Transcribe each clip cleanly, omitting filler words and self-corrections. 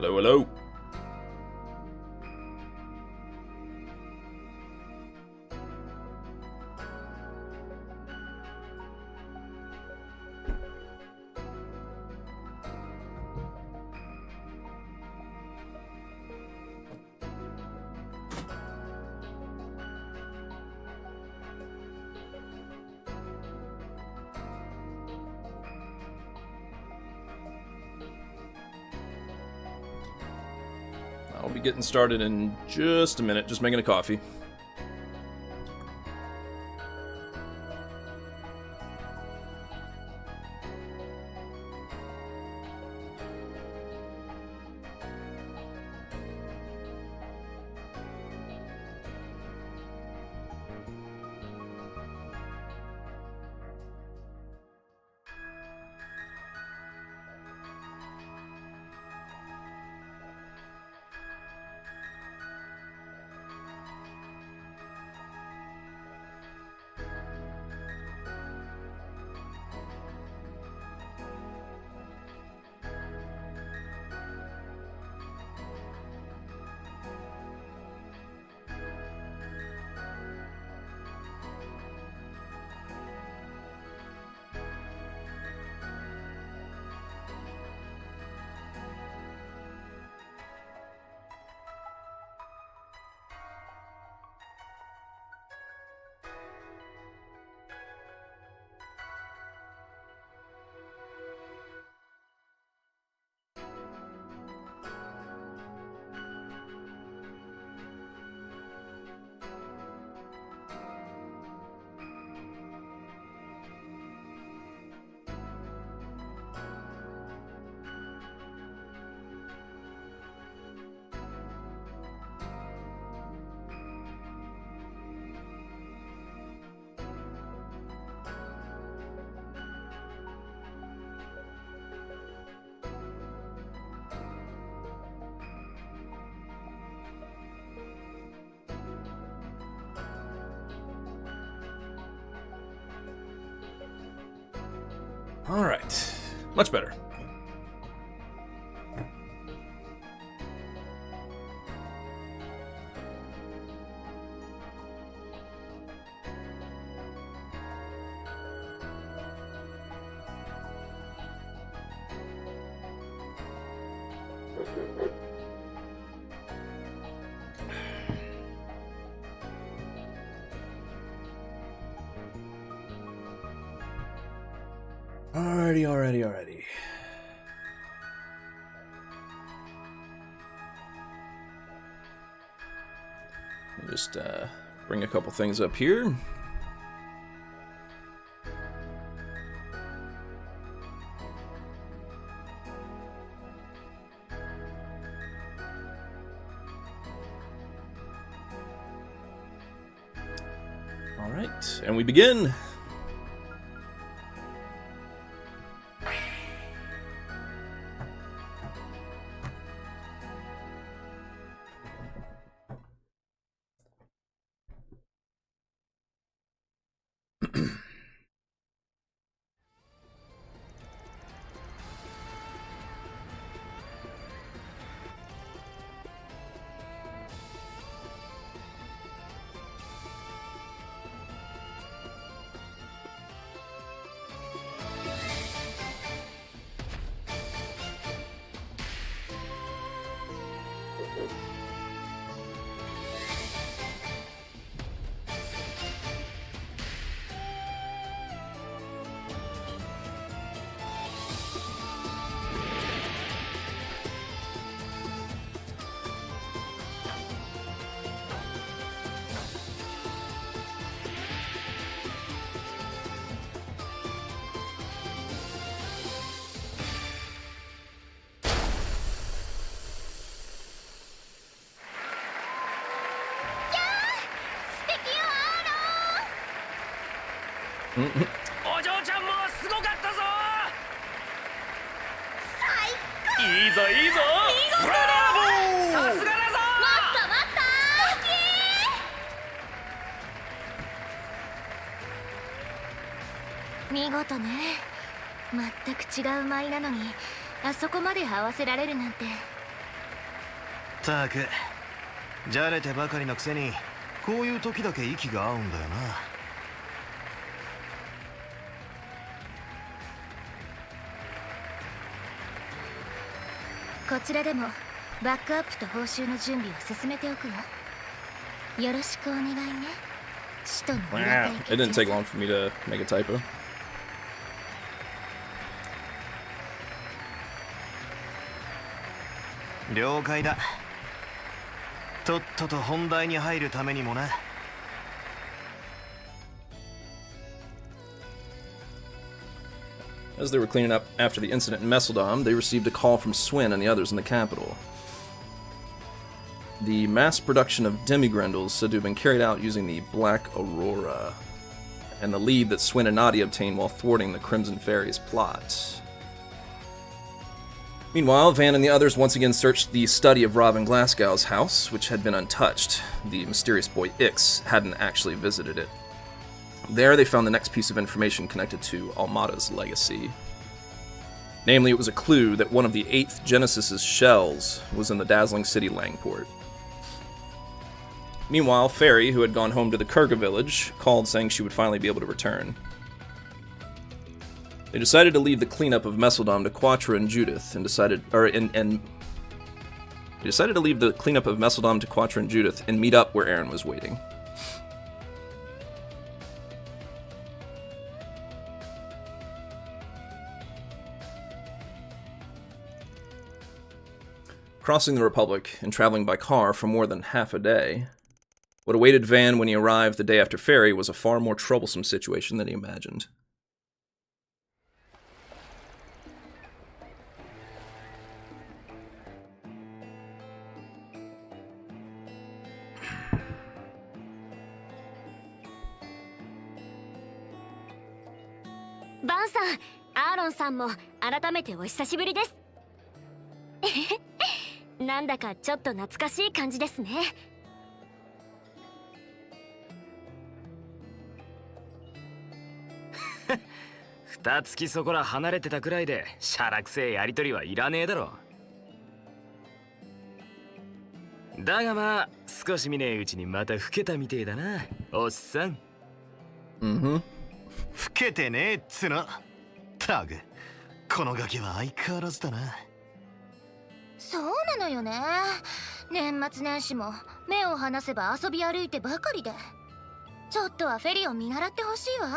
Hello, hello. I'll be getting started in just a minute, just making a coffee. All right, much better. Alrighty. I'll just bring a couple things up here. All right, and we begin.お嬢ちゃんもすごかったぞ。最高。いいぞいいぞ。見事だ。さすがだぞ。もっともっと。素敵。見事ね。全く違う舞なのにあそこまで合わせられるなんてたくじゃれてばかりのくせにこういう時だけ息が合うんだよな。こちらでもバックアップと報酬の準備を進めておくわ。よろしくお願いね。使徒の裏 It didn't take long for me to make a typo. 了解だ。とっとと本題に入るためにもな。As they were cleaning up after the incident in Messeldom, they received a call from Swin and the others in the capital. The mass production of demigrendels said to have been carried out using the Black Aurora, and the lead that Swin and Nadia obtained while thwarting the Crimson Fairy's plot. Meanwhile, Van and the others once again searched the study of Robin Glasgow's house, which had been untouched. The mysterious boy Ix hadn't actually visited it. There, they found the next piece of information connected to Almada's legacy. Namely, it was a clue that one of the 8th Genesis's shells was in the dazzling city Langport. Meanwhile, Fairy, who had gone home to the Kurga village, called saying she would finally be able to return. They decided to leave the cleanup of Messeldom to Quatra and Judith, and decided to leave the cleanup of Messeldom to Quatra and Judith and meet up where Aaron was waiting. Crossing the Republic and traveling by car for more than half a day, what awaited Van when he arrived the day after Fairy was a far more troublesome situation than he imagined. Van さん、アーロンさんも改めてお久しぶりです。なんだかちょっと懐かしい感じですね。二月そこら離れてたくらいでしゃらくせえやりとりはいらねえだろ。だがまあ少し見ねえうちにまた老けたみてえだな、おっさん。老けてねえっつの。たくこのガキは相変わらずだな。そうなのよね。年末年始も目を離せば遊び歩いてばかりで、ちょっとはフェリーを見習ってほしいわ。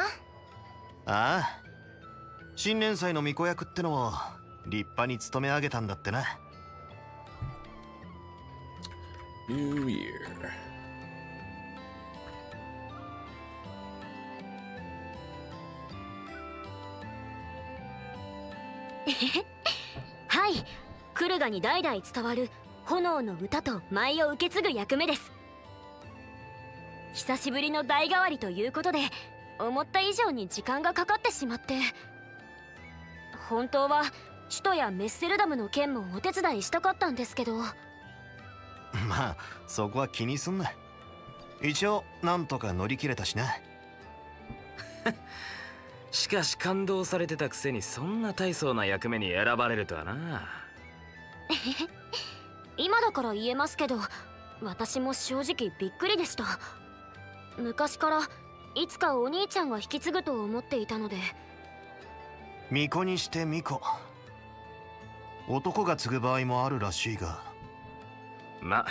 ああ、新年祭の巫女役ってのも立派に務め上げたんだってな。New Year. はい、クルガに代々伝わる炎の歌と舞を受け継ぐ役目です。久しぶりの代替わりということで思った以上に時間がかかってしまって、本当は首都やメッセルダムの件もお手伝いしたかったんですけど。まあそこは気にすんな。一応なんとか乗り切れたしな。しかし感動されてたくせにそんな大層な役目に選ばれるとはな。今だから言えますけど、私も正直びっくりでした。昔からいつかお兄ちゃんが引き継ぐと思っていたので。巫女にして巫女、男が継ぐ場合もあるらしいが。ま、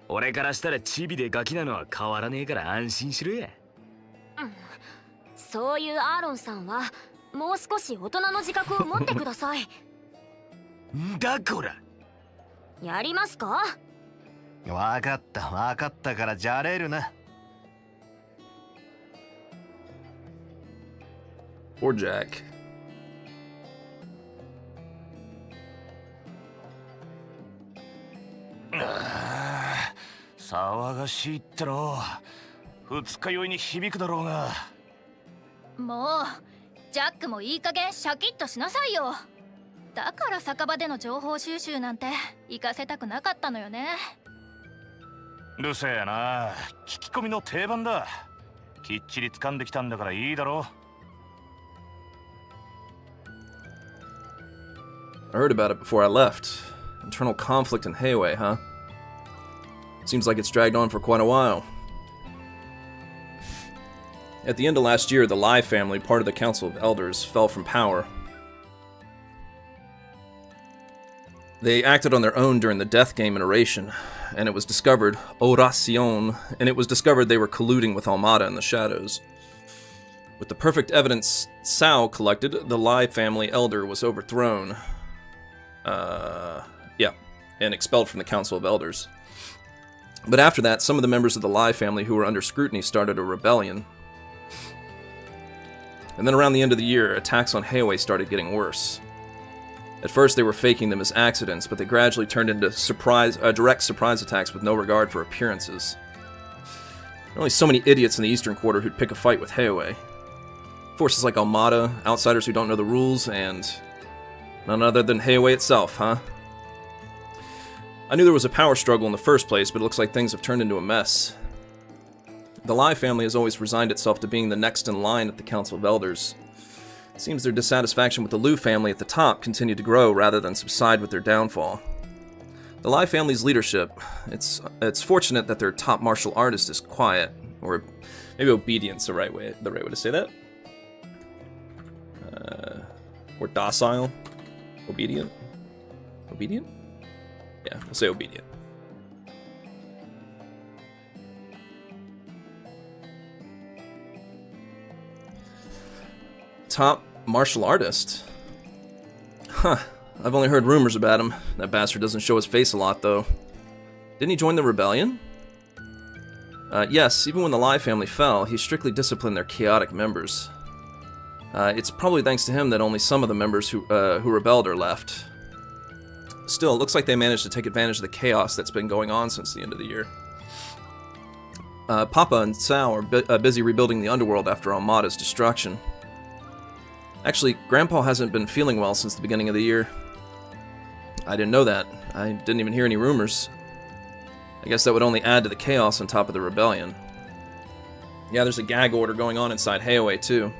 俺からしたらチビでガキなのは変わらねえから安心しろや。そういうアーロンさんはもう少し大人の自覚を持ってください。んだこら。やりますか？わかったからじゃれるな。Or Jack. 騒がしいっての二日酔いに響くだろうが。もうジャックもいい加減シャキッとしなさいよ。だから酒場での情報収集なんて行かせたくなかったのよね。うるせえな、聞き込みの定番だ。きっちり掴んできたんだからいいだろ。 I heard about it before I left. Internal conflict in Hayway, huh? Seems like it's dragged on for quite a while. At the end of last year, the Lai family, part of the Council of Elders, fell from power. They acted on their own during the death game in Oration, and it was discovered, Oracion, and it was discovered they were colluding with Almada in the shadows. With the perfect evidence Sao collected, the Lai family elder was overthrown. And expelled from the Council of Elders. But after that, some of the members of the Lai family who were under scrutiny started a rebellion. And then around the end of the year, attacks on Heiwei started getting worse. At first, they were faking them as accidents, but they gradually turned into direct surprise attacks with no regard for appearances. There are only so many idiots in the Eastern Quarter who'd pick a fight with Heiwei. Forces like Almada, outsiders who don't know the rules, and none other than Heiwei itself, huh? I knew there was a power struggle in the first place, but it looks like things have turned into a mess. The Lai family has always resigned itself to being the next in line at the Council of Elders. It seems their dissatisfaction with the Liu family at the top continued to grow rather than subside with their downfall. The Lai family's leadership, it's fortunate that their top martial artist is quiet, or maybe obedient's the right way to say that. Or docile? Obedient? Obedient? Yeah, we'll say obedient. Top martial artist? Huh, I've only heard rumors about him. That bastard doesn't show his face a lot, though. Didn't he join the rebellion? Yes, even when the Lai family fell, he strictly disciplined their chaotic members. It's probably thanks to him that only some of the members who rebelled are left. Still, it looks like they managed to take advantage of the chaos that's been going on since the end of the year. Papa and Sao are busy rebuilding the underworld after Almada's destruction. Actually, Grandpa hasn't been feeling well since the beginning of the year. I didn't know that. I didn't even hear any rumors. I guess that would only add to the chaos on top of the rebellion. Yeah, there's a gag order going on inside Heiwei, too.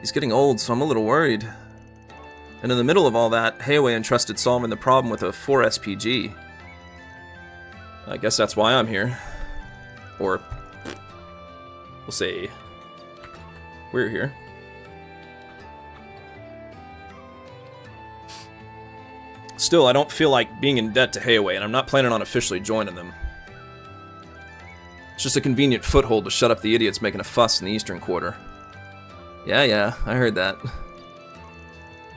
He's getting old, so I'm a little worried. And in the middle of all that, Heiwei entrusted solving the problem with a 4 SPG. I guess that's why I'm here. Or, we'll say, we're here. Still, I don't feel like being in debt to Heiwei, and I'm not planning on officially joining them. It's just a convenient foothold to shut up the idiots making a fuss in the Eastern Quarter. Yeah, I heard that.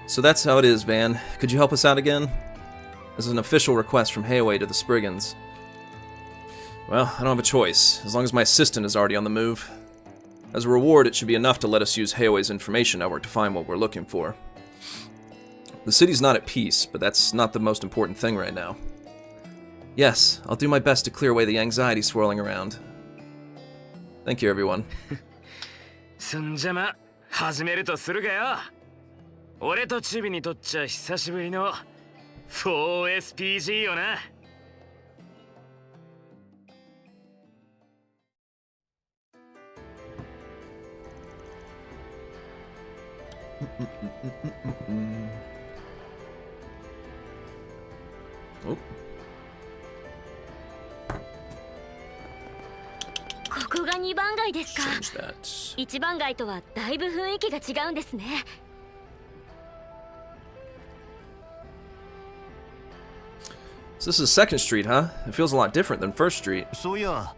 So that's how it is, Van. Could you help us out again? This is an official request from Heiwei to the Spriggans. Well, I don't have a choice, as long as my assistant is already on the move. As a reward, it should be enough to let us use Heiwei's information network to find what we're looking for. The city's not at peace, but that's not the most important thing right now. Yes, I'll do my best to clear away the anxiety swirling around. Thank you, everyone. そんじゃま始めるとするがよ。俺とチビにとっちゃ久しぶりの 4SPG よな。Oh. ここが2番街ですか。 Change that. 1番街とはだいぶ雰囲気が違うんですね。So this is 2nd Street, huh? It feels a lot different than 1st Street. そういや、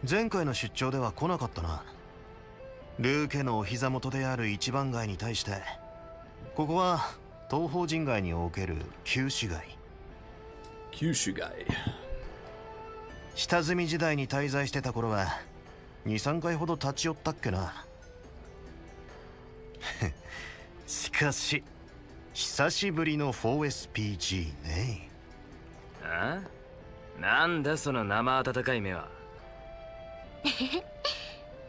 前回の出張では来なかったな。ルー家のお膝元である一番街に対して、ここは東方人街における旧市街。Kyushu guy. 下積み時代に滞在してた頃は2、3回ほど立ち寄ったっけな。しかし久しぶりの 4SPG ね。あ？なんだその生温かい目は。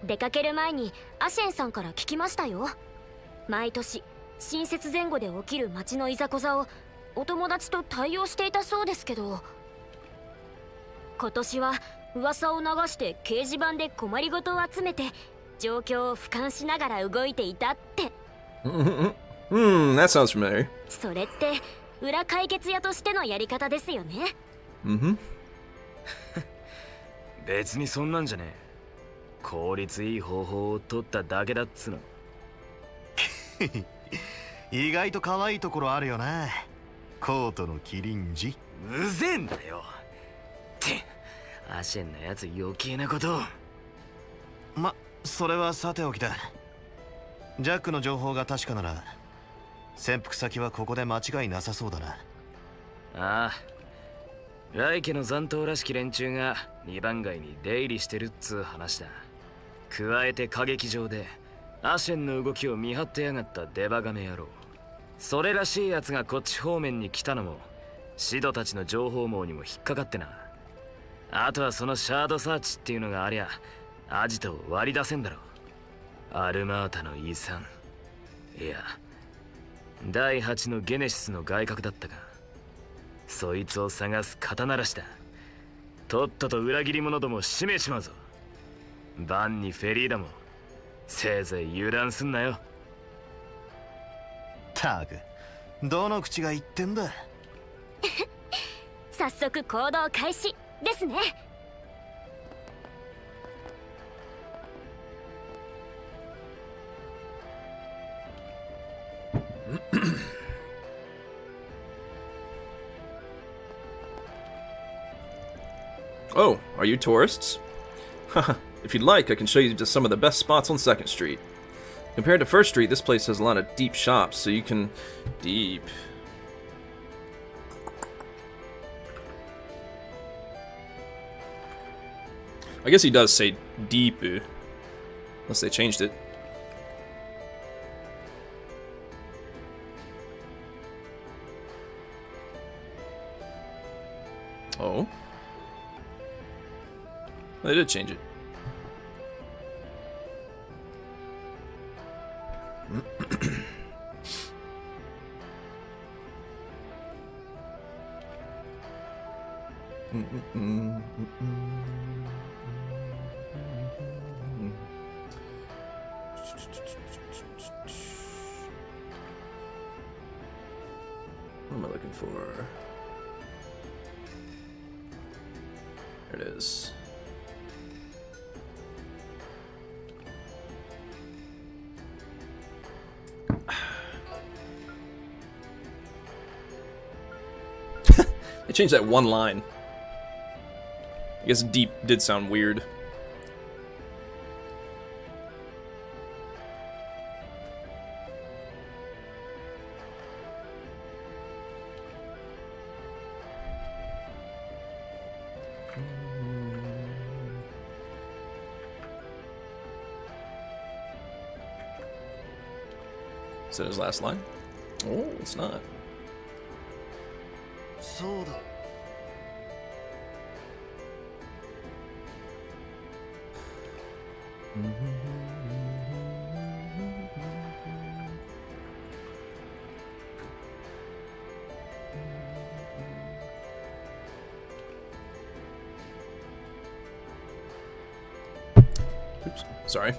出かける前にアシェンさんから聞きましたよ。毎年新節前後で起きる街のいざこざをお友達と対応していたそうですけど、今年は噂を流して掲示板で困りごとを集めて状況を俯瞰しながら動いていたって。that sounds familiar. それって裏解決屋としてのやり方ですよね。別にそんなんじゃねえ。効率いい方法を取っただけだっつの。意外と可愛いところあるよな、コートのキリンジ。うぜえんだよ。ってアシェンなやつ余計なことを。ま、それはさておきだ。ジャックの情報が確かなら潜伏先はここで間違いなさそうだな。ああ、来家の残党らしき連中が二番街に出入りしてるっつう話だ。加えて歌劇場でアシェンの動きを見張ってやがったデバガメ野郎。それらしいやつがこっち方面に来たのもシドたちの情報網にも引っかかってな。あとはそのシャードサーチっていうのがありゃアジトを割り出せんだろ。アルマータの遺産、いや第8のゲネシスの外角だったが、そいつを探す肩慣らしだ。とっとと裏切り者ども締めちまうぞ。バンにフェリーダもせいぜい油断すんなよ。たくどの口が言ってんだ。早速行動開始ですね。Oh, are you tourists? Haha, if you'd like, I can show you just some of the best spots on 2nd Street. Compared to 1st Street, this place has a lot of deep shops, so you can... Deep... I guess he does say deep, unless they changed it. Oh? They did change it. What am I looking for? There it is. They changed that one line. I guess deep did sound weird. Is that his last line? Oh, it's not. そうだ。Oops, sorry.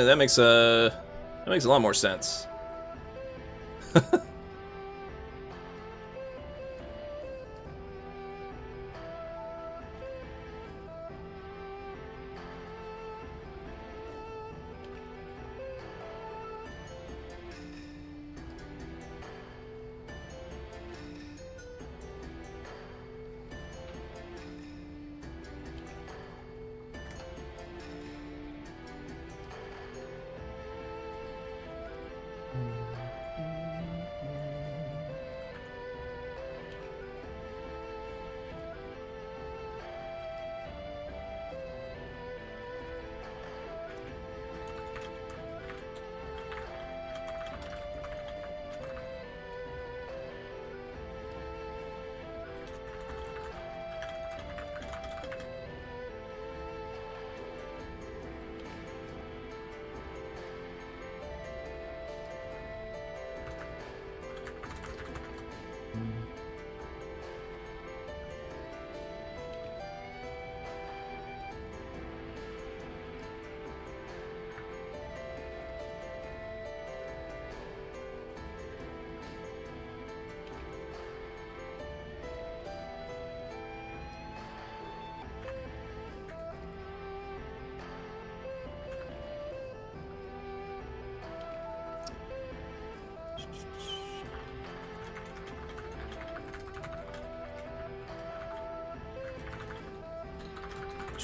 That makes a lot more sense.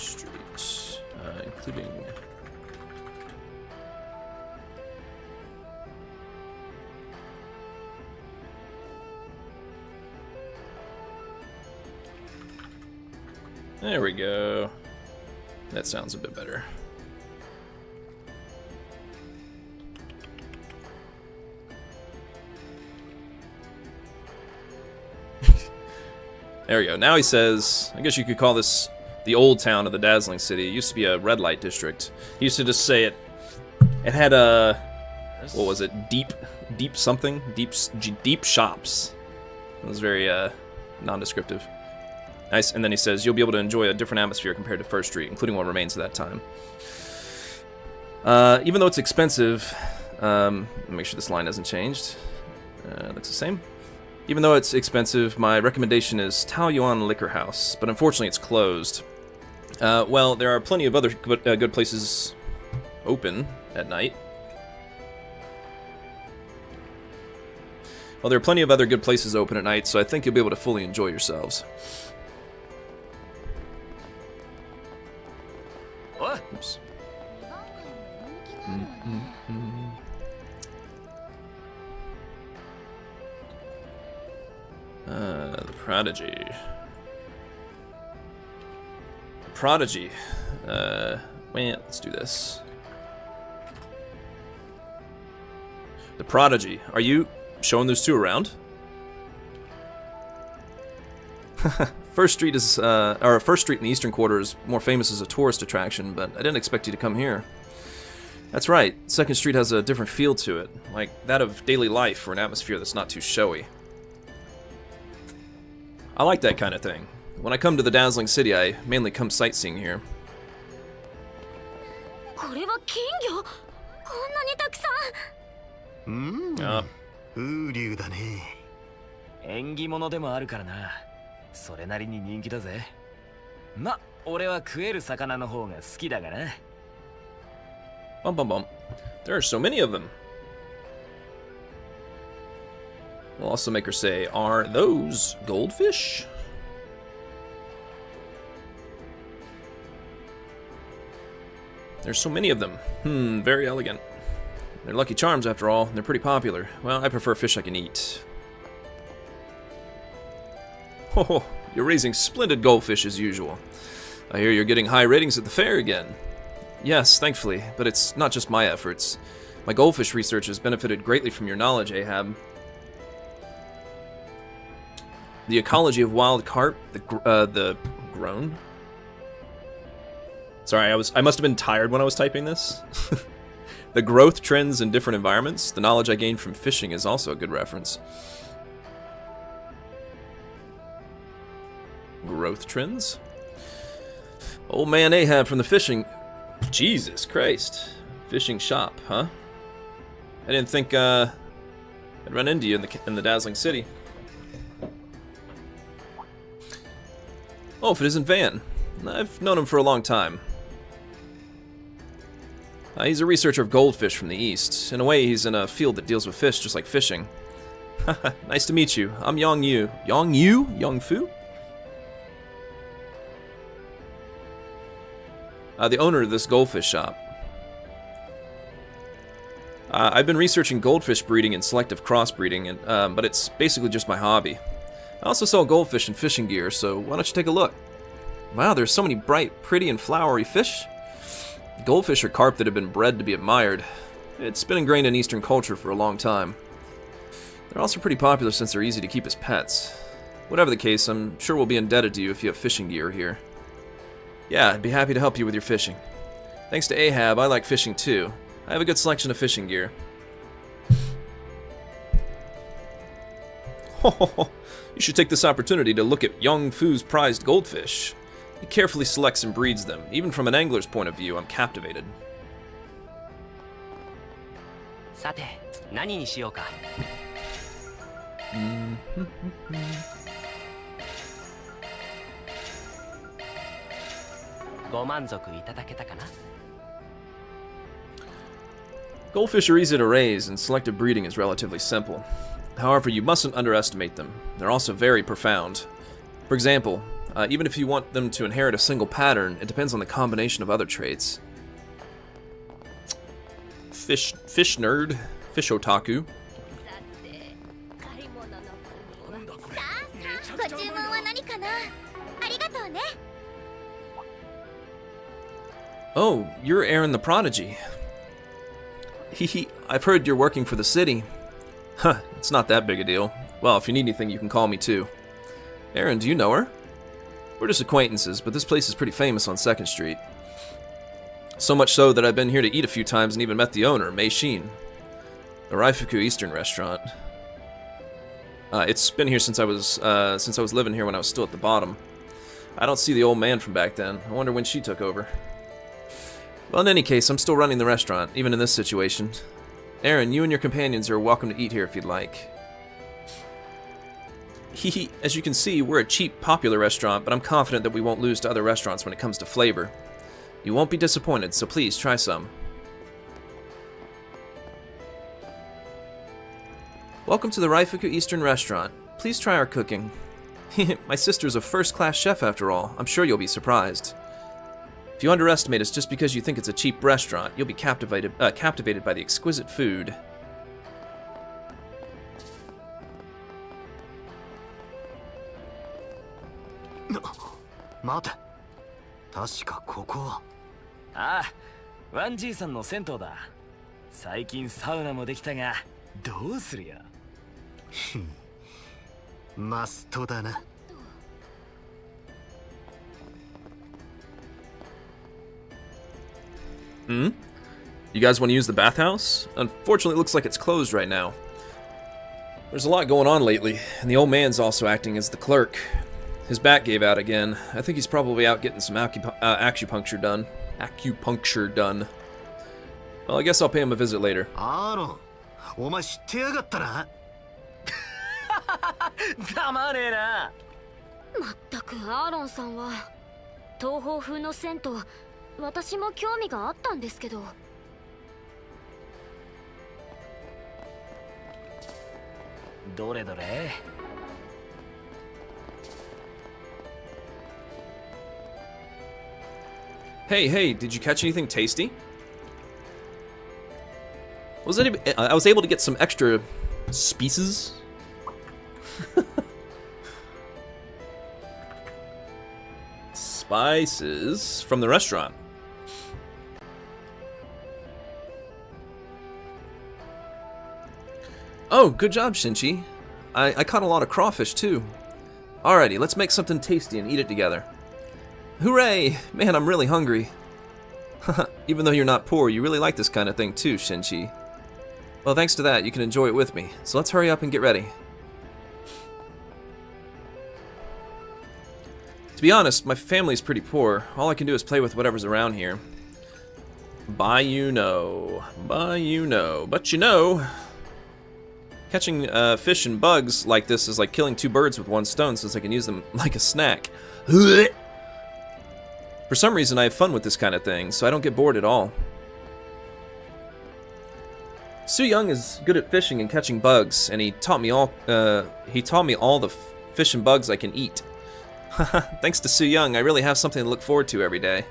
Street, including. There we go. That sounds a bit better. There we go. Now he says, I guess you could call this the old town of the dazzling city. It used to be a red light district. He used to just say it had a, what was it? Deep something? Deep shops. It was very nondescriptive. Nice. And then he says, you'll be able to enjoy a different atmosphere compared to First Street, including what remains of that time. Even though it's expensive, make sure this line hasn't changed. Looks the same. Even though it's expensive, my recommendation is Taoyuan Liquor House, but unfortunately it's closed. Well, there are plenty of other good places open at night. Well, there are plenty of other good places open at night, so I think you'll be able to fully enjoy yourselves. What? Oops. The Prodigy. Prodigy. Wait, let's do this. The Prodigy. Are you showing those two around? First Street is, First Street in the Eastern Quarter is more famous as a tourist attraction, but I didn't expect you to come here. That's right. Second Street has a different feel to it, like that of daily life or an atmosphere that's not too showy. I like that kind of thing. When I come to the dazzling city, I mainly come sightseeing here. これは金魚。こんなにたくさん。風流だね。縁起物でもあるからな。それなりに人気だぜ。ま、俺は食える魚の方が好きだがな。Bum bum bum. There are so many of them. We'll also make her say, are those goldfish? There's so many of them. Very elegant. They're lucky charms after all. They're pretty popular. Well, I prefer fish I can eat. Oh, you're raising splendid goldfish as usual. I hear you're getting high ratings at the fair again. Yes, thankfully, but it's not just my efforts. My goldfish research has benefited greatly from your knowledge, Ahab. The ecology of wild carp, the grown. Sorry, I must have been tired when I was typing this. The growth trends in different environments. The knowledge I gained from fishing is also a good reference. Growth trends. Old man Ahab from the fishing. Jesus Christ, fishing shop, huh? I didn't think I'd run into you in the dazzling city. Oh, if it isn't Van. I've known him for a long time. He's a researcher of goldfish from the east. In a way, he's in a field that deals with fish just like fishing. Nice to meet you. I'm Yong Yu. Yong Yu? Yong Fu? The owner of this goldfish shop. I've been researching goldfish breeding and selective crossbreeding, but it's basically just my hobby. I also sell goldfish and fishing gear, so why don't you take a look? Wow, there's so many bright, pretty, and flowery fish. Goldfish are carp that have been bred to be admired. It's been ingrained in Eastern culture for a long time. They're also pretty popular since they're easy to keep as pets. Whatever the case, I'm sure we'll be indebted to you if you have fishing gear here. Yeah, I'd be happy to help you with your fishing. Thanks to Ahab, I like fishing too. I have a good selection of fishing gear. You should take this opportunity to look at Yong Fu's prized goldfish. He carefully selects and breeds them. Even from an angler's point of view, I'm captivated. さて、何にしようか。ご満足いただけたかな。Goldfish are easy to raise, and selective breeding is relatively simple. However, you mustn't underestimate them. They're also very profound. For example, Even if you want them to inherit a single pattern, it depends on the combination of other traits. Fish nerd, fish otaku. ご注文は何かな。ありがとうね。 Oh, you're Aaron the Prodigy. Hehe, I've heard you're working for the city. Huh, it's not that big a deal. Well, if you need anything, you can call me too. Aaron, do you know her? We're just acquaintances, but this place is pretty famous on 2nd Street. So much so that I've been here to eat a few times and even met the owner, Mei Shin. The Raifuku Eastern restaurant. It's been here since I was living here when I was still at the bottom. I don't see the old man from back then. I wonder when she took over. Well, in any case, I'm still running the restaurant, even in this situation. Aaron, you and your companions are welcome to eat here if you'd like. Hehe, as you can see, we're a cheap, popular restaurant, but I'm confident that we won't lose to other restaurants when it comes to flavor. You won't be disappointed, so please try some. Welcome to the Raifuku Eastern restaurant. Please try our cooking. My sister's a first-class chef after all. I'm sure you'll be surprised. If you underestimate us just because you think it's a cheap restaurant, you'll be captivated by the exquisite food. Mate. 確かここは。ああ、ワンじいさんの銭湯だ。最近サウナもできたが、どうするよ。マストだな。Hmm? You guys want to use the bathhouse? Unfortunately, it looks like it's closed right now. There's a lot going on lately, and the old man's also acting as the clerk. His back gave out again. I think he's probably out getting some acupuncture done. Well, I guess I'll pay him a visit later. アーロン、お前知ってやがったな。ざまねえな。まったくアーロンさんは東方風の銭湯、私も興味があったんですけど。どれどれ。Hey, did you catch anything tasty? I was able to get some extra spices. Spices from the restaurant. Oh, good job, Shinchi. I caught a lot of crawfish too. Alrighty, let's make something tasty and eat it together. Hooray! Man, I'm really hungry. Even though you're not poor, you really like this kind of thing too, Shinchi. Well, thanks to that, you can enjoy it with me. So let's hurry up and get ready. To be honest, my family's pretty poor. All I can do is play with whatever's around here. But you know, catching fish and bugs like this is like killing 2 birds with 1 stone, since I can use them like a snack. For some reason, I have fun with this kind of thing, so I don't get bored at all. Su Young is good at fishing and catching bugs, and he taught me all the fish and bugs I can eat. Thanks to Su Young, I really have something to look forward to every day.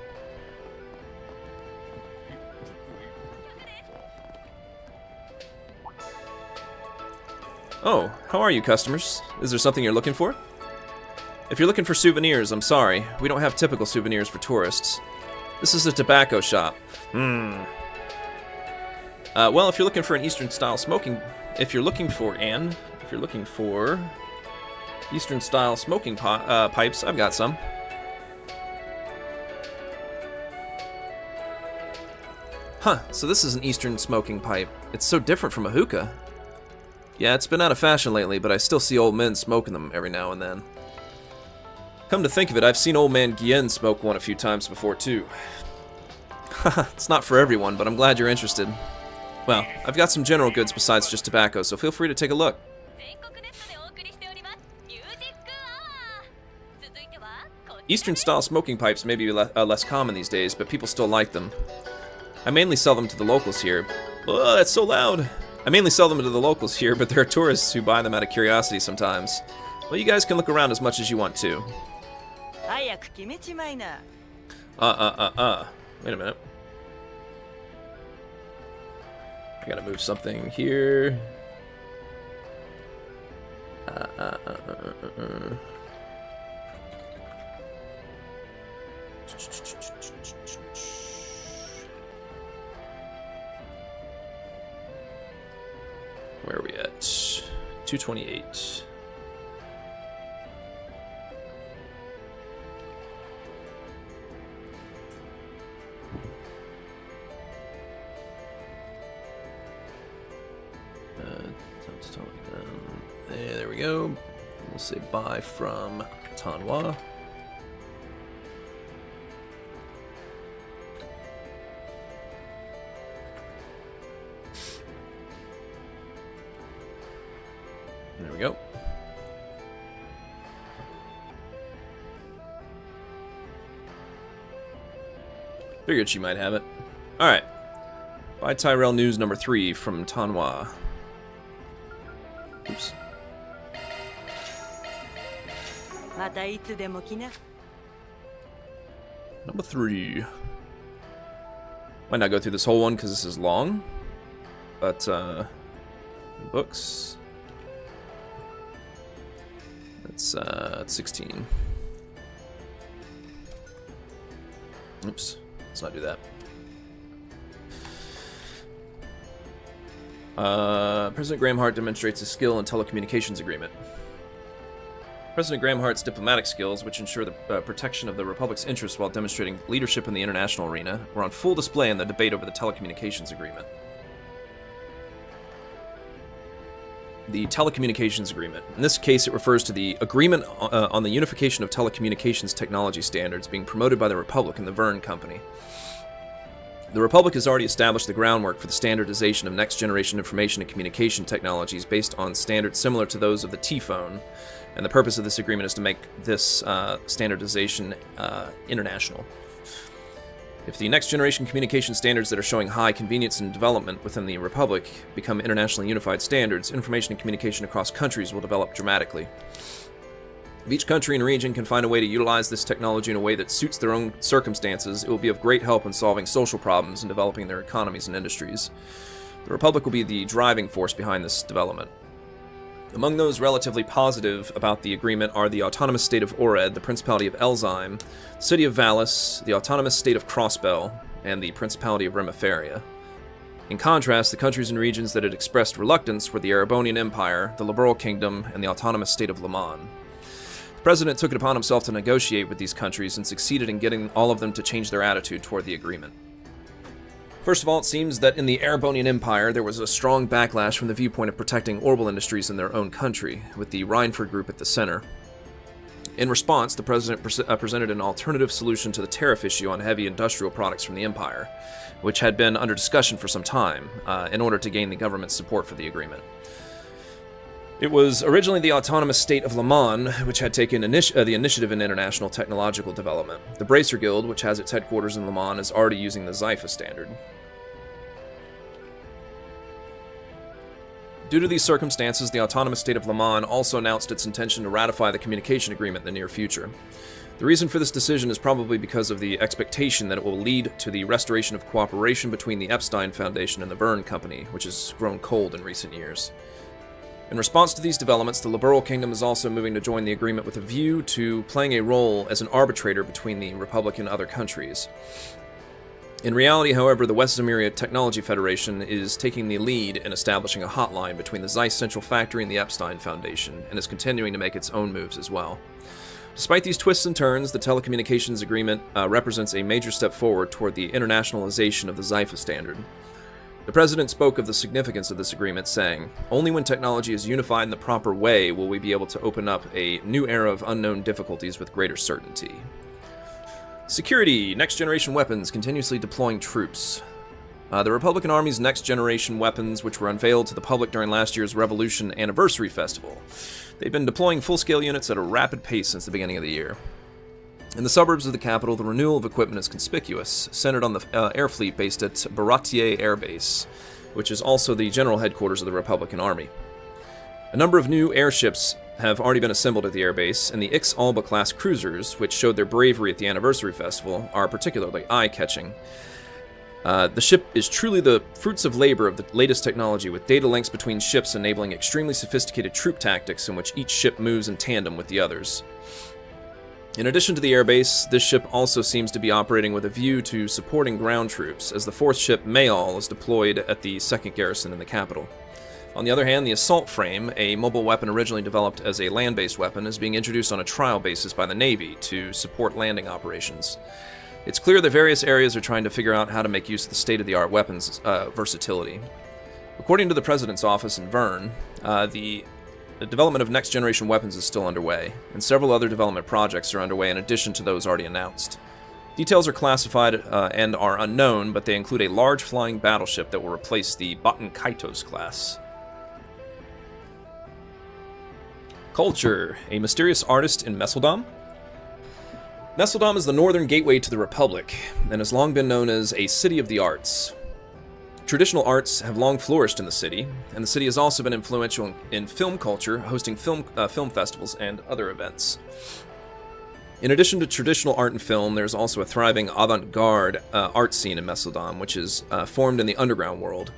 Oh, how are you, customers? Is there something you're looking for? If you're looking for souvenirs, I'm sorry. We don't have typical souvenirs for tourists. This is a tobacco shop. Well, if you're looking for an Eastern-style smoking... If you're looking for Eastern-style smoking pipes, I've got some. Huh, so this is an Eastern smoking pipe. It's so different from a hookah. Yeah, it's been out of fashion lately, but I still see old men smoking them every now and then. Come to think of it, I've seen old man Gien smoke one a few times before too. Haha, it's not for everyone, but I'm glad you're interested. Well, I've got some general goods besides just tobacco, so feel free to take a look. Eastern-style smoking pipes may be less common these days, but people still like them. I mainly sell them to the locals here. Oh, that's so loud! I mainly sell them to the locals here, but there are tourists who buy them out of curiosity sometimes. Well, you guys can look around as much as you want to. 早く決めちまいな。Wait a minute. I gotta move something here. Where are we at? 228. There we go. We'll say bye from Tanwa. There we go. Figured she might have it. Alright. By Tyrell News number 3 from Tanwa. Oops. またいつでも来な。 Number 3. Might not go through this whole one because this is long. But, books. That's 16. Oops. Let's not do that. President Graham Hart demonstrates his skill in telecommunications agreement. President Graham Hart's diplomatic skills, which ensure the protection of the Republic's interests while demonstrating leadership in the international arena, were on full display in the debate over the telecommunications agreement. The telecommunications agreement. In this case, it refers to the agreement on the unification of telecommunications technology standards being promoted by the Republic and the Verne Company. The Republic has already established the groundwork for the standardization of next-generation information and communication technologies based on standards similar to those of the T-phone, and the purpose of this agreement is to make this standardization international. If the next-generation communication standards that are showing high convenience and development within the Republic become internationally unified standards, information and communication across countries will develop dramatically. If each country and region can find a way to utilize this technology in a way that suits their own circumstances, it will be of great help in solving social problems and developing their economies and industries. The Republic will be the driving force behind this development. Among those relatively positive about the agreement are the autonomous state of Ored, the Principality of Elzheim, the city of Valis, the autonomous state of Crossbell, and the Principality of Remiferia. In contrast, the countries and regions that had expressed reluctance were the Erebonian Empire, the Liberal Kingdom, and the autonomous state of Leman. The President took it upon himself to negotiate with these countries and succeeded in getting all of them to change their attitude toward the agreement. First of all, it seems that in the Erebonian Empire there was a strong backlash from the viewpoint of protecting orbital industries in their own country, with the Reinford Group at the center. In response, the President presented an alternative solution to the tariff issue on heavy industrial products from the Empire, which had been under discussion for some time, in order to gain the government's support for the agreement. It was originally the autonomous state of Leman, which had taken the initiative in international technological development. The Bracer Guild, which has its headquarters in Leman, is already using the Zypha standard. Due to these circumstances, the autonomous state of Leman also announced its intention to ratify the communication agreement in the near future. The reason for this decision is probably because of the expectation that it will lead to the restoration of cooperation between the Epstein Foundation and the Verne Company, which has grown cold in recent years. In response to these developments, the Liberal Kingdom is also moving to join the agreement with a view to playing a role as an arbitrator between the Republic and other countries. In reality, however, the West Zemuria Technology Federation is taking the lead in establishing a hotline between the Zeiss Central Factory and the Epstein Foundation, and is continuing to make its own moves as well. Despite these twists and turns, the telecommunications agreement represents a major step forward toward the internationalization of the Zypha standard. The President spoke of the significance of this agreement, saying, "Only when technology is unified in the proper way will we be able to open up a new era of unknown difficulties with greater certainty." Security. Next-generation weapons continuously deploying troops. The Republican Army's next-generation weapons, which were unveiled to the public during last year's Revolution Anniversary Festival. They've been deploying full-scale units at a rapid pace since the beginning of the year. In the suburbs of the capital, the renewal of equipment is conspicuous, centered on the air fleet based at Baratier Air Base, which is also the general headquarters of the Republican Army. A number of new airships have already been assembled at the airbase, and the Ix Alba-class cruisers, which showed their bravery at the anniversary festival, are particularly eye-catching. The ship is truly the fruits of labor of the latest technology, with data links between ships enabling extremely sophisticated troop tactics in which each ship moves in tandem with the others. In addition to the airbase, this ship also seems to be operating with a view to supporting ground troops, as the 4th ship Mayal is deployed at the 2nd garrison in the capital. On the other hand, the assault frame, a mobile weapon originally developed as a land-based weapon, is being introduced on a trial basis by the Navy to support landing operations. It's clear that various areas are trying to figure out how to make use of the state-of-the-art weapons' versatility. According to the President's office in Verne, the development of next-generation weapons is still underway, and several other development projects are underway in addition to those already announced. Details are classified and are unknown, but they include a large flying battleship that will replace the Baten Kaitos class. Culture, a mysterious artist in Messeldom. Messeldom is the northern gateway to the Republic, and has long been known as a city of the arts. Traditional arts have long flourished in the city, and the city has also been influential in film culture, hosting film festivals and other events. In addition to traditional art and film, there's also a thriving avant-garde art scene in Messeldom, which is formed in the underground world.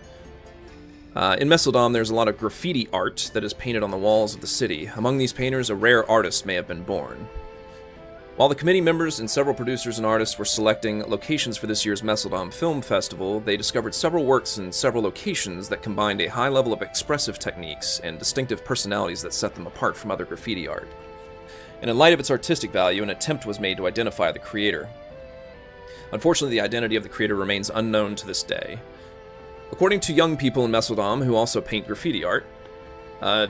In Messeldom, there's a lot of graffiti art that is painted on the walls of the city. Among these painters, a rare artist may have been born. While the committee members and several producers and artists were selecting locations for this year's Messeldom Film Festival, they discovered several works in several locations that combined a high level of expressive techniques and distinctive personalities that set them apart from other graffiti art. And in light of its artistic value, an attempt was made to identify the creator. Unfortunately, the identity of the creator remains unknown to this day. According to young people in Messeldom who also paint graffiti art,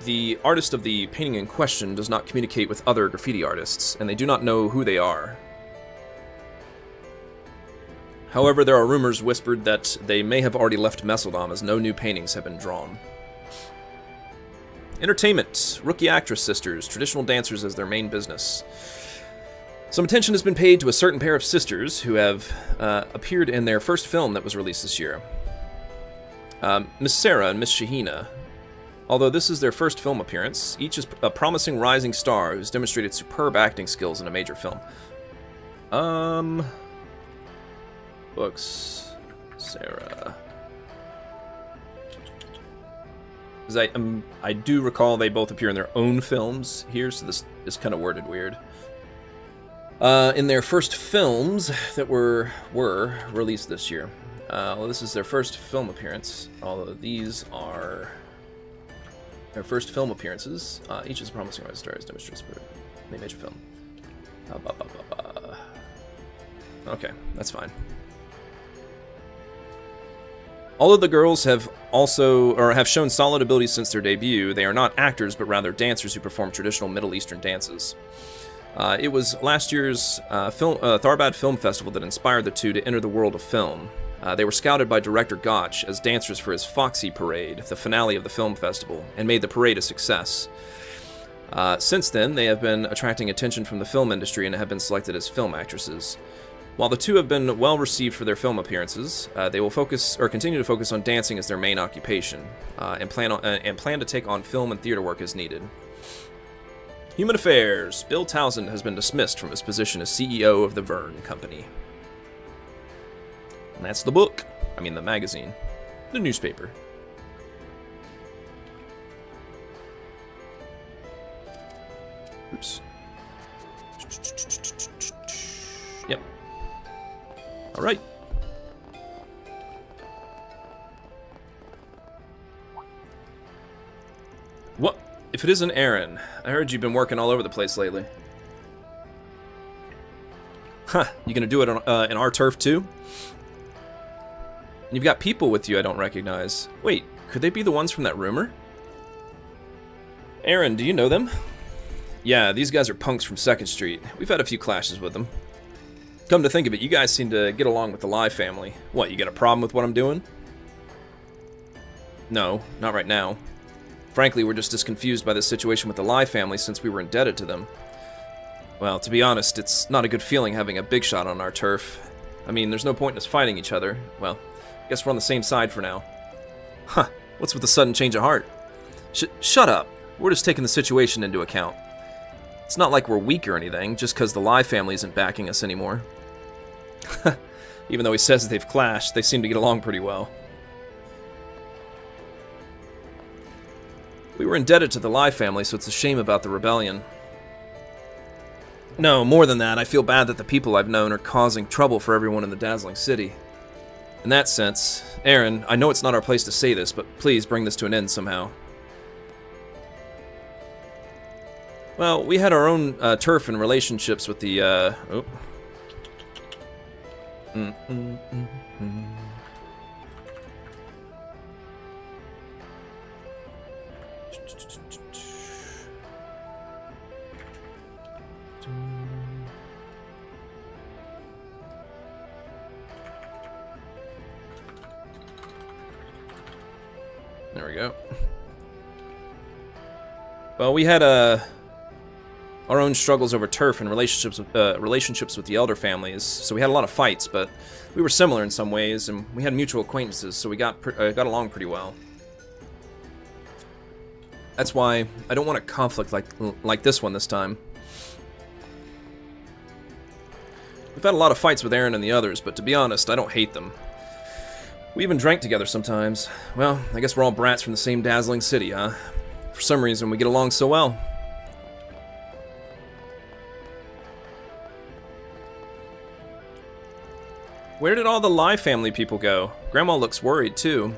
the artist of the painting in question does not communicate with other graffiti artists, and they do not know who they are. However, there are rumors whispered that they may have already left Messeldom as no new paintings have been drawn. Entertainment. Rookie actress sisters, traditional dancers as their main business. Some attention has been paid to a certain pair of sisters who have appeared in their first film that was released this year. Miss Sarah and Miss Shahina. Although this is their first film appearance, each is a promising rising star who's demonstrated superb acting skills in a major film. Books. Sarah. I do recall they both appear in their own films here, so this is kind of worded weird. In their first films that were released this year. Well, this is their first film appearance, although these are their first film appearances. Each is a promising rising star as demonstrates for a major film. Okay, that's fine. Although the girls have shown solid ability since their debut, they are not actors, but rather dancers who perform traditional Middle Eastern dances. It was last year's Tharbad Film Festival that inspired the two to enter the world of film. They were scouted by director Gotch as dancers for his Foxy Parade, the finale of the film festival, and made the parade a success. Since then, they have been attracting attention from the film industry and have been selected as film actresses. While the two have been well received for their film appearances, they will continue to focus on dancing as their main occupation, and plan to take on film and theater work as needed. Human Affairs. Bill Townsend has been dismissed from his position as CEO of the Verne Company. And that's the book. I mean the magazine. The newspaper. Oops. Yep. Alright. What? If it isn't Aaron, I heard you've been working all over the place lately. Huh, you gonna do it on, in our turf too? You've got people with you I don't recognize. Wait, could they be the ones from that rumor? Aaron, do you know them? Yeah, these guys are punks from 2nd Street. We've had a few clashes with them. Come to think of it, you guys seem to get along with the Lai family. What, you got a problem with what I'm doing? No, not right now. Frankly, we're just as confused by this situation with the Lai family since we were indebted to them. Well, to be honest, it's not a good feeling having a big shot on our turf. I mean, there's no point in us fighting each other. Well, I guess we're on the same side for now. Huh, what's with the sudden change of heart? Shut up. We're just taking the situation into account. It's not like we're weak or anything, just because the Lai family isn't backing us anymore. Even though he says that they've clashed, they seem to get along pretty well. We were indebted to the Lai family, so it's a shame about the rebellion. No, more than that, I feel bad that the people I've known are causing trouble for everyone in the dazzling city. In that sense, Aaron, I know it's not our place to say this, but please bring this to an end somehow. Well, we had our own turf and relationships with the, There we go. Well, we had our own struggles over turf and relationships with the elder families, so we had a lot of fights, but we were similar in some ways, and we had mutual acquaintances, so we got along pretty well. That's why I don't want a conflict like this one this time. We've had a lot of fights with Aaron and the others, but to be honest, I don't hate them. We even drank together sometimes. Well, I guess we're all brats from the same dazzling city, huh? For some reason, we get along so well. Where did all the Lai family people go? Grandma looks worried, too.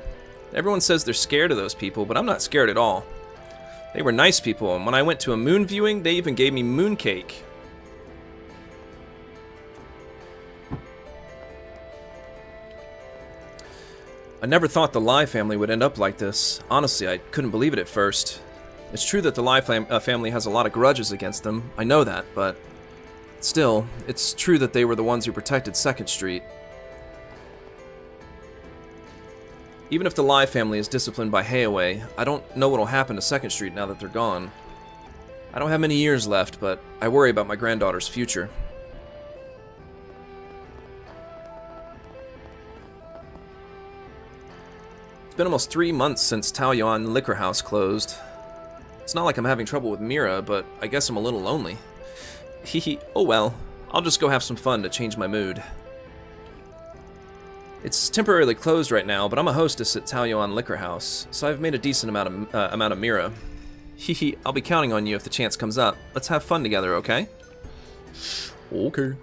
Everyone says they're scared of those people, but I'm not scared at all. They were nice people, and when I went to a moon viewing, they even gave me moon cake. I never thought the Lai family would end up like this. Honestly, I couldn't believe it at first. It's true that the Lai family has a lot of grudges against them. I know that, but still, it's true that they were the ones who protected 2nd Street. Even if the Lai family is disciplined by Heiawei, I don't know what'll happen to 2nd Street now that they're gone. I don't have many years left, but I worry about my granddaughter's future. It's been almost 3 months since Taoyuan Liquor House closed. It's not like I'm having trouble with Mira, but I guess I'm a little lonely. Hehe, oh well. I'll just go have some fun to change my mood. It's temporarily closed right now, but I'm a hostess at Taoyuan Liquor House, so I've made a decent amount of Mira. Hehe, I'll be counting on you if the chance comes up. Let's have fun together, okay? Okay.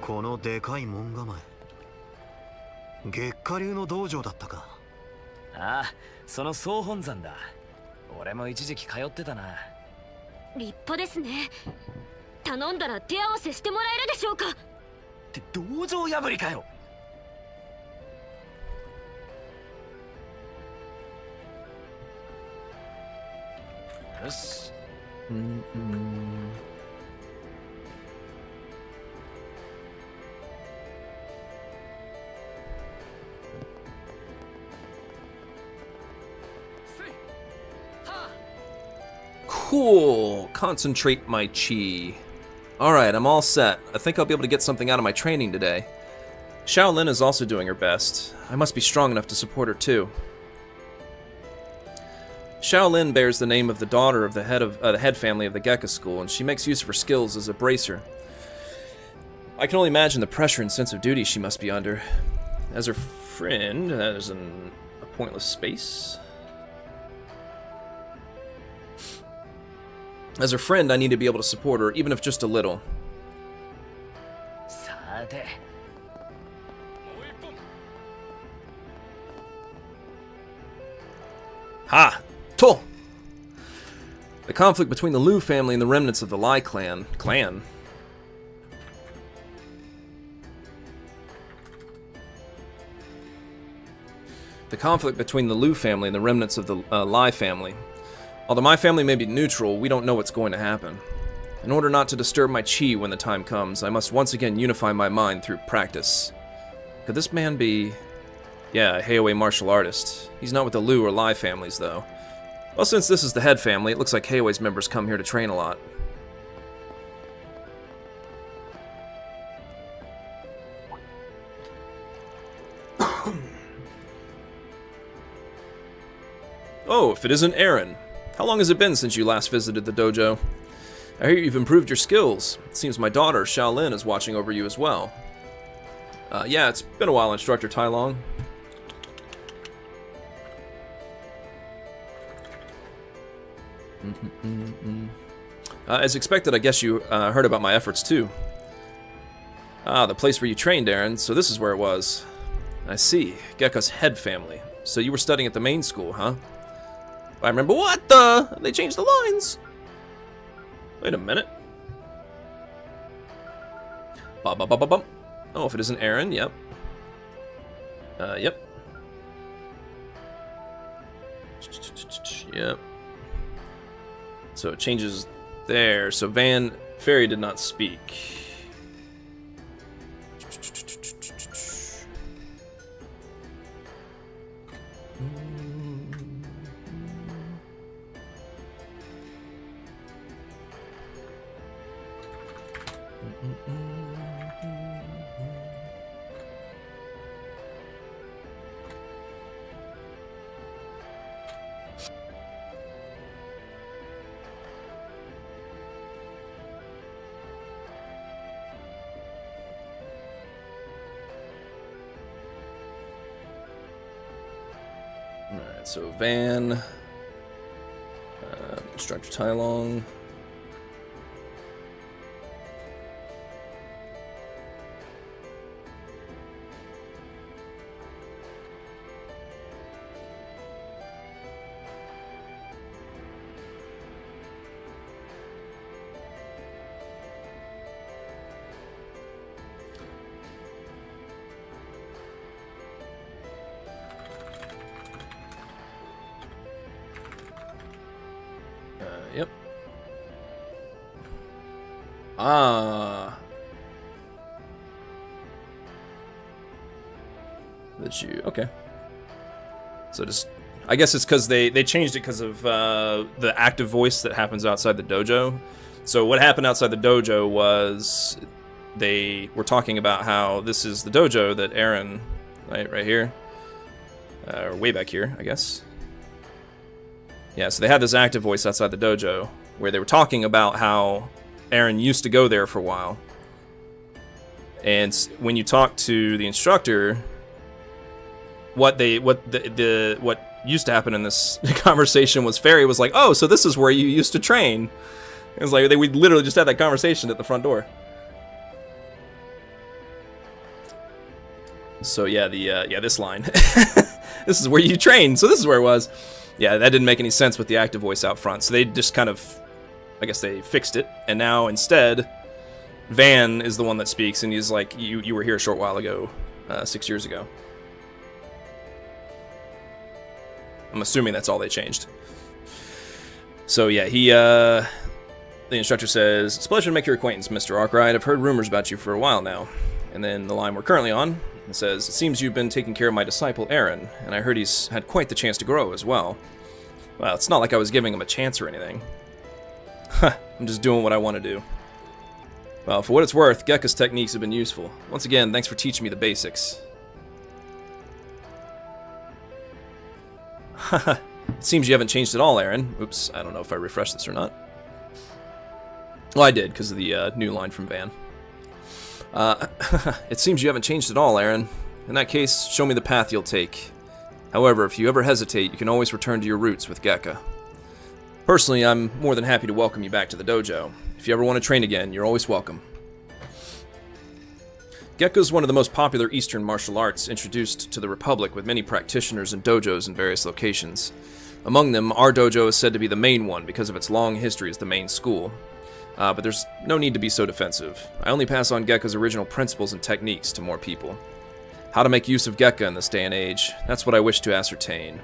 このでかい門構え、月下流の道場だったか。ああ、その総本山だ。俺も一時期通ってたな。立派ですね。頼んだら手合わせしてもらえるでしょうか。って道場破りかよ。よし。Cool. Concentrate my chi. Alright, I'm all set. I think I'll be able to get something out of my training today. Shaolin is also doing her best. I must be strong enough to support her too. Shaolin bears the name of the daughter of the head family of the Gekka school, and she makes use of her skills as a bracer. I can only imagine the pressure and sense of duty she must be under. As her friend, that is a pointless space. As her friend, I need to be able to support her, even if just a little. Ha! To! The conflict between the Liu family and the remnants of the Lai clan. The conflict between the Liu family and the remnants of the Lai family. Although my family may be neutral, we don't know what's going to happen. In order not to disturb my chi when the time comes, I must once again unify my mind through practice. Could this man be... Yeah, a Heiawei martial artist. He's not with the Liu or Lai families, though. Well, since this is the head family, it looks like Heiawei's members come here to train a lot. Oh, if it isn't Aaron. How long has it been since you last visited the dojo? I hear you've improved your skills. It seems my daughter, Shaolin, is watching over you as well. Yeah, it's been a while, Instructor Tai Long. As expected, I guess you heard about my efforts too. Ah, the place where you trained, Aaron. So this is where it was. I see. Gekka's head family. So you were studying at the main school, huh? I remember what the... They changed the lines. Wait a minute. Ba-ba-ba-ba-bum. Oh, if it isn't Aaron, yep. Yep. Yep. So it changes there. So Van Fairy did not speak. Alright, so Van, Instructor Tai Long. Yep. Ah. That you... Okay. So just... I guess it's because they changed it because of the active voice that happens outside the dojo. So what happened outside the dojo was they were talking about how this is the dojo that Aaron... Right here. Or way back here, I guess. Yeah, so they had this active voice outside the dojo where they were talking about how Aaron used to go there for a while. And when you talk to the instructor, what used to happen in this conversation was Fairy was like, "Oh, so this is where you used to train." It was like we literally just had that conversation at the front door. So yeah, this line. This is where you train. So this is where it was. Yeah, that didn't make any sense with the active voice out front. So they just kind of, I guess they fixed it. And now instead, Van is the one that speaks, and he's like, you were here a short while ago, 6 years ago. I'm assuming that's all they changed. So yeah, the instructor says, "It's a pleasure to make your acquaintance, Mr. Arkwright. I've heard rumors about you for a while now." And then the line we're currently on, it says, "It seems you've been taking care of my disciple, Aaron, and I heard he's had quite the chance to grow as well." Well, it's not like I was giving him a chance or anything. I'm just doing what I want to do. Well, for what it's worth, Gekka's techniques have been useful. Once again, thanks for teaching me the basics. It seems you haven't changed at all, Aaron. Oops, I don't know if I refreshed this or not. Well, I did, because of the new line from Van. It seems you haven't changed at all, Aaron. In that case, show me the path you'll take. However, if you ever hesitate, you can always return to your roots with Gekka. Personally, I'm more than happy to welcome you back to the dojo. If you ever want to train again, you're always welcome. Gekka is one of the most popular Eastern martial arts introduced to the Republic, with many practitioners and dojos in various locations. Among them, our dojo is said to be the main one because of its long history as the main school. But there's no need to be so defensive. I only pass on Gekka's original principles and techniques to more people. How to make use of Gekka in this day and age, that's what I wish to ascertain.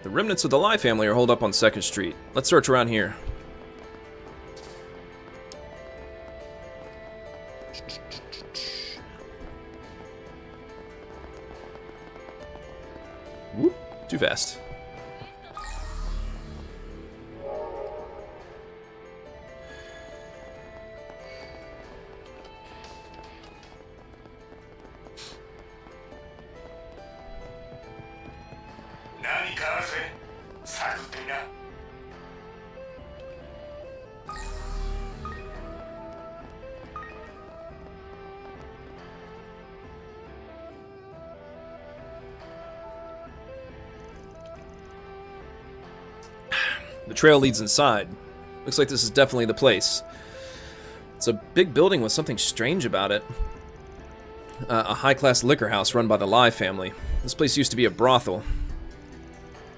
The remnants of the Lai family are holed up on 2nd Street. Let's search around here. Whoop, too fast. The trail leads inside. Looks like this is definitely the place. It's a big building with something strange about it. A high-class liquor house run by the Lai family. This place used to be a brothel.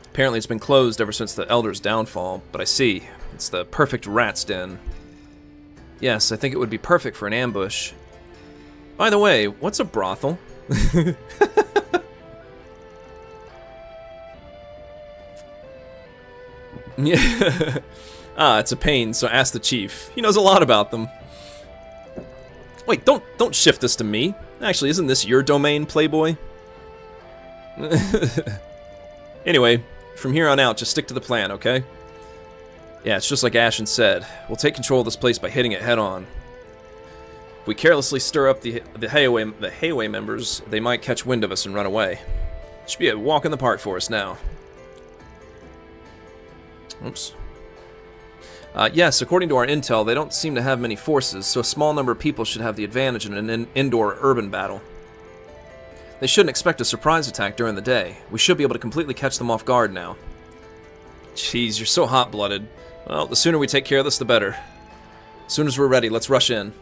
Apparently it's been closed ever since the Elder's downfall, but I see. It's the perfect rat's den. Yes, I think it would be perfect for an ambush. By the way, what's a brothel? Yeah. Ah, it's a pain, so ask the chief. He knows a lot about them. Wait, don't shift this to me. Actually, isn't this your domain, Playboy? Anyway, from here on out, just stick to the plan, okay? Yeah, it's just like Ashen said. We'll take control of this place by hitting it head on. If we carelessly stir up the Hayway members, they might catch wind of us and run away. It should be a walk in the park for us now. Oops. Yes, according to our intel, they don't seem to have many forces, so a small number of people should have the advantage in an indoor urban battle. They shouldn't expect a surprise attack during the day. We should be able to completely catch them off guard now. Jeez, you're so hot-blooded. Well, the sooner we take care of this, the better. As soon as we're ready, let's rush in.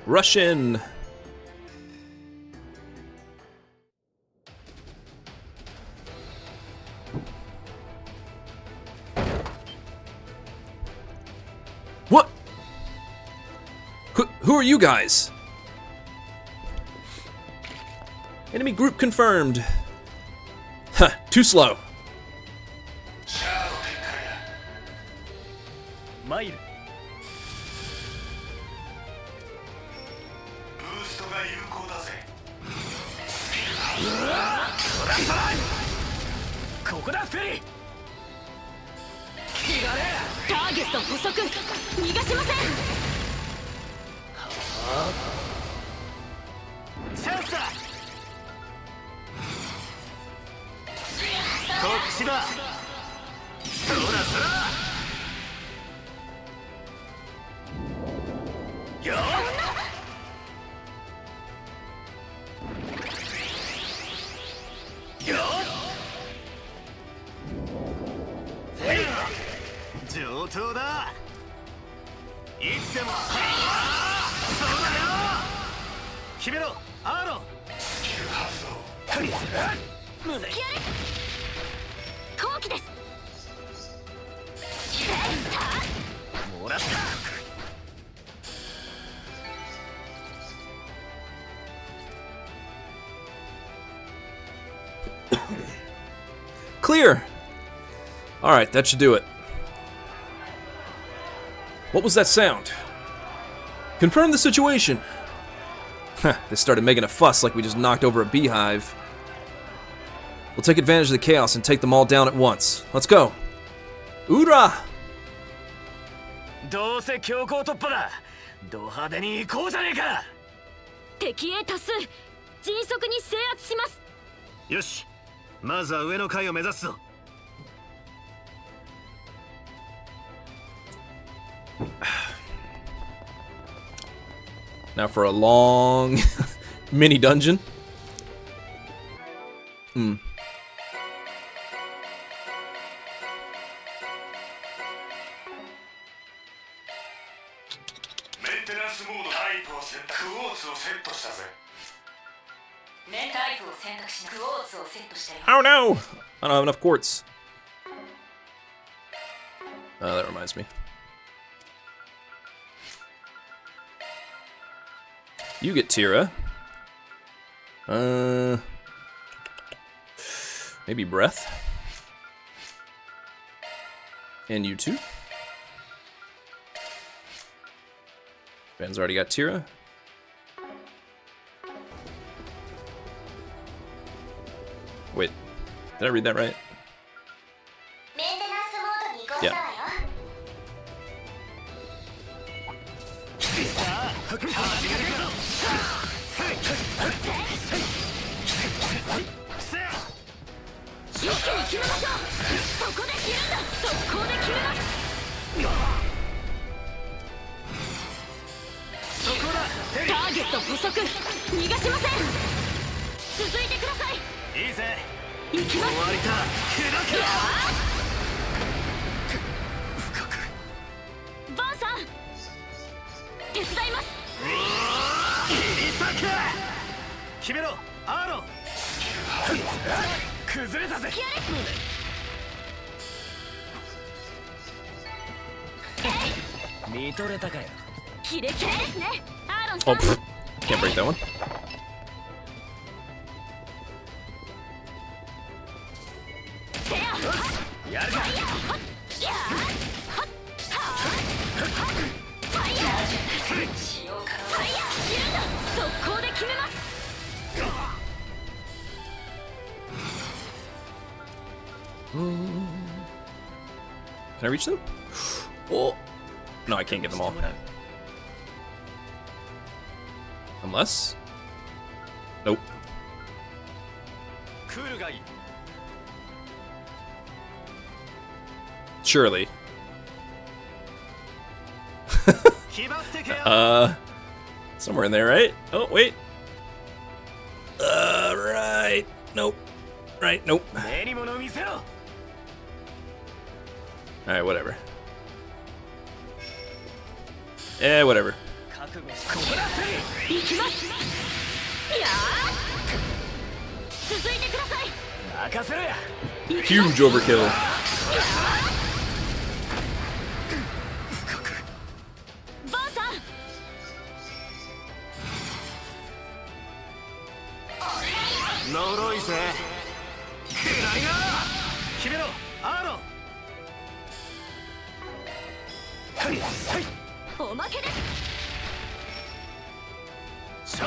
Rush in! What? Who are you guys? Enemy group confirmed. Huh, too slow. Mail. Clear! Alright, that should do it. What was that sound? Confirm the situation! They started making a fuss like we just knocked over a beehive. We'll take advantage of the chaos and take them all down at once. Let's go! Ura! どうせ強行突破だ。ド派手に行こうじゃねえか。敵へ多数迅速に制圧します。よし、まずは上の階を目指すぞ。Now for a long mini dungeon. Oh no! I don't have enough quartz. Oh, that reminds me. You get Tira. Maybe Breath. And you too. Ben's already got Tira. Wait, did I read that right? Yeah. 一気に決めましょう。そこで切るんだ。速攻で決めます。そこだ。ターゲット捕捉。逃がしません。続いてください。いいぜ。行きます。終わりだ。砕バーさん手伝います。切り裂け。決めろアーロン。崩れたぜ。見とれたかよ。キレキレですねアーロンさ Oh, ん。 pfft. Can't break that one. セアやるか。やーはっはっファイヤーファイヤー切るんだ。速攻で決めます。Can I reach them? Oh. No, I can't get them all. Unless? Nope. クールがいい。 Surely. 決まってけよ。 Somewhere in there, right? Oh, wait. Right. Nope. Right, nope. 目に物を見せろ。 Alright, whatever. Eh, whatever. 覚悟し。行きます。やー続いてください。任せろや。 Huge overkill. バーさん呪いぜ。くらいな。決めろアーロン。はいはい。おまけです。チ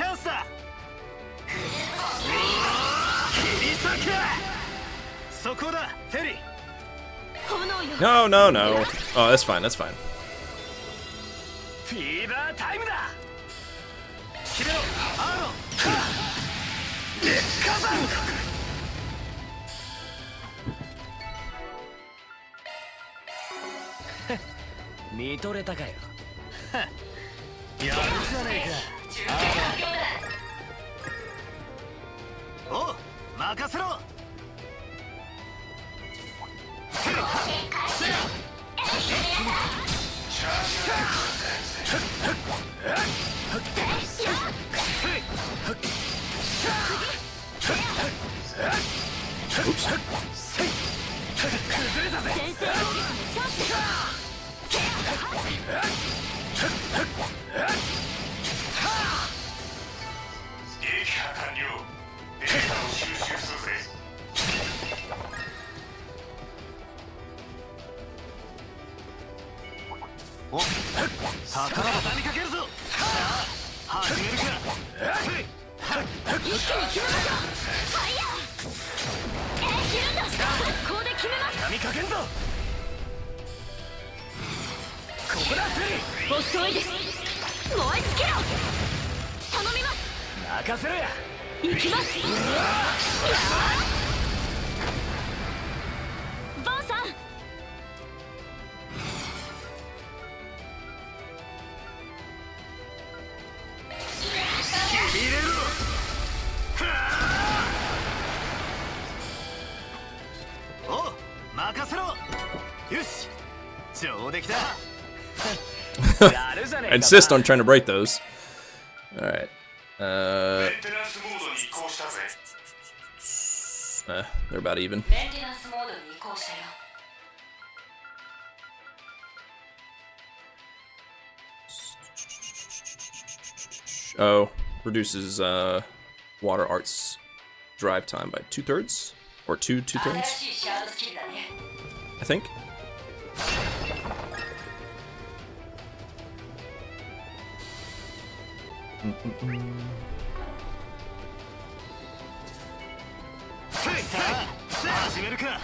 ャンスだ。切り裂け。そこだフェリー。炎よ。 No, no, no. Oh, that's fine, that's fine. フィーバータイムだ。決めろアーロン。火山。見とれたかよ。やるじゃねえか。おう任せろ。崩れたぜ。先制攻撃のチャンス。撃破完了。データを収集するぜ。お、宝が畳みかけるぞ。始めるか。一気に決めましょう。ファイヤー切るんだ。速攻で決めます。畳みかけんぞ。ここだフェリー。遅いです。燃え尽きろ。頼みます。任せろや。行きます。バーさん入れろ。おう任せろ。よし上出来だ。やるじゃねえ I か。 insist on trying to break those. Alright. メンテナンスモードに移行したぜ。 They're about even. メンテナンスモードに移行したよ。 Oh, reduces water arts drive time by 2/3 or two-thirds, 新しいシャードスキルだね。 I think.さあ始めるか。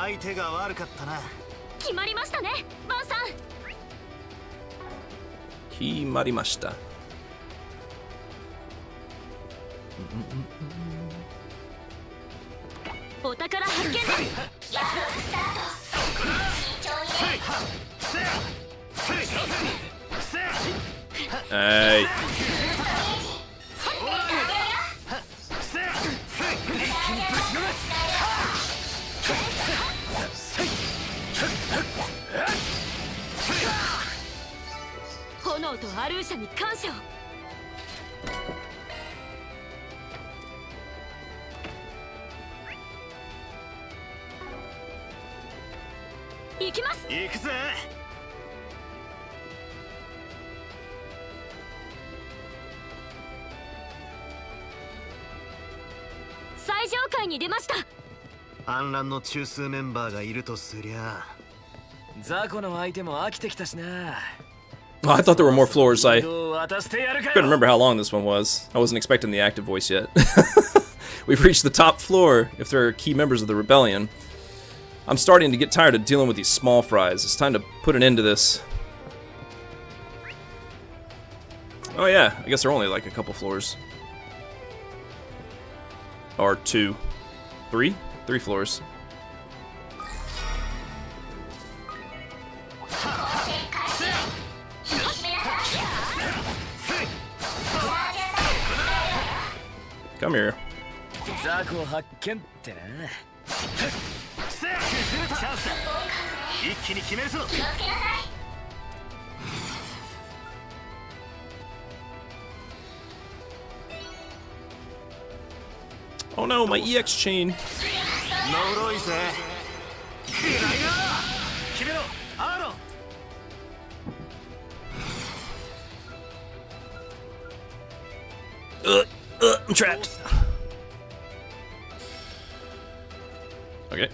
相手が悪かったな。決まりましたねバンさん。決まりました。お宝発見です。はい。炎とアルーシャに感謝を。行きます。行くぜ。最上階に出ました。反乱の中枢メンバーがいるとすりゃ。雑魚の相手も飽きてきたしな。Oh, I thought there were more floors. I 渡してやるかよ。 couldn't remember how long this one was. I wasn't expecting the active voice yet. We've reached the top floor if there are key members of the rebellion. I'm starting to get tired of dealing with these small fries. It's time to put an end to this. Oh yeah, I guess there are only like a couple floors. Or two. Three? 3 floors. Come here. 雑魚発見ってな。一気に決めるぞ。 Oh no, my EX chain. 呪いぜ。くらいな。決めろ、アーロン。 I'm trapped. Okay.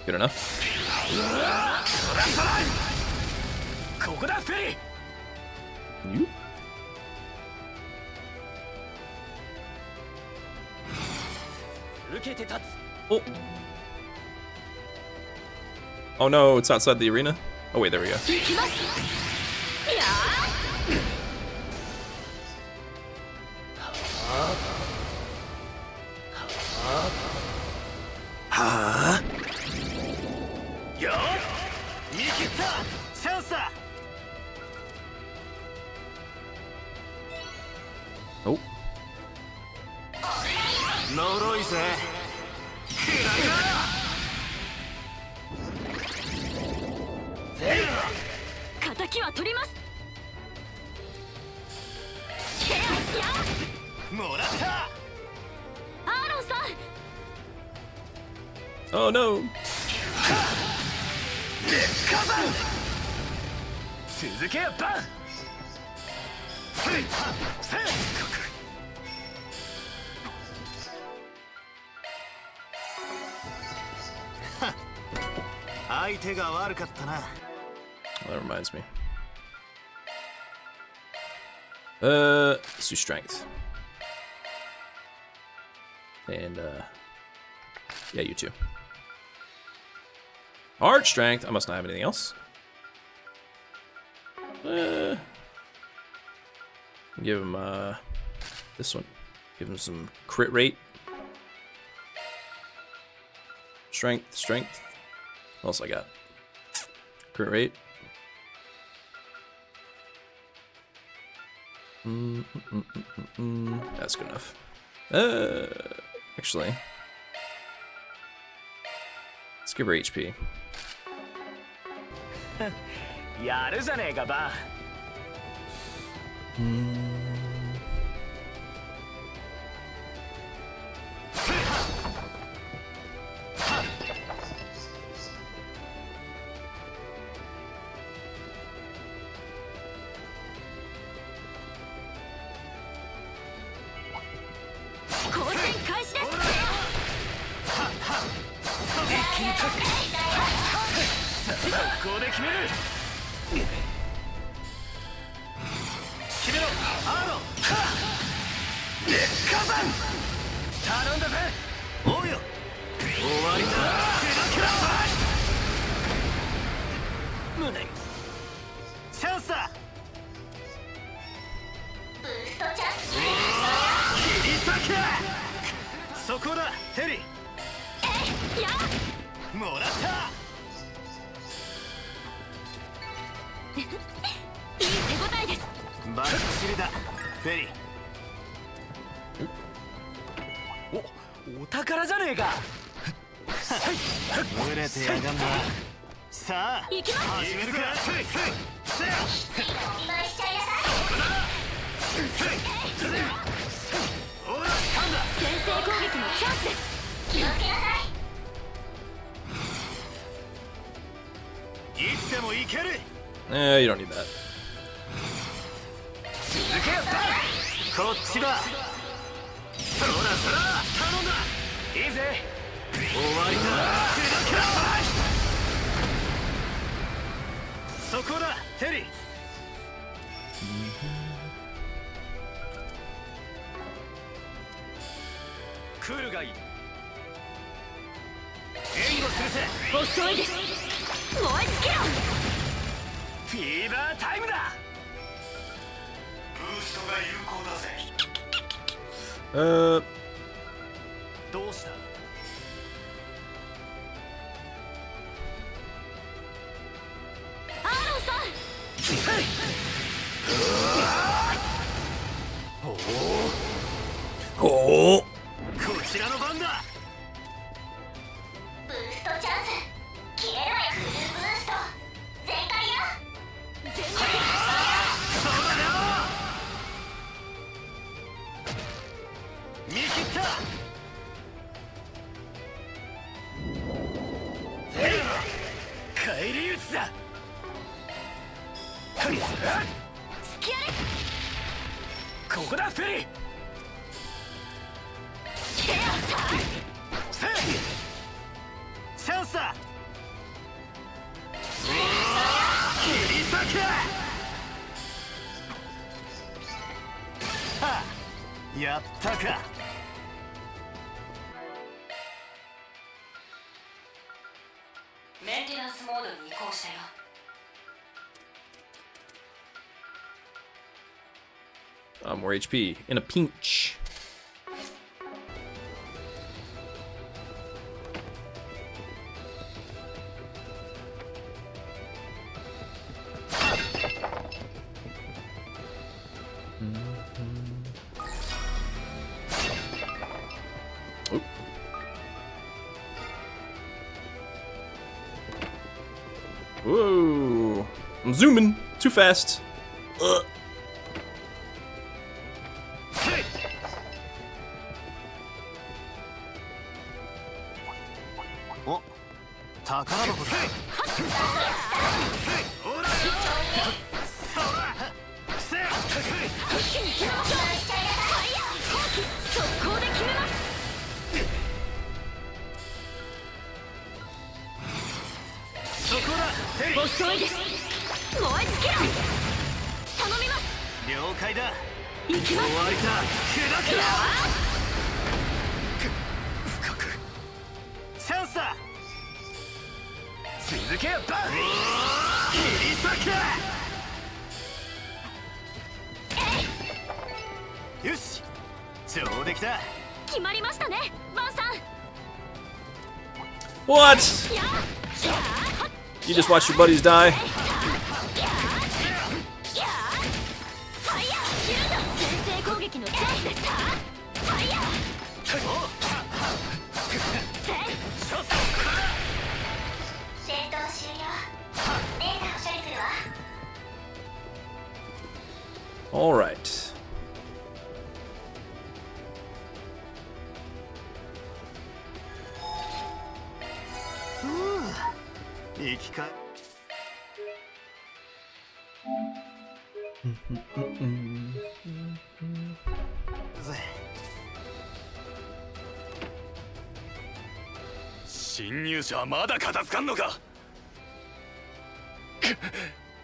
Good enough. ここだ、フェリー。 You? Oh. Oh no, it's outside the arena? Oh wait, there we go. Huh? よっ、見切った。チャンスだ。 Oh. 呪いぜ。くらいな。 敵は取ります。もらった。 アーロンさん。 Oh no. 火山。続けよ、バン。相手が悪かったな。 That reminds me. Let's do strength. And, yeah, you too. Hard strength. I must not have anything else. Give him, this one. Give him some crit rate. Strength, strength. What else I got? Crit rate. That's good enough. Actually, let's give her HP. やるじゃねえかバン。ここで決める。決めろ、アーロン。火山。頼んだぜ。おうよ。終わりだ。そこだテリー。やもらった。いい手応えです。バッチリだフェリー。お宝じゃねえか。群れてやがんな。さあ行きます。始めるか。先制攻撃のチャンスです。気をつけなさい。いつでも行ける。You don't need that. こっちだ。そらそら頼んだ。いいぜ。終わりだ。そこだテリー。クールがいい。援護するぜ。遅いです。燃え尽きろ。フィーバータイムだ。ブーストが有効だぜ。どうした。アーロンさん。おお。こちらの番だ。ブーストチャンス。消えろよフルブースト。全開よ。全開。そうだよ。見切った。返り討ちだ。隙あれ。ここだフェリー。チャンスだ。切り裂け。はあ、やったか。メンテナンスモードに移行したよ。More HP in a pinch. Whoa! I'm zooming too fast.お、宝箱だ。遅いです。燃え尽きろ。頼みます。了解だ。行きます。終わりだ。砕けろ。チャンスだ。続けよバン。切り裂け。よし、上出来だ。決まりましたね、バンさん。 What? You just watched your buddies die? 戦闘終了。データを処理するわ。 All right. 生き返ぜ。侵入者はまだ片付かんのか。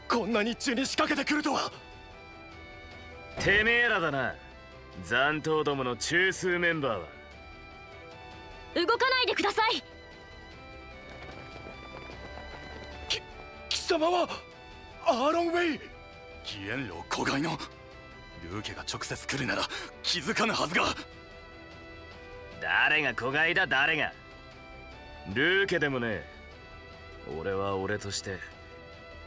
こんな日中に仕掛けてくるとは。てめえらだな、残党どもの中枢メンバーは。動かないでください。貴様はアーロンウェイ。義援路子飼いのルーケが直接来るなら気づかぬはずが。誰が子飼いだ誰が。ルーケでもね。俺は俺として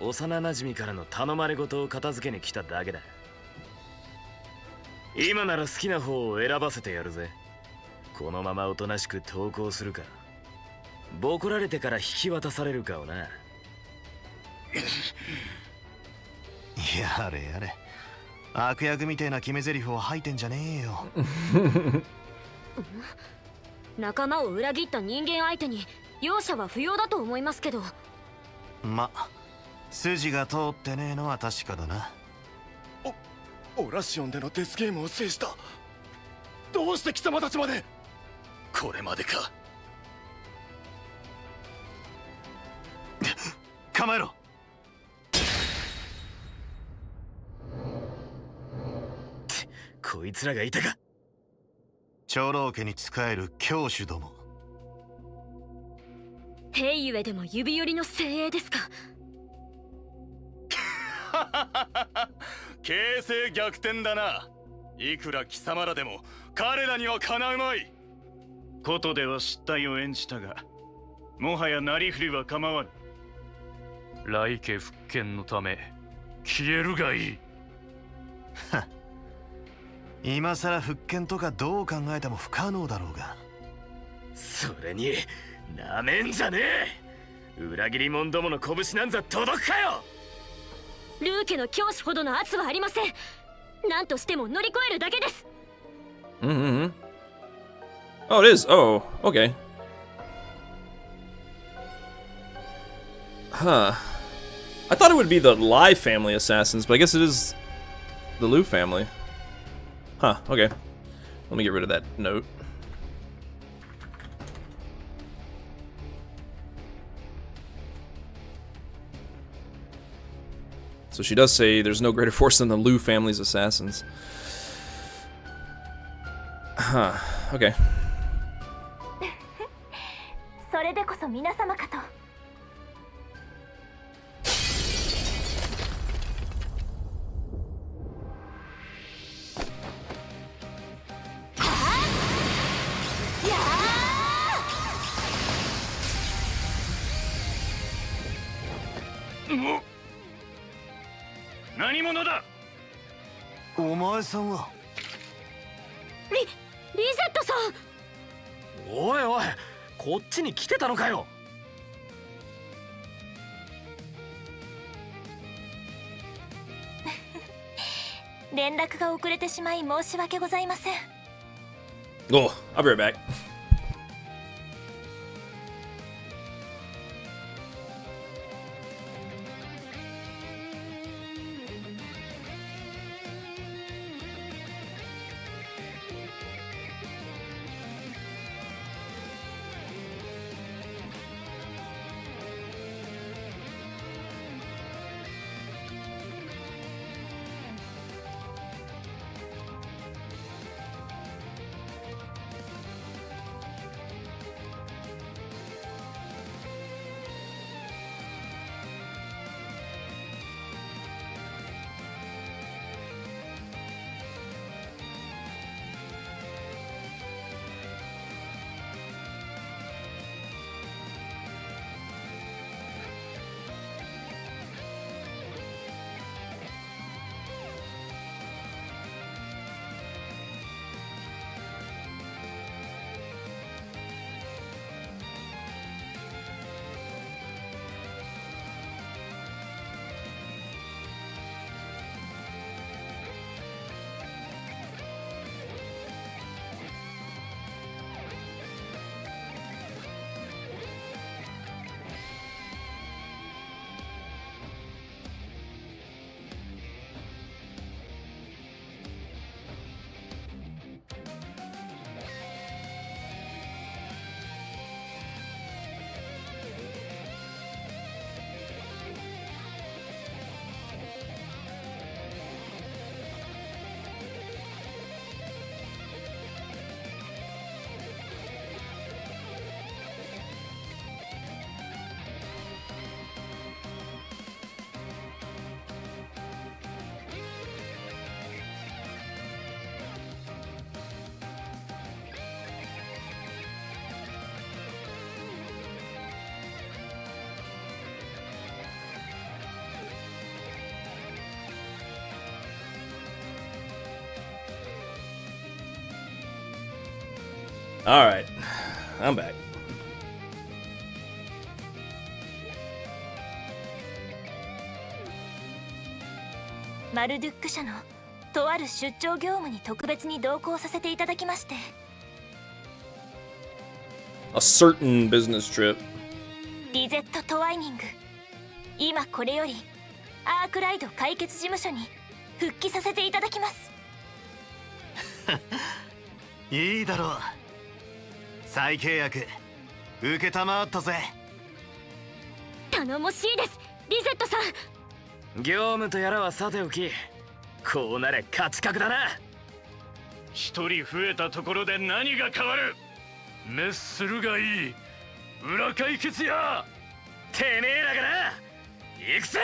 幼なじみからの頼まれ事を片付けに来ただけだ。今なら好きな方を選ばせてやるぜ。このままおとなしく投降するか、ボコられてから引き渡されるかをな。やれやれ、悪役みてえな決め台詞を吐いてんじゃねえよ。仲間を裏切った人間相手に容赦は不要だと思いますけど。ま、筋が通ってねえのは確かだな。オラシオンでのデスゲームを制した。どうして貴様たちまで。これまでか。構えろ。こいつらがいたか。長老家に仕える教主ども。兵ゆえでも指折りの精鋭ですか。形勢逆転だな。いくら貴様らでも彼らにはかなうまい。ことでは失態を演じたが、もはやなりふりは構わぬ。来家復権のため消えるがいい。今さら復権とかどう考えても不可能だろうが。それになめんじゃねえ。裏切り者どもの拳なんざ届くかよ。ルー家の教師ほどの圧はありません。何としても乗り越えるだけです。Oh, it is. Oh, okay. Huh. I thought it would be the Lai family assassins, but I guess it is the Liu family. Huh, okay. Let me get rid of that note. So she does say there's no greater force than the Liu family's assassins. Huh, okay. それでこそ皆様かと。何者だ。お前さんは。リゼットさん。おいおい、こっちに来てたのかよ。連絡が遅れてしまい申し訳ございません。Oh, I'll be right back. Alright. I'm back. マルドゥック社のとある出張業務に特別に同行させていただきまして。A certain business trip. リゼット・トワイニング、今これよりアークライド解決事務所に復帰させていただきます。いいだろう。再契約受けたまわったぜ。頼もしいです、リゼットさん。業務とやらはさておき、こうなれ勝ち確だな。一人増えたところで何が変わる。滅するがいい。裏解決や。てめえらがな。行くぜ。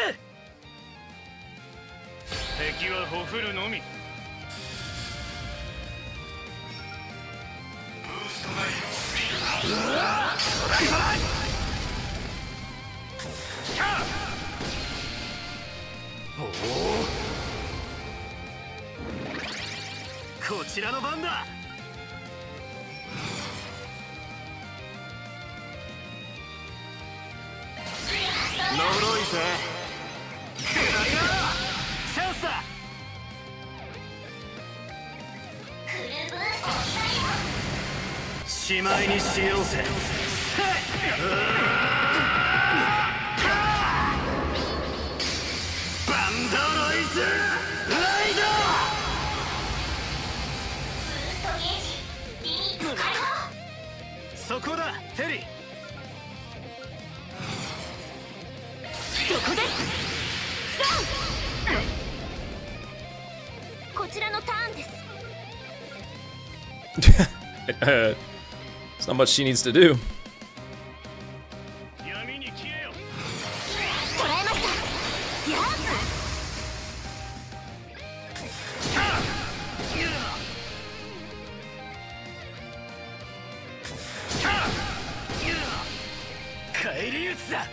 敵はほふるのみ。こちらの番だ。のろいぜ。くらいな。チャンスだ。しまいにしようぜ。バンドロイズライド。そこだ、テリー。そこです。こちらのターンです。It's not much she needs to do. 闇に消えよ。捕らえました。やっ。返り討ちだ。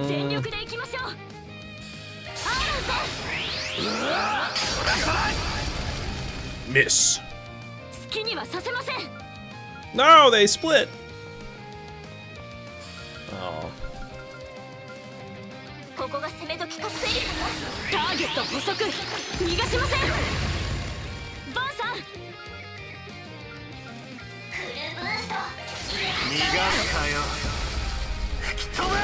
全力で行きましょう。 Miss. 好きにはさせません。 No, they split. Oh. ここが攻め時かセリフ。ターゲット捕捉。逃がしません。バンさん。逃がすかよ。吹き飛べ。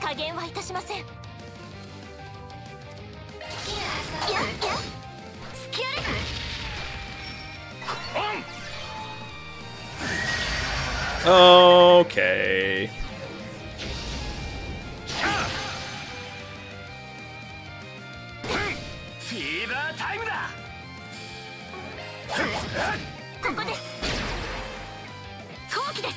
加減はいたしません。やっスキャル。Okay. フィーバータイムだ。ここです。後期です。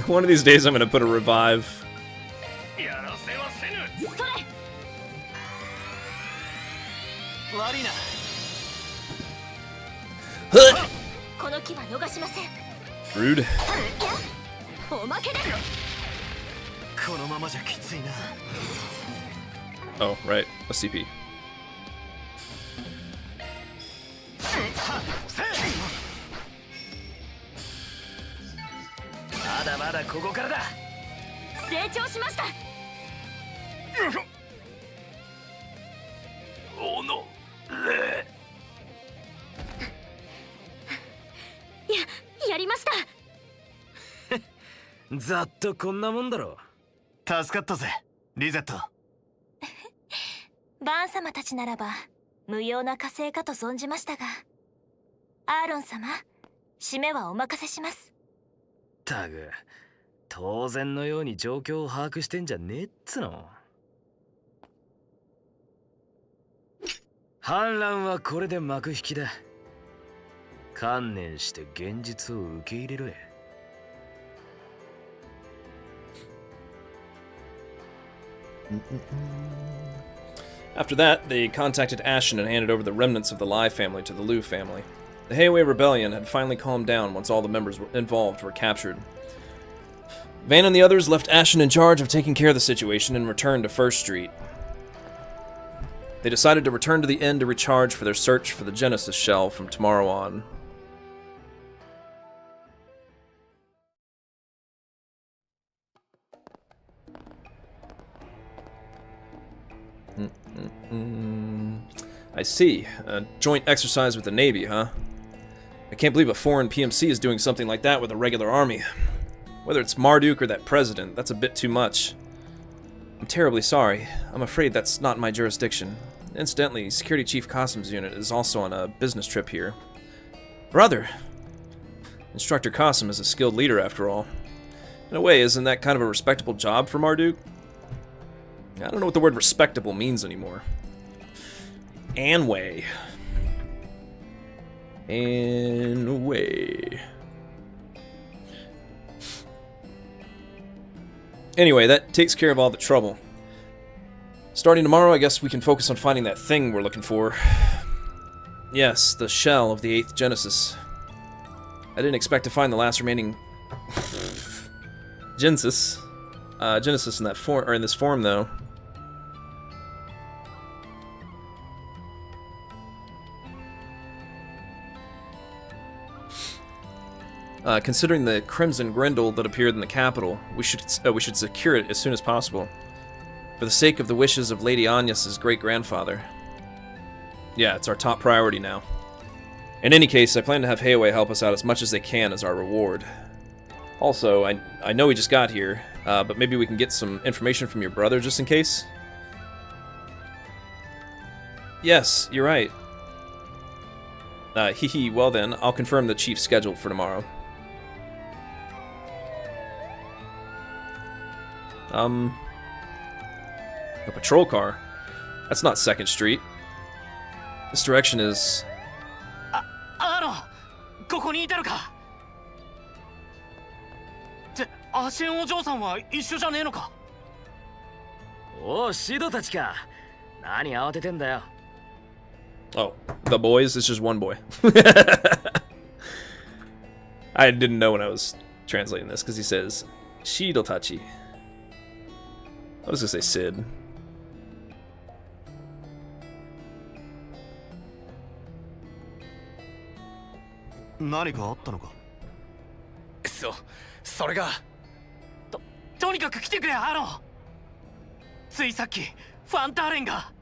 One of these days I'm gonna put a revive. やらせはせぬ。それ。悪いな。この木は逃しません。 Rude. おまけです。このままじゃきついな。 Oh, right. A CP. まだまだここからだ。成長しました。おのれ。やりました。ざっとこんなもんだろ。助かったぜ、リゼット。バーン様たちならば無用な火星かと存じましたが、アーロン様、締めはお任せします。たく、当然のように状況を把握してんじゃねえっつの。反乱はこれで幕引きだ。観念して現実を受け入れろや。After that, they contacted Ashen and handed over the remnants of the Lai family to the Liu family. The Heiwei Rebellion had finally calmed down once all the members involved were captured. Van and the others left Ashen in charge of taking care of the situation and returned to First Street. They decided to return to the inn to recharge for their search for the Genesis shell from tomorrow on. I see. A joint exercise with the Navy, huh? I can't believe a foreign PMC is doing something like that with a regular army. Whether it's Marduk or that president, that's a bit too much. I'm terribly sorry. I'm afraid that's not my jurisdiction. Incidentally, Security Chief Qasim's unit is also on a business trip here. Brother! Instructor Qasim is a skilled leader, after all. In a way, isn't that kind of a respectable job for Marduk? I don't know what the word respectable means anymore. Anway. Anyway. Anyway, that takes care of all the trouble. Starting tomorrow, I guess we can focus on finding that thing we're looking for. Yes, the shell of the 8th Genesis. I didn't expect to find the last remaining Genesis in that form, or in this form, though. Considering the Crimson Grendel that appeared in the capital, we should secure it as soon as possible, for the sake of the wishes of Lady Agnes' great-grandfather. Yeah, it's our top priority now. In any case, I plan to have Heiwei help us out as much as they can as our reward. Also, I know we just got here, but maybe we can get some information from your brother just in case? Yes, you're right. Well then, I'll confirm the chief's schedule for tomorrow. A patrol car? That's not 2nd Street. This direction is... ここにいたのかってアシェンお嬢さんは一緒じゃねえのかおうシドたちか何慌ててんだよ Oh, the boys? It's just one boy. I didn't know when I was translating this because he says Shidotachi. I was gonna say Sid. 何かあったのかそれがとにかく来てくれついさっきファンターレンが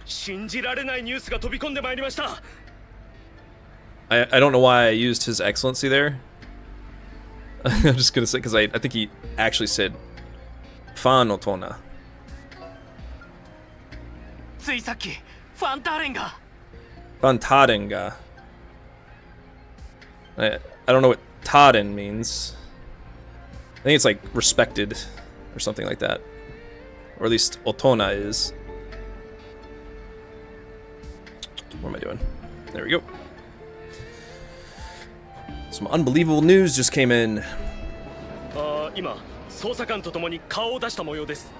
信じられないニュースが飛び込んでまいりました I don't know why I used his excellency there. I'm just gonna say, because I think he actually said Fan Otona. ついさっきファンターレンが Fantadenga. I don't know what Taden means. I think it's like respected or something like that. Or at least Otona is. What am I doing? There we go. Some unbelievable news just came in. 今捜査官と共に顔を出した模様です。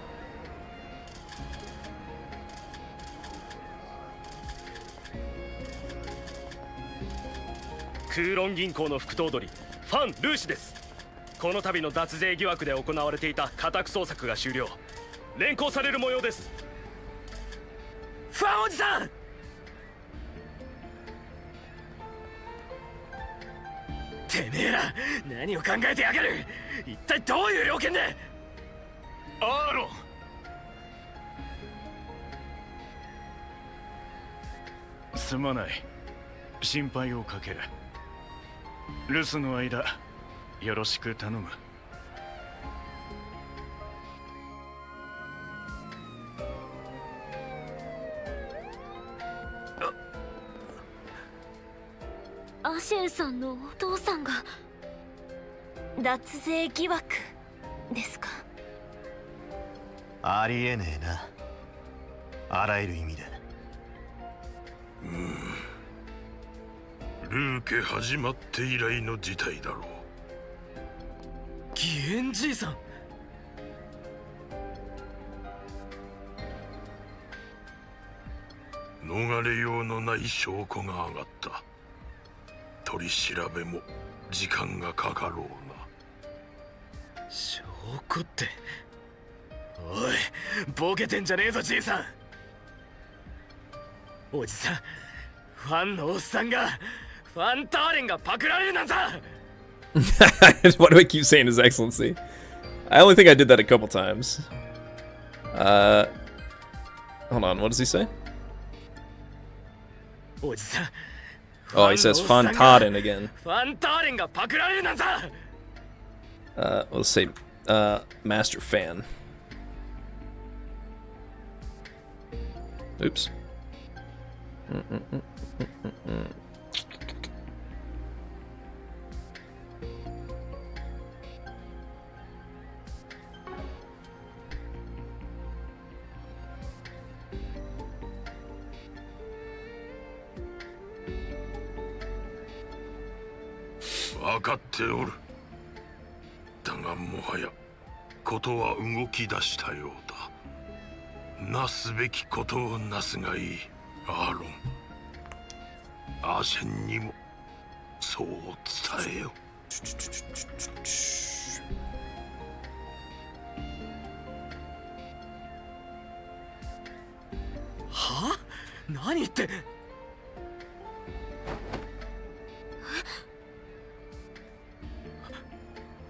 空論銀行の副頭取ファン・ルーシです。この度の脱税疑惑で行われていた家宅捜索が終了。連行される模様です。ファンおじさんてめえら何を考えてやがる一体どういう了見でアーロンすまない心配をかける留守の間よろしく頼むアシェンさんのお父さんが脱税疑惑ですかありえねえなあらゆる意味でルルーケ始まって以来の事態だろう。義援じいさん。逃れようのない証拠が上がった。取り調べも時間がかかろうな。証拠って。おい、ボケてんじゃねえぞじいさん。おじさん、ファンのおっさんがファンターレンがパクられるなんざ。Why do I keep saying His Excellency? I only think I did that a couple times. Hold on, what does he say? おじさん。 Oh, he says Fantaden again. ファンターレンがパクられるなんざ。Let's say, Master Fan. Oops.分かっておる。だがもはやことは動き出したようだ。なすべきことをなすがいい、アーロン。アーシェンにもそう伝えよ。は？何言って。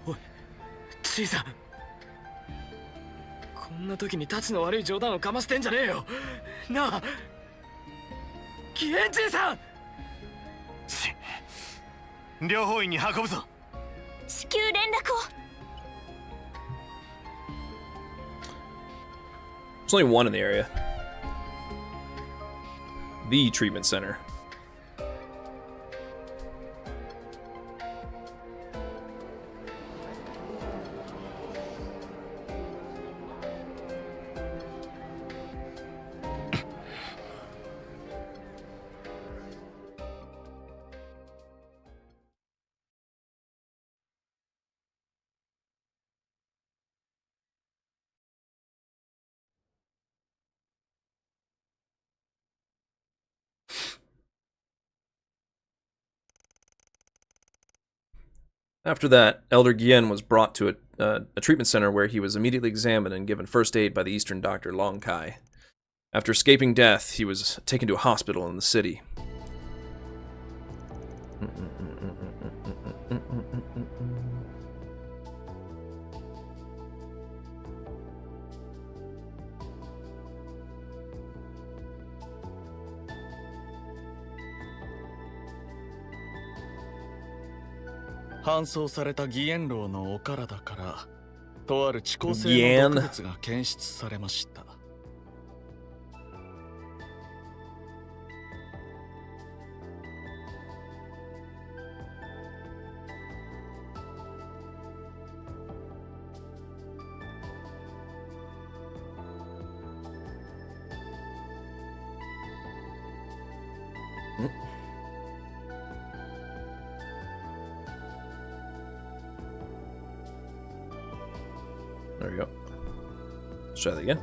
おい、小さん。こんな時にタチの悪い冗談をかましてんじゃねえよ。なあ、義援じいさん。両方院に運ぶぞ。至急連絡を。There's only one in the area. The treatment center. After that, Elder Guillen was brought to a treatment center where he was immediately examined and given first aid by the Eastern doctor Long Kai. After escaping death, he was taken to a hospital in the city.「搬送された義援老のお体からとある遅効性の毒物が検出されました。There we go. Let's try that again.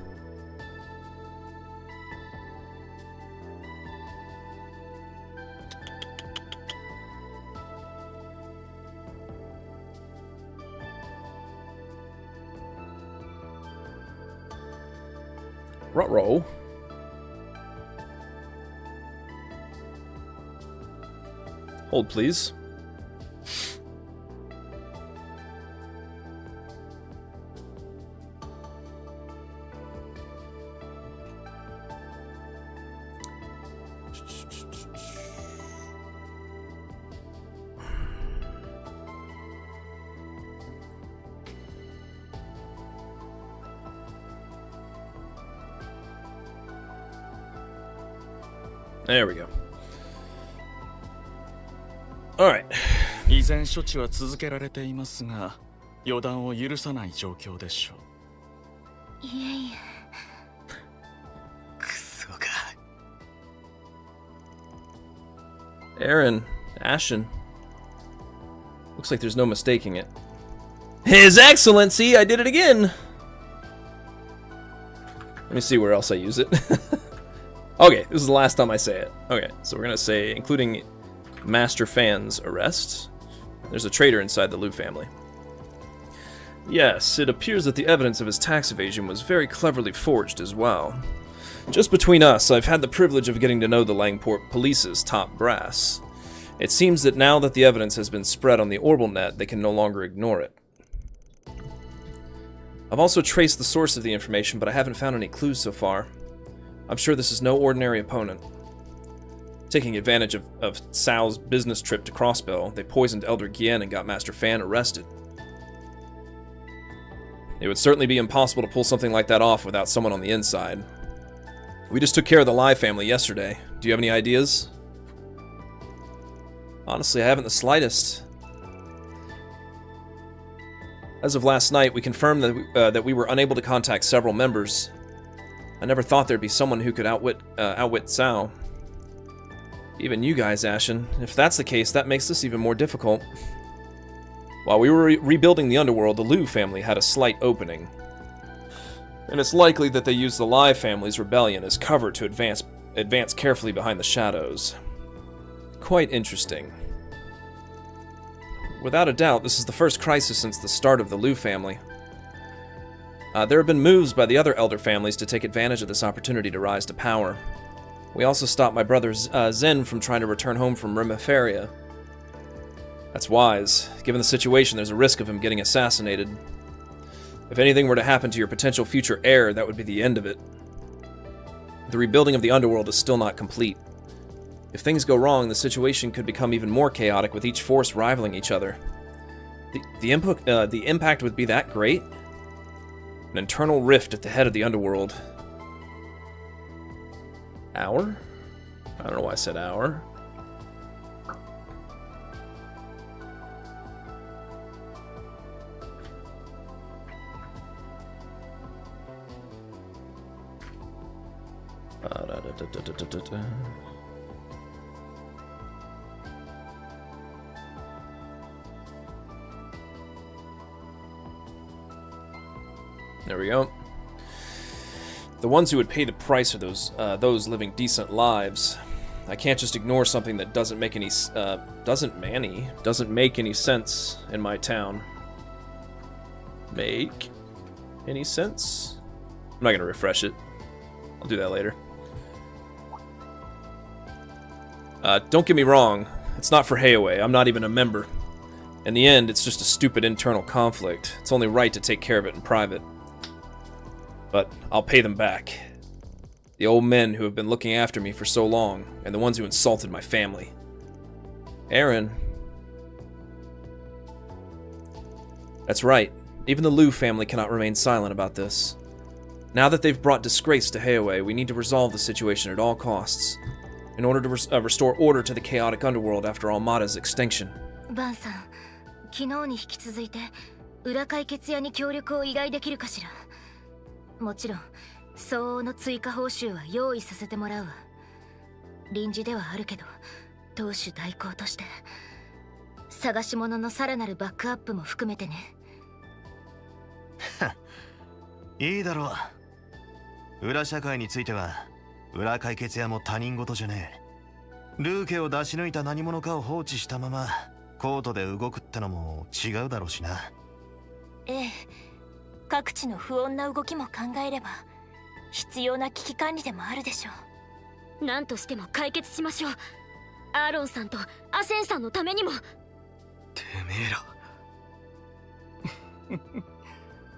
Ruh-roh. Hold, please. There we go. Alright. 依然処置は続けられていますが、予断を許さない状況でしょう。いえいえ。クソが。Aaron, Ashen. Looks like there's no mistaking it. His Excellency! I did it again! Let me see where else I use it. Okay, this is the last time I say it. Okay, so we're gonna say, including Master Fan's arrest. There's a traitor inside the Liu family. Yes, it appears that the evidence of his tax evasion was very cleverly forged as well. Just between us, I've had the privilege of getting to know the Langport Police's top brass. It seems that now that the evidence has been spread on the Orbital Net, they can no longer ignore it. I've also traced the source of the information, but I haven't found any clues so far. I'm sure this is no ordinary opponent. Taking advantage of Cao's business trip to Crossbell, they poisoned Elder Gien and got Master Fan arrested. It would certainly be impossible to pull something like that off without someone on the inside. We just took care of the Lai family yesterday. Do you have any ideas? Honestly, I haven't the slightest. As of last night, we confirmed that we were unable to contact several members. I never thought there'd be someone who could outwit Cao. Even you guys, Ashen. If that's the case, that makes this even more difficult. While we were rebuilding the underworld, the Liu family had a slight opening. And it's likely that they used the Lai family's rebellion as cover to advance carefully behind the shadows. Quite interesting. Without a doubt, this is the first crisis since the start of the Liu family. There have been moves by the other elder families to take advantage of this opportunity to rise to power. We also stopped my brother Zen from trying to return home from Rimaferia. That's wise. Given the situation, there's a risk of him getting assassinated. If anything were to happen to your potential future heir, that would be the end of it. The rebuilding of the underworld is still not complete. If things go wrong, the situation could become even more chaotic, with each force rivaling each other. The impact would be that great? An internal rift at the head of the underworld. Hour? I don't know why I said hour. There we go. The ones who would pay the price are those living decent lives. I can't just ignore something that doesn't make any sense in my town. Make any sense? I'm not gonna refresh it. I'll do that later. Don't get me wrong. It's not for Heiaway. I'm not even a member. In the end, it's just a stupid internal conflict. It's only right to take care of it in private. But I'll pay them back. The old men who have been looking after me for so long, and the ones who insulted my family. Aaron. That's right. Even the Liu family cannot remain silent about this. Now that they've brought disgrace to Heiaway, we need to resolve the situation at all costs, in order to restore order to the chaotic underworld after Almada's extinction. バンさん、昨日に引き続いて裏解決屋に協力を依頼できるかしら。もちろん相応の追加報酬は用意させてもらうわ。臨時ではあるけど当主代行として探し物のさらなるバックアップも含めてね。いいだろう。裏社会については裏解決屋も他人事じゃねえ。ルーケを出し抜いた何者かを放置したままコートで動くってのも違うだろうしな。ええ、各地の不穏な動きも考えれば必要な危機管理でもあるでしょう。何としても解決しましょう。アーロンさんとアセンさんのためにも。てめえ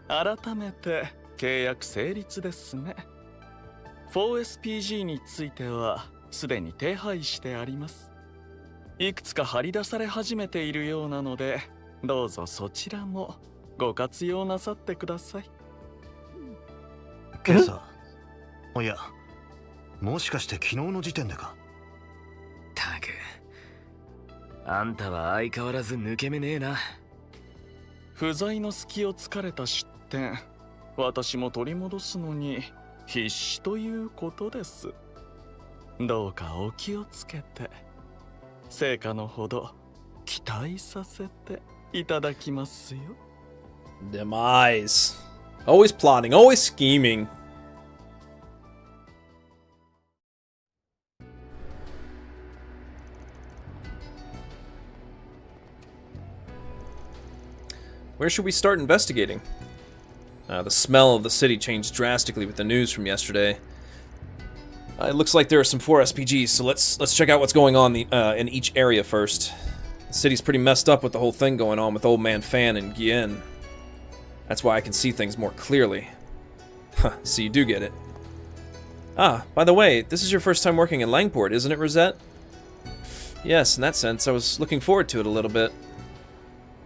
ら改めて契約成立ですね。4SPG についてはすでに手配してあります。いくつか張り出され始めているようなので、どうぞそちらもご活用なさってください。今朝、いや、もしかして昨日の時点でか。たく、あんたは相変わらず抜け目ねえな。不在の隙を突かれた失点、私も取り戻すのに必死ということです。どうかお気をつけて。成果のほど期待させていただきますよ。 Demise. Always plotting, always scheming. Where should we start investigating? The smell of the city changed drastically with the news from yesterday. It looks like there are some 4 SPGs, so let's check out what's going on in each area first. The city's pretty messed up with the whole thing going on with Old Man Fan and Gien. That's why I can see things more clearly. Huh, so you do get it. Ah, by the way, this is your first time working in Langport, isn't it, Rosette? Yes, in that sense, I was looking forward to it a little bit.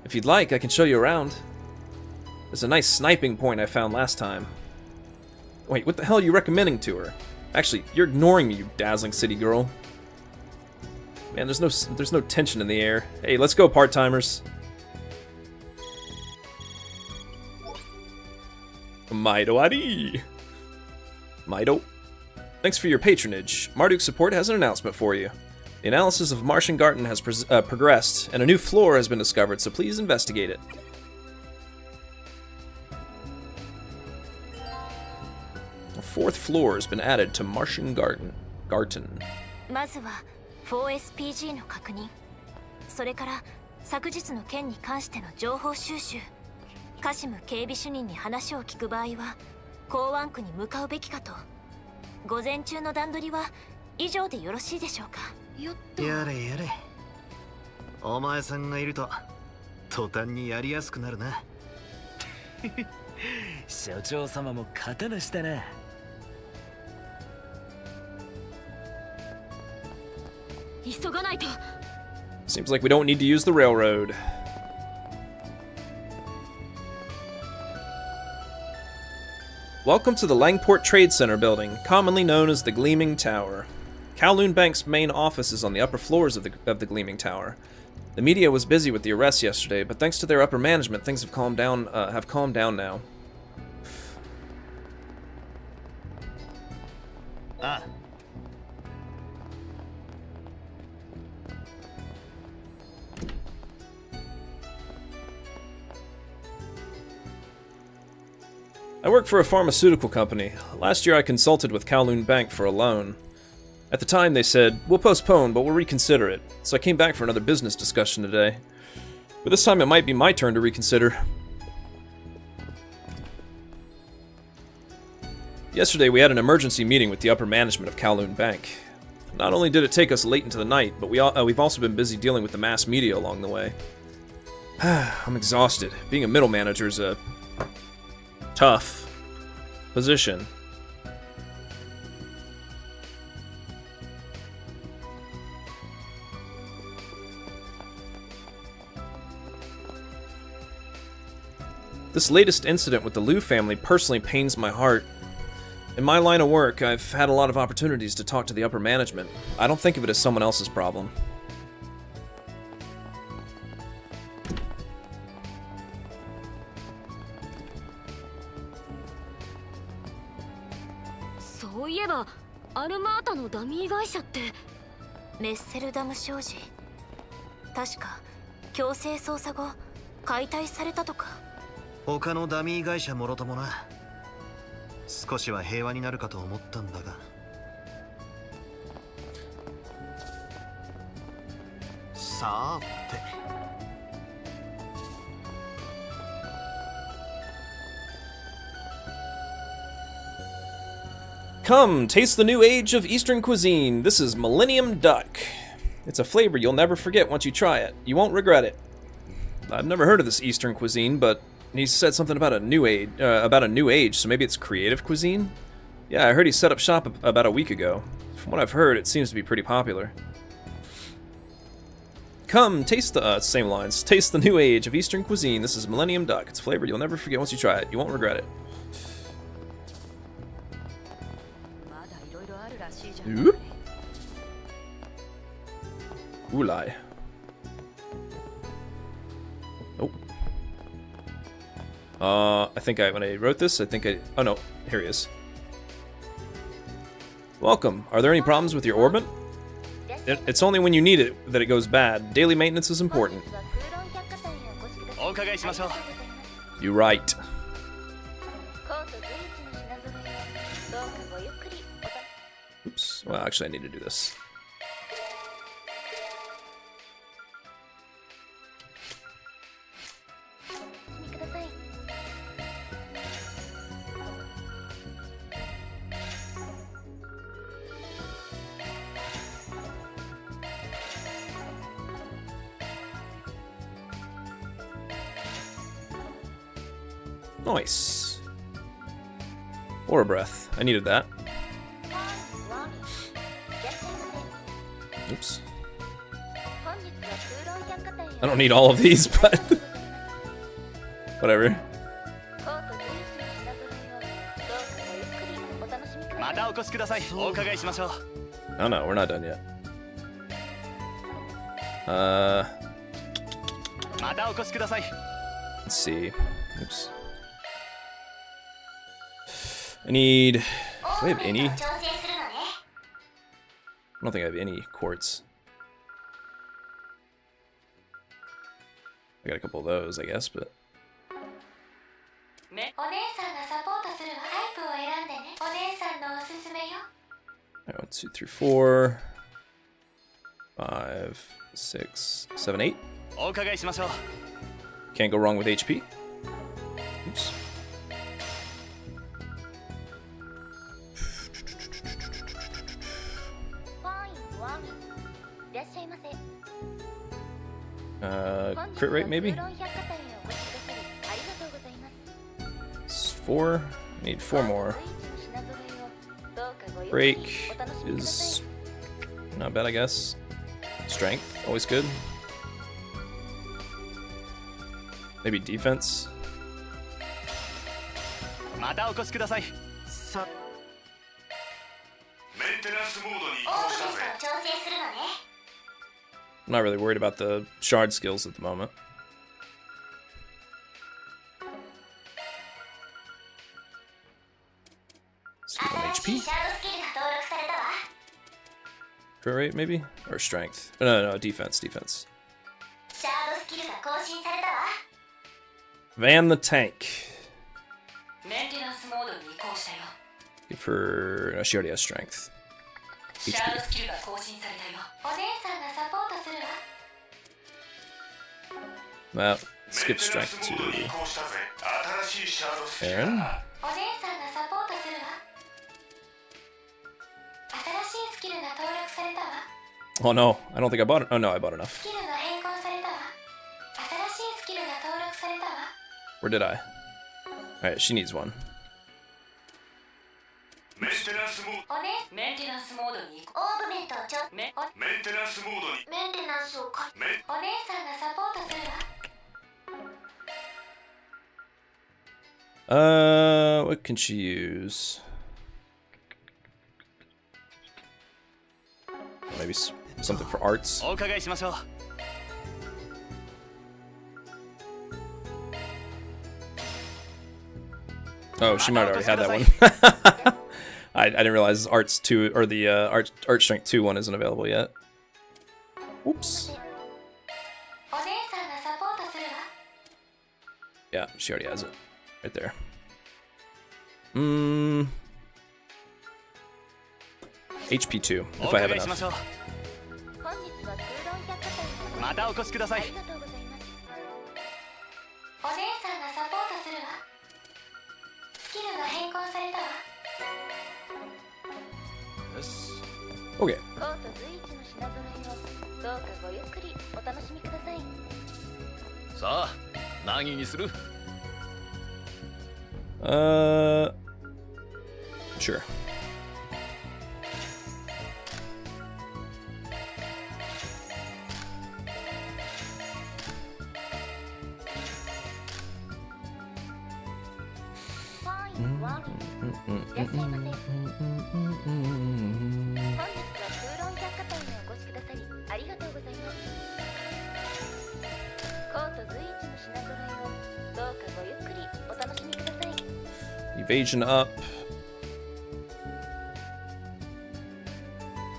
If you'd like, I can show you around. There's a nice sniping point I found last time. Wait, what the hell are you recommending to her? Actually, you're ignoring me, you dazzling city girl. Man, there's no tension in the air. Hey, let's go, part-timers. Maido Ari. Maido. Thanks for your patronage. Marduk's support has an announcement for you. The analysis of Martian Garden has progressed, and a new floor has been discovered, so please investigate it. A 4th floor has been added to Martian Garden. まずは 4SPG の確認。それから昨日の件に関しての情報収集。カシム警備主任に話を聞く場合は港湾区に向かうべきかと。午前中の段取りは以上でよろしいでしょうか。やれやれ。お前さんがいると途端にやりやすくなるな。所長様も刀したな。急がないと。Seems like we don't need to use the railroad. Welcome to the Langport Trade Center building, commonly known as the Gleaming Tower. Kowloon Bank's main office is on the upper floors of the Gleaming Tower. The media was busy with the arrests yesterday, but thanks to their upper management, things have calmed down now. Ah. I work for a pharmaceutical company. Last year I consulted with Kowloon Bank for a loan. At the time they said, we'll postpone, but we'll reconsider it. So I came back for another business discussion today. But this time it might be my turn to reconsider. Yesterday we had an emergency meeting with the upper management of Kowloon Bank. Not only did it take us late into the night, but we've also been busy dealing with the mass media along the way. I'm exhausted. Being a middle manager is a tough position. This latest incident with the Liu family personally pains my heart. In my line of work, I've had a lot of opportunities to talk to the upper management. I don't think of it as someone else's problem.そういえば、アルマータのダミー会社ってメッセルダム商事。確か強制捜査後解体されたとか。他のダミー会社もろともな。少しは平和になるかと思ったんだが。さーて。Come, taste the new age of Eastern cuisine. This is Millennium Duck. It's a flavor you'll never forget once you try it. You won't regret it. I've never heard of this Eastern cuisine, but he said something about a new age, so maybe it's creative cuisine? Yeah, I heard he set up shop about a week ago. From what I've heard, it seems to be pretty popular. Come, taste the, same lines. Taste the new age of Eastern cuisine. This is Millennium Duck. It's a flavor you'll never forget once you try it. You won't regret it. Oop. Ulai. Oh. I think when I wrote this, oh no, here he is. Welcome. Are there any problems with your orbit? It's only when you need it that it goes bad. Daily maintenance is important. お伺いしましょう。 You right. Oops. Well, actually, I need to do this. Nice. Aura breath. I needed that. Oops. I don't need all of these, but whatever. またお越しください。お伺いしましょう。 Oh no, we're not done yet. またお越しください。 Let's see. Oops. I need. Do I have any? I don't think I have any quartz. I got a couple of those, I guess, but. お姉さんがサポートするわ。タイプを選んでね。お姉さんのおすすめよ。 1, 2, 3, 4, 5, 6, 7, 8. お伺いしましょう。 Can't go wrong with HP. Oops. Crit rate maybe? It's 4. I need 4 more. Break is not bad, I guess. Strength, always good. Maybe defense. またお越しください。 メンテナンスモードに移行したぜ。 調整するのね。 I'm not really worried about the shard skills at the moment. Let's keep on HP. Crit rate, maybe? Or strength? No, defense, defense. Van the tank. メンテナンスモードに移行したよ。 Give her. No, she already has strength. シャードスキルが更新されたよ。お姉さんがサポートするわ。 Well, skip strength to メンテナンスモードに移行したぜ。新しいシャードスキル Aaron. だ。お姉さんがサポートするわ。新しいスキルが登録されたわ。 Oh no, I don't think I bought it. Oh no, I bought enough. スキルが変更されたわ。新しいスキルが登録されたわ。 Where did I? Alright, she needs one. メンテナンスモード。おね、メンテナンスモードに移行。オーブメントをメンテナンスモードに。メンテナンスをお姉さんがサポートするわ。What can she use? Maybe something for arts. お伺いしましょう。 Oh, she might already had that one. I didn't realize arts 2 or the art strength 2 one isn't available yet. Oops. Yeah, she already has it. Right there. HP 2, if I have enough. またお越しください。 お姉さんがサポートするわ。スキルが変更されたわ。 Okay. コート随一の品揃えをどうかごゆっくりお楽しみください。さあ、何にする？ Sure. Evasion up.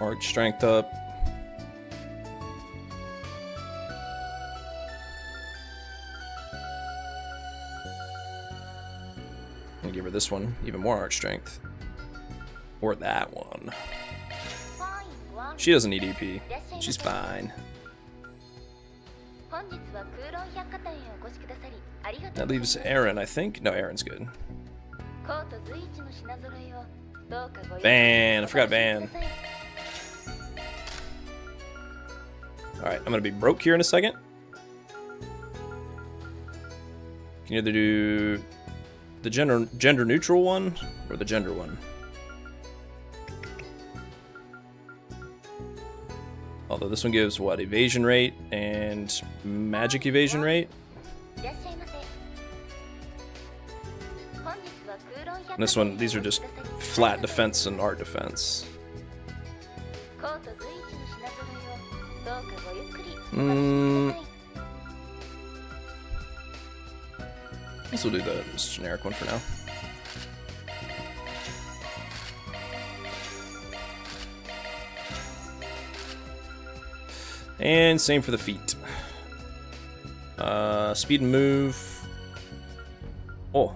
Arch strength up. this one, even more art strength. Or that one. She doesn't need EP. She's fine. That leaves Aaron, I think. No, Aaron's good. Van. I forgot Van. Alright, I'm gonna be broke here in a second. Can you either do the gender neutral one or the gender one? Although this one gives what? Evasion rate and magic evasion rate? And this one, these are just flat defense and art defense. This will do this generic one for now. And same for the feet. Speed and move. Oh.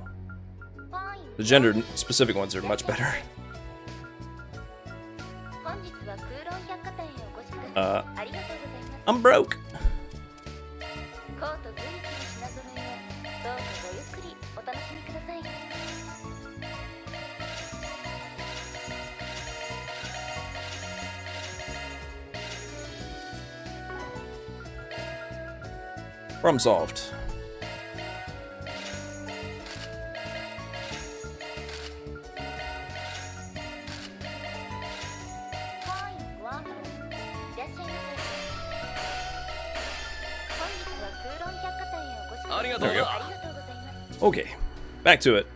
The gender specific ones are much better. I'm broke. Problem solved. There we go. Okay, back to it.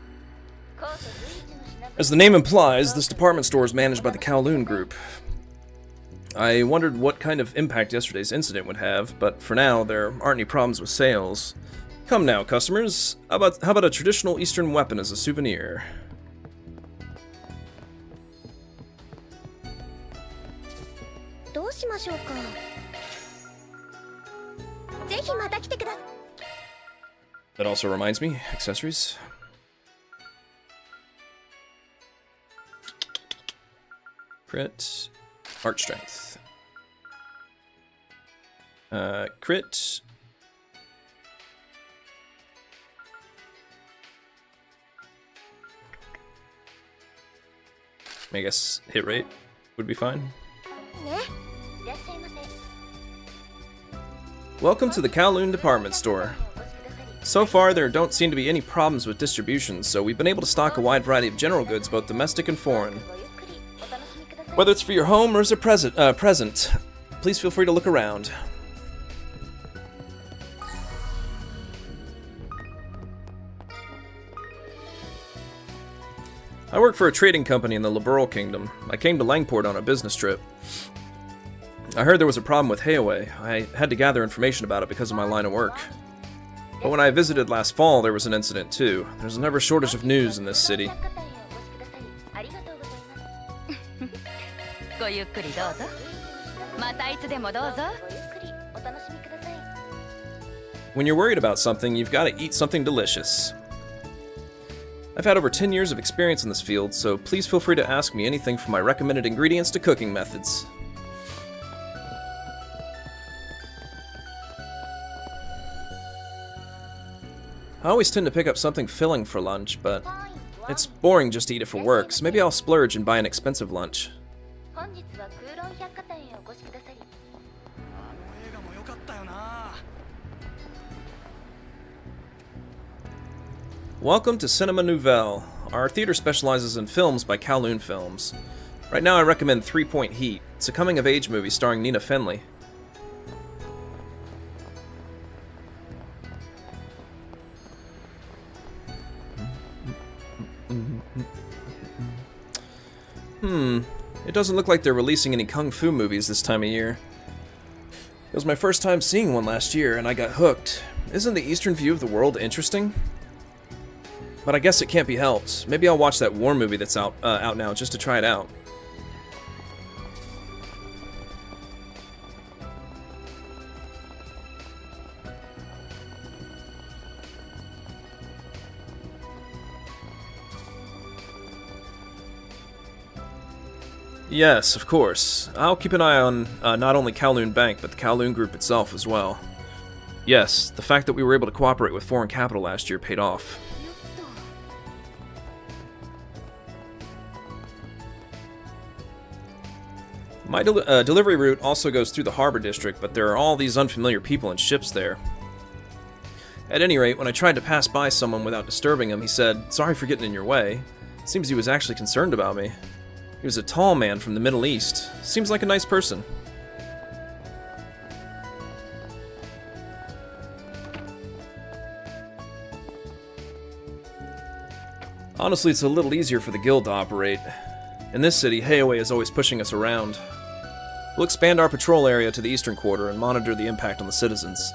As the name implies, this department store is managed by the Kowloon Group. I wondered what kind of impact yesterday's incident would have, but for now, there aren't any problems with sales. Come now, customers. How about a traditional Eastern weapon as a souvenir? That also reminds me, accessories. Crit. Art strength. Crit. I guess hit rate would be fine. Welcome to the Kowloon department store. So far, there don't seem to be any problems with distribution, so we've been able to stock a wide variety of general goods, both domestic and foreign. Whether it's for your home or as a present, please feel free to look around. I work for a trading company in the Liberal Kingdom. I came to Langport on a business trip. I heard there was a problem with Heiaway. I had to gather information about it because of my line of work. But when I visited last fall, there was an incident too. There's never a shortage of news in this city. When you're worried about something, you've got to eat something delicious. I've had over 10 years of experience in this field, so please feel free to ask me anything from my recommended ingredients to cooking methods. I always tend to pick up something filling for lunch, but it's boring just to eat it for work, so maybe I'll splurge and buy an expensive lunch. Welcome to Cinema Nouvelle. Our theater specializes in films by Kowloon Films. Right now I recommend 3 Point Heat. It's a coming-of-age movie starring Nina Fenley. It doesn't look like they're releasing any kung fu movies this time of year. It was my first time seeing one last year, and I got hooked. Isn't the Eastern view of the world interesting? But I guess it can't be helped. Maybe I'll watch that war movie that's out now just to try it out. Yes, of course. I'll keep an eye on not only Kowloon Bank, but the Kowloon Group itself as well. Yes, the fact that we were able to cooperate with foreign capital last year paid off. My delivery route also goes through the harbor district, but there are all these unfamiliar people and ships there. At any rate, when I tried to pass by someone without disturbing him, he said, "Sorry for getting in your way." Seems he was actually concerned about me. He was a tall man from the Middle East. Seems like a nice person. Honestly, it's a little easier for the guild to operate. In this city, Heiaway is always pushing us around. We'll expand our patrol area to the eastern quarter and monitor the impact on the citizens.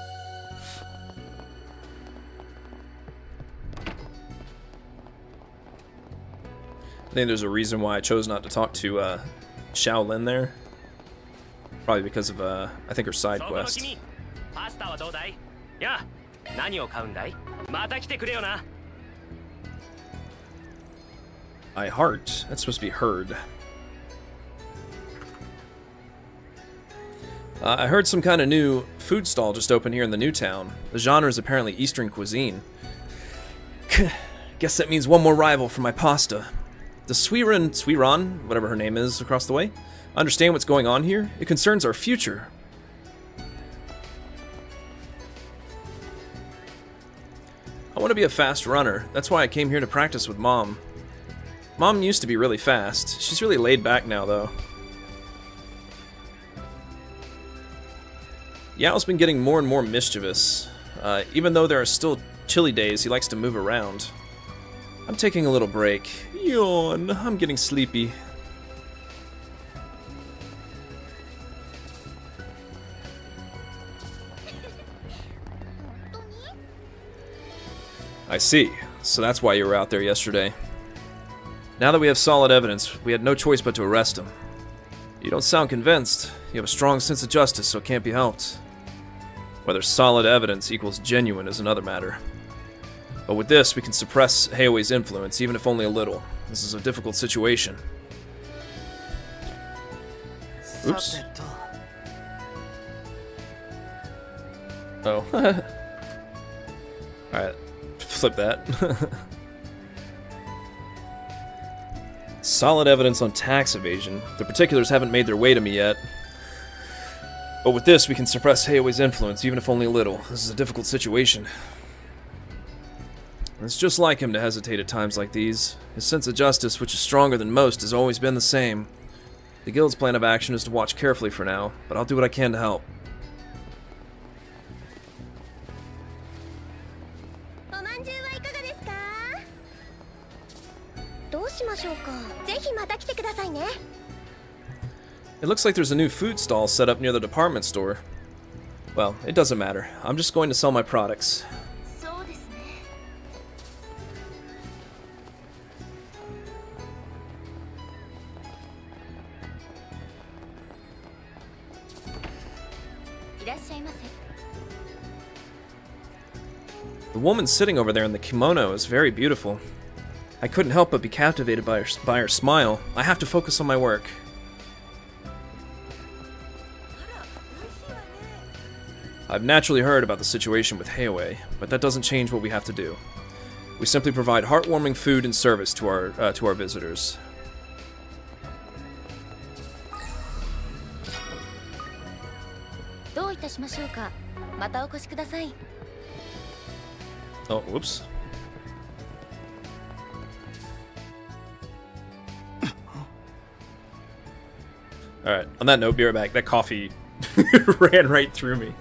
I think there's a reason why I chose not to talk to Shaolin there. Probably because of, I think, her side quest. I heart. That's supposed to be heard. I heard some kind of new food stall just opened here in the new town. The genre is apparently Eastern cuisine. Guess that means one more rival for my pasta. Does Swiran, whatever her name is across the way, understand what's going on here? It concerns our future. I want to be a fast runner. That's why I came here to practice with Mom. Mom used to be really fast. She's really laid back now, though. Yao's been getting more and more mischievous. Even though there are still chilly days, he likes to move around. I'm taking a little break. Yawn. I'm getting sleepy. I see. So that's why you were out there yesterday. Now that we have solid evidence, we had no choice but to arrest him. You don't sound convinced. You have a strong sense of justice, so it can't be helped. Whether solid evidence equals genuine is another matter. But with this, we can suppress Heiaway's influence, even if only a little. This is a difficult situation. Oops. Oh. Alright. Flip that. Solid evidence on tax evasion. The particulars haven't made their way to me yet. But with this, we can suppress Heiaway's influence, even if only a little. This is a difficult situation. It's just like him to hesitate at times like these. His sense of justice, which is stronger than most, has always been the same. The guild's plan of action is to watch carefully for now, but I'll do what I can to help. It looks like there's a new food stall set up near the department store. Well, it doesn't matter. I'm just going to sell my products. The woman sitting over there in the kimono is very beautiful. I couldn't help but be captivated by her smile. I have to focus on my work. I've naturally heard about the situation with Heiaway, but that doesn't change what we have to do. We simply provide heartwarming food and service to our visitors. Oh, whoops. Alright, on that note, be right back. That coffee ran right through me.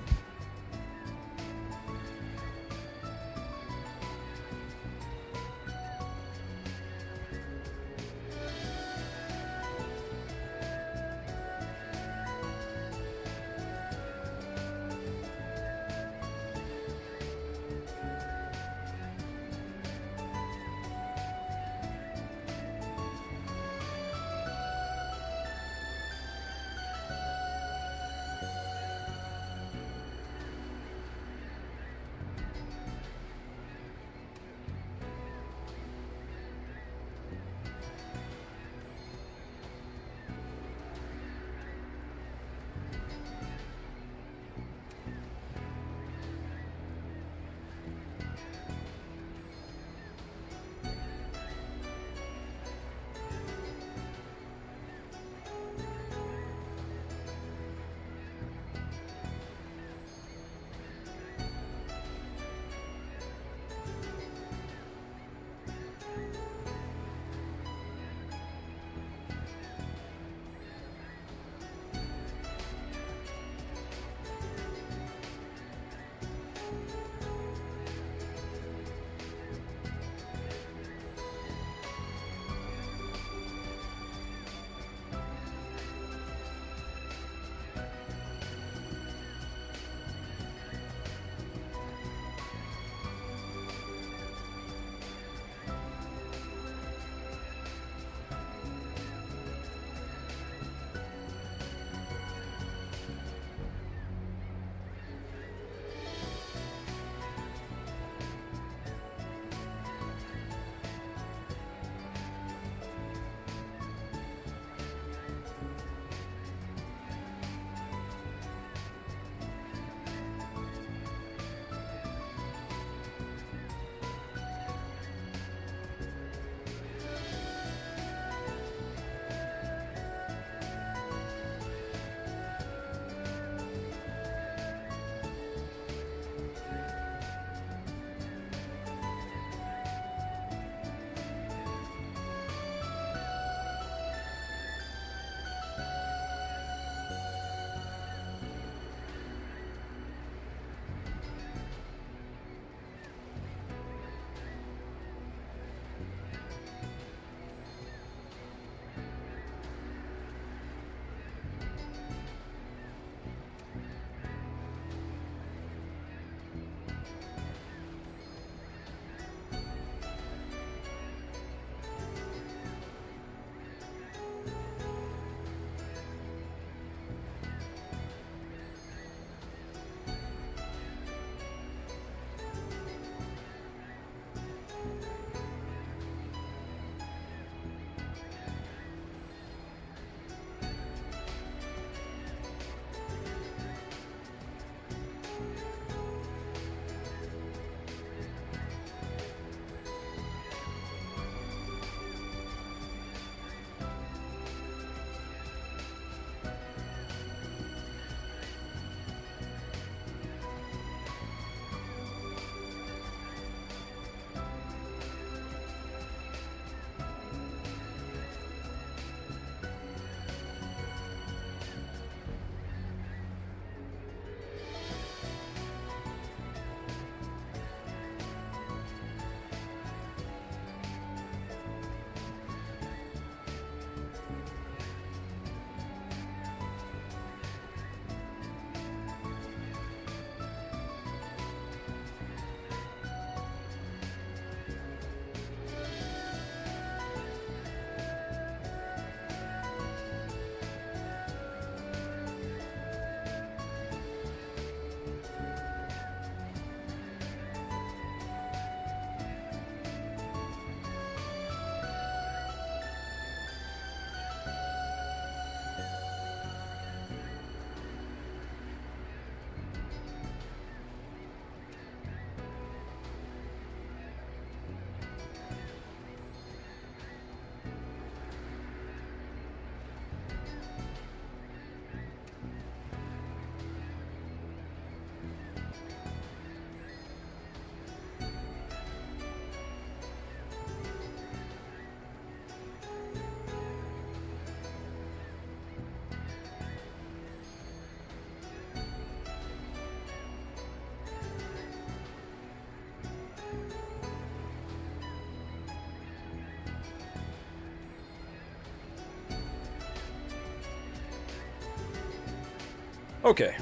Okay.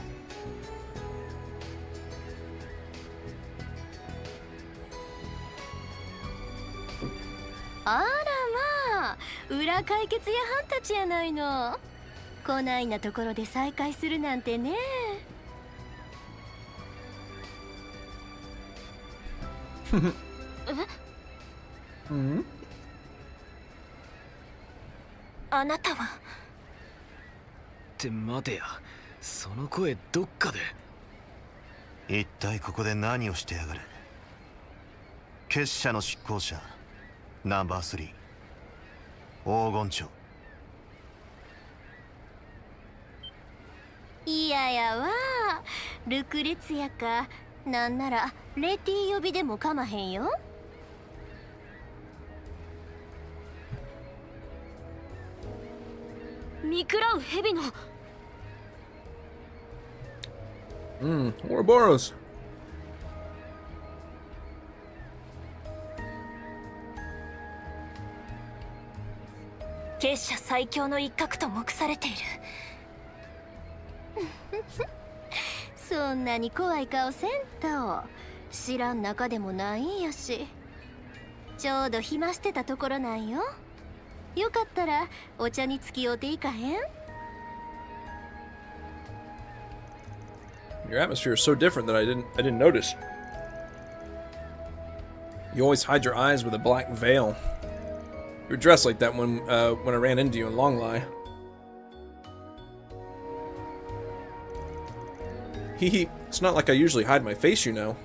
あらまあ、裏解決屋はんたちやないの。こないなところで再会するなんてね。うんあなたは。って待てや、その声どっかで。一体ここで何をしてやがる。結社の執行者ナンバー3黄金蝶。いややわ、ルクレツヤか、なんならレティ呼びでもかまへんよ。見食らう蛇の。オロボロス。結社最強の一角と目されている。そんなに怖い顔せんと。知らん中でもないんやし。ちょうど暇してたところなんよ。よかったらお茶に付き合うていかへん？ Your atmosphere is so different that I didn't notice. You always hide your eyes with a black veil. You were dressed like that when I ran into you in Longlai. Hee, it's not like I usually hide my face, you know.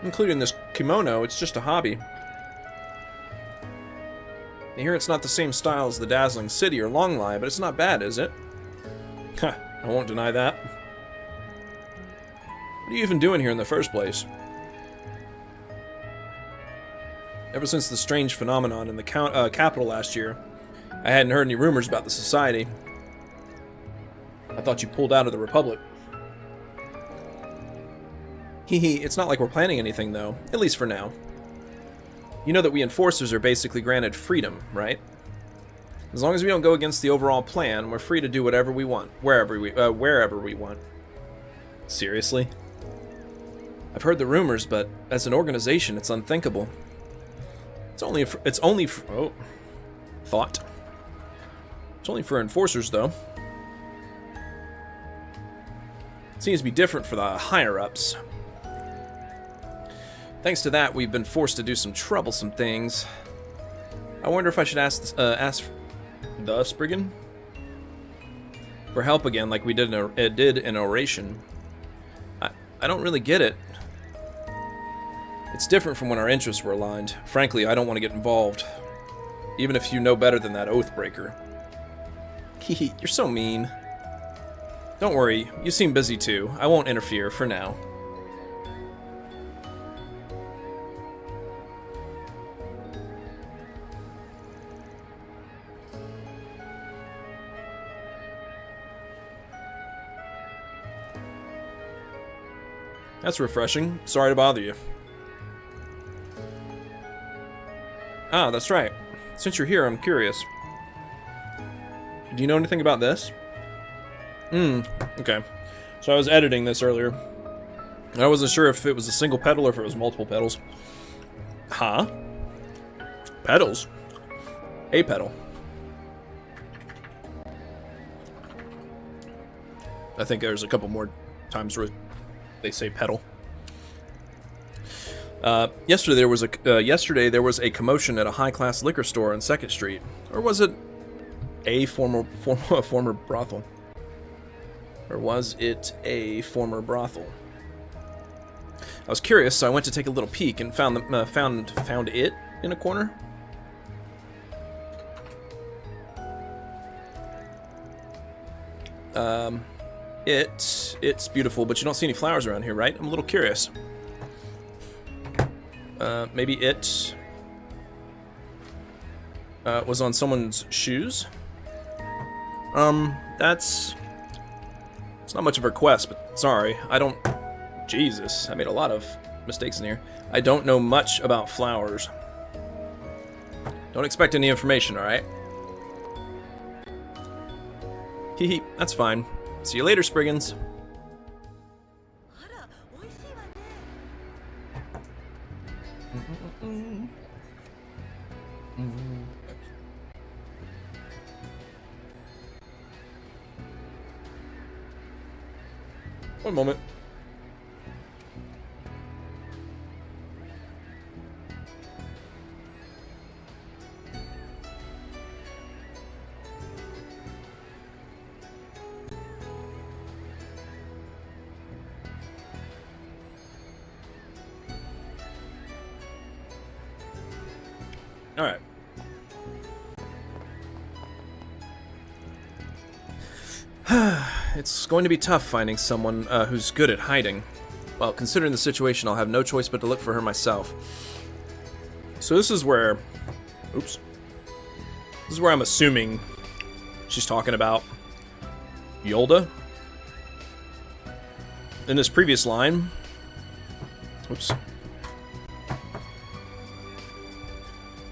Including this kimono, it's just a hobby. I hear it's not the same style as the dazzling city or Longlai, but it's not bad, is it? Huh, I won't deny that. What are you even doing here in the first place? Ever since the strange phenomenon in the capital last year, I hadn't heard any rumors about the society. I thought you pulled out of the Republic. Hehe, it's not like we're planning anything, though. At least for now. You know that we enforcers are basically granted freedom, right? As long as we don't go against the overall plan, we're free to do whatever we want, wherever we want. Seriously? I've heard the rumors, but as an organization, it's unthinkable. It's only for enforcers, though. It seems to be different for the higher-ups. Thanks to that, we've been forced to do some troublesome things. I wonder if I should ask the Spriggan for help again, like we did in Oration. I don't really get it. It's different from when our interests were aligned. Frankly, I don't want to get involved, even if you know better than that Oathbreaker. Hehe, you're so mean. Don't worry, you seem busy too. I won't interfere for now. That's refreshing. Sorry to bother you. Ah, that's right. Since you're here, I'm curious. Do you know anything about this? Okay. So I was editing this earlier. I wasn't sure if it was a single pedal or if it was multiple pedals. Huh? Pedals? A pedal. I think there's a couple more times where they say pedal. Yesterday there was a commotion at a high-class liquor store on 2nd Street, or was it a former brothel? Or was it a former brothel? I was curious, so I went to take a little peek and found it in a corner. It's beautiful, but you don't see any flowers around here, right? I'm a little curious. Maybe it was on someone's shoes? It's not much of a request, but sorry, Jesus, I made a lot of mistakes in here. I don't know much about flowers. Don't expect any information, alright? Hehe, that's fine. See you later, Spriggans. One moment. All right. It's going to be tough finding someone who's good at hiding. Well, considering the situation, I'll have no choice but to look for her myself. So this is where... Oops. This is where I'm assuming she's talking about Yolda. In this previous line... Oops.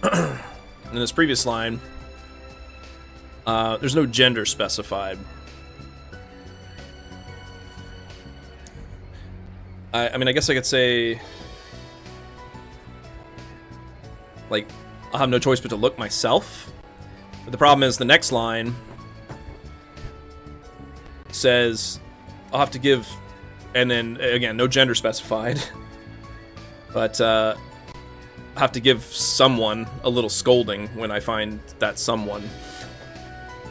In this previous line, there's no gender specified. I mean, I guess I could say, like, I'll have no choice but to look myself. But the problem is the next line says I'll have to give, and then, again, no gender specified. But, I'll have to give someone a little scolding when I find that someone.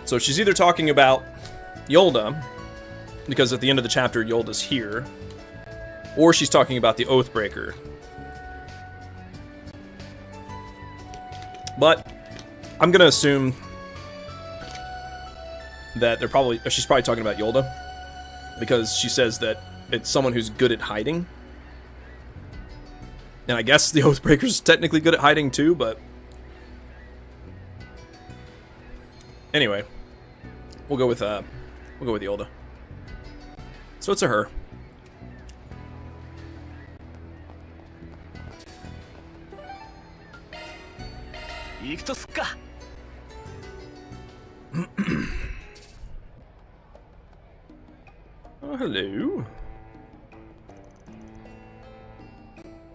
So she's either talking about Yolda, because at the end of the chapter, Yolda's here, or she's talking about the Oathbreaker. But I'm gonna assume that she's probably talking about Yolda, because she says that it's someone who's good at hiding. And I guess the Oathbreaker's technically good at hiding too, but anyway, we'll go with Yolda. So it's a her. Oh, hello.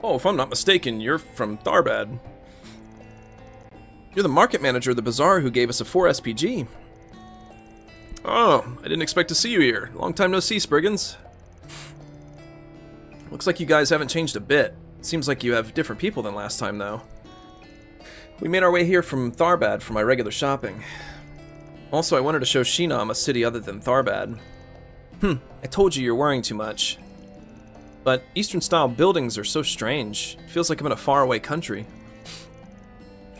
Oh, if I'm not mistaken, you're from Tharbad. You're the market manager of the bazaar who gave us a 4 SPG. Oh, I didn't expect to see you here. Long time no see, Spriggans. Looks like you guys haven't changed a bit. Seems like you have different people than last time, though. We made our way here from Tharbad for my regular shopping. Also, I wanted to show Shinam a city other than Tharbad. I told you you're worrying too much. But Eastern-style buildings are so strange. It feels like I'm in a faraway country.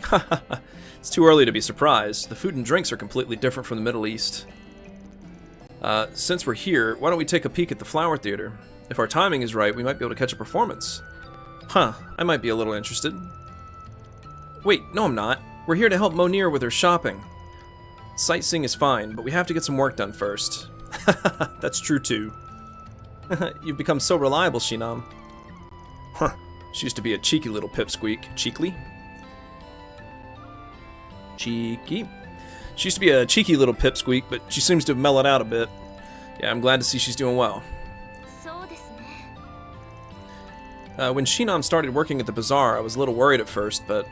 Haha, it's too early to be surprised. The food and drinks are completely different from the Middle East. Since we're here, why don't we take a peek at the Flower Theater? If our timing is right, we might be able to catch a performance. Huh, I might be a little interested. Wait, no I'm not. We're here to help Monir with her shopping. Sightseeing is fine, but we have to get some work done first. That's true too. You've become so reliable, Shinam. Huh, she used to be a cheeky little pipsqueak. Cheekly? Cheeky? She used to be a cheeky little pipsqueak, but she seems to have mellowed out a bit. Yeah, I'm glad to see she's doing well. When Shinam started working at the bazaar, I was a little worried at first, but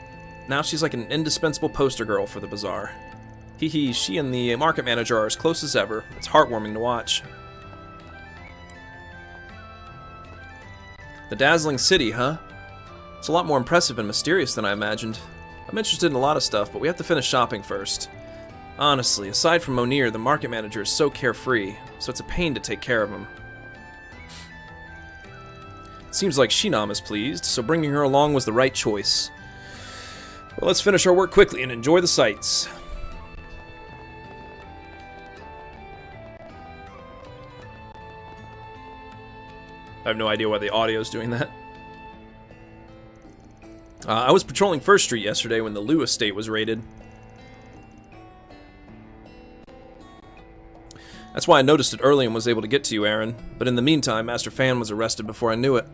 now she's like an indispensable poster girl for the bazaar. Hee, she and the market manager are as close as ever. It's heartwarming to watch. The dazzling city, huh? It's a lot more impressive and mysterious than I imagined. I'm interested in a lot of stuff, but we have to finish shopping first. Honestly, aside from Monir, the market manager is so carefree, so it's a pain to take care of him. It seems like Shinam is pleased, so bringing her along was the right choice. Well, let's finish our work quickly and enjoy the sights. I have no idea why the audio is doing that. I was patrolling First Street yesterday when the Liu estate was raided. That's why I noticed it early and was able to get to you, Aaron. But in the meantime, Master Fan was arrested before I knew it.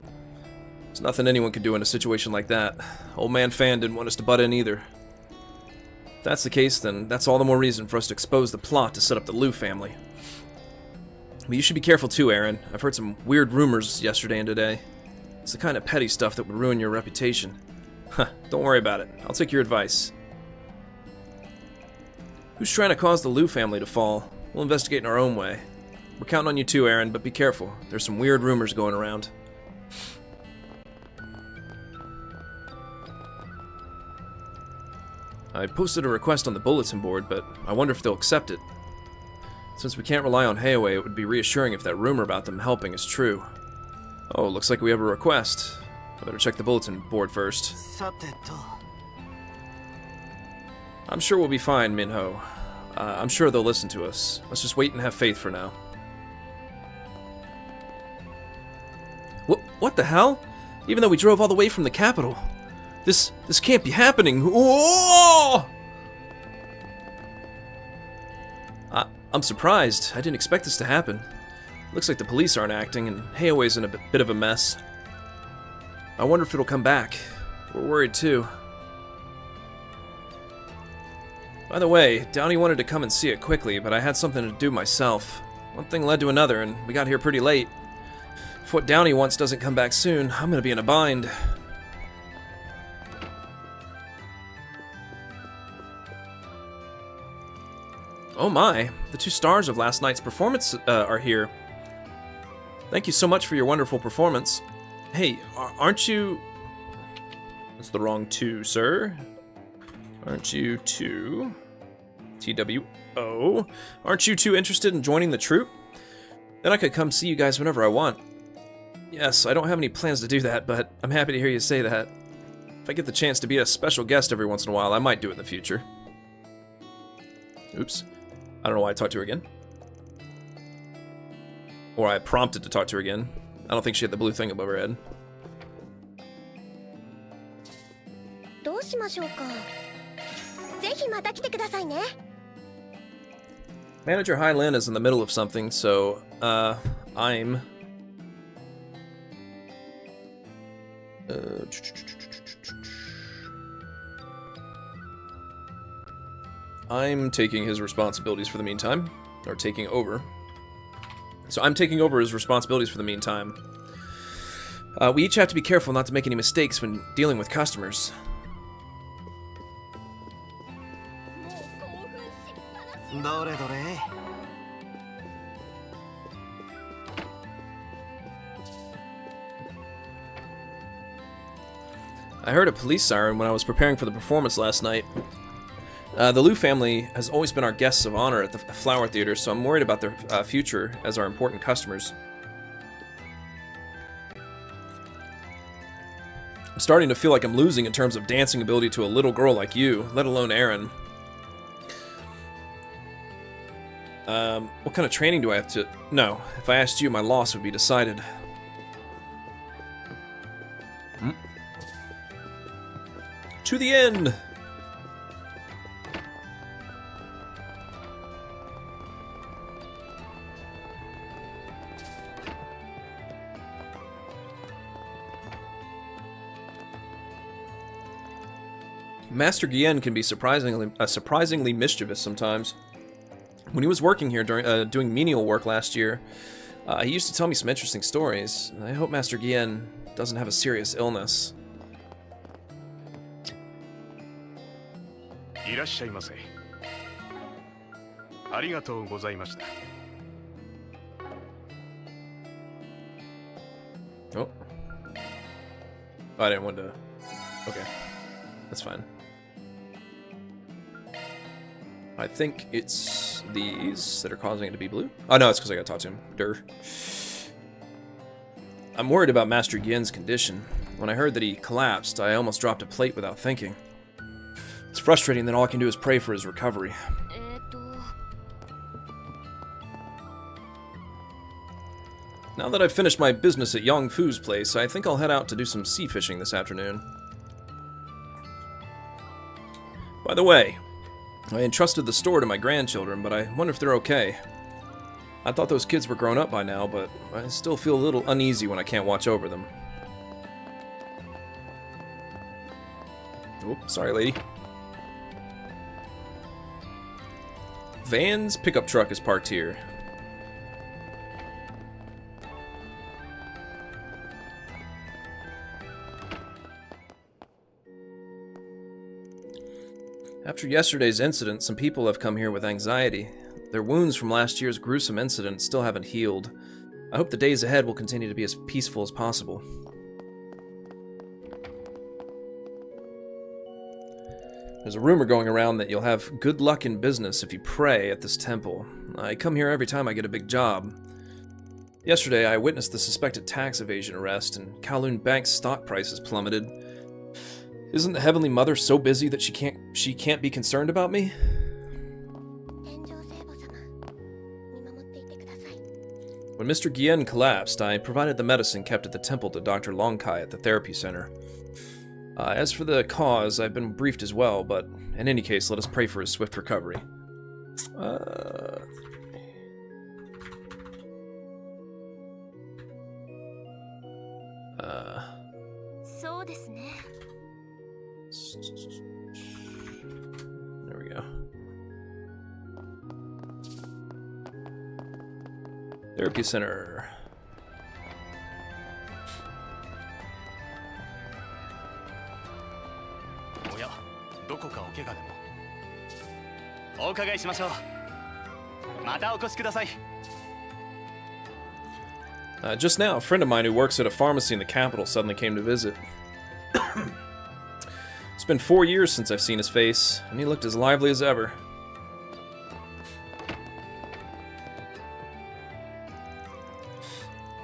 There's nothing anyone could do in a situation like that. Old Man Fan didn't want us to butt in either. If that's the case, then that's all the more reason for us to expose the plot to set up the Liu family. But you should be careful too, Aaron. I've heard some weird rumors yesterday and today. It's the kind of petty stuff that would ruin your reputation. Huh, don't worry about it. I'll take your advice. Who's trying to cause the Liu family to fall? We'll investigate in our own way. We're counting on you too, Aaron, but be careful. There's some weird rumors going around. I posted a request on the bulletin board, but I wonder if they'll accept it. Since we can't rely on Heiaway, it would be reassuring if that rumor about them helping is true. Oh, looks like we have a request. I better check the bulletin board first. I'm sure we'll be fine, Minho. I'm sure they'll listen to us. Let's just wait and have faith for now. What the hell? Even though we drove all the way from the capital. This can't be happening. Whoa! I'm surprised. I didn't expect this to happen. Looks like the police aren't acting, and Heiaway's in a bit of a mess. I wonder if it'll come back. We're worried too. By the way, Downey wanted to come and see it quickly, but I had something to do myself. One thing led to another, and we got here pretty late. If what Downey wants doesn't come back soon, I'm gonna be in a bind. Oh my, the 2 stars of last night's performance are here. Thank you so much for your wonderful performance. Hey, aren't you... That's the wrong 2, sir. Aren't you 2? TWO. Aren't you 2 interested in joining the troupe? Then I could come see you guys whenever I want. Yes, I don't have any plans to do that, but I'm happy to hear you say that. If I get the chance to be a special guest every once in a while, I might do it in the future. Oops. I don't know why I talked to her again. Or I prompted to talk to her again. I don't think she had the blue thing above her head. Manager Hai-Lin is in the middle of something, so, I'm taking his responsibilities for the meantime. Or taking over. So I'm taking over his responsibilities for the meantime. We each have to be careful not to make any mistakes when dealing with customers. I heard a police siren when I was preparing for the performance last night. The Liu family has always been our guests of honor at the Flower Theater, so I'm worried about their future as our important customers. I'm starting to feel like I'm losing in terms of dancing ability to a little girl like you, let alone Aaron. What kind of training do I have to... No, if I asked you, my loss would be decided. To the end! Master Guillen can be surprisingly mischievous sometimes. When he was working here during doing menial work last year, he used to tell me some interesting stories. I hope Master Guillen doesn't have a serious illness. Oh. I didn't want to... Okay. That's fine. I think it's these that are causing it to be blue. Oh no, it's because I got to talk to him. Durr. I'm worried about Master Guillen's condition. When I heard that he collapsed, I almost dropped a plate without thinking. It's frustrating that all I can do is pray for his recovery. Now that I've finished my business at Yang Fu's place, I think I'll head out to do some sea fishing this afternoon. By the way, I entrusted the store to my grandchildren, but I wonder if they're okay. I thought those kids were grown up by now, but I still feel a little uneasy when I can't watch over them. Oh, sorry, lady. Van's pickup truck is parked here. After yesterday's incident, some people have come here with anxiety. Their wounds from last year's gruesome incident still haven't healed. I hope the days ahead will continue to be as peaceful as possible. There's a rumor going around that you'll have good luck in business if you pray at this temple. I come here every time I get a big job. Yesterday, I witnessed the suspected tax evasion arrest, and Kowloon Bank's stock prices plummeted. Isn't the Heavenly Mother so busy that she can't be concerned about me? When Mr. Gien collapsed, I provided the medicine kept at the temple to Dr. Longkai at the therapy center. As for the cause, I've been briefed as well, but in any case, let us pray for his swift recovery. There we go. Therapy center. Just now, a friend of mine who works at a pharmacy in the capital suddenly came to visit. It's been 4 years since I've seen his face, and he looked as lively as ever.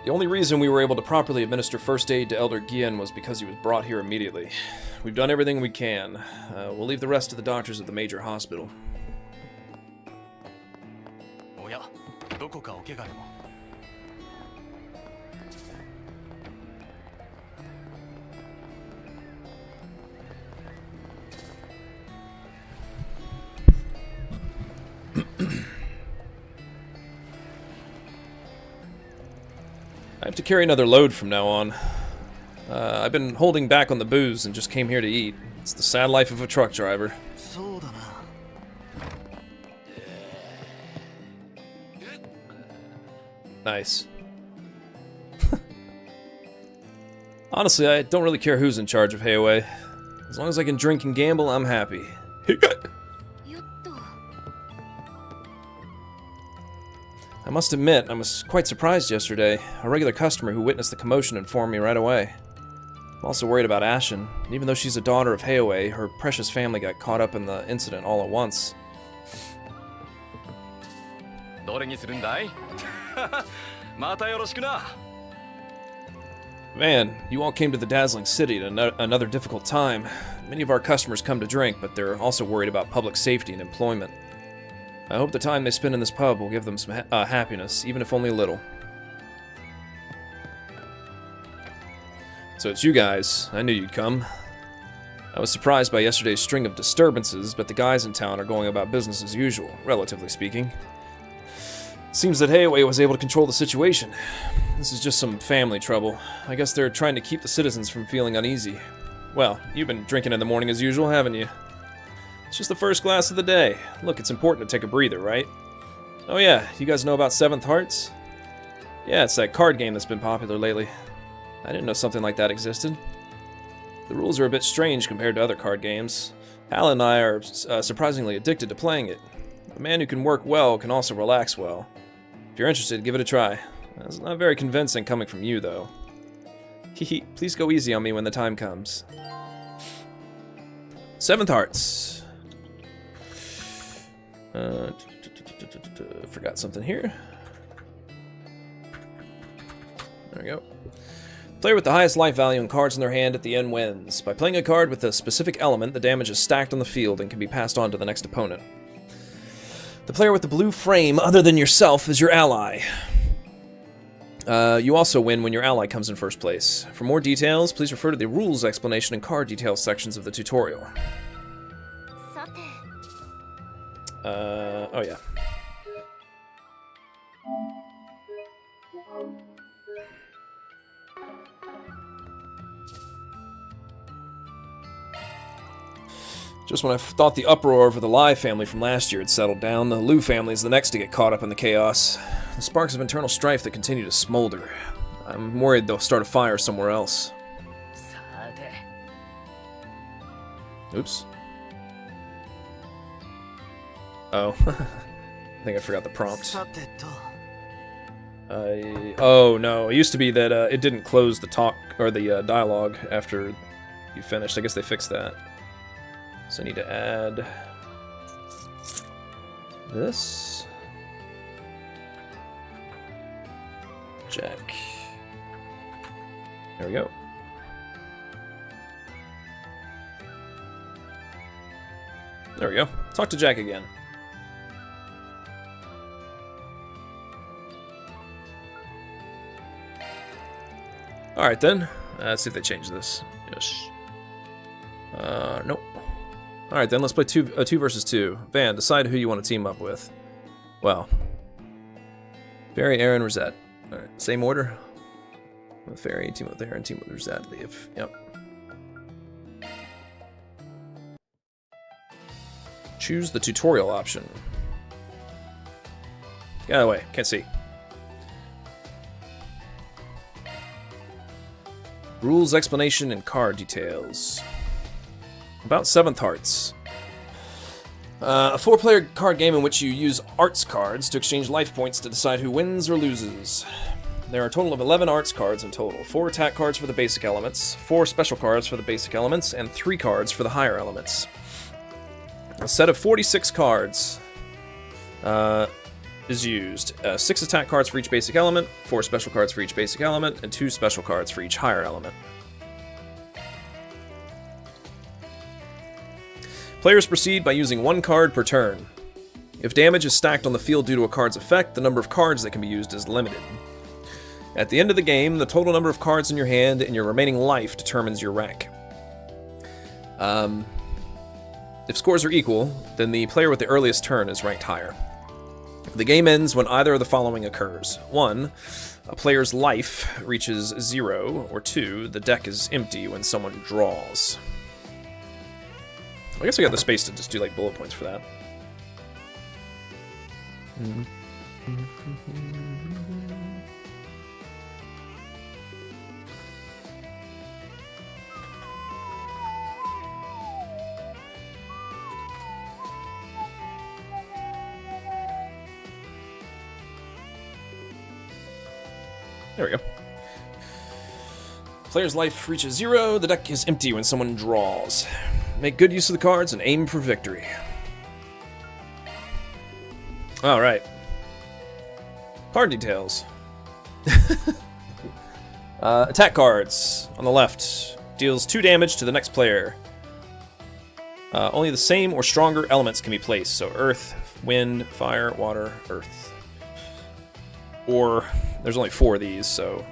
The only reason we were able to properly administer first aid to Elder Gien was because he was brought here immediately. We've done everything we can. We'll leave the rest to the doctors at the major hospital. I have to carry another load from now on. I've been holding back on the booze and just came here to eat. It's the sad life of a truck driver. Nice. Honestly, I don't really care who's in charge of Heiwei. As long as I can drink and gamble, I'm happy. I must admit, I was quite surprised yesterday. A regular customer who witnessed the commotion informed me right away. I'm also worried about Ashen. Even though she's a daughter of Heiwei, her precious family got caught up in the incident all at once. Man, you all came to the dazzling city at another difficult time. Many of our customers come to drink, but they're also worried about public safety and employment. I hope the time they spend in this pub will give them some happiness, even if only a little. So it's you guys. I knew you'd come. I was surprised by yesterday's string of disturbances, but the guys in town are going about business as usual, relatively speaking. It seems that Heiwei was able to control the situation. This is just some family trouble. I guess they're trying to keep the citizens from feeling uneasy. Well, you've been drinking in the morning as usual, haven't you? It's just the first glass of the day. Look, it's important to take a breather, right? Oh yeah, you guys know about Seventh Hearts? Yeah, it's that card game that's been popular lately. I didn't know something like that existed. The rules are a bit strange compared to other card games. Hal and I are surprisingly addicted to playing it. A man who can work well can also relax well. If you're interested, give it a try. It's not very convincing coming from you, though. Hehe, please go easy on me when the time comes. Seventh Hearts. Forgot something here. There we go. Player with the highest life value and cards in their hand at the end wins. By playing a card with a specific element, the damage is stacked on the field and can be passed on to the next opponent. The player with the blue frame, other than yourself, is your ally. You also win when your ally comes in first place. For more details, please refer to the rules explanation and card details sections of the tutorial. Oh yeah. Just when I thought the uproar over the Lai family from last year had settled down, the Liu family is the next to get caught up in the chaos. The sparks of internal strife that continue to smolder. I'm worried they'll start a fire somewhere else. Oops. Oh. I think I forgot the prompt. Oh no, it used to be that it didn't close the talk or the dialogue after you finished. I guess they fixed that. So I need to add this. Jack. There we go. There we go. Talk to Jack again. Alright then. Let's see if they change this. Yes. Nope. Alright then, let's play 2 versus 2. Van, decide who you want to team up with. Well. Barry, Aaron, Rosette. Alright, same order. With Fairy, team up with Aaron, team with Rosette, leave. Yep. Choose the tutorial option. Get out of the way, can't see. Rules, explanation, and card details. About 7th Hearts. A 4-player card game in which you use arts cards to exchange life points to decide who wins or loses. There are a total of 11 arts cards in total. 4 attack cards for the basic elements, 4 special cards for the basic elements, and 3 cards for the higher elements. A set of 46 cards is used. 6 attack cards for each basic element, 4 special cards for each basic element, and 2 special cards for each higher element. Players proceed by using 1 card per turn. If damage is stacked on the field due to a card's effect, the number of cards that can be used is limited. At the end of the game, the total number of cards in your hand and your remaining life determines your rank. If scores are equal, then the player with the earliest turn is ranked higher. The game ends when either of the following occurs. 1, a player's life reaches 0, or 2, the deck is empty when someone draws. I guess I got the space to just do like bullet points for that. There we go. Player's life reaches 0, the deck is empty when someone draws. Make good use of the cards and aim for victory. Alright. Card details. Attack cards on the left. Deals 2 damage to the next player. Only the same or stronger elements can be placed, so earth, wind, fire, water, earth. Or, there's only 4 of these, so...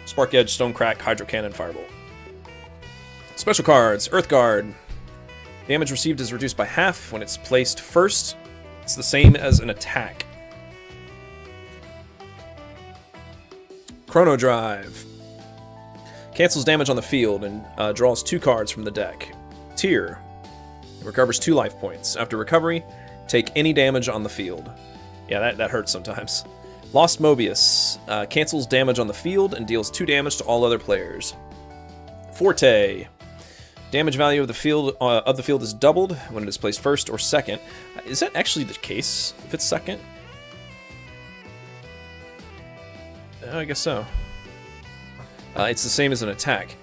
Spark Edge, Stone Crack, Hydro Cannon, Firebolt. Special cards. Earth Guard. Damage received is reduced by half when it's placed first. It's the same as an attack. Chrono Drive. Cancels damage on the field and draws 2 cards from the deck. Tear. Recovers 2 life points. After recovery, take any damage on the field. Yeah, that hurts sometimes. Lost Mobius. Cancels damage on the field and deals 2 damage to all other players. Forte. Damage value of the field is doubled when it is placed first or second. Is that actually the case if it's second? I guess so. It's the same as an attack.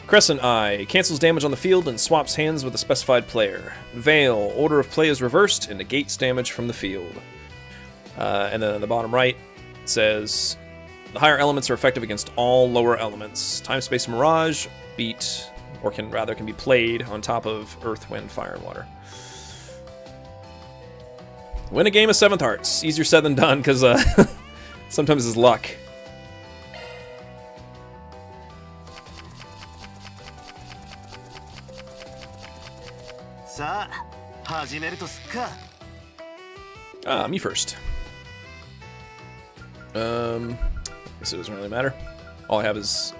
Crescent Eye. Cancels damage on the field and swaps hands with a specified player. Veil. Order of play is reversed and negates damage from the field. And then on the bottom right, it says... The higher elements are effective against all lower elements. Time, Space, and Mirage beat, or can be played on top of Earth, Wind, Fire, and Water. Win a game of 7th Hearts. Easier said than done, because sometimes it's luck. Me first. Guess it doesn't really matter. All I have is...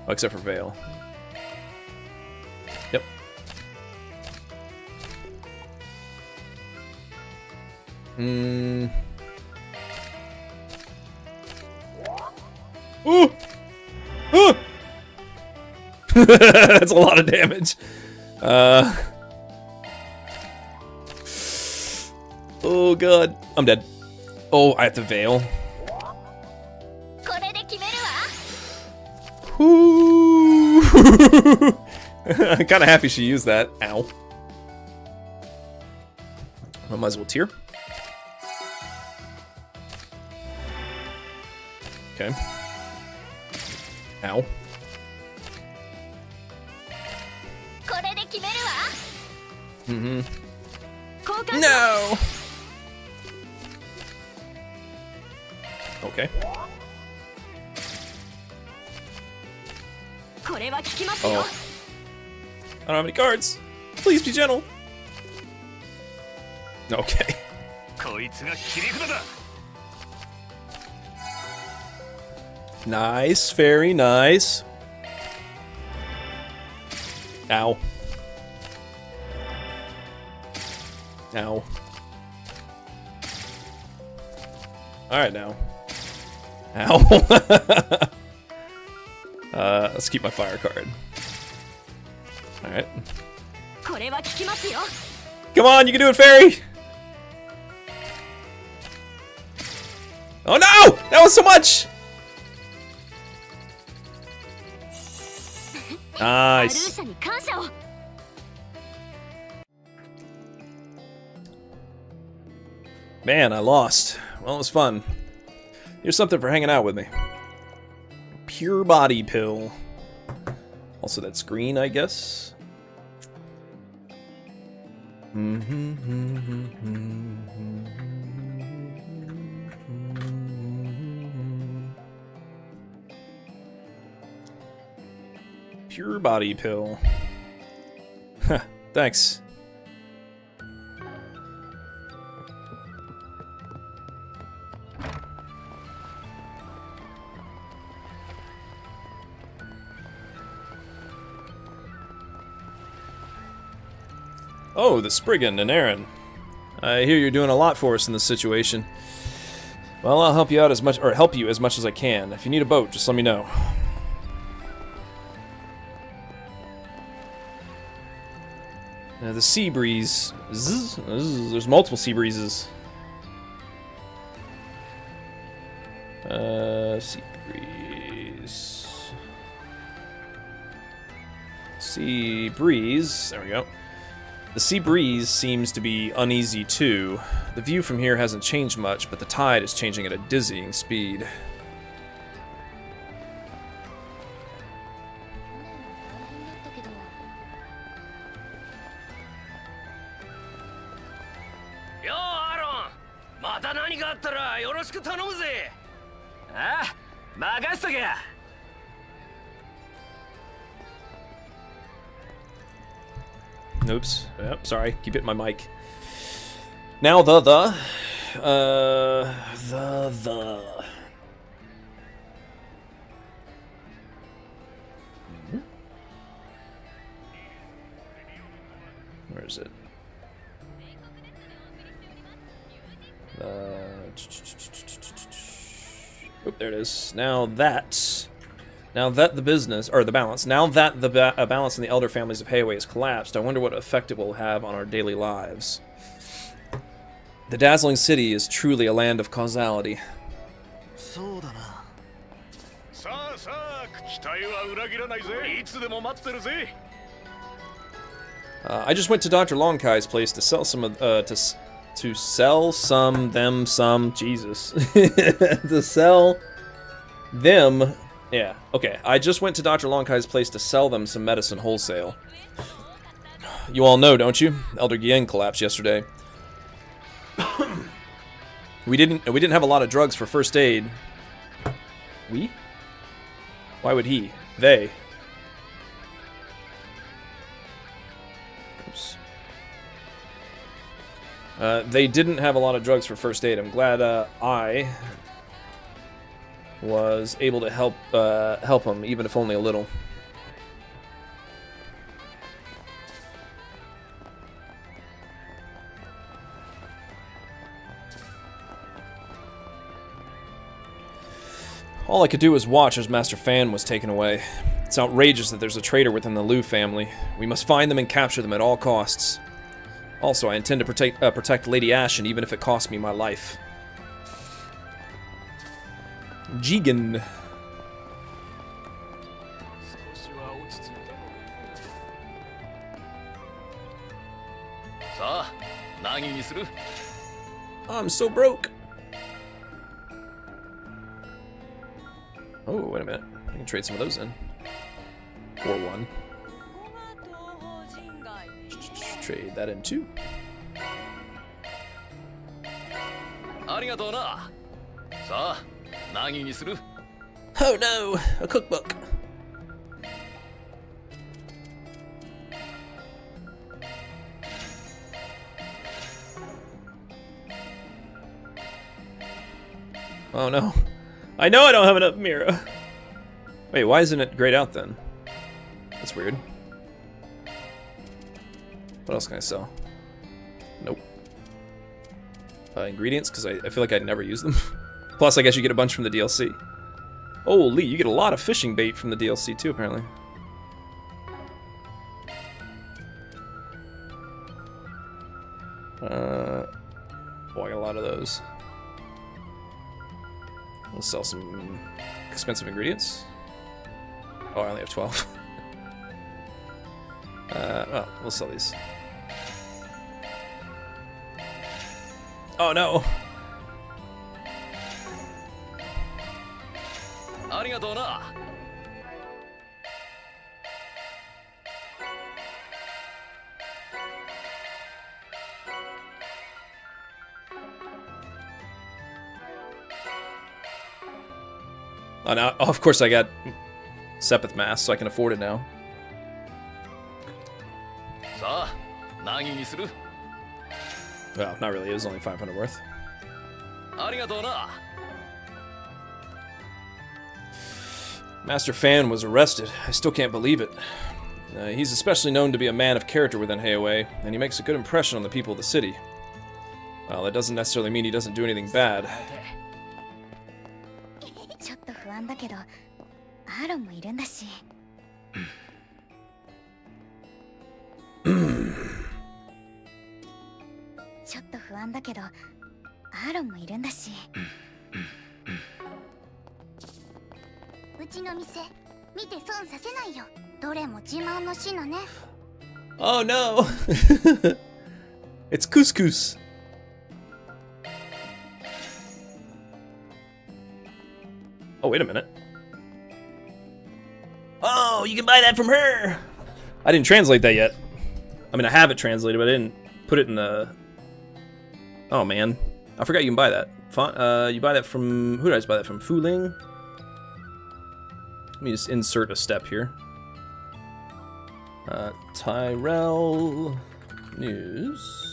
Oh, except for Veil. Yep. Ooh! Ooh! That's a lot of damage. Oh god. I'm dead. Oh, I have to veil. これで決めるわ。 Whoo! I'm kind of happy she used that. Ow. I might as well tear. Okay. Ow. これで決めるわ。 Mm-hmm. 交換 No! Okay. これは効きますよ。 Oh. I don't have any cards. Please be gentle. Okay. こいつが切り札だ。 Nice. Very nice. Ow. Ow. Alright now. Ow. Let's keep my fire card. Alright. これは効きますよ。 Come on, you can do it, fairy! Oh no! That was so much! アルー Nice. シャに感謝を。 Man, I lost. Well, it was fun. Here's something for hanging out with me. Pure body pill. Also, that's green, I guess. Pure body pill. Huh, thanks. Oh, the Spriggan and Aaron. I hear you're doing a lot for us in this situation. Well, I'll help you out as much, or help you as much as I can. If you need a boat, just let me know. The sea breeze. Zzz, zzz, there's multiple sea breezes. Sea breeze. Sea breeze. There we go. The sea breeze seems to be uneasy too. The view from here hasn't changed much, but the tide is changing at a dizzying speed. Yo, Aaron! また何かあったらよろしく頼むぜ。ああ、任しとけや。 Oops. Yep, sorry. Keep hitting my mic. Now the. Where is it? Oop, there it is. Now that the business, or the balance, now that the balance in the elder families of Heiwei has collapsed, I wonder what effect it will have on our daily lives. The dazzling city is truly a land of causality. そうだな。さあさあ、期待は裏切らないぜ。いつでも待ってるぜ。 I just went to Dr. Longkai's place to sell some of, to sell some, them, some, Jesus. To sell them. Yeah, okay. I just went to Dr. Longkai's place to sell them some medicine wholesale. You all know, don't you? Elder Guyen collapsed yesterday. We didn't have a lot of drugs for first aid. We? Why would he? They. Oops. They didn't have a lot of drugs for first aid. I'm glad I was able to help him, even if only a little. All I could do was watch as Master Fan was taken away. It's outrageous that there's a traitor within the Liu family. We must find them and capture them at all costs. Also, I intend to protect Lady Ashen, even if it costs me my life. Jigen. I'm so broke. Oh, wait a minute. I can trade some of those in. Or one. Trade that in too. Oh no, a cookbook. Oh no. I know I don't have enough Mira. Wait, why isn't it grayed out then? That's weird. What else can I sell? Nope. Ingredients, because I feel like I'd never use them. Plus, I guess you get a bunch from the DLC. Holy, you get a lot of fishing bait from the DLC too, apparently. Oh, I got a lot of those. Let's sell some expensive ingredients. Oh, I only have 12. Oh, we'll sell these. Oh no! Oh, now, of course I got Sepith Mass, so I can afford it now. Well, not really, it was only 500 worth. Master Fan was arrested. I still can't believe it. He's especially known to be a man of character within Heiawei, and he makes a good impression on the people of the city. Well, that doesn't necessarily mean he doesn't do anything bad. Oh no! It's couscous. Oh, wait a minute. Oh, you can buy that from her! I didn't translate that yet. I mean, I have it translated, but I didn't put it in the... Oh, man. I forgot you can buy that. You buy that from... Who did I just buy that from? Fuling? Let me just insert a step here. Tyrell News.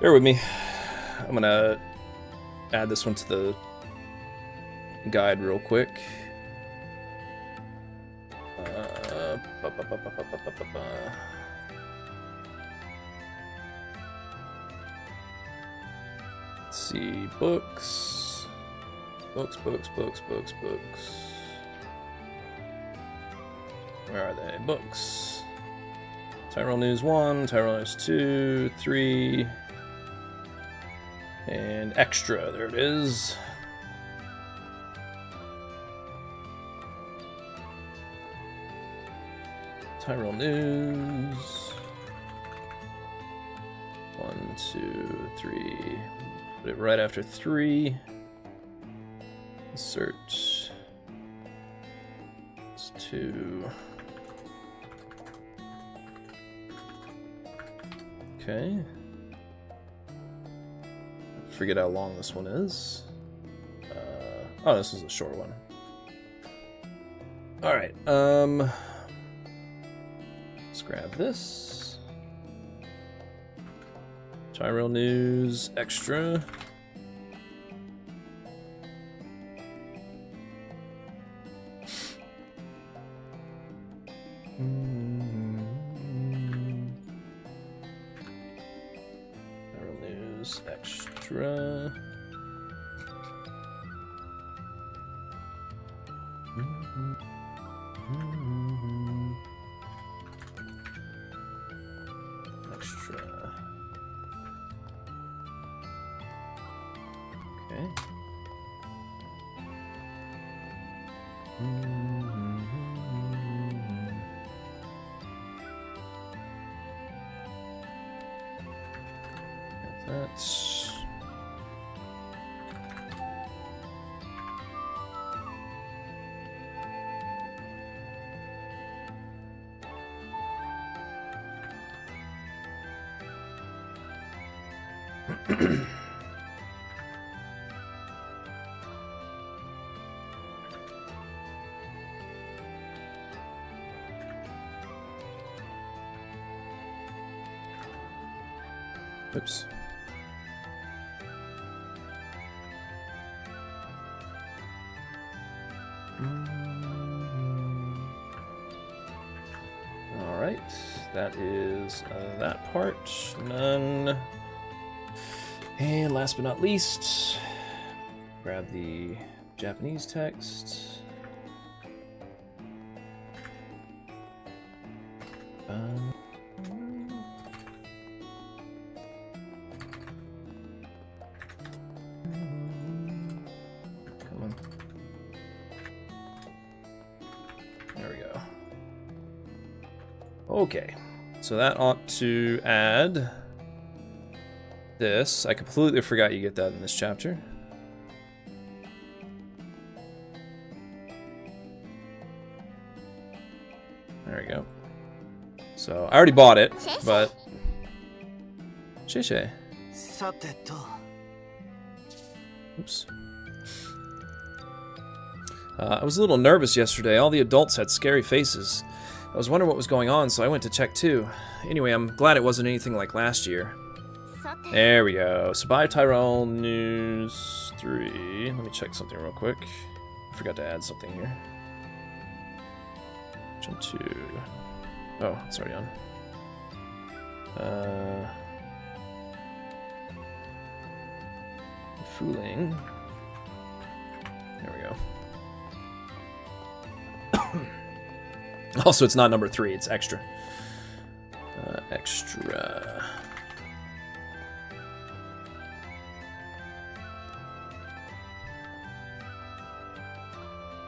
Bear with me. I'm gonna add this one to the guide real quick. Let's see, books. Books. Where are they? Books. Tyrell News 1, Tyrell News 2, 3, and extra. There it is. Tyrell News. 1, 2, 3. Put it right after 3. Insert. It's 2. Okay. Forget how long this one is. Oh, this is a short one. All right. Let's grab this. Tyrell News extra. news extra. Extra. Okay. That's oops. All right, that is that part. None. And last but not least, grab the Japanese text. Come on. There we go. Okay, so that ought to add this. I completely forgot you get that in this chapter. There we go. So I already bought it, but Shishay. Oops. I was a little nervous yesterday. All the adults had scary faces. I was wondering what was going on, so I went to check too. Anyway, I'm glad it wasn't anything like last year. There we go. So by Tyrell News 3. Let me check something real quick. I forgot to add something here. Jump to... Oh, it's already on. Fooling. There we go. Also, it's not number 3, it's extra. Extra.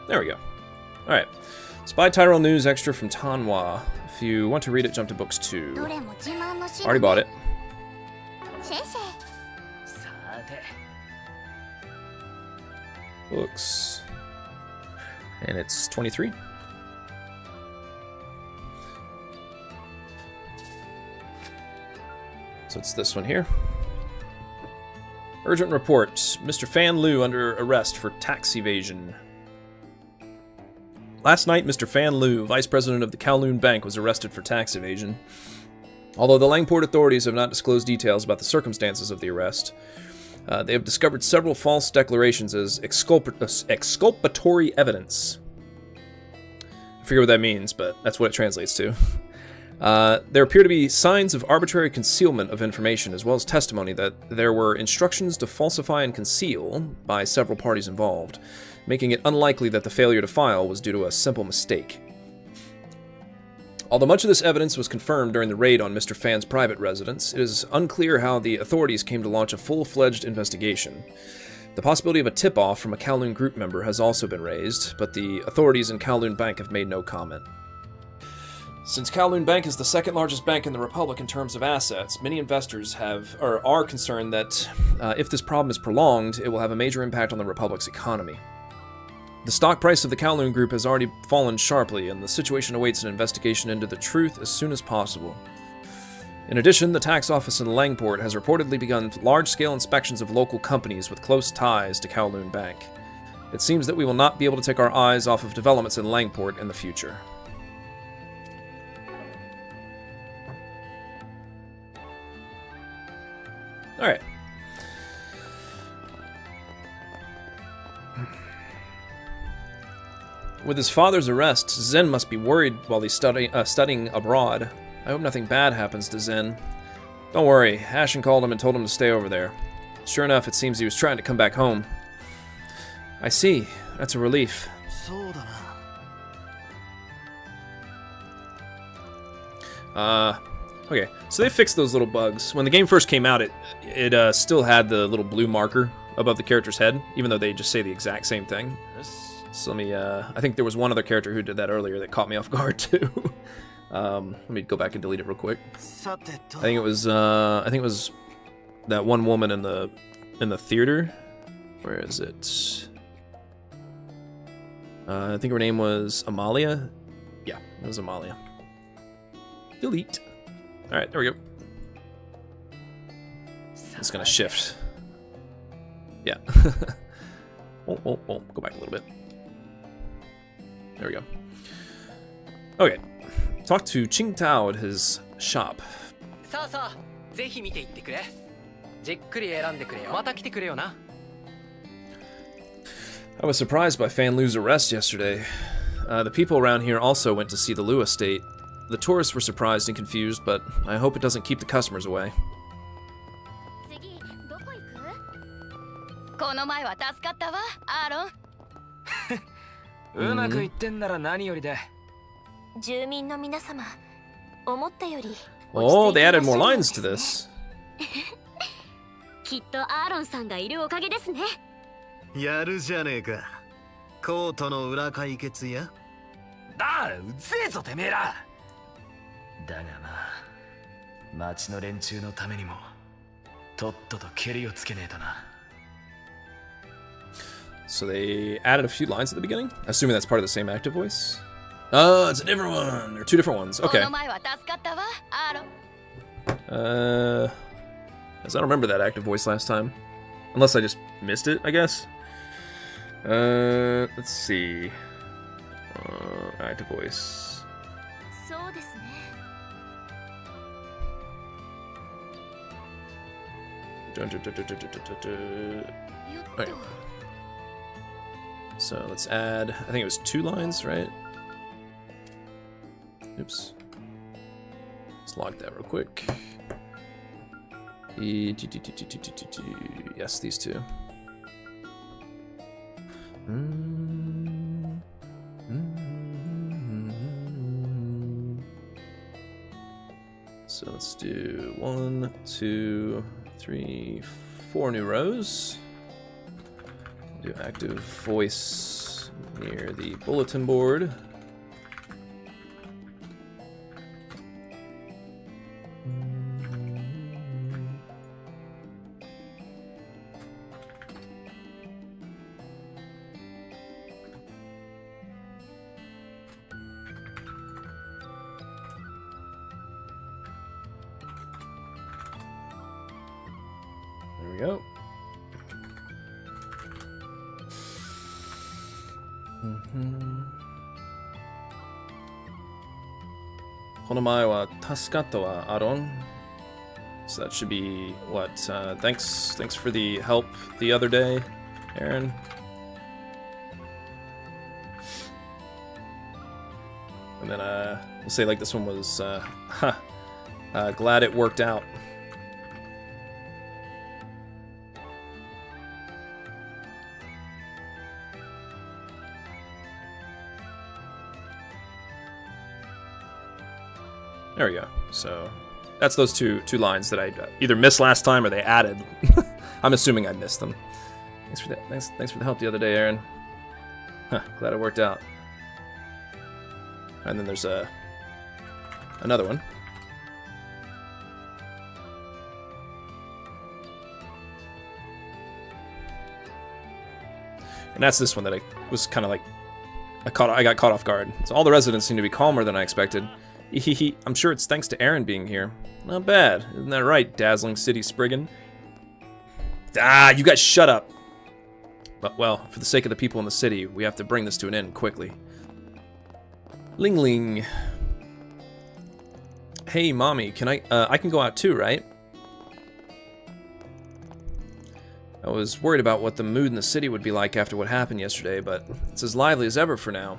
There we go. Alright. Spy Tyrell News Extra from Tanwa. If you want to read it, jump to books 2. Already bought it. Books. And it's 23. So it's this one here. Urgent report. Mr. Fan Lu under arrest for tax evasion. Last night, Mr. Fan Lu, vice president of the Kowloon Bank, was arrested for tax evasion. Although the Langport authorities have not disclosed details about the circumstances of the arrest, they have discovered several false declarations as exculpatory evidence. I forget what that means, but that's what it translates to. There appear to be signs of arbitrary concealment of information, as well as testimony that there were instructions to falsify and conceal by several parties involved, making it unlikely that the failure to file was due to a simple mistake. Although much of this evidence was confirmed during the raid on Mr. Fan's private residence, it is unclear how the authorities came to launch a full-fledged investigation. The possibility of a tip-off from a Kowloon group member has also been raised, but the authorities in Kowloon Bank have made no comment. Since Kowloon Bank is the second largest bank in the Republic in terms of assets, many investors are concerned that if this problem is prolonged, it will have a major impact on the Republic's economy. The stock price of the Kowloon Group has already fallen sharply, and the situation awaits an investigation into the truth as soon as possible. In addition, the tax office in Langport has reportedly begun large-scale inspections of local companies with close ties to Kowloon Bank. It seems that we will not be able to take our eyes off of developments in Langport in the future. Alright. With his father's arrest, Zen must be worried while he's studying abroad. I hope nothing bad happens to Zen. Don't worry, Ashen called him and told him to stay over there. Sure enough, it seems he was trying to come back home. I see. That's a relief. Okay, so they fixed those little bugs. When the game first came out, it still had the little blue marker above the character's head, even though they just say the exact same thing. So let me, I think there was one other character who did that earlier that caught me off guard too. Let me go back and delete it real quick. I think it was that one woman in the theater. Where is it? I think her name was Amalia. Yeah, it was Amalia. Delete. All right, there we go. It's gonna shift. Yeah. oh, go back a little bit. There we go. Okay. Talk to Qing Tao at his shop. I was surprised by Fan Lu's arrest yesterday. The people around here also went to see the Lu estate. The tourists were surprised and confused, but I hope it doesn't keep the customers away. Oh, they added more lines to this. きっとアーロンさんがいるおかげですね。やるじゃねえか。コートの裏解決や。だ、うぜえぞてめえら。だがな、町の連中のためにもとっととケリをつけねえとな。 So they added a few lines at the beginning, assuming that's part of the same active voice. Oh, it's a different one, or two different ones. Okay. As I don't remember that active voice last time, unless I just missed it, I guess. Let's see. Active voice. Okay. So let's add, I think it was 2 lines, right? Oops. Let's log that real quick. Yes, these 2. So let's do 1, 2, 3, 4 new rows. Do active voice near the bulletin board. There we go. Konomae wa tasukata wa Aron. So that should be what? Thanks for the help the other day, Aaron. And then we'll say like this one was glad it worked out. There we go. So that's those two lines that I either missed last time or they added. I'm assuming I missed them. Thanks for that. Thanks for the help the other day, Aaron. Glad it worked out. And then there's another one. And that's this one that I was kind of like I got caught off guard. So all the residents seem to be calmer than I expected. I'm sure it's thanks to Aaron being here. Not bad, isn't that right, dazzling city Spriggan? Ah, you guys shut up! But, well, for the sake of the people in the city, we have to bring this to an end quickly. Ling Ling. Hey, Mommy, can I can go out too, right? I was worried about what the mood in the city would be like after what happened yesterday, but it's as lively as ever for now.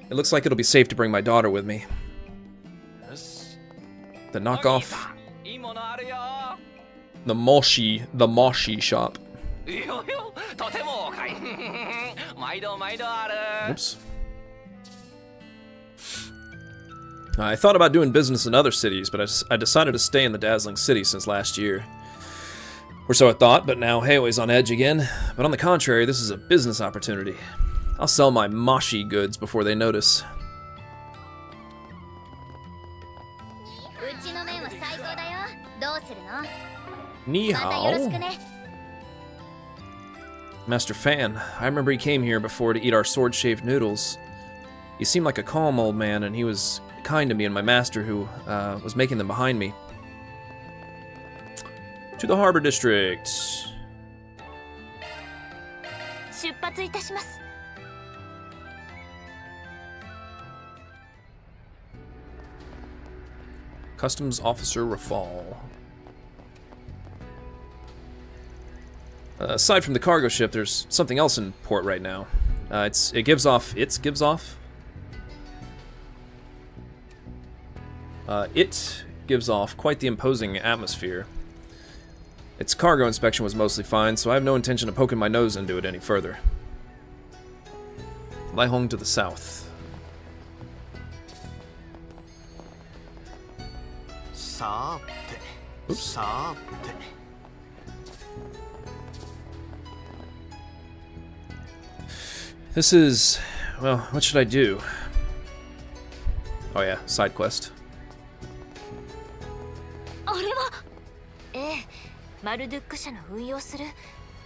It looks like it'll be safe to bring my daughter with me. The knockoff The Moshi shop. Oops. I thought about doing business in other cities, but I decided to stay in the dazzling city since last year. Or so I thought, but now Heiwei's on edge again. But on the contrary, this is a business opportunity. I'll sell my Moshi goods before they notice. Ni hao. Master Fan, I remember he came here before to eat our sword-shaved noodles. He seemed like a calm old man, and he was kind to me and my master who was making them behind me. To the Harbor District. Customs Officer Rafal. Aside from the cargo ship, there's something else in port right now. It gives off quite the imposing atmosphere. Its cargo inspection was mostly fine, so I have no intention of poking my nose into it any further. Laihong to the south. Oops. This is... well, what should I do? Oh yeah, side quest. マルドゥック社の運用する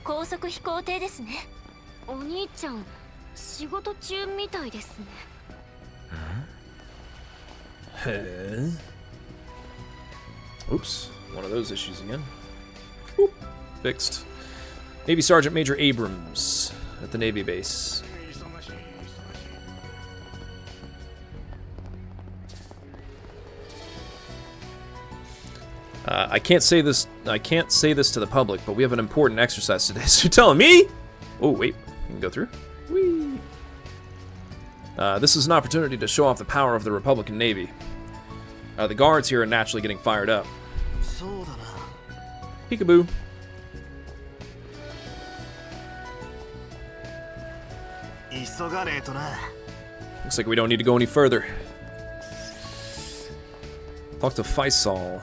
高速飛行艇ですね。お兄ちゃん、仕事中みたいですね。Huh? Oops, one of those issues again. Oop, fixed. Navy Sergeant Major Abrams at the Navy base. I can't say this to the public, but we have an important exercise today. So you're telling me? Oh wait, you can go through. Whee! This is an opportunity to show off the power of the Republican Navy. The guards here are naturally getting fired up. Peekaboo. Looks like we don't need to go any further. Talk to Faisal.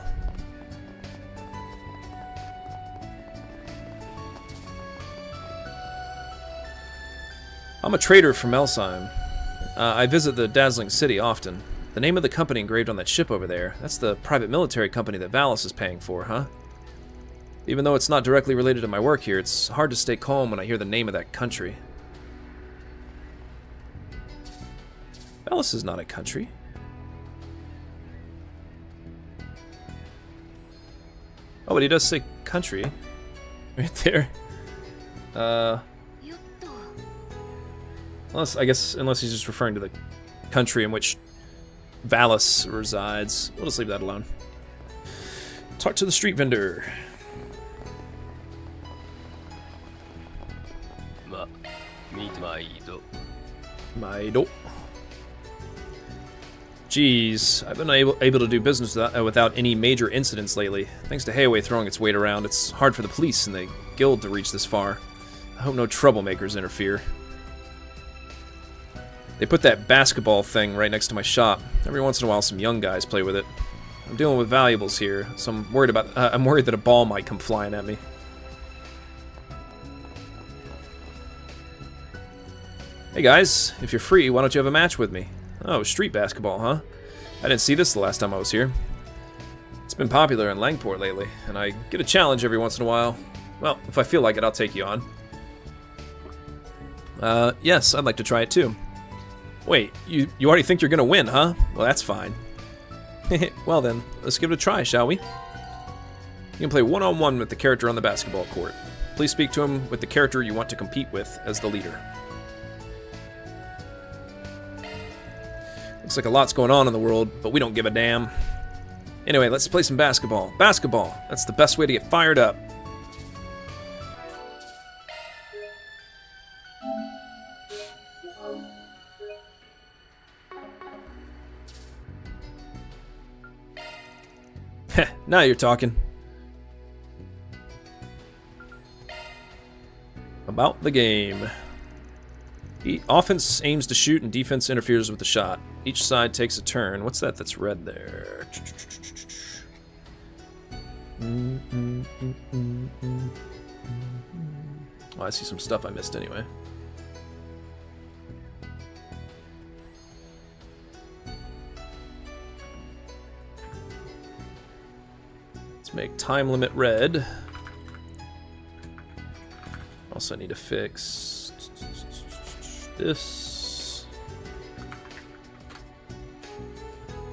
I'm a trader from Elsheim. I visit the dazzling city often. The name of the company engraved on that ship over there, that's the private military company that Valis is paying for, huh? Even though it's not directly related to my work here, it's hard to stay calm when I hear the name of that country. Valis is not a country. Oh, but he does say country. Right there. Unless he's just referring to the country in which Valis resides. We'll just leave that alone. Talk to the street vendor. Maido. Geez, I've been able to do business without any major incidents lately. Thanks to Heiwei throwing its weight around, it's hard for the police and the guild to reach this far. I hope no troublemakers interfere. They put that basketball thing right next to my shop. Every once in a while, some young guys play with it. I'm dealing with valuables here, so I'm worried that a ball might come flying at me. Hey guys, if you're free, why don't you have a match with me? Oh, street basketball, huh? I didn't see this the last time I was here. It's been popular in Langport lately, and I get a challenge every once in a while. Well, if I feel like it, I'll take you on. Yes, I'd like to try it too. Wait, you already think you're gonna win, huh? Well, that's fine. Well then, let's give it a try, shall we? You can play one-on-one with the character on the basketball court. Please speak to him with the character you want to compete with as the leader. Looks like a lot's going on in the world, but we don't give a damn. Anyway, let's play some basketball. Basketball, that's the best way to get fired up. Now you're talking. About the game. Offense aims to shoot and defense interferes with the shot. Each side takes a turn. What's that that's red there? Oh, I see some stuff I missed anyway. Let's make time limit red. Also, I need to fix this.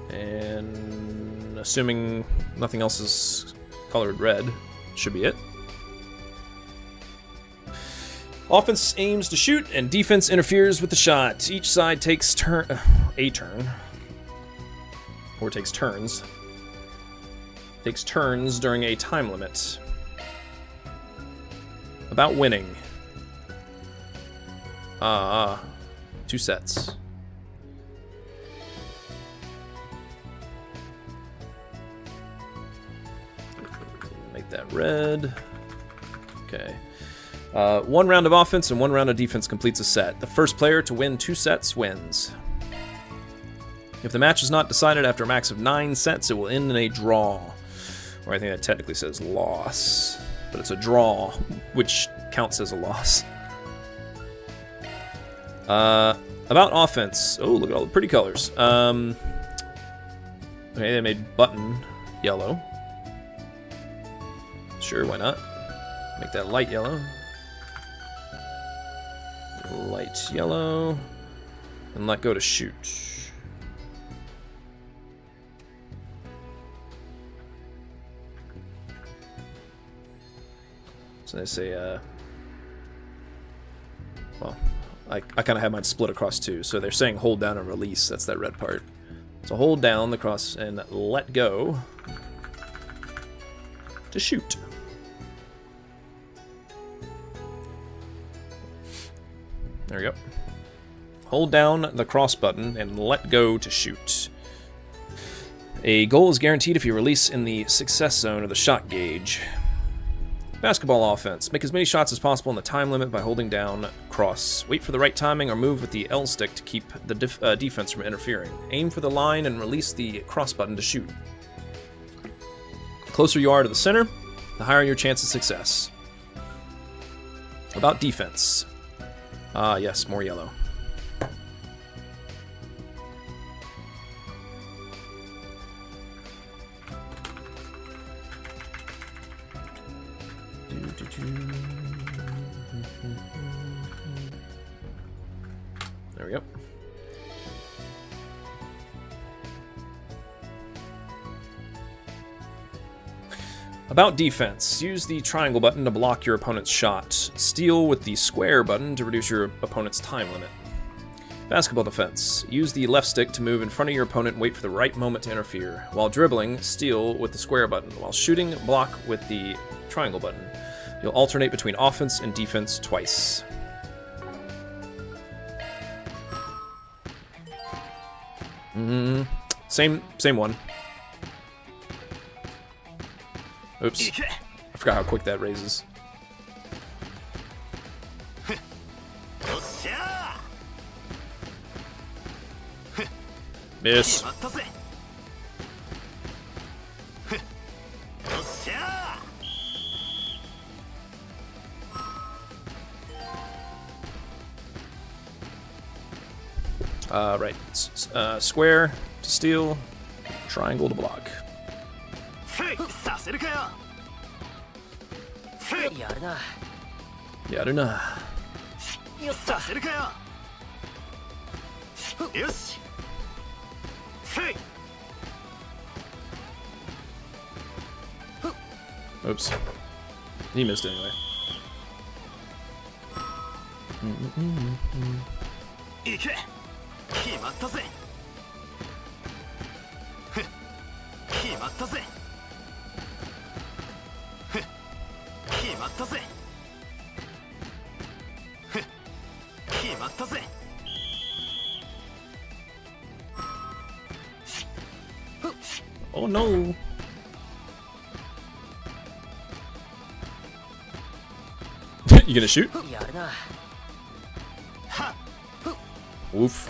And assuming nothing else is colored red, should be it. Offense aims to shoot and defense interferes with the shot. Each side takes a turn. Or takes turns. Takes turns during a time limit. About winning. 2 sets. Make that red. Okay. 1 round of offense and 1 round of defense completes a set. The first player to win 2 sets wins. If the match is not decided after a max of 9 sets, it will end in a draw. Or I think that technically says loss. But it's a draw, which counts as a loss. About offense. Oh, look at all the pretty colors. Okay, they made button yellow. Sure, why not? Make that light yellow. Light yellow. And let go to shoot. So they say, well, I kind of have mine split across 2. So they're saying hold down and release. That's that red part. So hold down the cross and let go to shoot. There we go. Hold down the cross button and let go to shoot. A goal is guaranteed if you release in the success zone of the shot gauge. Basketball offense. Make as many shots as possible in the time limit by holding down cross. Wait for the right timing or move with the L stick to keep the defense from interfering. Aim for the line and release the cross button to shoot. The closer you are to the center, the higher your chance of success. About defense. Yes, more yellow. There we go. About defense, use the triangle button to block your opponent's shot. Steal with the square button to reduce your opponent's time limit. Basketball defense, use the left stick to move in front of your opponent and wait for the right moment to interfere. While dribbling, steal with the square button. While shooting, block with the triangle button. You'll alternate between offense and defense twice. Same one. Oops. I forgot how quick that raises. Miss. Right. Square to steal, triangle to block. Yaruna. Oops. He missed anyway. Oh no! You gonna shoot? Oof.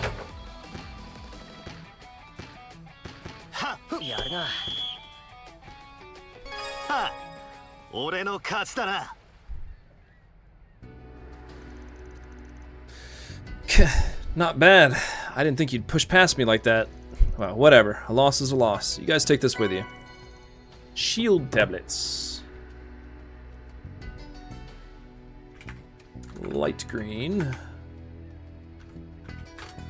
俺の勝ちだな。 Not bad. I didn't think you'd push past me like that. Well, whatever. A loss is a loss. You guys take this with you. Shield tablets. Light green.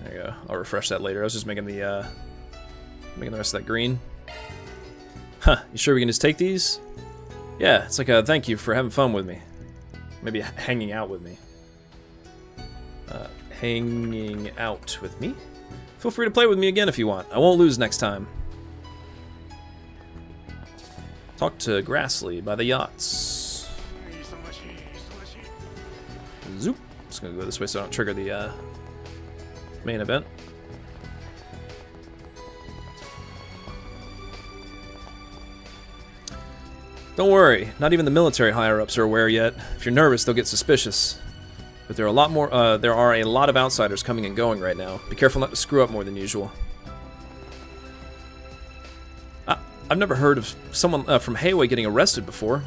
There you go. I'll refresh that later. I was just making the rest of that green. Huh, you sure we can just take these? Yeah, it's like a thank you for having fun with me. Maybe hanging out with me. Hanging out with me? Feel free to play with me again if you want. I won't lose next time. Talk to Grassley by the yachts. Zoop. Just gonna go this way so I don't trigger the main event. Don't worry, not even the military higher-ups are aware yet. If you're nervous, they'll get suspicious. But there are a lot more. There are a lot of outsiders coming and going right now. Be careful not to screw up more than usual. I've never heard of someone from Hayway getting arrested before.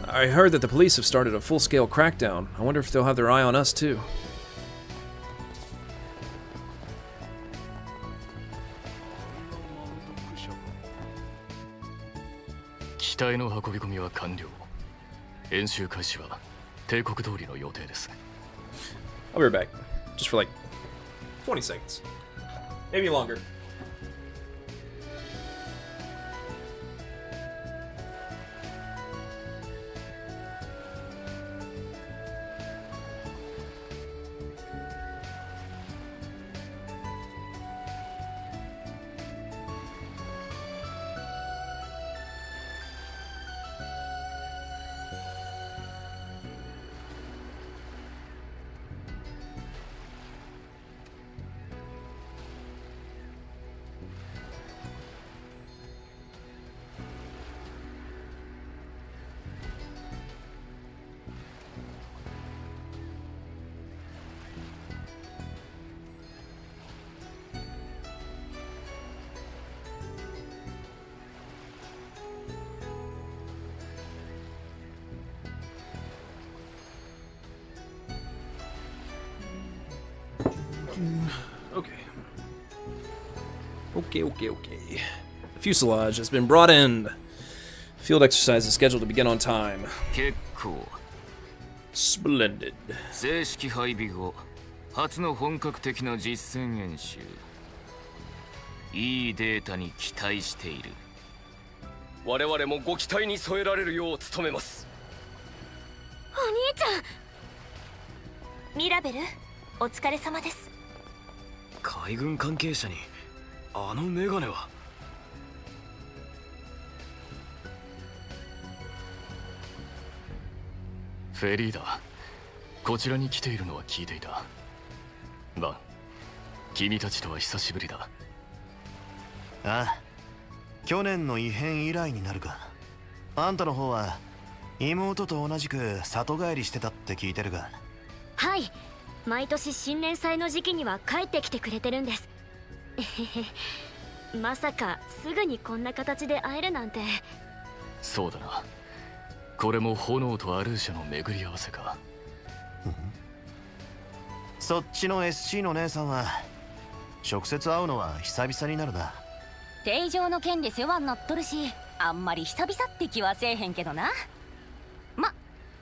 I heard that the police have started a full-scale crackdown. I wonder if they'll have their eye on us too. I'll be right back. Just for like 20 seconds. Maybe longer. Okay. Fuselage has been brought in. Field exercise is scheduled to begin on time. Splendid. 正式配備後初の本格的な実戦演習いいデータに期待している我々もご期待に添えられるよう努めます。お兄ちゃんミラベルお疲れ様です。海軍関係者にあのメガネは。フェリーダ、こちらに来ているのは聞いていた。バン、君たちとは久しぶりだ。ああ、去年の異変以来になるか。あんたの方は妹と同じく里帰りしてたって聞いてるが。はい、毎年新年祭の時期には帰ってきてくれてるんです。まさかすぐにこんな形で会えるなんて。そうだな。これも炎とアルーシャの巡り合わせか。そっちの SC の姉さんは直接会うのは久々になるな。定常の件で世話になっとるし、あんまり久々って気はせえへんけどな。ま、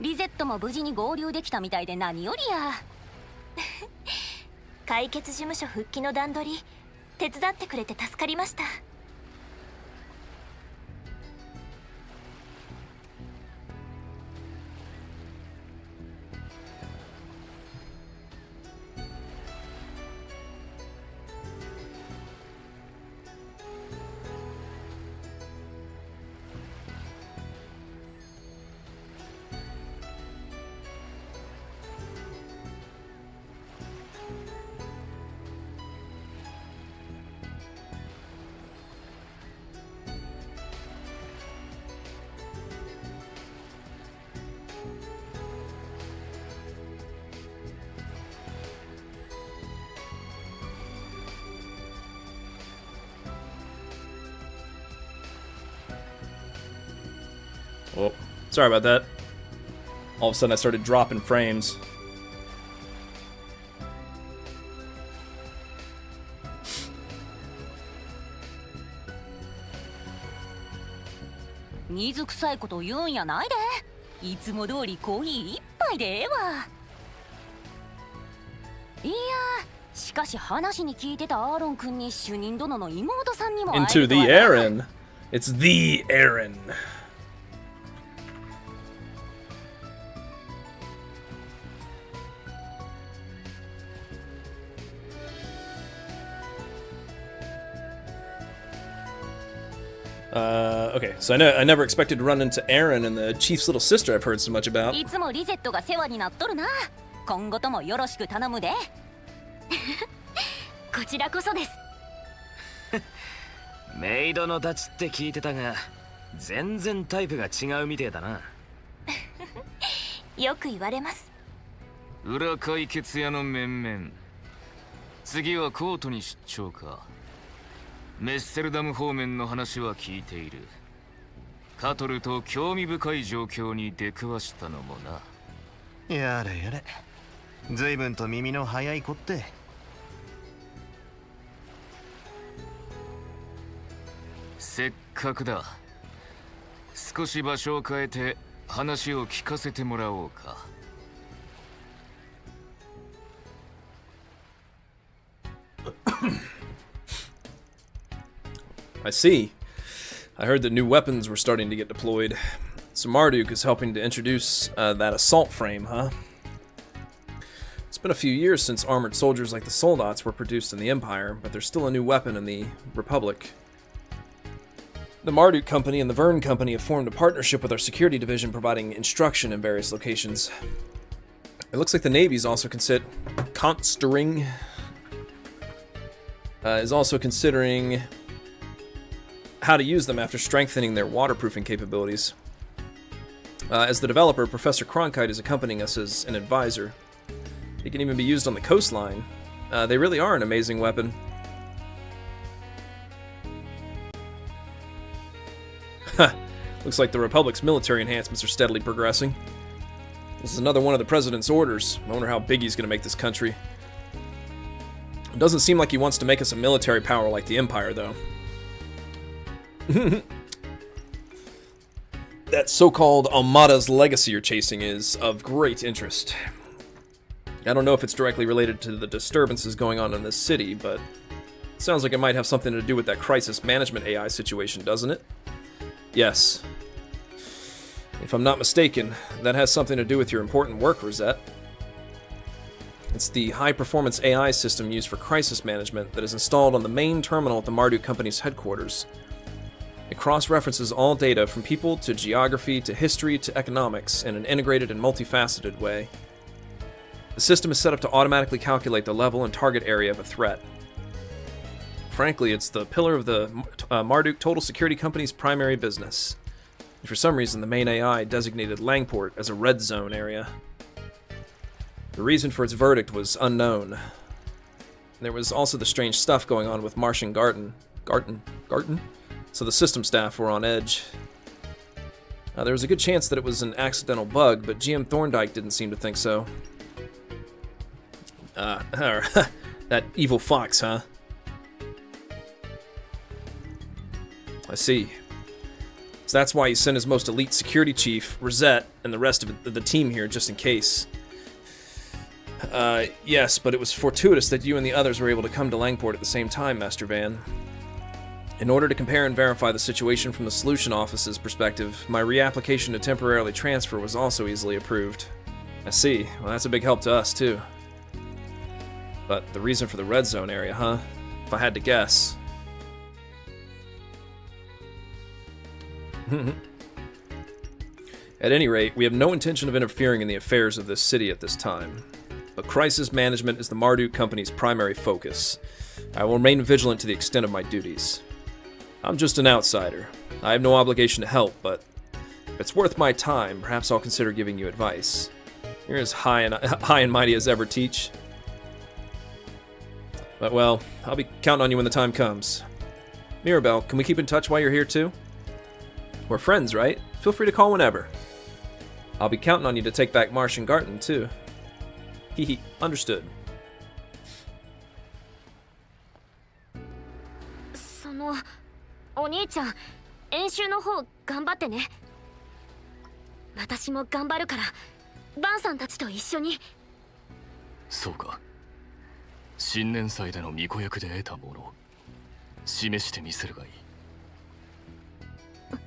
リゼットも無事に合流できたみたいで何よりや。解決事務所復帰の段取り手伝ってくれて助かりました。Oh, sorry about that. All of a sudden I started dropping frames.水臭いこと言うんやないで。いつも通りコーヒー一杯でええわ。いや、しかし話に聞いてたアーロン君に主任殿の妹さんにも会え Into ると the はな。Aaron. It's the Aaron. Okay, so I never expected to run into Aaron and the chief's little sister I've heard so much about. いつもリゼットが世話になっとるな。今後ともよろしく頼むで。こちらこそです。メイドのたちって聞いてたが、全然タイプが違うみてえだな。よく言われます。裏解決屋の面々。次はコートに出張か。メッセルダム方面の話は聞いている。カトルと興味深い状況に出くわしたのもな。やれやれ。随分と耳の早い子って。せっかくだ。少し場所を変えて話を聞かせてもらおうか。I see. I heard that new weapons were starting to get deployed. So Marduk is helping to introduce that assault frame, huh? It's been a few years since armored soldiers like the Soldats were produced in the Empire, but there's still a new weapon in the Republic. The Marduk Company and the Vern Company have formed a partnership with our security division, providing instruction in various locations. It looks like the Navy's also considering how to use them after strengthening their waterproofing capabilities. As the developer, Professor Cronkite is accompanying us as an advisor. It can even be used on the coastline. They really are an amazing weapon. Looks like the Republic's military enhancements are steadily progressing. This is another one of the President's orders. I wonder how big he's going to make this country. It doesn't seem like he wants to make us a military power like the Empire, though. That so-called Armada's legacy you're chasing is of great interest. I don't know if it's directly related to the disturbances going on in this city, but it sounds like it might have something to do with that crisis management AI situation, doesn't it? Yes. If I'm not mistaken, that has something to do with your important work, Rosette. It's the high-performance AI system used for crisis management that is installed on the main terminal at the Marduk Company's headquarters. It cross-references all data from people to geography to history to economics in an integrated and multifaceted way. The system is set up to automatically calculate the level and target area of a threat. Frankly, it's the pillar of the Marduk Total Security Company's primary business. And for some reason, the main AI designated Langport as a red zone area. The reason for its verdict was unknown. There was also the strange stuff going on with Martian Garten, so the system staff were on edge. There was a good chance that it was an accidental bug, but GM Thorndike didn't seem to think so. That evil fox, huh? I see. So that's why he sent his most elite security chief, Rosette, and the rest of the team here just in case. Yes, but it was fortuitous that you and the others were able to come to Langport at the same time, Master Van. In order to compare and verify the situation from the Solution Office's perspective, my reapplication to temporarily transfer was also easily approved. I see. Well, that's a big help to us, too. But the reason for the red zone area, huh? If I had to guess. At any rate, we have no intention of interfering in the affairs of this city at this time. But crisis management is the Marduk Company's primary focus. I will remain vigilant to the extent of my duties. I'm just an outsider. I have no obligation to help, but if it's worth my time, perhaps I'll consider giving you advice. You're as high and mighty as ever, Teach. But well, I'll be counting on you when the time comes. Mirabelle, can we keep in touch while you're here too? We're friends, right? Feel free to call whenever. I'll be counting on you to take back Marsh and Garton, too. Hehe, understood. お兄ちゃん、演習の方頑張ってね。私も頑張るから、バンさんたちと一緒に。そうか。新年祭での巫女役で得たもの、示してみせるがいい。うん。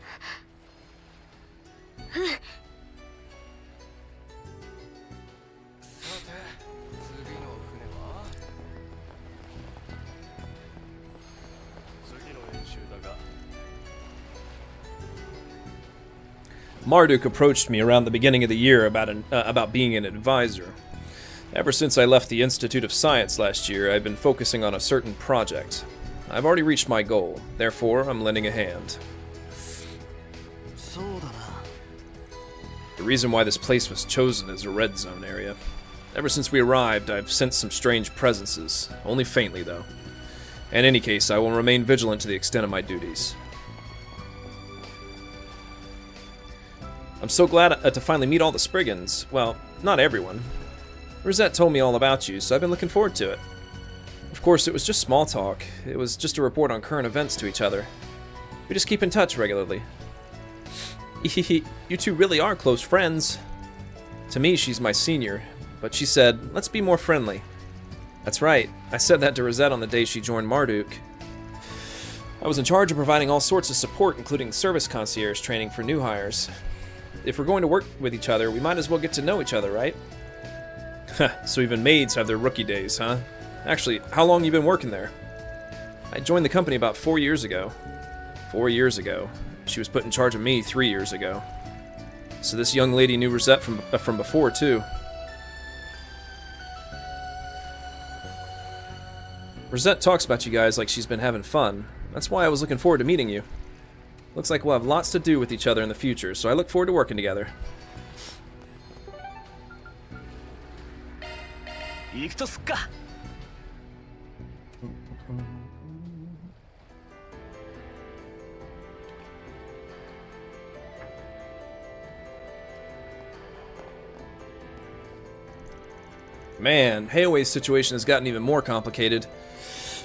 Marduk approached me around the beginning of the year about being an advisor. Ever since I left the Institute of Science last year, I've been focusing on a certain project. I've already reached my goal, therefore I'm lending a hand. The reason why this place was chosen as a red zone area. Ever since we arrived, I've sensed some strange presences, only faintly though. In any case, I will remain vigilant to the extent of my duties. I'm so glad to finally meet all the Spriggans. Well, not everyone. Rosette told me all about you, so I've been looking forward to it. Of course, it was just small talk. It was just a report on current events to each other. We just keep in touch regularly. You two really are close friends. To me, she's my senior, but she said, let's be more friendly. That's right, I said that to Rosette on the day she joined Marduk. I was in charge of providing all sorts of support, including service concierge training for new hires. If we're going to work with each other, we might as well get to know each other, right? So even maids have their rookie days, huh? Actually, how long you been working there? I joined the company about 4 years ago. 4 years ago. She was put in charge of me 3 years ago. So this young lady knew Rosette from before, too. Rosette talks about you guys like she's been having fun. That's why I was looking forward to meeting you. Looks like we'll have lots to do with each other in the future, so I look forward to working together. Man, Hayway's situation has gotten even more complicated.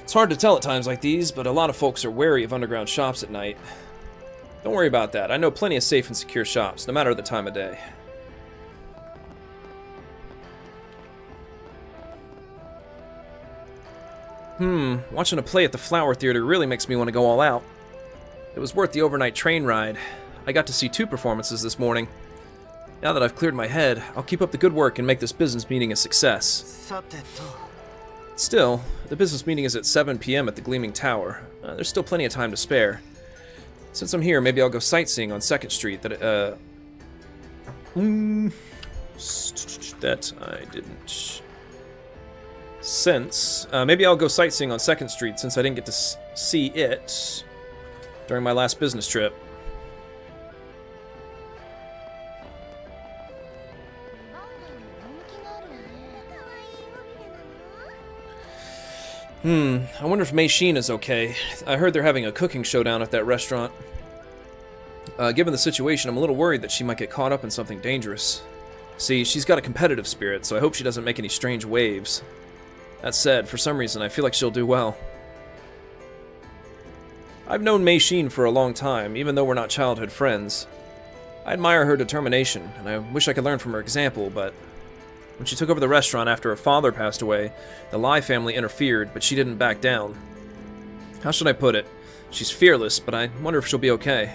It's hard to tell at times like these, but a lot of folks are wary of underground shops at night. Don't worry about that. I know plenty of safe and secure shops, no matter the time of day. Watching a play at the Flower Theater really makes me want to go all out. It was worth the overnight train ride. I got to see 2 performances this morning. Now that I've cleared my head, I'll keep up the good work and make this business meeting a success. Still, the business meeting is at 7 p.m. at the Gleaming Tower. There's still plenty of time to spare. Since I'm here, maybe I'll go sightseeing on 2nd Street that I didn't... maybe I'll go sightseeing on 2nd Street since I didn't get to see it during my last business trip. I wonder if Mei Sheen is okay. I heard they're having a cooking showdown at that restaurant. Given the situation, I'm a little worried that she might get caught up in something dangerous. See, she's got a competitive spirit, so I hope she doesn't make any strange waves. That said, for some reason, I feel like she'll do well. I've known Mei Sheen for a long time, even though we're not childhood friends. I admire her determination, and I wish I could learn from her example, but... when she took over the restaurant after her father passed away, the Lai family interfered, but she didn't back down. How should I put it? She's fearless, but I wonder if she'll be okay.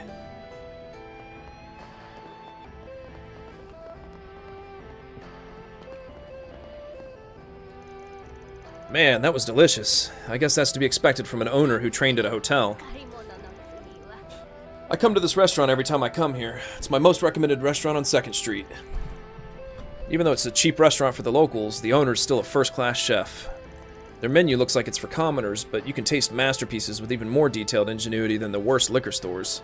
Man, that was delicious. I guess that's to be expected from an owner who trained at a hotel. I come to this restaurant every time I come here. It's my most recommended restaurant on 2nd Street. Even though it's a cheap restaurant for the locals, the owner's still a first-class chef. Their menu looks like it's for commoners, but you can taste masterpieces with even more detailed ingenuity than the worst liquor stores.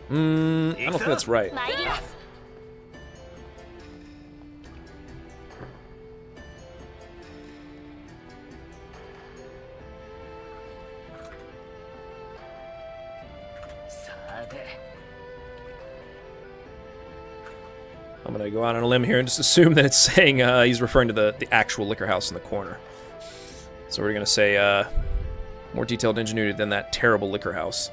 I don't think that's right. I'm gonna go out on a limb here and just assume that it's saying he's referring to the actual liquor house in the corner. So we're gonna say more detailed ingenuity than that terrible liquor house.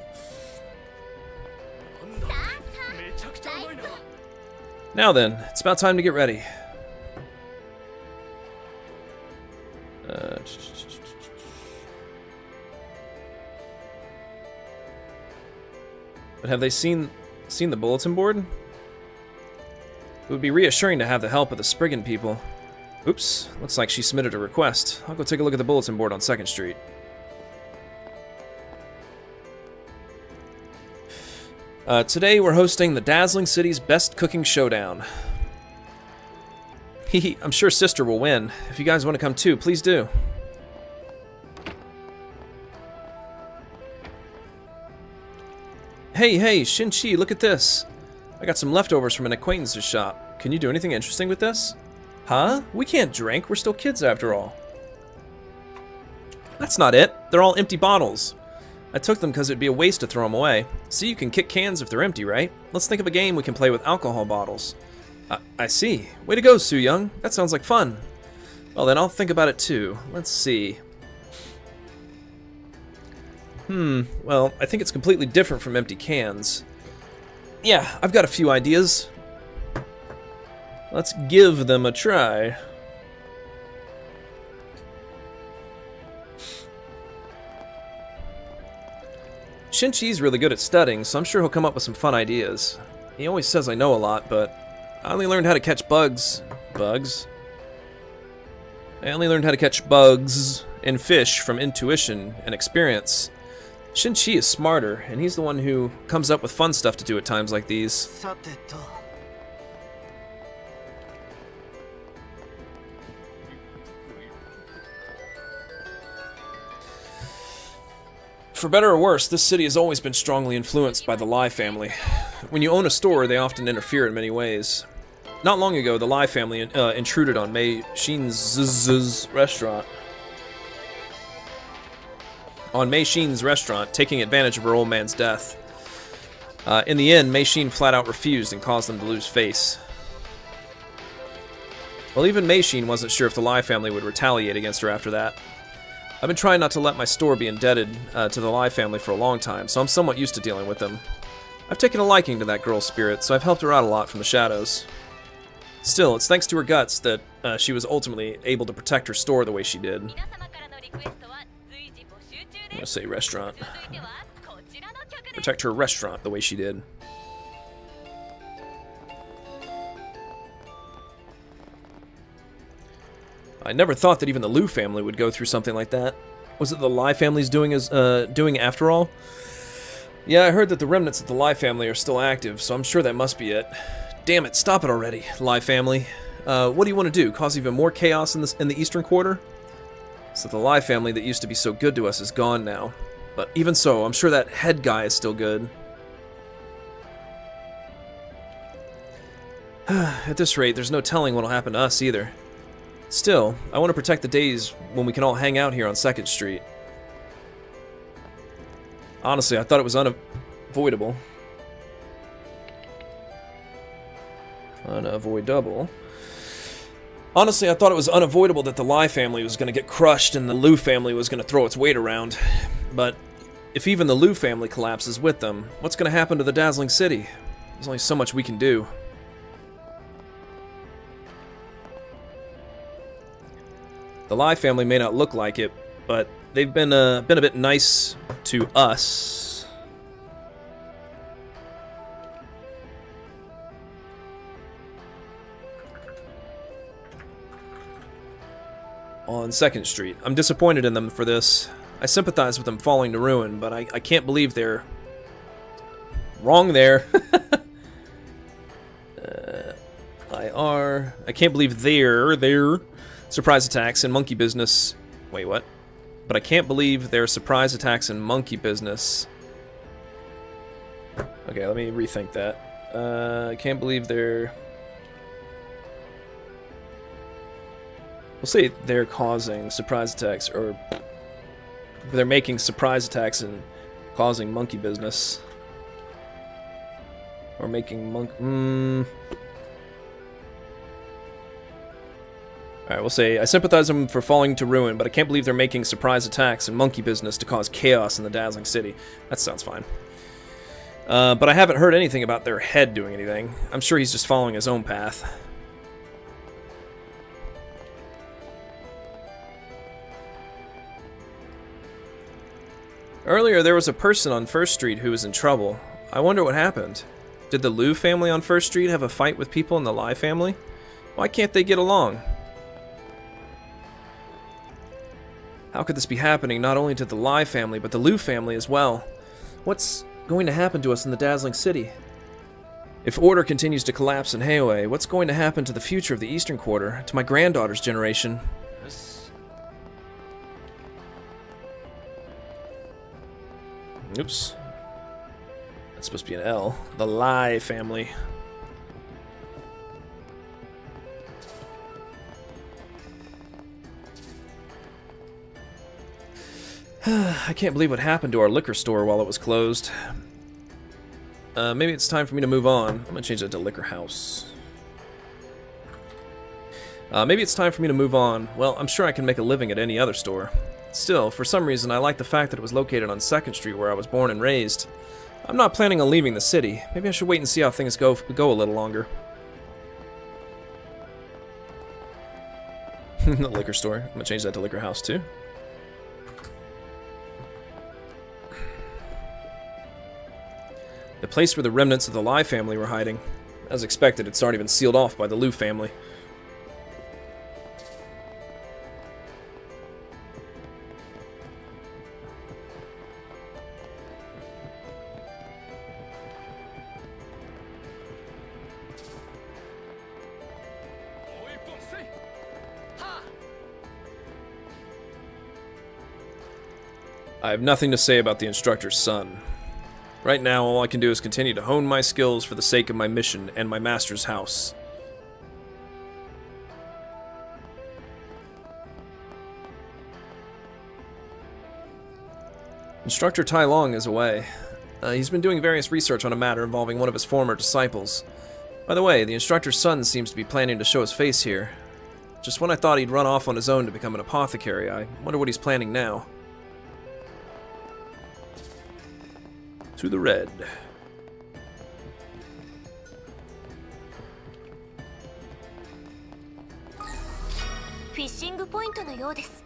Now then, it's about time to get ready. But have they seen the bulletin board? It would be reassuring to have the help of the Spriggan people. Oops, looks like she submitted a request. I'll go take a look at the bulletin board on 2nd Street. Today we're hosting the Dazzling City's Best Cooking Showdown. Hehe, I'm sure Sister will win. If you guys want to come too, please do. Hey, Shin-Chi, look at this. I got some leftovers from an acquaintance's shop. Can you do anything interesting with this? Huh? We can't drink. We're still kids after all. That's not it. They're all empty bottles. I took them because it'd be a waste to throw them away. See, you can kick cans if they're empty, right? Let's think of a game we can play with alcohol bottles. I see. Way to go, Soo Young. That sounds like fun. Well, then I'll think about it too. Let's see. Well, I think it's completely different from empty cans. Yeah, I've got a few ideas. Let's give them a try. Shin-Chi's really good at studying, so I'm sure he'll come up with some fun ideas. He always says I know a lot, but I only learned how to catch bugs. I only learned how to catch bugs and fish from intuition and experience. Shin-Chi is smarter, and he's the one who comes up with fun stuff to do at times like these. For better or worse, this city has always been strongly influenced by the Lai family. When you own a store, they often interfere in many ways. Not long ago, the Lai family intruded on Mei Shin's restaurant. Taking advantage of her old man's death. In the end, Mei Shin flat out refused and caused them to lose face. Well, even Mei Shin wasn't sure if the Lai family would retaliate against her after that. I've been trying not to let my store be indebted to the Lai family for a long time, so I'm somewhat used to dealing with them. I've taken a liking to that girl's spirit, so I've helped her out a lot from the shadows. Still, it's thanks to her guts that she was ultimately able to protect her store the way she did. I'm gonna say restaurant. Protect her restaurant the way she did. I never thought that even the Liu family would go through something like that. Was it the Lai family's doing after all? Yeah, I heard that the remnants of the Lai family are still active, so I'm sure that must be it. Damn it, stop it already, Lai family. What do you want to do? Cause even more chaos in the Eastern Quarter? So the Lai family that used to be so good to us is gone now. But even so, I'm sure that head guy is still good. At this rate, there's no telling what'll happen to us either. Still, I want to protect the days when we can all hang out here on 2nd Street. Honestly, I thought it was unavoidable. Honestly, I thought it was unavoidable that the Lai family was going to get crushed and the Liu family was going to throw its weight around. But if even the Liu family collapses with them, what's going to happen to the Dazzling City? There's only so much we can do. The Lai family may not look like it, but they've been a bit nice to us. On 2nd Street. I'm disappointed in them for this. I sympathize with them falling to ruin, but I can't believe they're... Wrong there. I can't believe they're... Surprise attacks and monkey business. Wait, what? But I can't believe their surprise attacks and monkey business. Okay, let me rethink that. I can't believe they're... We'll say they're causing surprise attacks, or they're making surprise attacks and causing monkey business. Or making monk... Alright, we'll say, I sympathize them for falling to ruin, but I can't believe they're making surprise attacks and monkey business to cause chaos in the dazzling city. That sounds fine. But I haven't heard anything about their head doing anything. I'm sure he's just following his own path. Earlier, there was a person on First Street who was in trouble. I wonder what happened. Did the Liu family on First Street have a fight with people in the Lai family? Why can't they get along? How could this be happening not only to the Lai family, but the Liu family as well? What's going to happen to us in the dazzling city? If order continues to collapse in Heiwei, what's going to happen to the future of the Eastern Quarter, to my granddaughter's generation? Oops. That's supposed to be an L. The Lai family. I can't believe what happened to our liquor store while it was closed. Maybe it's time for me to move on. I'm gonna change that to liquor house. Maybe it's time for me to move on. Well, I'm sure I can make a living at any other store. Still, for some reason, I like the fact that it was located on 2nd Street where I was born and raised. I'm not planning on leaving the city. Maybe I should wait and see how things go a little longer. The liquor store. I'm gonna change that to liquor house too. The place where the remnants of the Lai family were hiding. As expected, it's already been sealed off by the Liu family. I have nothing to say about the instructor's son. Right now, all I can do is continue to hone my skills for the sake of my mission and my master's house. Instructor Tai Long is away. He's been doing various research on a matter involving one of his former disciples. By the way, the instructor's son seems to be planning to show his face here. Just when I thought he'd run off on his own to become an apothecary, I wonder what he's planning now. To the red. フィッシングポイントのようです。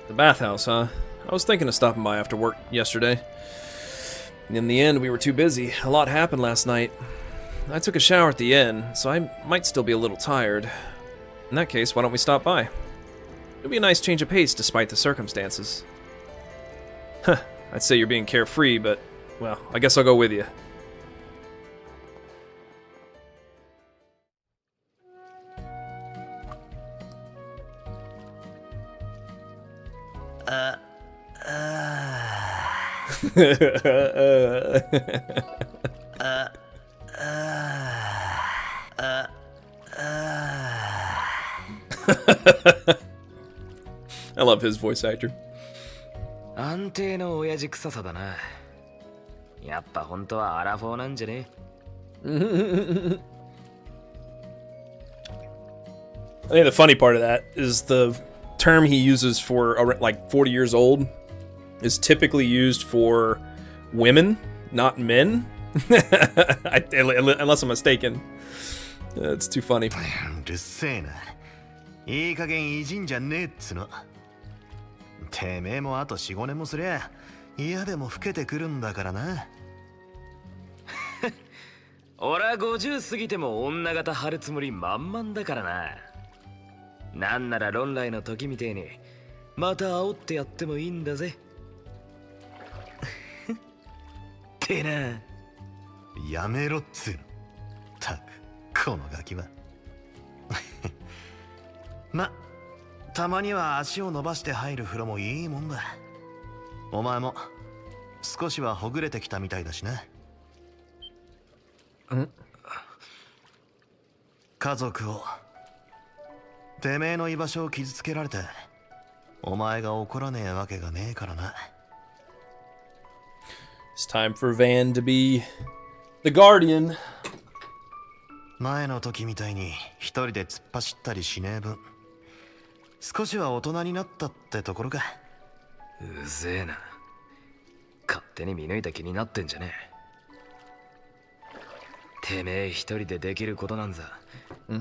The bathhouse, huh? I was thinking of stopping by after work yesterday. In the end, we were too busy. A lot happened last night. I took a shower at the inn, so I might still be a little tired. In that case, why don't we stop by? It'll be a nice change of pace despite the circumstances. Huh, I'd say you're being carefree, but, well, I guess I'll go with you. I love his voice actor. 安定の親父臭さだな。やっぱ本当はアラフォーなんじゃね。I think the funny part of that is the term he uses for like 40 years old is typically used for women, not men. Unless I'm mistaken. It's too funny. うるせえな。いい加減いじんじゃねえっつの。てめえもあと 4,5 年もすりゃ嫌でも老けてくるんだからな。俺は50過ぎても女型張るつもり満々だからな。なんなら論来の時みてえにまた煽ってやってもいいんだぜ。ってな。やめろっつうの。たくこのガキは。ま、たまには足を伸ばして入る風呂もいいもんだ。お前も少しはほぐれてきたみたいだしな。家族を、てめえの居場所を傷つけられて、お前が怒らねえわけがねえからな。It's time for Van to be the guardian. 前の時みたいに一人で突っ走ったりしねえ分、少しは大人になったってところか。うぜえな。勝手に見抜いた気になってんじゃねえ。てめえ一人でできることなんざ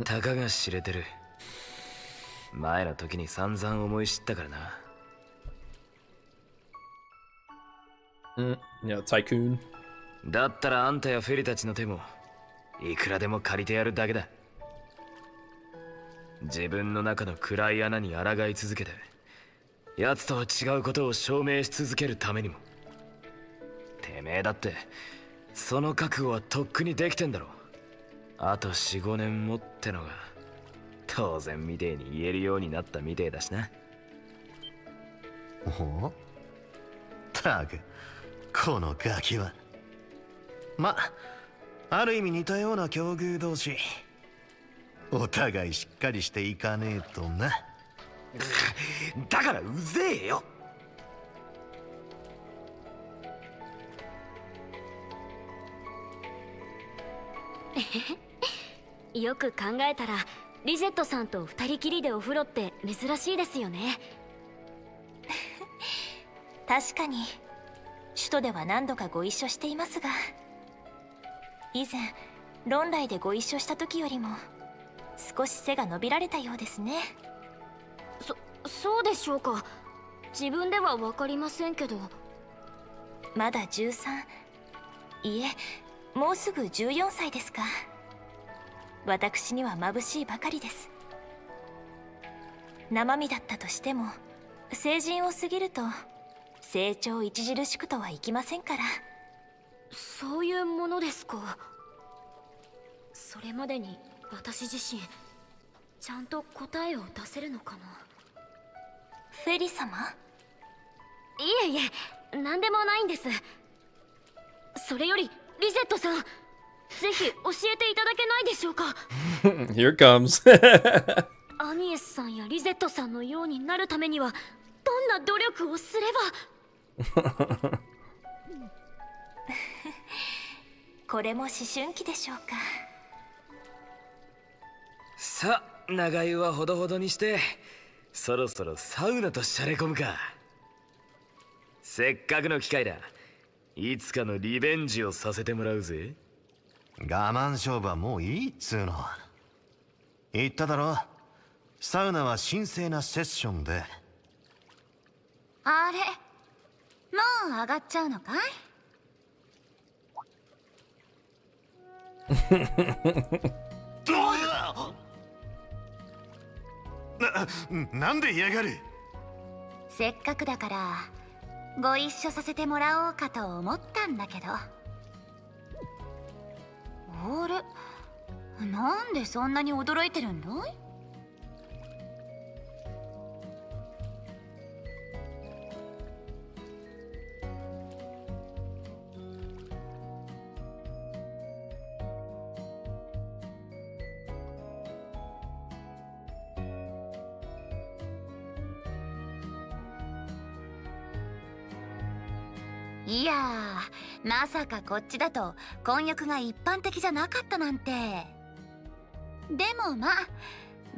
たかが知れてる。前の時に散々思い知ったからな。Yeah, Tycoon. だったらあんたやフェリたちの手もいくらでも借りてやるだけだ。自分の中の暗い穴に抗い続けて奴とは違うことを証明し続けるためにも。てめえだってその覚悟はとっくにできてんだろ。あと 4,5 年もってのが当然みてえに言えるようになったみてえだしな。おったく、このガキは。ま、ある意味似たような境遇同士、お互いしっかりしていかねえとな。だからうぜえよ。よく考えたらリゼットさんと二人きりでお風呂って珍しいですよね。確かに首都では何度かご一緒していますが、以前論来でご一緒した時よりも少し背が伸びられたようですね。そうでしょうか。自分では分かりませんけど。まだ13、いえもうすぐ14歳ですか。私には眩しいばかりです。生身だったとしても成人を過ぎると成長著しくとはいきませんから。そういうものですか。それまでに私自身ちゃんと答えを出せるのかな。フェリ様？いえいえ、何でもないんです。それよりリゼットさん、ぜひ教えていただけないでしょうか。Here it comes. アニエスさんやリゼットさんのようになるためにはどんな努力をすれば。これも思春期でしょうか。さあ、長湯はほどほどにしてそろそろサウナとしゃれ込むか。せっかくの機会だ。いつかのリベンジをさせてもらうぜ。我慢勝負はもういいっつうの。言っただろ、サウナは神聖なセッションで。あれ、もう上がっちゃうのかい？なんで嫌がる？せっかくだからご一緒させてもらおうかと思ったんだけど。あれ、なんでそんなに驚いてるんだい？いやー、まさかこっちだと混浴が一般的じゃなかったなんて。でもまあ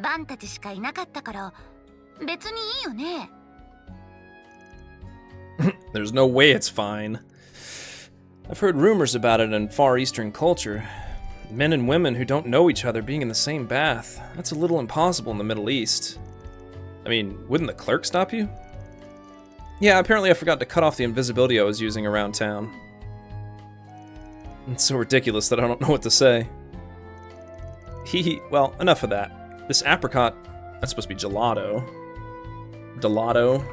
バンたちしかいなかったから別にいいよね。There's no way it's fine. I've heard rumors about it in Far Eastern culture. Men and women who don't know each other being in the same bath. That's a little impossible in the Middle East. I mean, wouldn't the clerk stop you? Yeah, apparently I forgot to cut off the invisibility I was using around town. It's so ridiculous that I don't know what to say. Well, enough of that. This apricot, that's supposed to be gelato. Gelato.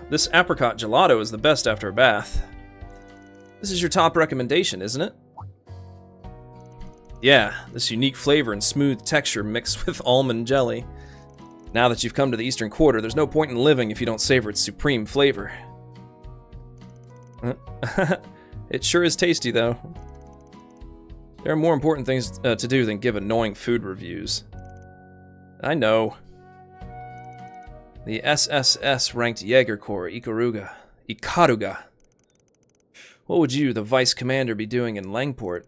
This apricot gelato is the best after a bath. This is your top recommendation, isn't it? Yeah, this unique flavor and smooth texture mixed with almond jelly. Now that you've come to the Eastern Quarter, there's no point in living if you don't savor its supreme flavor. It sure is tasty, though. There are more important things to do than give annoying food reviews. I know. The SSS-ranked Jaeger Corps, Ikaruga. What would you, the Vice Commander, be doing in Langport?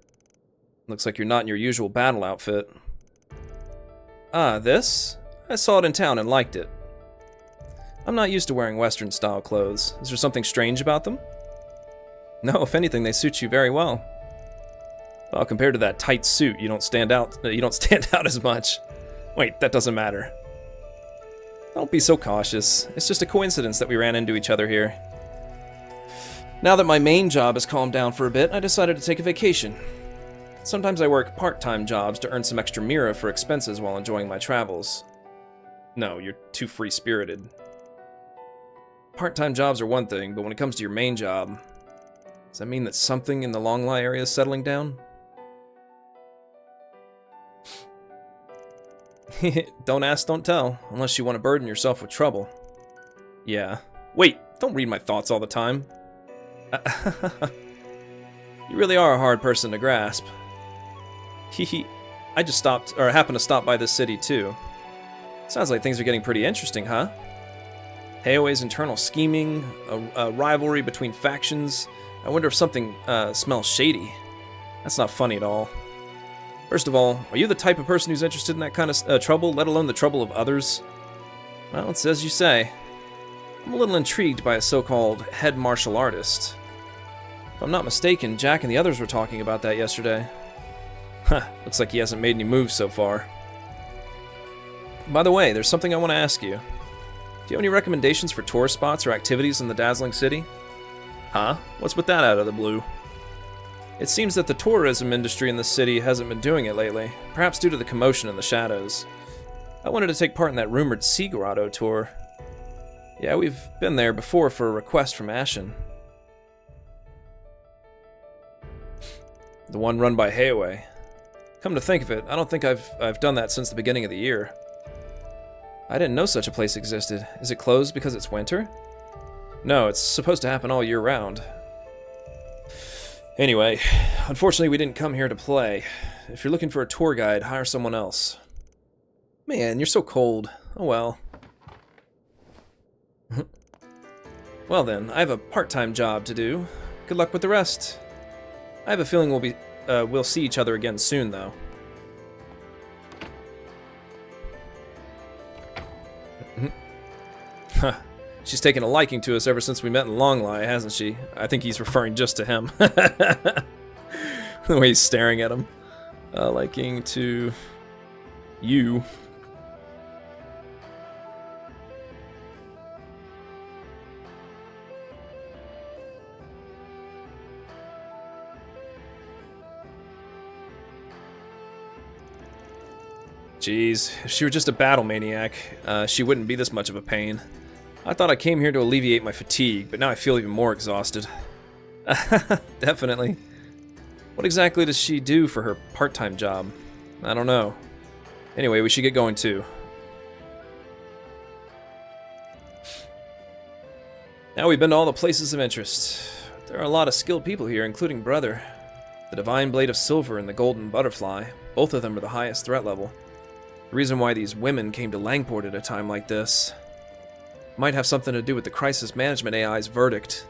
Looks like you're not in your usual battle outfit. Ah, this? I saw it in town and liked it. I'm not used to wearing Western-style clothes. Is there something strange about them? No, if anything, they suit you very well. Well, compared to that tight suit, you don't stand out as much. Wait, that doesn't matter. Don't be so cautious. It's just a coincidence that we ran into each other here. Now that my main job has calmed down for a bit, I decided to take a vacation. Sometimes I work part-time jobs to earn some extra mira for expenses while enjoying my travels. No, you're too free-spirited. Part-time jobs are one thing, but when it comes to your main job, does that mean that something in the Longli area is settling down? Don't ask, don't tell, unless you want to burden yourself with trouble. Yeah. Wait, don't read my thoughts all the time. You really are a hard person to grasp. Hehe. I just happened to stop by this city too. Sounds like things are getting pretty interesting, huh? Heiwei's internal scheming, a rivalry between factions. I wonder if something smells shady. That's not funny at all. First of all, are you the type of person who's interested in that kind of trouble, let alone the trouble of others? Well, it's as you say. I'm a little intrigued by a so-called head martial artist. If I'm not mistaken, Jack and the others were talking about that yesterday. Huh, looks like he hasn't made any moves so far. By the way, there's something I want to ask you. Do you have any recommendations for tourist spots or activities in the dazzling city? Huh? What's with that out of the blue? It seems that the tourism industry in the city hasn't been doing it lately, perhaps due to the commotion in the shadows. I wanted to take part in that rumored Sea Grotto tour. Yeah, we've been there before for a request from Ashen. The one run by Heiwei. Come to think of it, I don't think I've done that since the beginning of the year. I didn't know such a place existed. Is it closed because it's winter? No, it's supposed to happen all year round. Anyway, unfortunately we didn't come here to play. If you're looking for a tour guide, hire someone else. Man, you're so cold. Oh well. Well then, I have a part-time job to do. Good luck with the rest. I have a feeling we'll see each other again soon, though. Huh. She's taken a liking to us ever since we met in Longli, hasn't she? I think he's referring just to him. The way he's staring at him. Liking to you. Jeez, if she were just a battle maniac, she wouldn't be this much of a pain. I thought I came here to alleviate my fatigue, but now I feel even more exhausted. Definitely. What exactly does she do for her part-time job? I don't know. Anyway, we should get going too. Now we've been to all the places of interest. There are a lot of skilled people here, including Brother. The Divine Blade of Silver and the Golden Butterfly. Both of them are the highest threat level. The reason why these women came to Langport at a time like this might have something to do with the Crisis Management AI's verdict.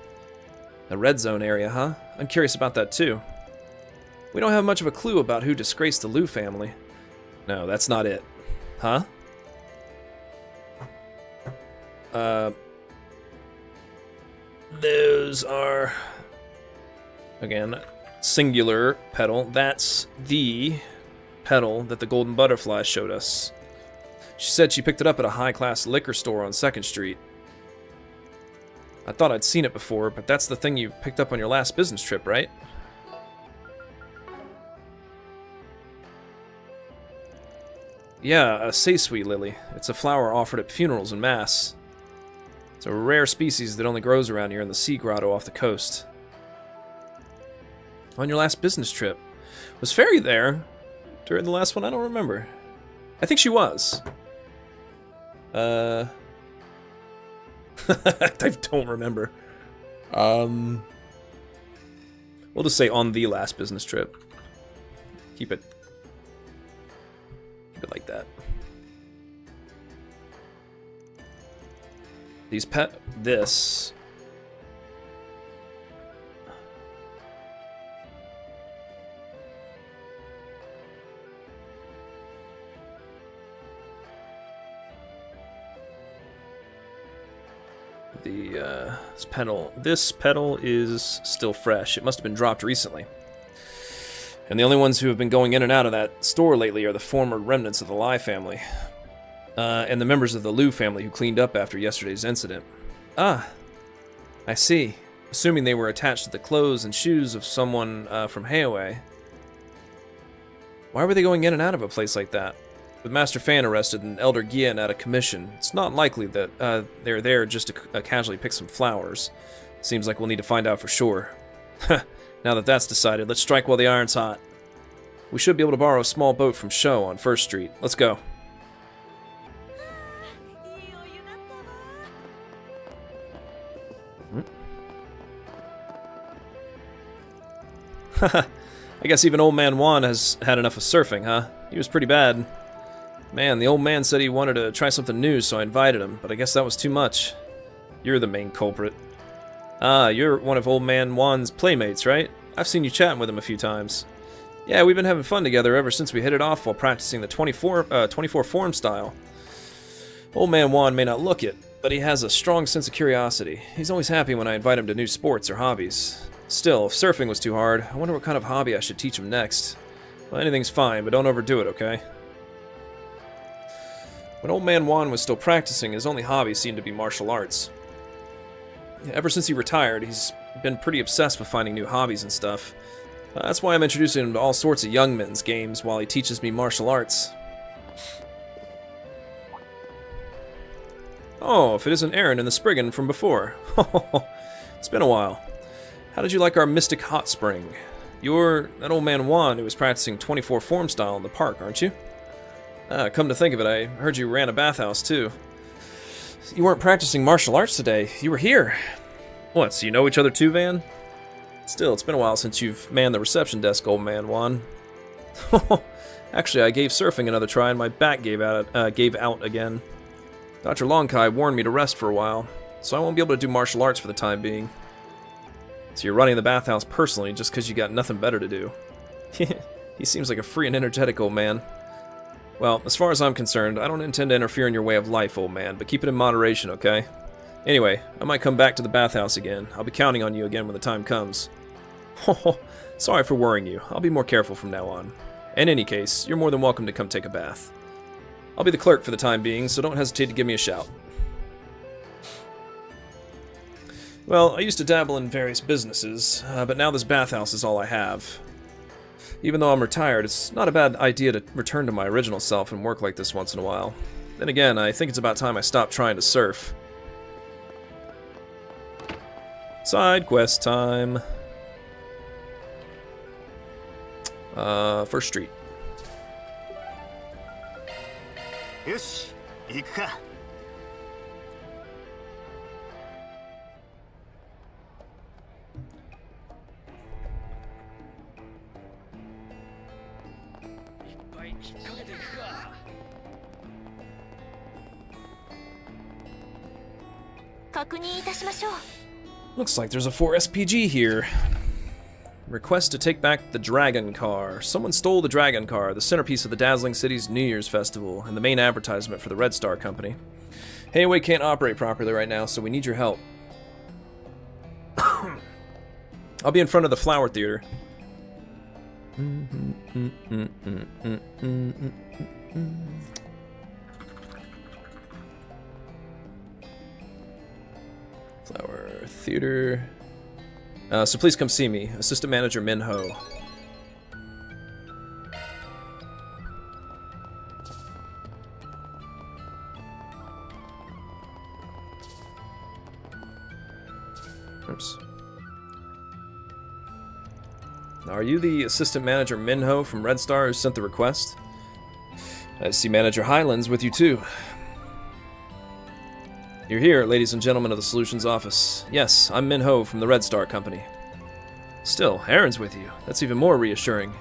The Red Zone area, huh? I'm curious about that too. We don't have much of a clue about who disgraced the Liu family. No, that's not it. Huh? Those are... Again, singular petal. That's the petal that the Golden Butterfly showed us. She said she picked it up at a high-class liquor store on 2nd Street. I thought I'd seen it before, but that's the thing you picked up on your last business trip, right? Yeah, a Seisui lily. It's a flower offered at funerals and mass. It's a rare species that only grows around here in the Sea Grotto off the coast. On your last business trip. Was Fairy there during the last one? I don't remember. I think she was. I don't remember. We'll just say on the last business trip. Keep it like that. This. This pedal is still fresh. It must have been dropped recently. And the only ones who have been going in and out of that store lately are the former remnants of the Lai family. And the members of the Liu family who cleaned up after yesterday's incident. Ah, I see. Assuming they were attached to the clothes and shoes of someone from Heiwei. Why were they going in and out of a place like that? With Master Fan arrested and Elder Gian out of commission, it's not likely that they're there just to casually pick some flowers. Seems like we'll need to find out for sure. Now that that's decided, let's strike while the iron's hot. We should be able to borrow a small boat from Sho on 1st Street. Let's go. I guess even old man Juan has had enough of surfing, huh? He was pretty bad. Man, the old man said he wanted to try something new, so I invited him, but I guess that was too much. You're the main culprit. Ah, you're one of old man Juan's playmates, right? I've seen you chatting with him a few times. Yeah, we've been having fun together ever since we hit it off while practicing the 24 form style. Old man Juan may not look it, but he has a strong sense of curiosity. He's always happy when I invite him to new sports or hobbies. Still, if surfing was too hard, I wonder what kind of hobby I should teach him next. Well, anything's fine, but don't overdo it, okay? When old man Juan was still practicing, his only hobby seemed to be martial arts. Ever since he retired, he's been pretty obsessed with finding new hobbies and stuff. That's why I'm introducing him to all sorts of young men's games while he teaches me martial arts. Oh, if it isn't Aaron and the Spriggan from before. It's been a while. How did you like our Mystic Hot Spring? You're that old man Juan who was practicing 24 form style in the park, aren't you? Come to think of it, I heard you ran a bathhouse too. You weren't practicing martial arts today. You were here. What, so you know each other too, Van? Still, it's been a while since you've manned the reception desk, old man Juan. Actually, I gave surfing another try and my back gave out again. Dr. Longkai warned me to rest for a while, so I won't be able to do martial arts for the time being. So you're running the bathhouse personally just because you got nothing better to do. He seems like a free and energetic old man. Well, as far as I'm concerned, I don't intend to interfere in your way of life, old man, but keep it in moderation, okay? Anyway, I might come back to the bathhouse again. I'll be counting on you again when the time comes. Sorry for worrying you. I'll be more careful from now on. In any case, you're more than welcome to come take a bath. I'll be the clerk for the time being, so don't hesitate to give me a shout. Well, I used to dabble in various businesses, but now this bathhouse is all I have. Even though I'm retired, it's not a bad idea to return to my original self and work like this once in a while. Then again, I think it's about time I stopped trying to surf. Side quest time. 1st Street. よし、行くか。確認いたしましょう。 Looks like there's a 4 SPG here. Request to take back the Dragon Car. Someone stole the Dragon Car, the centerpiece of the dazzling city's New Year's festival, and the main advertisement for the Red Star Company. Heiwei can't operate properly right now, so we need your help. I'll be in front of the Flower Theater. Flower Theater. So please come see me. Assistant Manager Min Ho. Oops. Are you the Assistant Manager Min Ho from Red Star who sent the request? I see Manager Highlands with you too. You're here, ladies and gentlemen of the Solutions Office. Yes, I'm Min Ho from the Red Star Company. Still, Aaron's with you. That's even more reassuring.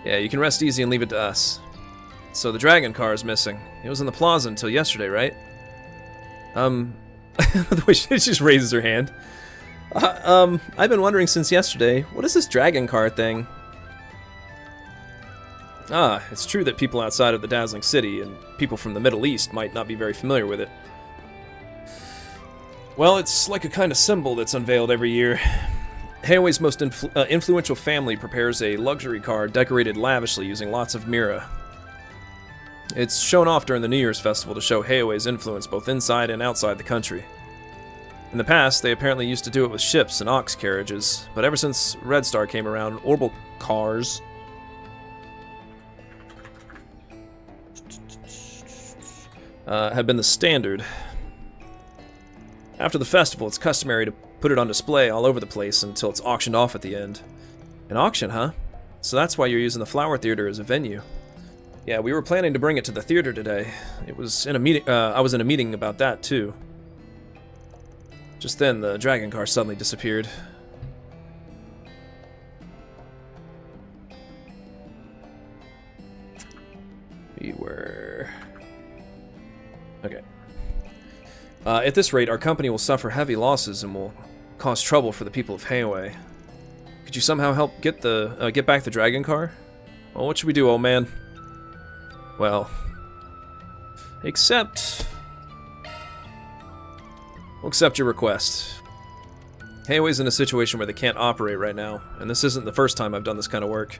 Yeah, you can rest easy and leave it to us. So the dragon car is missing. It was in the plaza until yesterday, right? The way she just raises her hand. I've been wondering since yesterday, what is this dragon car thing? Ah, it's true that people outside of the dazzling city and people from the Middle East might not be very familiar with it. Well, it's like a kind of symbol that's unveiled every year. Heiwei's most influential family prepares a luxury car decorated lavishly using lots of mira. It's shown off during the New Year's festival to show Heiwei's influence both inside and outside the country. In the past, they apparently used to do it with ships and ox carriages, but ever since Red Star came around, orbital cars have been the standard. After the festival, it's customary to put it on display all over the place until it's auctioned off at the end. An auction, huh? So that's why you're using the Flower Theater as a venue. Yeah, we were planning to bring it to the theater today. It was in a meeting. I was in a meeting about that too. Just then, the dragon car suddenly disappeared. We were... Okay. At this rate, our company will suffer heavy losses and will cause trouble for the people of Heiwei. Could you somehow help get back the dragon car? Well, what should we do, old man? Well, we'll accept your request. Heiwei's in a situation where they can't operate right now, and this isn't the first time I've done this kind of work.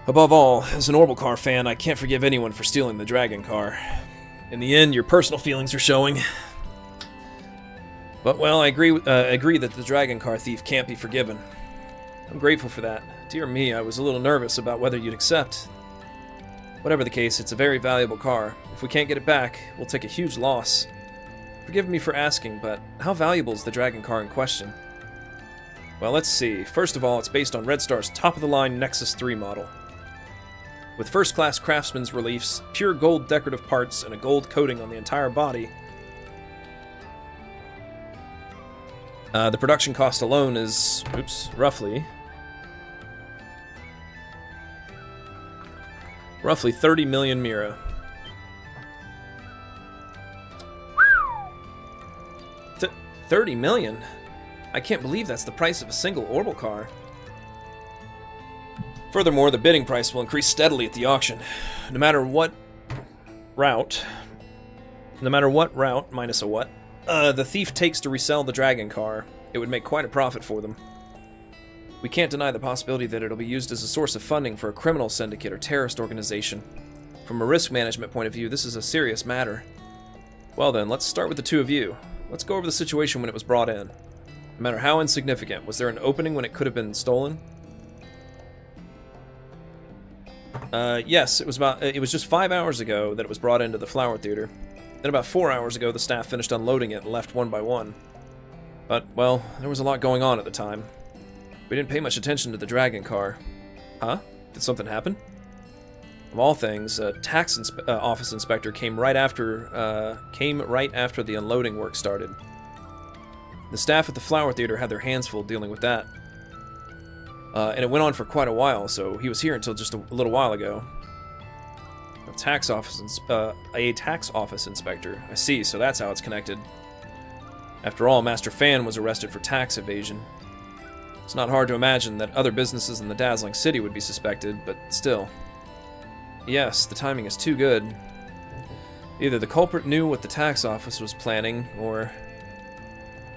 Above all, as an Orbital Car fan, I can't forgive anyone for stealing the dragon car. In the end, your personal feelings are showing. But, well, I agree that the dragon car thief can't be forgiven. I'm grateful for that. Dear me, I was a little nervous about whether you'd accept. Whatever the case, it's a very valuable car. If we can't get it back, we'll take a huge loss. Forgive me for asking, but how valuable is the dragon car in question? Well, let's see. First of all, it's based on Red Star's top-of-the-line Nexus 3 model. With first-class craftsman's reliefs, pure gold decorative parts, and a gold coating on the entire body. The production cost alone is, roughly 30 million mira. $30 million? I can't believe that's the price of a single Orbital car. Furthermore, the bidding price will increase steadily at the auction. No matter what route, minus a what, the thief takes to resell the dragon car, it would make quite a profit for them. We can't deny the possibility that it'll be used as a source of funding for a criminal syndicate or terrorist organization. From a risk management point of view, this is a serious matter. Well then, let's start with the two of you. Let's go over the situation when it was brought in. No matter how insignificant, was there an opening when it could have been stolen? Yes, it was just 5 hours ago that it was brought into the Flower Theater. Then about 4 hours ago, the staff finished unloading it and left one by one. But, well, there was a lot going on at the time. We didn't pay much attention to the dragon car. Huh? Did something happen? Of all things, a tax office inspector came right after the unloading work started. The staff at the Flower Theater had their hands full dealing with that. And it went on for quite a while, so he was here until just a little while ago. A tax office inspector. I see, so that's how it's connected. After all, Master Fan was arrested for tax evasion. It's not hard to imagine that other businesses in the dazzling city would be suspected, but still. Yes, the timing is too good. Either the culprit knew what the tax office was planning, or...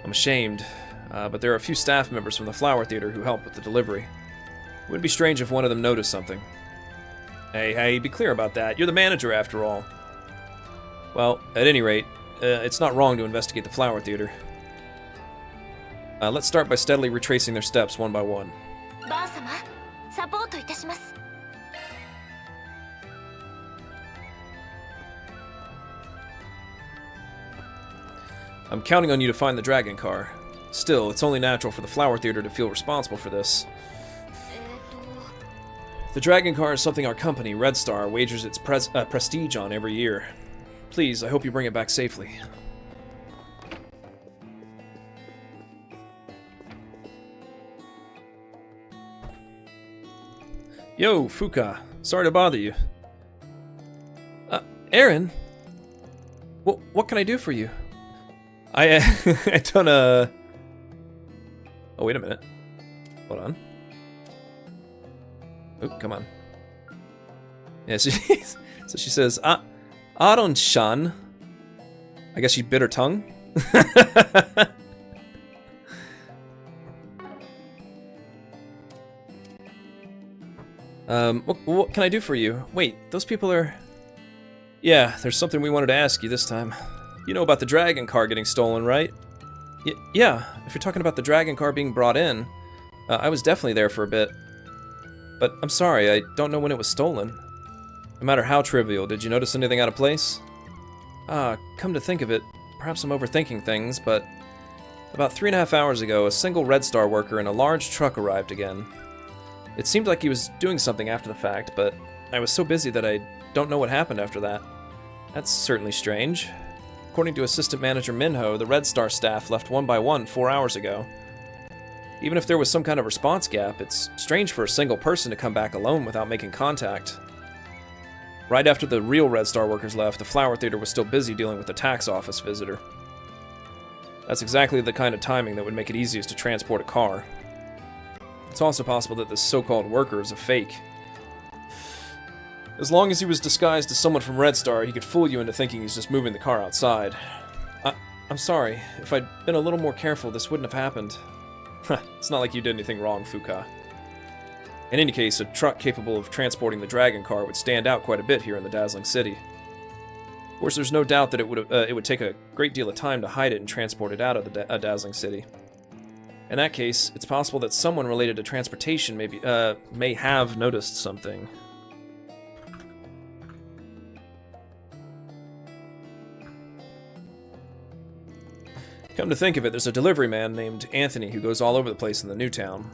I'm ashamed, but there are a few staff members from the Flower Theater who helped with the delivery. It wouldn't be strange if one of them noticed something. Hey, be clear about that. You're the manager, after all. Well, at any rate, it's not wrong to investigate the Flower Theater. Let's start by steadily retracing their steps one by one. I'm counting on you to find the dragon car. Still, it's only natural for the Flower Theater to feel responsible for this. The dragon car is something our company, Red Star, wagers its prestige on every year. Please, I hope you bring it back safely. Yo, Fuka. Sorry to bother you. Aaron? What can I do for you? I don't, Oh, wait a minute. Hold on. Oh, come on. Yeah, so she says, Aron-shan. I guess she bit her tongue? What can I do for you? Wait, those people are... Yeah, there's something we wanted to ask you this time. You know about the dragon car getting stolen, right? Yeah, if you're talking about the dragon car being brought in, I was definitely there for a bit. But I'm sorry, I don't know when it was stolen. No matter how trivial, did you notice anything out of place? Come to think of it, perhaps I'm overthinking things, but... About 3.5 hours ago, a single Red Star worker in a large truck arrived again. It seemed like he was doing something after the fact, but I was so busy that I don't know what happened after that. That's certainly strange. According to Assistant Manager Minho, the Red Star staff left one by one 4 hours ago. Even if there was some kind of response gap, it's strange for a single person to come back alone without making contact. Right after the real Red Star workers left, the Flower Theater was still busy dealing with the tax office visitor. That's exactly the kind of timing that would make it easiest to transport a car. It's also possible that this so-called worker is a fake. As long as he was disguised as someone from Red Star, he could fool you into thinking he's just moving the car outside. I'm sorry. If I'd been a little more careful, this wouldn't have happened. It's not like you did anything wrong, Fuka. In any case, a truck capable of transporting the dragon car would stand out quite a bit here in the dazzling city. Of course, there's no doubt that it would take a great deal of time to hide it and transport it out of the dazzling city. In that case, it's possible that someone related to transportation may have noticed something. Come to think of it, there's a delivery man named Anthony who goes all over the place in the new town.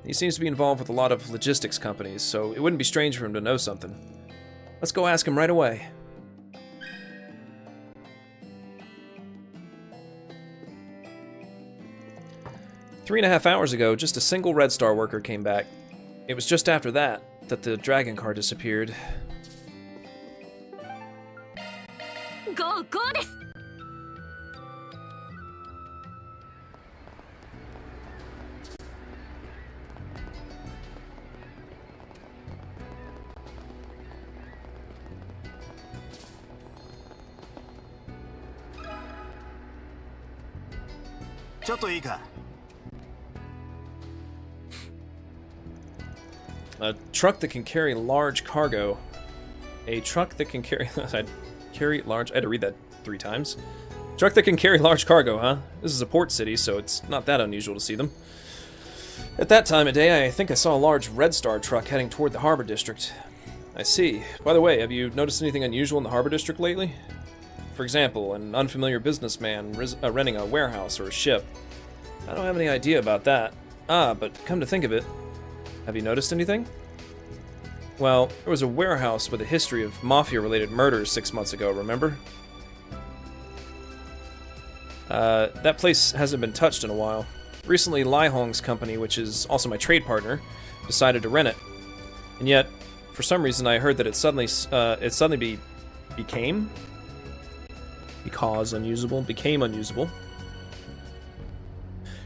He seems to be involved with a lot of logistics companies, so it wouldn't be strange for him to know something. Let's go ask him right away. Three and a half hours ago, just a single Red Star worker came back. It was just after that the dragon car disappeared. Go desu! A truck that can carry large cargo. A truck that can carry... carry large... I had to read that 3 times. Truck that can carry large cargo, huh? This is a port city, so it's not that unusual to see them. At that time of day, I think I saw a large Red Star truck heading toward the Harbor District. I see. By the way, have you noticed anything unusual in the Harbor District lately? For example, an unfamiliar businessman renting a warehouse or a ship. I don't have any idea about that. But come to think of it, have you noticed anything? Well, there was a warehouse with a history of mafia-related murders 6 months ago, remember? That place hasn't been touched in a while. Recently, Lai Hong's company, which is also my trade partner, decided to rent it. And yet, for some reason, I heard that it suddenly became unusable.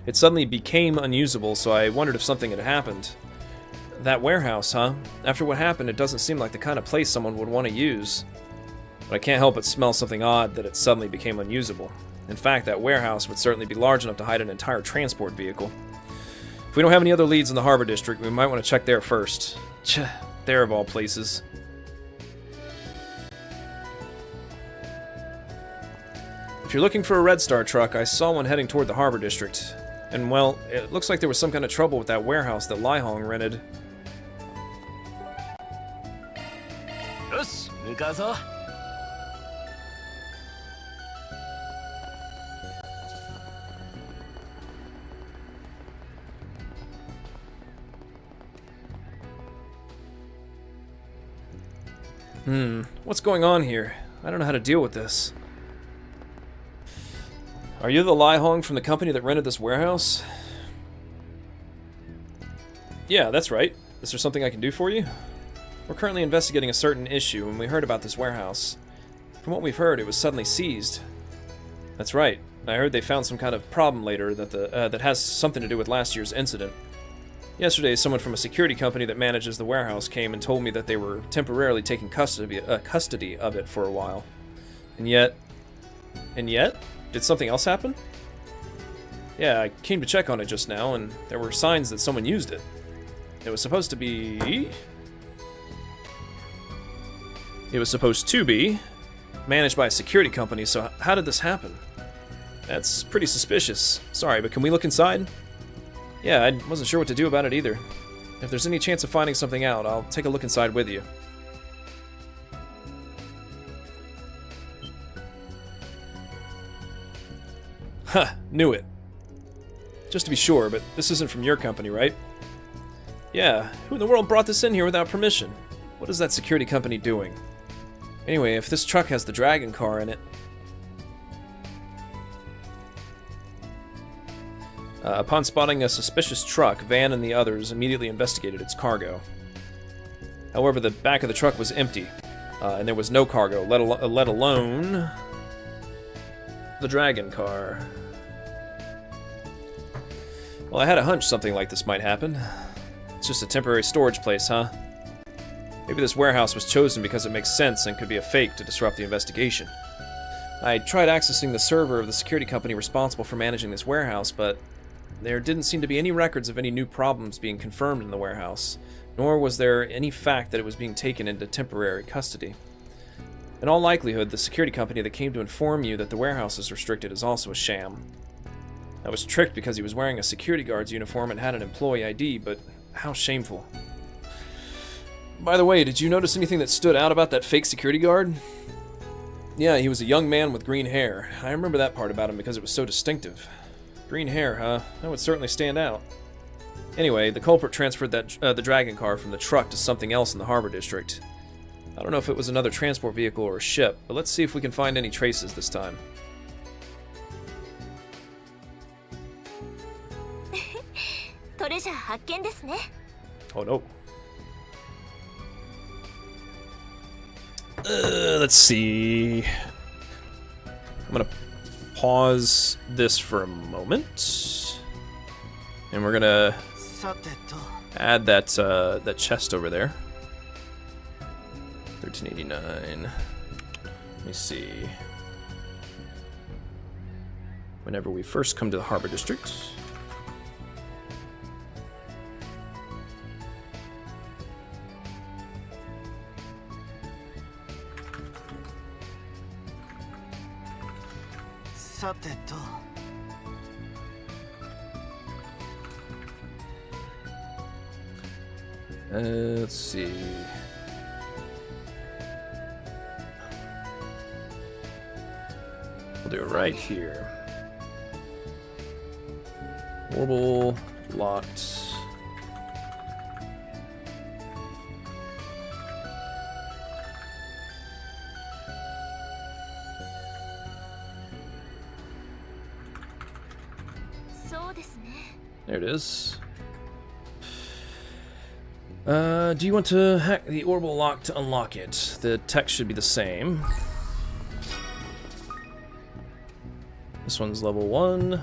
It suddenly became unusable, so I wondered if something had happened. That warehouse, huh? After what happened, it doesn't seem like the kind of place someone would want to use. But I can't help but smell something odd that it suddenly became unusable. In fact, that warehouse would certainly be large enough to hide an entire transport vehicle. If we don't have any other leads in the Harbor District, we might want to check there first. There of all places. If you're looking for a Red Star truck, I saw one heading toward the Harbor District. And well, it looks like there was some kind of trouble with that warehouse that Lai Hong rented. What's going on here? I don't know how to deal with this. Are you the Lai Hong from the company that rented this warehouse? Yeah, that's right. Is there something I can do for you? We're currently investigating a certain issue, and we heard about this warehouse. From what we've heard, it was suddenly seized. That's right. I heard they found some kind of problem later that has something to do with last year's incident. Yesterday, someone from a security company that manages the warehouse came and told me that they were temporarily taking custody of it for a while. And yet? Did something else happen? Yeah, I came to check on it just now, and there were signs that someone used it. It was supposed to be managed by a security company, so how did this happen? That's pretty suspicious. Sorry, but can we look inside? Yeah, I wasn't sure what to do about it either. If there's any chance of finding something out, I'll take a look inside with you. Huh, knew it. Just to be sure, but this isn't from your company, right? Yeah, who in the world brought this in here without permission? What is that security company doing? Anyway, if this truck has the dragon car in it... upon spotting a suspicious truck, Van and the others immediately investigated its cargo. However, the back of the truck was empty, and there was no cargo, let alone the dragon car. Well, I had a hunch something like this might happen. It's just a temporary storage place, huh? Maybe this warehouse was chosen because it makes sense and could be a fake to disrupt the investigation. I tried accessing the server of the security company responsible for managing this warehouse, but there didn't seem to be any records of any new problems being confirmed in the warehouse, nor was there any fact that it was being taken into temporary custody. In all likelihood, the security company that came to inform you that the warehouse is restricted is also a sham. I was tricked because he was wearing a security guard's uniform and had an employee ID, but how shameful. By the way, did you notice anything that stood out about that fake security guard? Yeah, he was a young man with green hair. I remember that part about him because it was so distinctive. Green hair, huh? That would certainly stand out. Anyway, the culprit transferred the dragon car from the truck to something else in the harbor district. I don't know if it was another transport vehicle or a ship, but let's see if we can find any traces this time. Oh no. Let's see. I'm gonna pause this for a moment, and we're gonna add that that chest over there. 1389. Let me see. Whenever we first come to the harbor district. Let's see. We'll do it right here. Orbital locked. There it is. Do you want to hack the orbital lock to unlock it? The text should be the same. This one's level 1.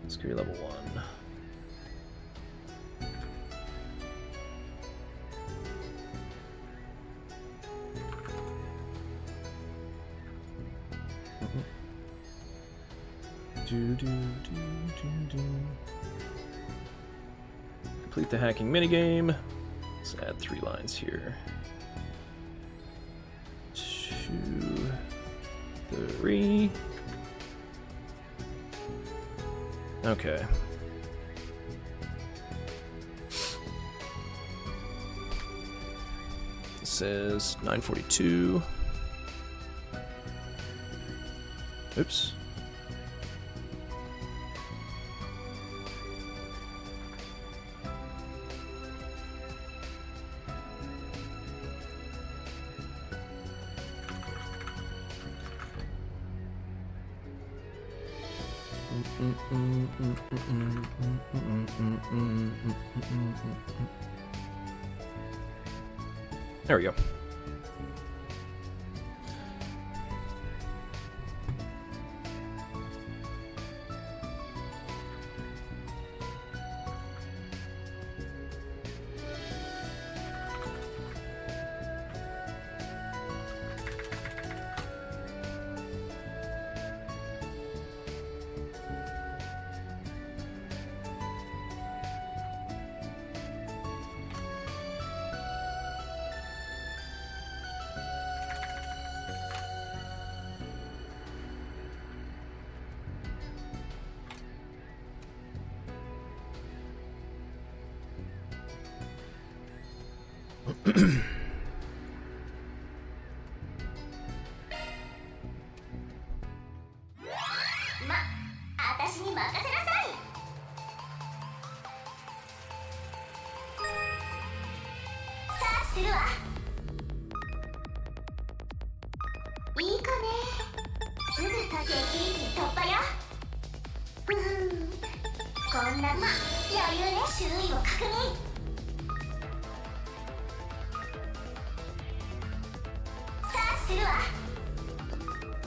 Security level 1. Complete the hacking minigame. Let's add 3 lines here. 2, 3. Okay. This is 942. Oops. There we go.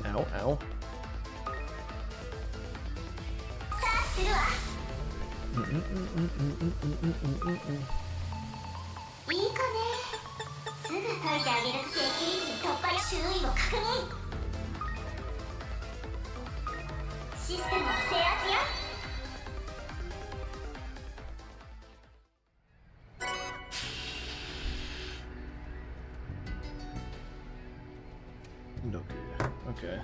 Ow, ow. Okay.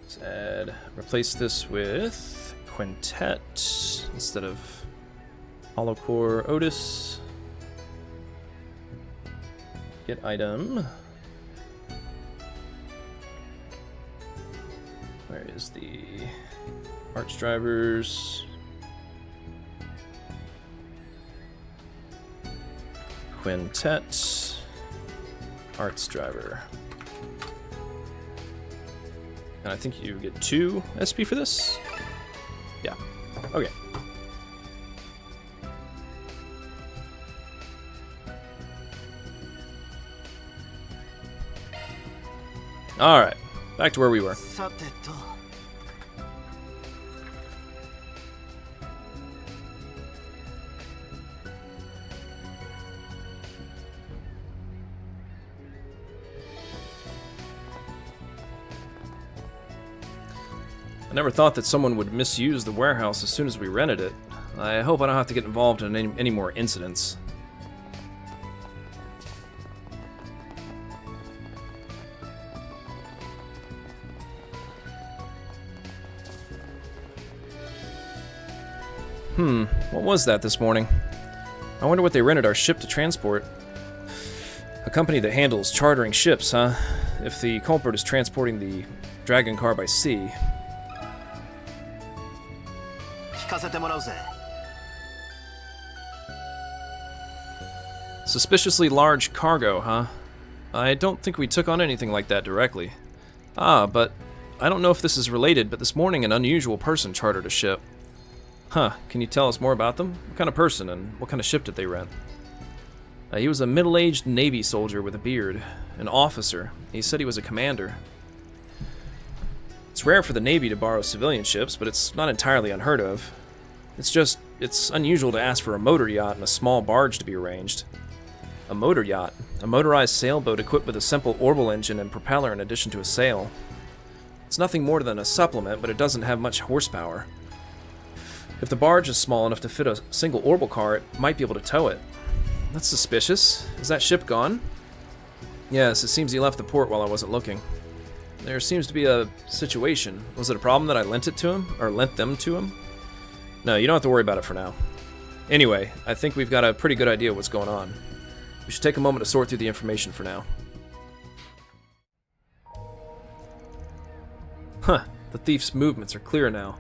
Let's add, replace this with Quintet instead of Holocore Otis. Get item. Where is the Arch drivers? Quintet. Arts driver. And I think you get 2 SP for this? Yeah. Okay. Alright. Back to where we were. I never thought that someone would misuse the warehouse as soon as we rented it. I hope I don't have to get involved in any more incidents. What was that this morning? I wonder what they rented our ship to transport. A company that handles chartering ships, huh? If the culprit is transporting the dragon car by sea. Suspiciously large cargo, huh? I don't think we took on anything like that directly. But I don't know if this is related, but this morning an unusual person chartered a ship. Huh, can you tell us more about them? What kind of person and what kind of ship did they rent? He was a middle-aged Navy soldier with a beard. An officer. He said he was a commander. It's rare for the Navy to borrow civilian ships, but it's not entirely unheard of. It's unusual to ask for a motor yacht and a small barge to be arranged. A motor yacht. A motorized sailboat equipped with a simple orbital engine and propeller in addition to a sail. It's nothing more than a supplement, but it doesn't have much horsepower. If the barge is small enough to fit a single orbital car, it might be able to tow it. That's suspicious. Is that ship gone? Yes, it seems he left the port while I wasn't looking. There seems to be a situation. Was it a problem that I lent it to him? Or lent them to him? No, you don't have to worry about it for now. Anyway, I think we've got a pretty good idea of what's going on. We should take a moment to sort through the information for now. Huh, the thief's movements are clear now.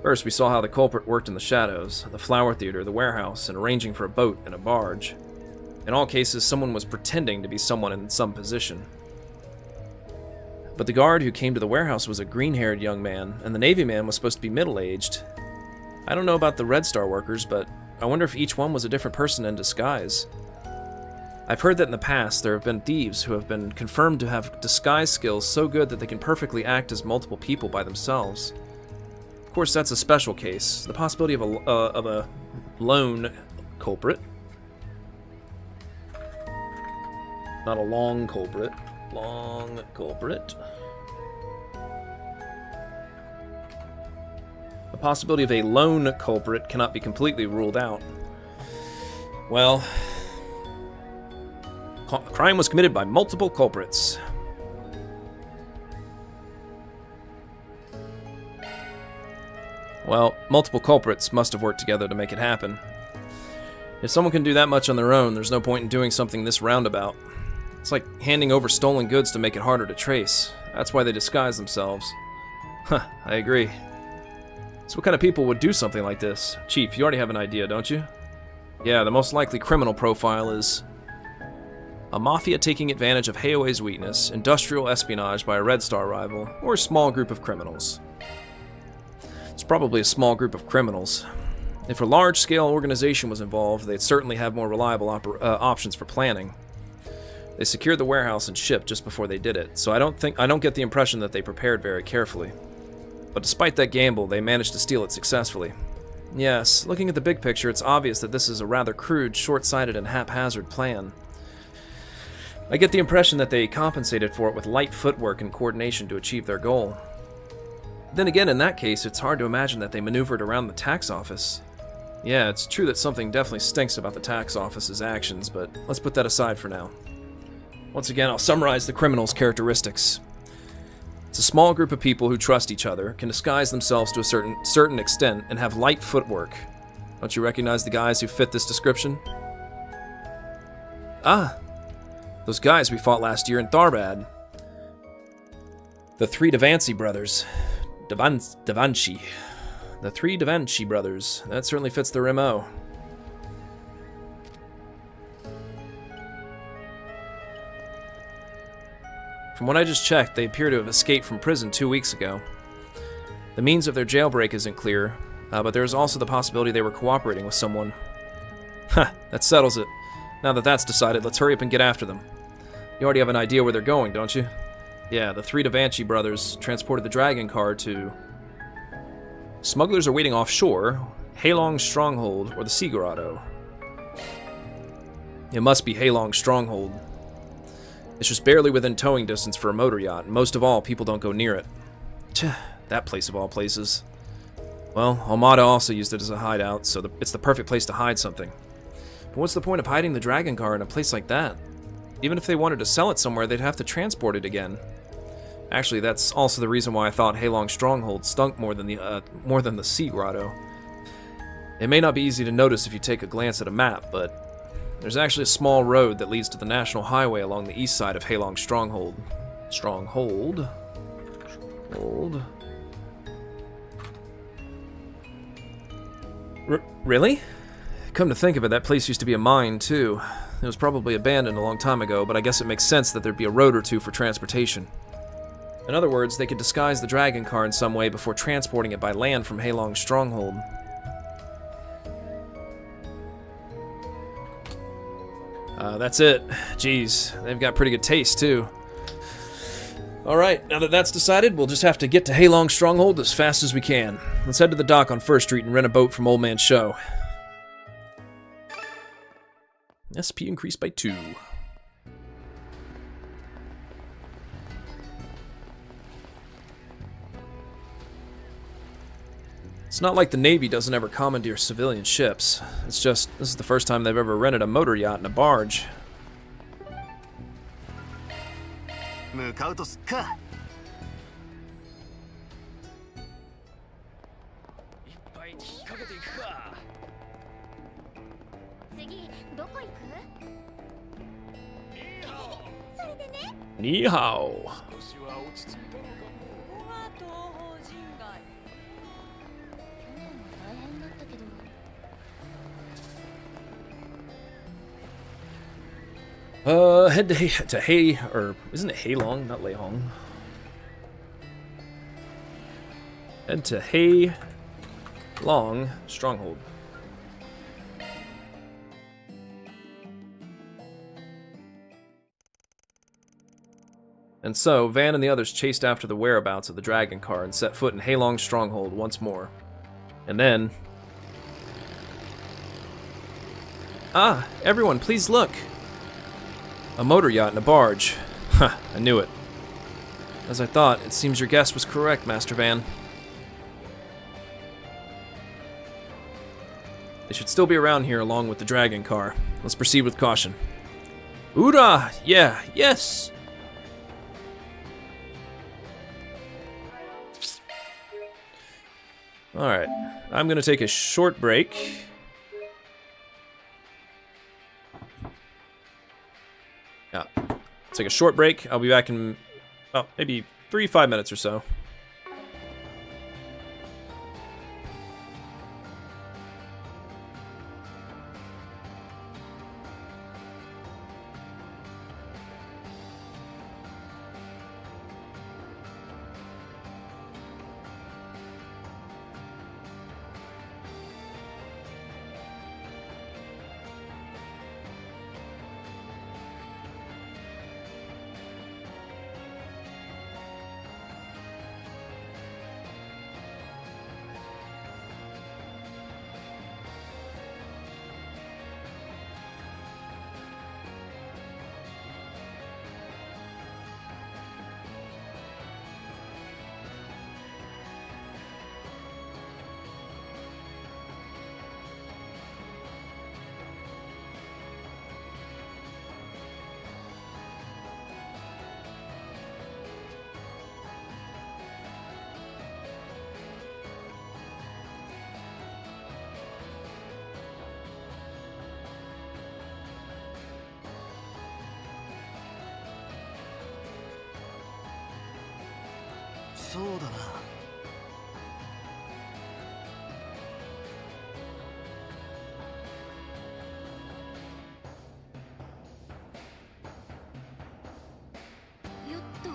First, we saw how the culprit worked in the shadows, the flower theater, the warehouse, and arranging for a boat and a barge. In all cases, someone was pretending to be someone in some position. But the guard who came to the warehouse was a green-haired young man, and the Navy man was supposed to be middle-aged. I don't know about the Red Star workers, but I wonder if each one was a different person in disguise. I've heard that in the past there have been thieves who have been confirmed to have disguise skills so good that they can perfectly act as multiple people by themselves. Of course, that's a special case. The possibility of a lone culprit. Not a long culprit. Long culprit. The possibility of a lone culprit cannot be completely ruled out. Well, crime was committed by multiple culprits. Well, multiple culprits must have worked together to make it happen. If someone can do that much on their own, there's no point in doing something this roundabout. It's like handing over stolen goods to make it harder to trace. That's why they disguise themselves. Huh, I agree. So what kind of people would do something like this? Chief, you already have an idea, don't you? Yeah, the most likely criminal profile is a mafia taking advantage of Heiouei's weakness, industrial espionage by a Red Star rival, or a small group of criminals. It's probably a small group of criminals. If a large-scale organization was involved, they'd certainly have more reliable options for planning. They secured the warehouse and shipped just before they did it, so I don't get the impression that they prepared very carefully. But despite that gamble, they managed to steal it successfully. Yes, looking at the big picture, it's obvious that this is a rather crude, short-sighted, and haphazard plan. I get the impression that they compensated for it with light footwork and coordination to achieve their goal. Then again, in that case, it's hard to imagine that they maneuvered around the tax office. Yeah, it's true that something definitely stinks about the tax office's actions, but let's put that aside for now. Once again, I'll summarize the criminals' characteristics. It's a small group of people who trust each other, can disguise themselves to a certain extent, and have light footwork. Don't you recognize the guys who fit this description? Ah, those guys we fought last year in Tharbad. The three Devancy brothers. Devanci. The three Devanci brothers. That certainly fits their MO. From what I just checked, they appear to have escaped from prison 2 weeks ago. The means of their jailbreak isn't clear, but there is also the possibility they were cooperating with someone. Ha, that settles it. Now that that's decided, let's hurry up and get after them. You already have an idea where they're going, don't you? Yeah, the three Devanci brothers transported the dragon car to... Smugglers are waiting offshore, Heilong's Stronghold, or the Sea Grotto. It must be Heilong's Stronghold. It's just barely within towing distance for a motor yacht, and most of all, people don't go near it. Tch, that place of all places. Well, Almada also used it as a hideout, so it's the perfect place to hide something. But what's the point of hiding the dragon car in a place like that? Even if they wanted to sell it somewhere, they'd have to transport it again. Actually, that's also the reason why I thought Heilong's Stronghold stunk more than the Sea Grotto. It may not be easy to notice if you take a glance at a map, but there's actually a small road that leads to the national highway along the east side of Heilong's Stronghold. Stronghold? Really? Come to think of it, that place used to be a mine, too. It was probably abandoned a long time ago, but I guess it makes sense that there'd be a road or two for transportation. In other words, they could disguise the dragon car in some way before transporting it by land from Heilong's Stronghold. That's it. Jeez, they've got pretty good taste, too. Alright, now that that's decided, we'll just have to get to Heilong's Stronghold as fast as we can. Let's head to the dock on 1st Street and rent a boat from Old Man Show. SP increased by 2. It's not like the Navy doesn't ever commandeer civilian ships. It's just, this is the first time they've ever rented a motor yacht and a barge. Ni hao. Head to Hay, or isn't it Heilong, not Leihong? Head to Heilong Stronghold. And so, Van and the others chased after the whereabouts of the dragon car and set foot in Heilong's stronghold once more. And then... Ah, everyone, please look! A motor yacht and a barge. Ha, I knew it. As I thought, it seems your guess was correct, Master Van. They should still be around here along with the dragon car. Let's proceed with caution. Oorah! Yeah, yes! Alright, I'm gonna take a short break. Yeah, take a short break. I'll be back in, oh, maybe 3-5 minutes or so.そうだな。よっと。よっ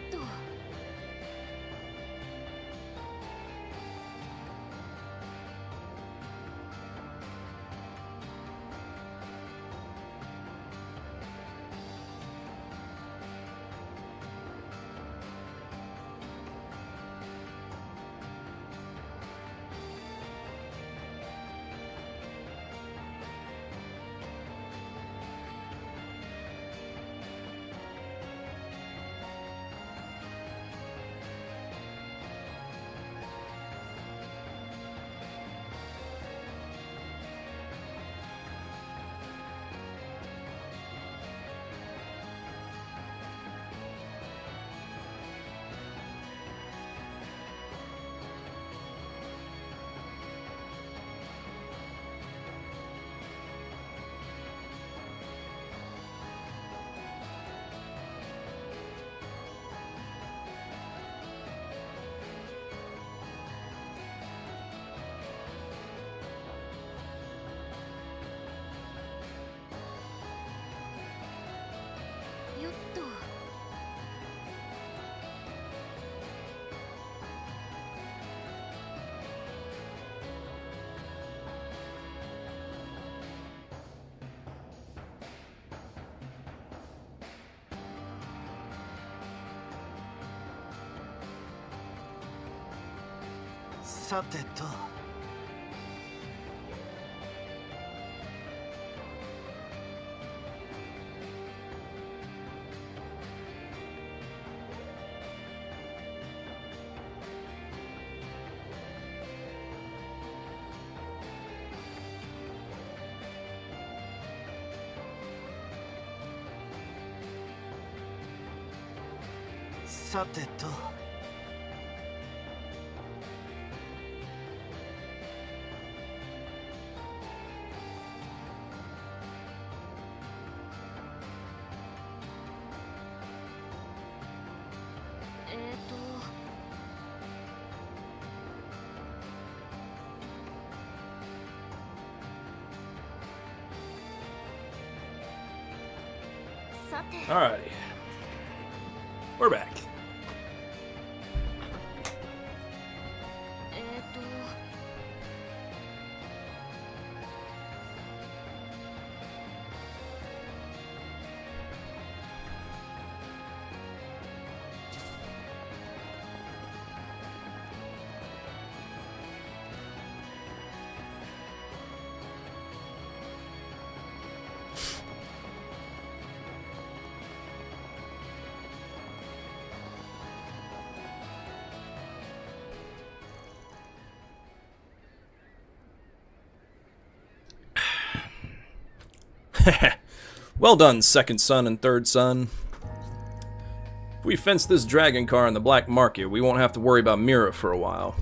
と。さてと。さてと。Alrighty. We're back. Well done, second son and third son. If we fence this dragon car in the black market, we won't have to worry about Mira for a while.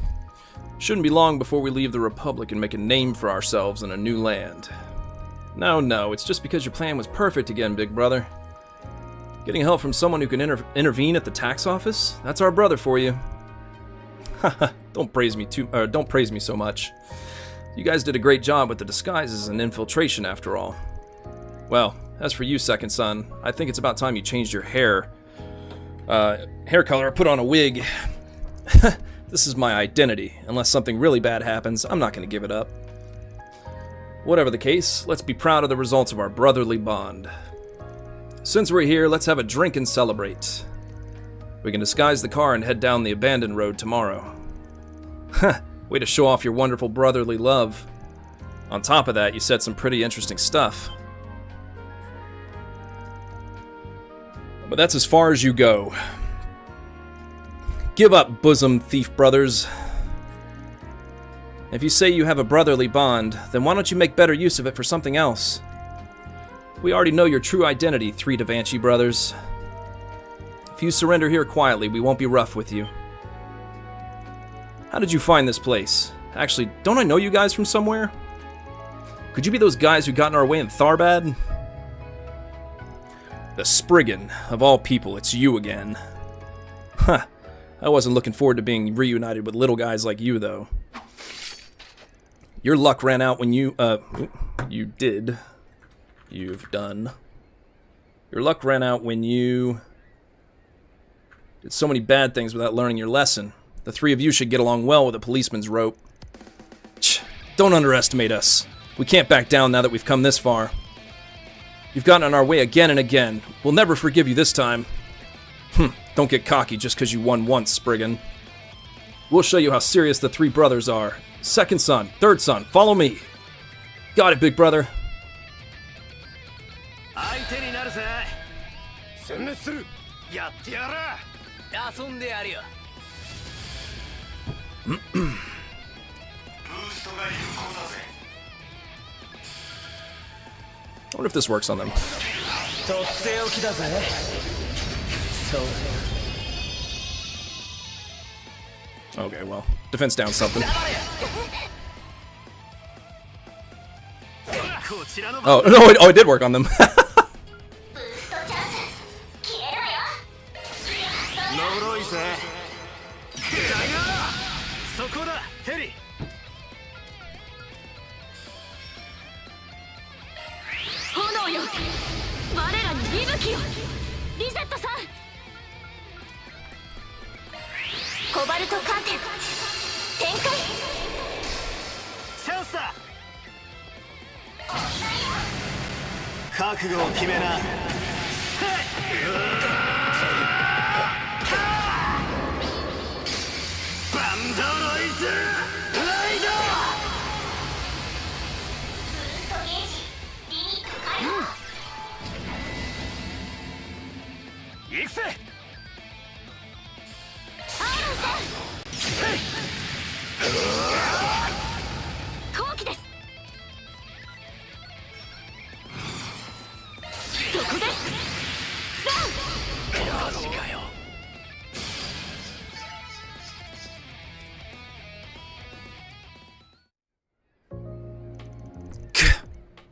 Shouldn't be long before we leave the Republic and make a name for ourselves in a new land. No, it's just because your plan was perfect again, big brother. Getting help from someone who can intervene at the tax office? That's our brother for you. Haha, don't praise me so much. You guys did a great job with the disguises and infiltration after all. Well, as for you, second son, I think it's about time you changed your hair color or put on a wig. This is my identity. Unless something really bad happens, I'm not going to give it up. Whatever the case, let's be proud of the results of our brotherly bond. Since we're here, let's have a drink and celebrate. We can disguise the car and head down the abandoned road tomorrow. Way to show off your wonderful brotherly love. On top of that, you said some pretty interesting stuff. But that's as far as you go. Give up, bosom thief brothers. If you say you have a brotherly bond, then why don't you make better use of it for something else? We already know your true identity, three Devanchi brothers. If you surrender here quietly, we won't be rough with you. How did you find this place? Actually, don't I know you guys from somewhere? Could you be those guys who got in our way in Tharbad? The Spriggan, of all people, it's you again. Huh, I wasn't looking forward to being reunited with little guys like you, though. Your luck ran out when you've done. Your luck ran out when you did so many bad things without learning your lesson. The three of you should get along well with a policeman's rope. Don't underestimate us. We can't back down now that we've come this far. You've gotten in our way again and again. We'll never forgive you this time. Don't get cocky just because you won once, Spriggan. We'll show you how serious the three brothers are. Second son, third son, follow me. Got it, big brother. I wonder if this works on them. Okay, well, defense down something. Oh, no, it did work on them.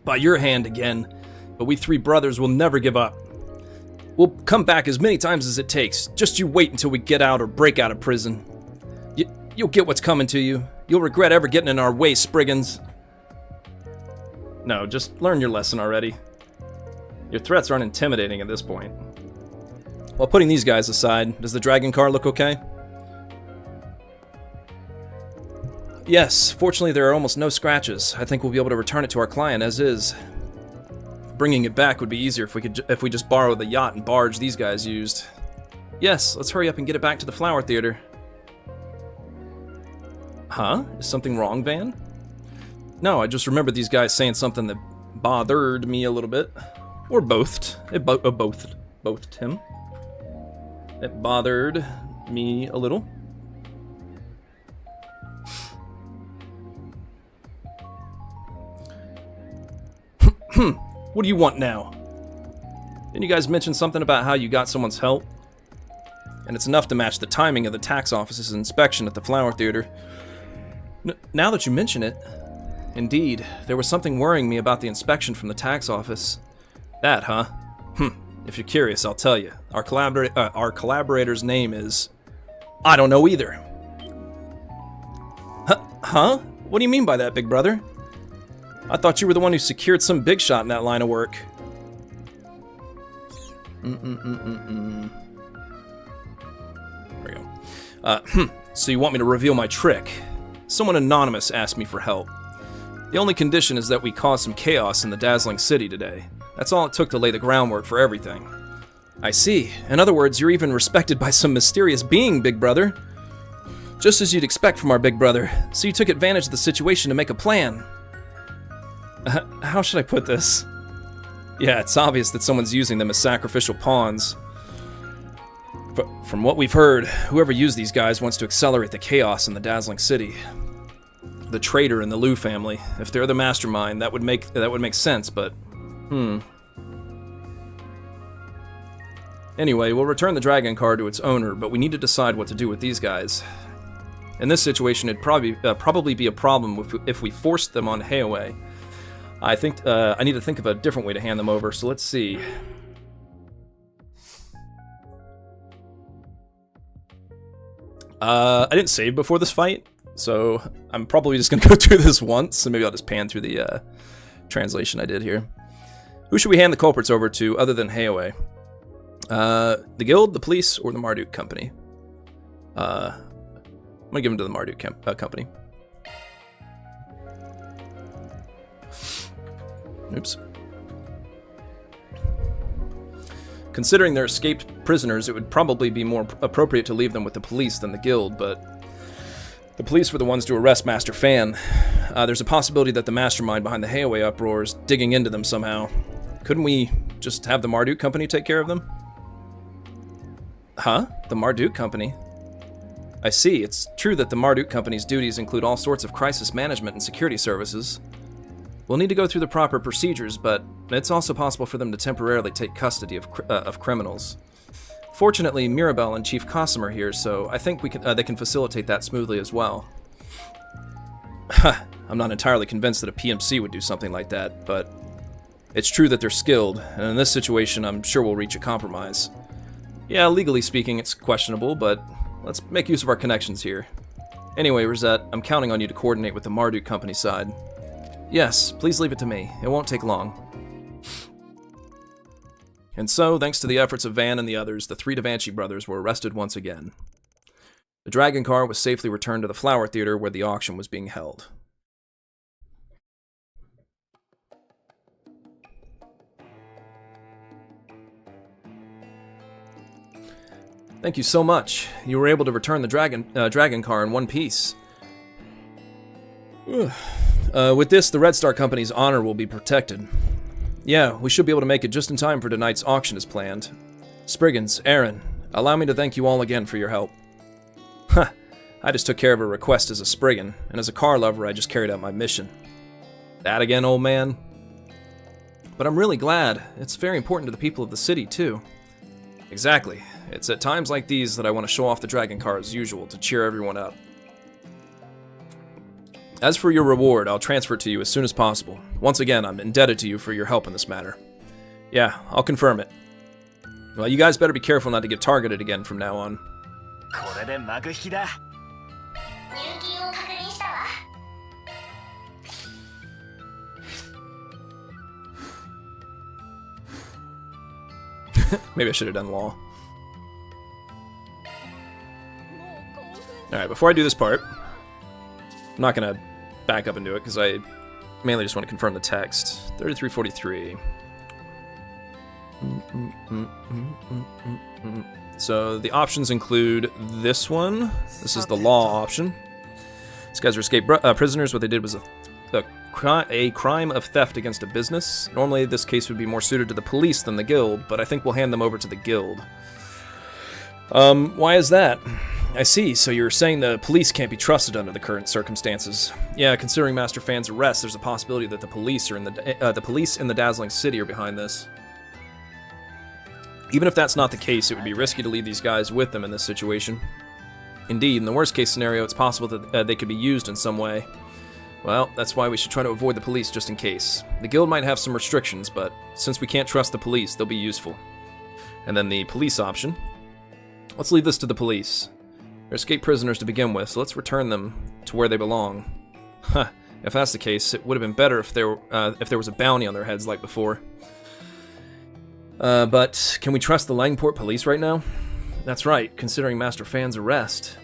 by your hand again, but we three brothers will never give up. We'll come back as many times as it takes. Just you wait until we get out or break out of prison. You'll get what's coming to you. You'll regret ever getting in our way, Spriggans. No, just learn your lesson already. Your threats aren't intimidating at this point. While putting these guys aside, does the dragon car look okay? Yes, fortunately there are almost no scratches. I think we'll be able to return it to our client as is. Bringing it back would be easier if we just borrow the yacht and barge these guys used. Yes, let's hurry up and get it back to the Flower Theater. Huh? Is something wrong, Van? No, I just remembered these guys saying something that bothered me a little bit. Or both. Both him. It bothered me a little. What do you want now? Didn't you guys mention something about how you got someone's help? And it's enough to match the timing of the tax office's inspection at the Flower Theater. Now that you mention it, indeed, there was something worrying me about the inspection from the tax office. That, huh? If you're curious, I'll tell you. Our collaborator's name is... I don't know either. Huh? What do you mean by that, big brother? I thought you were the one who secured some big shot in that line of work. There we go. So you want me to reveal my trick? Someone anonymous asked me for help. The only condition is that we cause some chaos in the dazzling city today. That's all it took to lay the groundwork for everything. I see. In other words, you're even respected by some mysterious being, big brother. Just as you'd expect from our big brother. So you took advantage of the situation to make a plan. How should I put this? Yeah, it's obvious that someone's using them as sacrificial pawns. But from what we've heard, whoever used these guys wants to accelerate the chaos in the dazzling city. The traitor in the Liu family. If they're the mastermind, that would make sense, but Anyway, we'll return the dragon car to its owner, but we need to decide what to do with these guys. In this situation, it'd probably be a problem if we forced them on Heiwei. I think I need to think of a different way to hand them over, so let's see. I didn't save before this fight, so I'm probably just going to go through this once, so maybe I'll just pan through the translation I did here. Who should we hand the culprits over to other than Heiwei? The guild, the police, or the Marduk company? I'm going to give them to the Marduk company. Oops. Considering they're escaped prisoners, it would probably be more appropriate to leave them with the police than the guild, but the police were the ones to arrest Master Fan. There's a possibility that the mastermind behind the Heiwei uproar is digging into them somehow. Couldn't we just have the Marduk company take care of them? Huh? The Marduk company? I see. It's true that the Marduk company's duties include all sorts of crisis management and security services. We'll need to go through the proper procedures, but it's also possible for them to temporarily take custody of criminals. Fortunately, Mirabelle and Chief Cossum are here, so I think they can facilitate that smoothly as well. I'm not entirely convinced that a PMC would do something like that, but it's true that they're skilled, and in this situation, I'm sure we'll reach a compromise. Yeah, legally speaking, it's questionable, but let's make use of our connections here. Anyway, Rosette, I'm counting on you to coordinate with the Marduk company side. Yes, please leave it to me. It won't take long. And so, thanks to the efforts of Van and the others, the three Devanchi brothers were arrested once again. The dragon car was safely returned to the Flower Theater where the auction was being held. Thank you so much. You were able to return the dragon car in one piece. With this, the Red Star Company's honor will be protected. Yeah, we should be able to make it just in time for tonight's auction as planned. Spriggans, Aaron, allow me to thank you all again for your help. I just took care of a request as a Spriggan, and as a car lover, I just carried out my mission. That again, old man? But I'm really glad. It's very important to the people of the city, too. Exactly. It's at times like these that I want to show off the dragon car as usual to cheer everyone up. As for your reward, I'll transfer it to you as soon as possible. Once again, I'm indebted to you for your help in this matter. Yeah, I'll confirm it. Well, you guys better be careful not to get targeted again from now on. これで幕引きだ。入金を確認したわ。 Maybe I should have done law. Alright, before I do this part, I'm not going to back up and do it because I mainly just want to confirm the text. 3343. So the options include this one. This is the law option. These guys are escaped prisoners. What they did was a crime of theft against a business. Normally this case would be more suited to the police than the guild, but I think we'll hand them over to the guild. Why is that? I see, so you're saying the police can't be trusted under the current circumstances. Yeah, considering Master Fan's arrest, there's a possibility that the police in the dazzling city are behind this. Even if that's not the case, it would be risky to leave these guys with them in this situation. Indeed, in the worst case scenario, it's possible that they could be used in some way. Well, that's why we should try to avoid the police just in case. The guild might have some restrictions, but since we can't trust the police, they'll be useful. And then the police option. Let's leave this to the police. They're escaped prisoners to begin with, so let's return them to where they belong. Huh, if that's the case, it would have been better if there was a bounty on their heads like before. But can we trust the Langport police right now? That's right, considering Master Fan's arrest.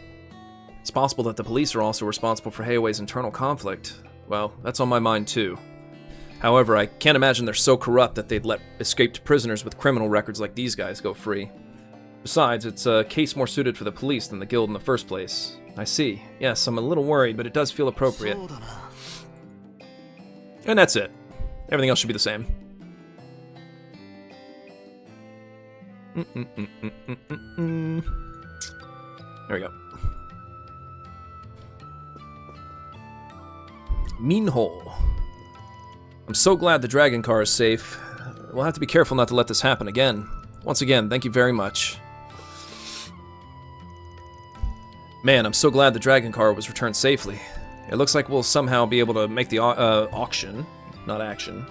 It's possible that the police are also responsible for Heiwei's internal conflict. Well, that's on my mind too. However, I can't imagine they're so corrupt that they'd let escaped prisoners with criminal records like these guys go free. Besides, it's a case more suited for the police than the guild in the first place. I see. Yes, I'm a little worried, but it does feel appropriate. And that's it. Everything else should be the same. There we go. Meanhole. I'm so glad the dragon car is safe. We'll have to be careful not to let this happen again. Once again, thank you very much. Man, I'm so glad the dragon car was returned safely. It looks like we'll somehow be able to make the auction, not action.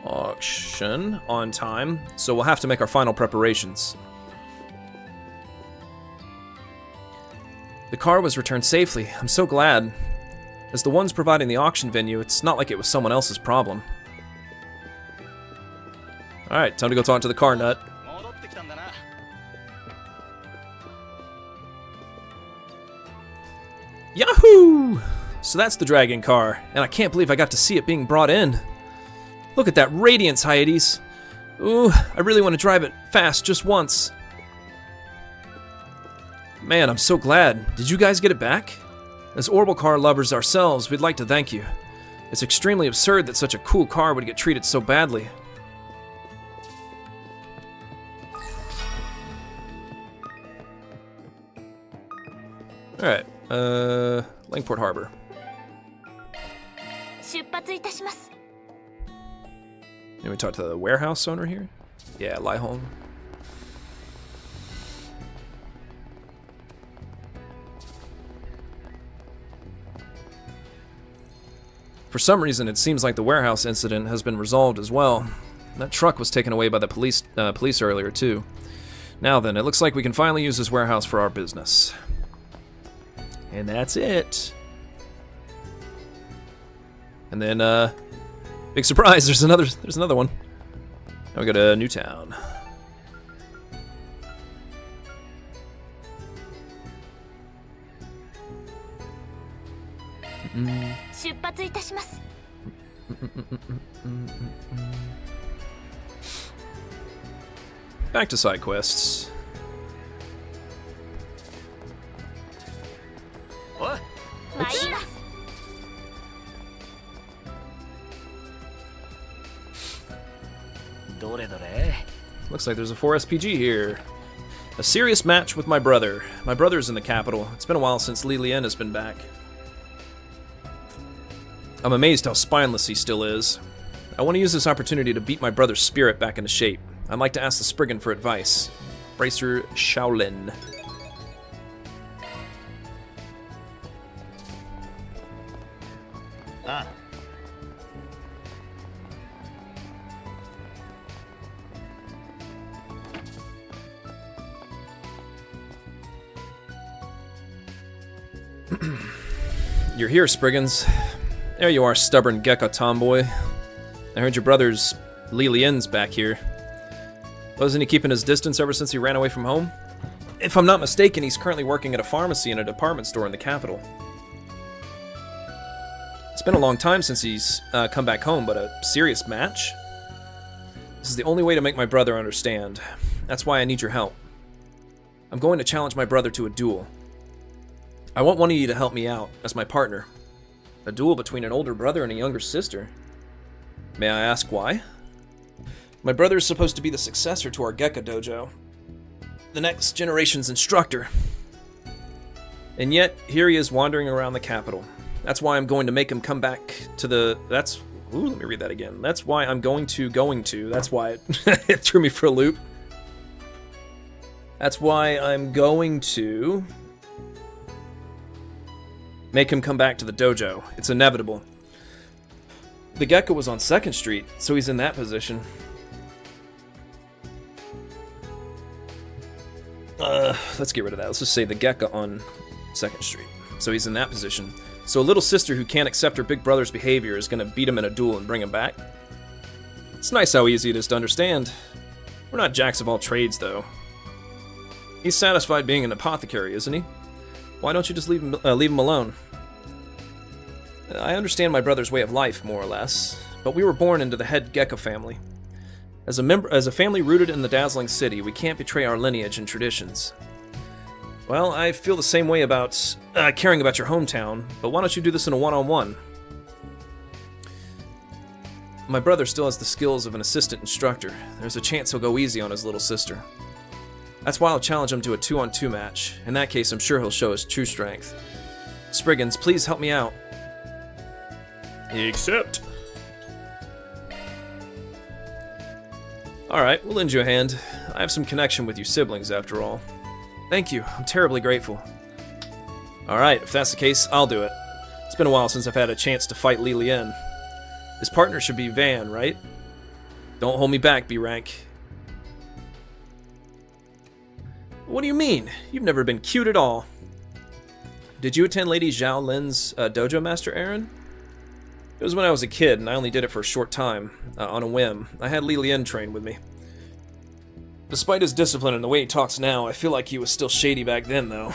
Auction on time, so we'll have to make our final preparations. The car was returned safely. I'm so glad. As the ones providing the auction venue, it's not like it was someone else's problem. Alright, time to go talk to the car nut. Yahoo! So that's the dragon car, and I can't believe I got to see it being brought in. Look at that radiance, Hyades. Ooh, I really want to drive it fast just once. Man, I'm so glad. Did you guys get it back? As Orbital car lovers ourselves, we'd like to thank you. It's extremely absurd that such a cool car would get treated so badly. Alright, Langport Harbor. 出発いたします。 Can we talk to the warehouse owner here? Yeah, Laiholm. For some reason, it seems like the warehouse incident has been resolved as well. That truck was taken away by the police earlier, too. Now then, it looks like we can finally use this warehouse for our business. And that's it. And then, big surprise, there's another one. Now we go to Newtown. Back to side quests. What? Looks like there's a 4 SPG here. A serious match with my brother. My brother's in the capital. It's been a while since Li Lian has been back. I'm amazed how spineless he still is. I want to use this opportunity to beat my brother's spirit back into shape. I'd like to ask the Spriggan for advice. Bracer Shaolin. ああ。You're here, Spriggans. There you are, stubborn gecko tomboy. I heard your brother's Li Lian's back here. Wasn't he keeping his distance ever since he ran away from home? If I'm not mistaken, he's currently working at a pharmacy and a department store in the capital. It's been a long time since he's come back home, but a serious match? This is the only way to make my brother understand. That's why I need your help. I'm going to challenge my brother to a duel. I want one of you to help me out as my partner. A duel between an older brother and a younger sister. May I ask why? My brother is supposed to be the successor to our Gekka dojo. The next generation's instructor. And yet, here he is wandering around the capital. That's why I'm going to make him come back to the... Ooh, let me read that again. That's why I'm going to... That's why it threw me for a loop. That's why I'm going to... make him come back to the dojo. It's inevitable. The Gecko was on 2nd Street, so he's in that position. Let's get rid of that. Let's just say the Gecko on 2nd Street. So he's in that position. So a little sister who can't accept her big brother's behavior is going to beat him in a duel and bring him back. It's nice how easy it is to understand. We're not jacks of all trades, though. He's satisfied being an apothecary, isn't he? Why don't you just leave him alone? I understand my brother's way of life, more or less, but we were born into the head Gecko family. As a family rooted in the dazzling city, we can't betray our lineage and traditions. Well, I feel the same way about caring about your hometown, but why don't you do this in a one-on-one? My brother still has the skills of an assistant instructor. There's a chance he'll go easy on his little sister. That's why I'll challenge him to a 2-on-2 match. In that case, I'm sure he'll show his true strength. Spriggans, please help me out. Accept. Alright, we'll lend you a hand. I have some connection with you siblings, after all. Thank you, I'm terribly grateful. Alright, if that's the case, I'll do it. It's been a while since I've had a chance to fight Li Lian. His partner should be Van, right? Don't hold me back, B-Rank. What do you mean? You've never been cute at all. Did you attend Lady Zhao Lin's dojo, Master Aaron? It was when I was a kid, and I only did it for a short time, on a whim. I had Li Lian train with me. Despite his discipline and the way he talks now, I feel like he was still shady back then, though.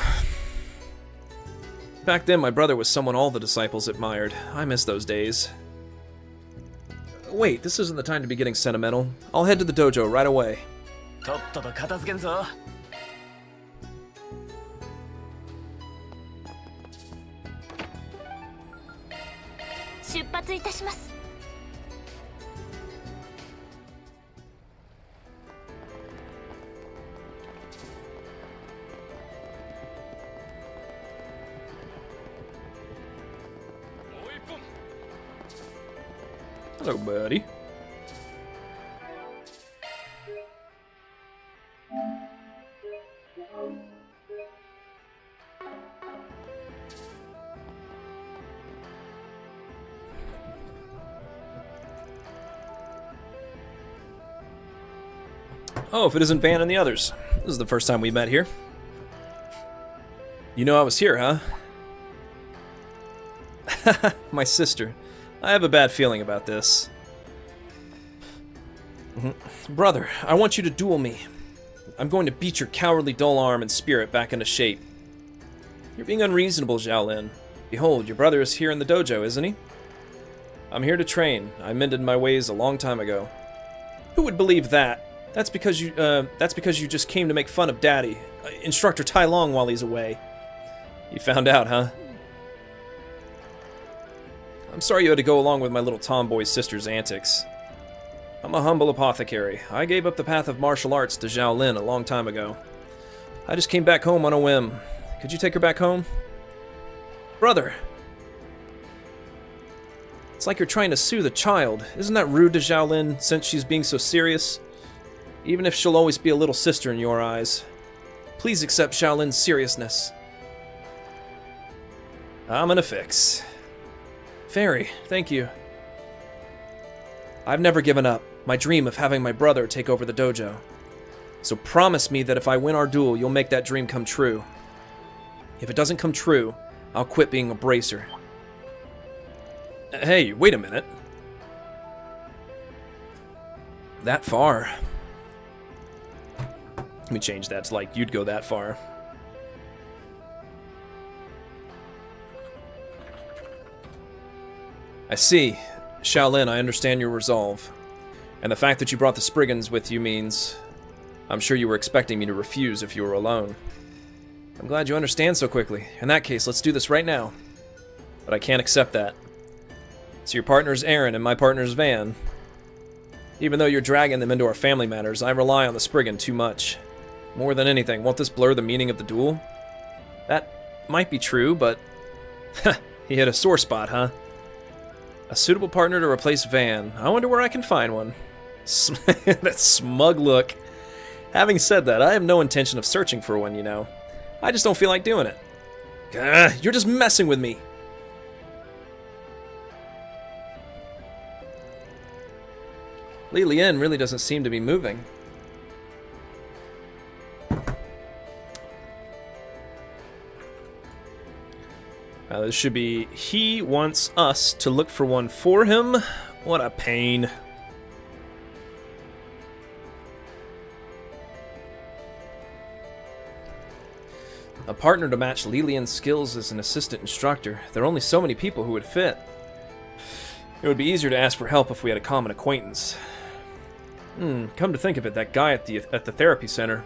Back then, my brother was someone all the disciples admired. I miss those days. Wait, this isn't the time to be getting sentimental. I'll head to the dojo right away. Hello, buddy. Oh, if it isn't Van and the others. This is the first time we met here. You know I was here, huh? My sister. I have a bad feeling about this. Brother, I want you to duel me. I'm going to beat your cowardly dull arm and spirit back into shape. You're being unreasonable, Xiaolin. Behold, your brother is here in the dojo, isn't he? I'm here to train. I mended my ways a long time ago. Who would believe that? That's because you just came to make fun of Daddy, Instructor Tai Long, while he's away. You found out, huh? I'm sorry you had to go along with my little tomboy sister's antics. I'm a humble apothecary. I gave up the path of martial arts to Xiaolin a long time ago. I just came back home on a whim. Could you take her back home? Brother! It's like you're trying to soothe a child. Isn't that rude to Xiaolin, since she's being so serious? Even if she'll always be a little sister in your eyes. Please accept Xiaolin's seriousness. I'm in a fix. Fairy, thank you. I've never given up my dream of having my brother take over the dojo. So promise me that if I win our duel, you'll make that dream come true. If it doesn't come true, I'll quit being a bracer. Hey, wait a minute. That far? Let me change that to like, you'd go that far. I see. Shaolin, I understand your resolve. And the fact that you brought the Spriggans with you means I'm sure you were expecting me to refuse if you were alone. I'm glad you understand so quickly. In that case, let's do this right now. But I can't accept that. So your partner's Aaron and my partner's Van. Even though you're dragging them into our family matters, I rely on the Spriggan too much. More than anything, won't this blur the meaning of the duel? That might be true, but... he hit a sore spot, huh? A suitable partner to replace Van. I wonder where I can find one. That smug look. Having said that, I have no intention of searching for one, you know. I just don't feel like doing it. You're just messing with me. Li Lian really doesn't seem to be moving. This should be, he wants us to look for one for him. What a pain. A partner to match Lilian's skills as an assistant instructor. There are only so many people who would fit. It would be easier to ask for help if we had a common acquaintance. Come to think of it, that guy at the therapy center.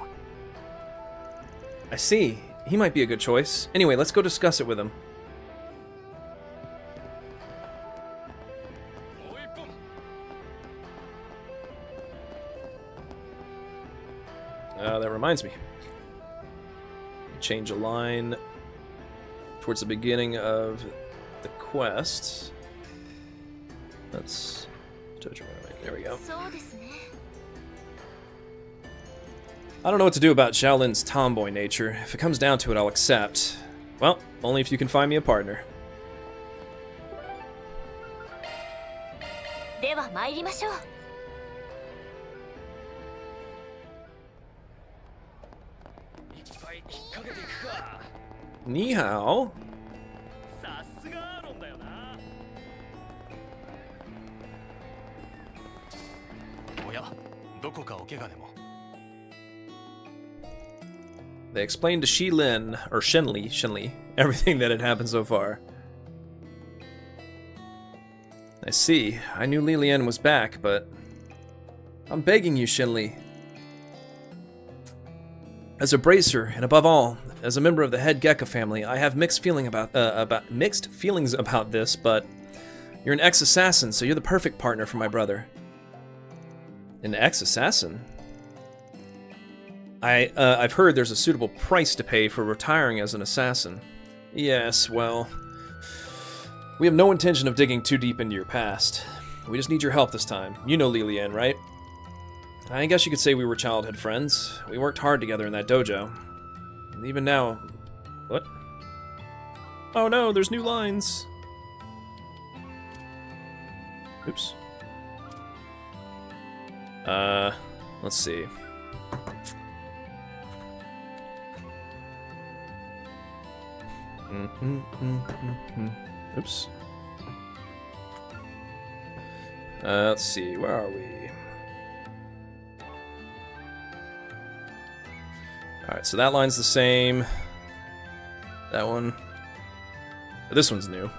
I see. He might be a good choice. Anyway, let's go discuss it with him. That reminds me. Change a line towards the beginning of the quest. Let's touch right away. There we go. I don't know what to do about Shaolin's tomboy nature. If it comes down to it, I'll accept. Well, only if you can find me a partner. Ni hao. They explained to Shenli, everything that had happened so far. I see. I knew Lilian was back, but I'm begging you, Shenli. As a bracer, and above all, as a member of the head Gekka family, I have mixed feelings about this, but you're an ex-assassin, so you're the perfect partner for my brother. An ex-assassin? I've heard there's a suitable price to pay for retiring as an assassin. Yes, well, we have no intention of digging too deep into your past. We just need your help this time. You know Lilian, right? I guess you could say we were childhood friends. We worked hard together in that dojo. And even now... What? Oh no, there's new lines! Oops. Let's see. Oops. Let's see, where are we? Alright, so that line's the same. That one. This one's new.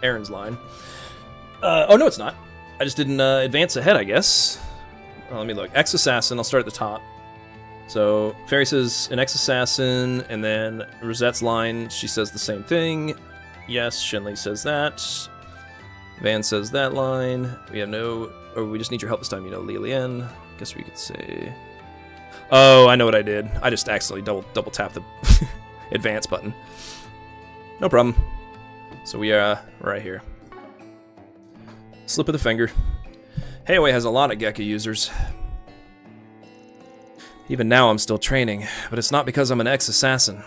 Aaron's line. Oh, no, it's not. I just didn't advance ahead, I guess. Well, let me look. Ex-assassin, I'll start at the top. So, Fairy says an ex-assassin, and then Rosette's line, she says the same thing. Yes, Shenli says that. Van says that line. We have no... Or we just need your help this time, you know, Lilian. Guess we could say... Oh, I know what I did. I just accidentally double tapped the advance button. No problem. So we are right here. Slip of the finger. Heiwei has a lot of Gekka users. Even now I'm still training, but it's not because I'm an ex-assassin.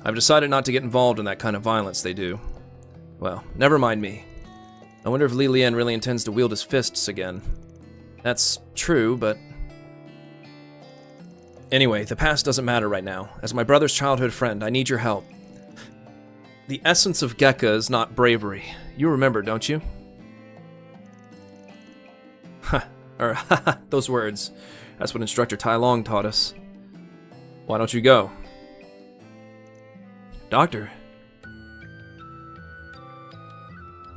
I've decided not to get involved in that kind of violence they do. Well, never mind me. I wonder if Li Lian really intends to wield his fists again. That's true, but... Anyway, the past doesn't matter right now. As my brother's childhood friend, I need your help. The essence of Gekka is not bravery. You remember, don't you? Those words. That's what Instructor Tai Long taught us. Why don't you go? Doctor.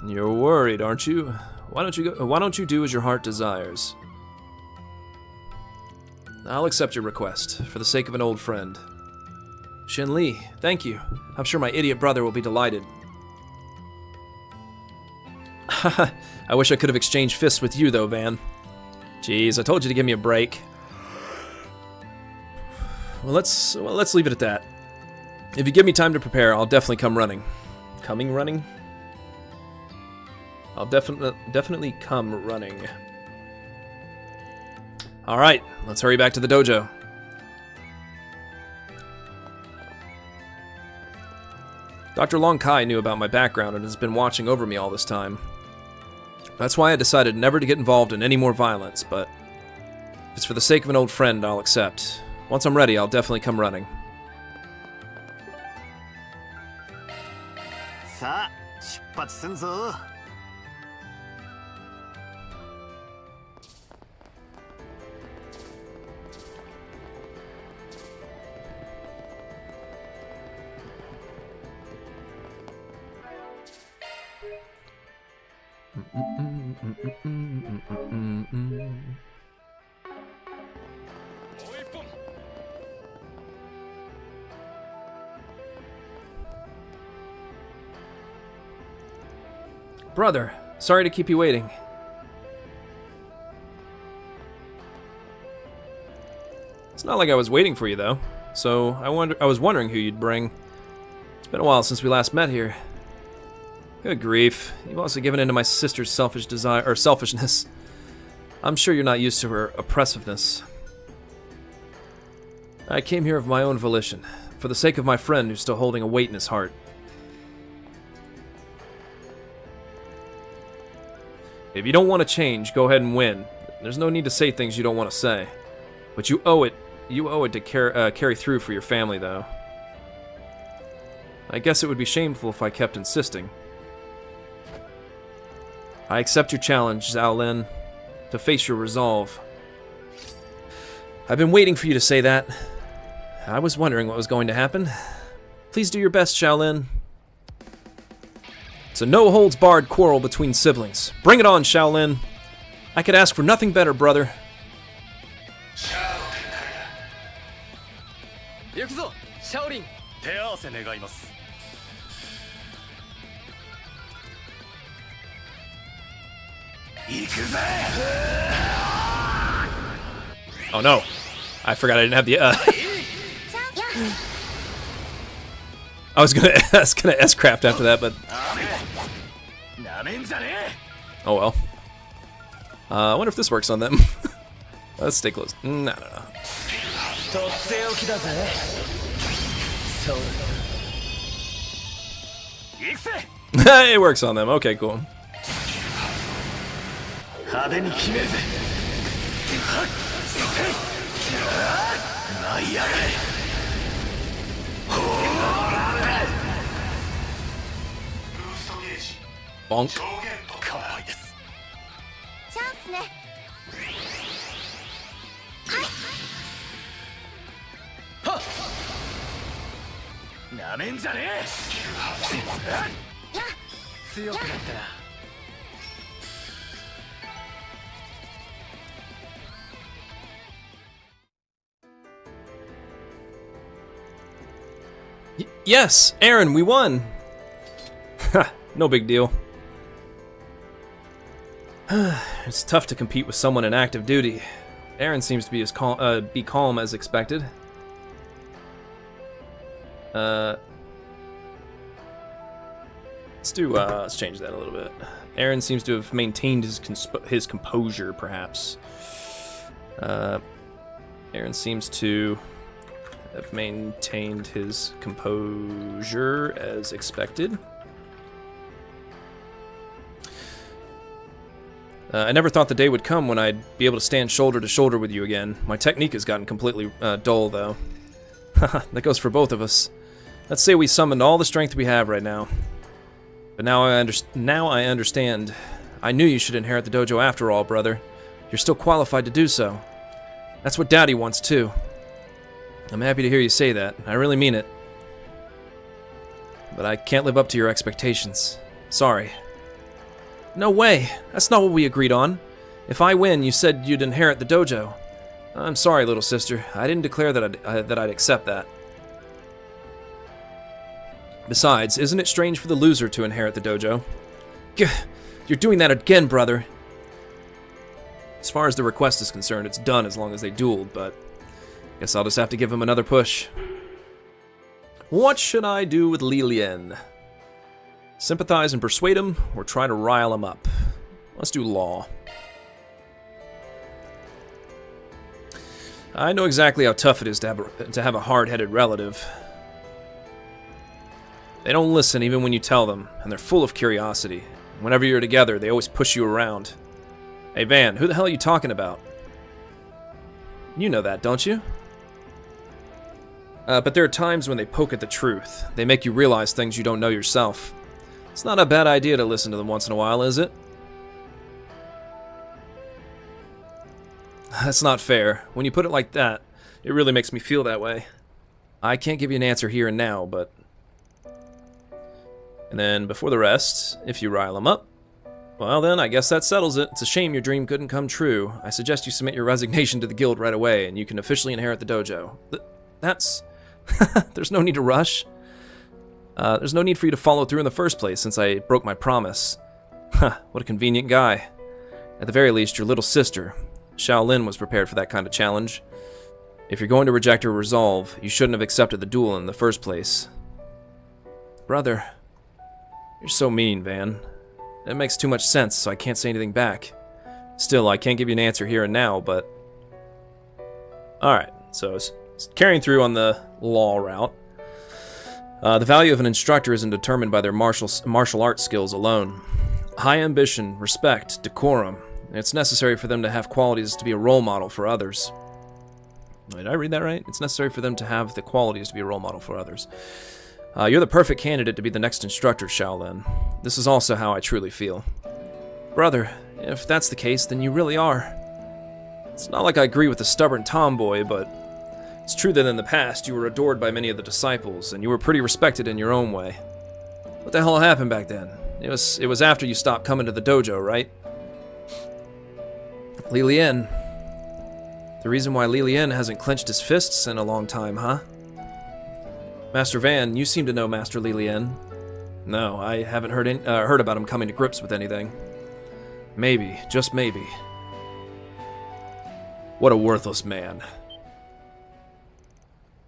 You're worried, aren't you? Why don't you go? Why don't you do as your heart desires? I'll accept your request, for the sake of an old friend. Shin Li, thank you. I'm sure my idiot brother will be delighted. I wish I could have exchanged fists with you, though, Van. Jeez, I told you to give me a break. Well, let's leave it at that. If you give me time to prepare, I'll definitely come running. Coming running? I'll definitely come running. All right, let's hurry back to the dojo. Dr. Long Kai knew about my background and has been watching over me all this time. That's why I decided never to get involved in any more violence, but if it's for the sake of an old friend, I'll accept. Once I'm ready, I'll definitely come running. Brother, sorry to keep you waiting. It's not like I was waiting for you, though. So I was wondering who you'd bring. It's been a while since we last met here. Good grief! You've also given in to my sister's selfishness. I'm sure you're not used to her oppressiveness. I came here of my own volition, for the sake of my friend who's still holding a weight in his heart. If you don't want to change, go ahead and win. There's no need to say things you don't want to say. But you owe it to carry through for your family, though. I guess it would be shameful if I kept insisting. I accept your challenge, Zhao Lin, to face your resolve. I've been waiting for you to say that. I was wondering what was going to happen. Please do your best, Shaolin. It's a no-holds-barred quarrel between siblings. Bring it on, Shaolin. I could ask for nothing better, brother. Oh no. I forgot I didn't have the I was gonna S-craft after that, but oh well. I wonder if this works on them. Let's stay close. No. It works on them. Okay, cool. Bonk. Yes, Aaron, we won. No big deal. It's tough to compete with someone in active duty. Aaron seems to be as calm as expected. Let's change that a little bit. Aaron seems to have maintained his composure, perhaps. Aaron seems to have maintained his composure as expected. I never thought the day would come when I'd be able to stand shoulder to shoulder with you again. My technique has gotten completely dull, though. Haha, that goes for both of us. Let's say we summoned all the strength we have right now. But now I understand. I knew you should inherit the dojo after all, brother. You're still qualified to do so. That's what Daddy wants, too. I'm happy to hear you say that. I really mean it. But I can't live up to your expectations. Sorry. No way! That's not what we agreed on. If I win, you said you'd inherit the dojo. I'm sorry, little sister. I didn't declare that I'd accept that. Besides, isn't it strange for the loser to inherit the dojo? Gah, you're doing that again, brother. As far as the request is concerned, it's done as long as they dueled, but guess I'll just have to give him another push. What should I do with Li Lian? Sympathize and persuade him, or try to rile him up? Let's do law. I know exactly how tough it is to have a hard-headed relative. They don't listen even when you tell them, and they're full of curiosity. Whenever you're together, they always push you around. Hey Van, who the hell are you talking about? You know that, don't you? But there are times when they poke at the truth. They make you realize things you don't know yourself. It's not a bad idea to listen to them once in a while, is it? That's not fair. When you put it like that, it really makes me feel that way. I can't give you an answer here and now, but... And then, before the rest, if you rile them up, well then, I guess that settles it. It's a shame your dream couldn't come true. I suggest you submit your resignation to the guild right away, and you can officially inherit the dojo. That's... There's no need to rush. There's no need for you to follow through in the first place, since I broke my promise. Huh, what a convenient guy. At the very least, your little sister, Shaolin, was prepared for that kind of challenge. If you're going to reject her resolve, you shouldn't have accepted the duel in the first place. Brother, you're so mean, Van. It makes too much sense, so I can't say anything back. Still, I can't give you an answer here and now, but... Alright, so it's carrying through on the law route. The value of an instructor isn't determined by their martial arts skills alone. High ambition, respect, decorum. It's necessary for them to have qualities to be a role model for others. Did I read that right? It's necessary for them to have the qualities to be a role model for others. You're the perfect candidate to be the next instructor, Shaolin. This is also how I truly feel. Brother, if that's the case, then you really are. It's not like I agree with the stubborn tomboy, but it's true that in the past you were adored by many of the disciples, and you were pretty respected in your own way. What the hell happened back then? It was after you stopped coming to the dojo, right? Li Lian. The reason why Li Lian hasn't clenched his fists in a long time, huh? Master Van, you seem to know Master Li Lian. No, I haven't heard about him coming to grips with anything. Maybe, just maybe. What a worthless man.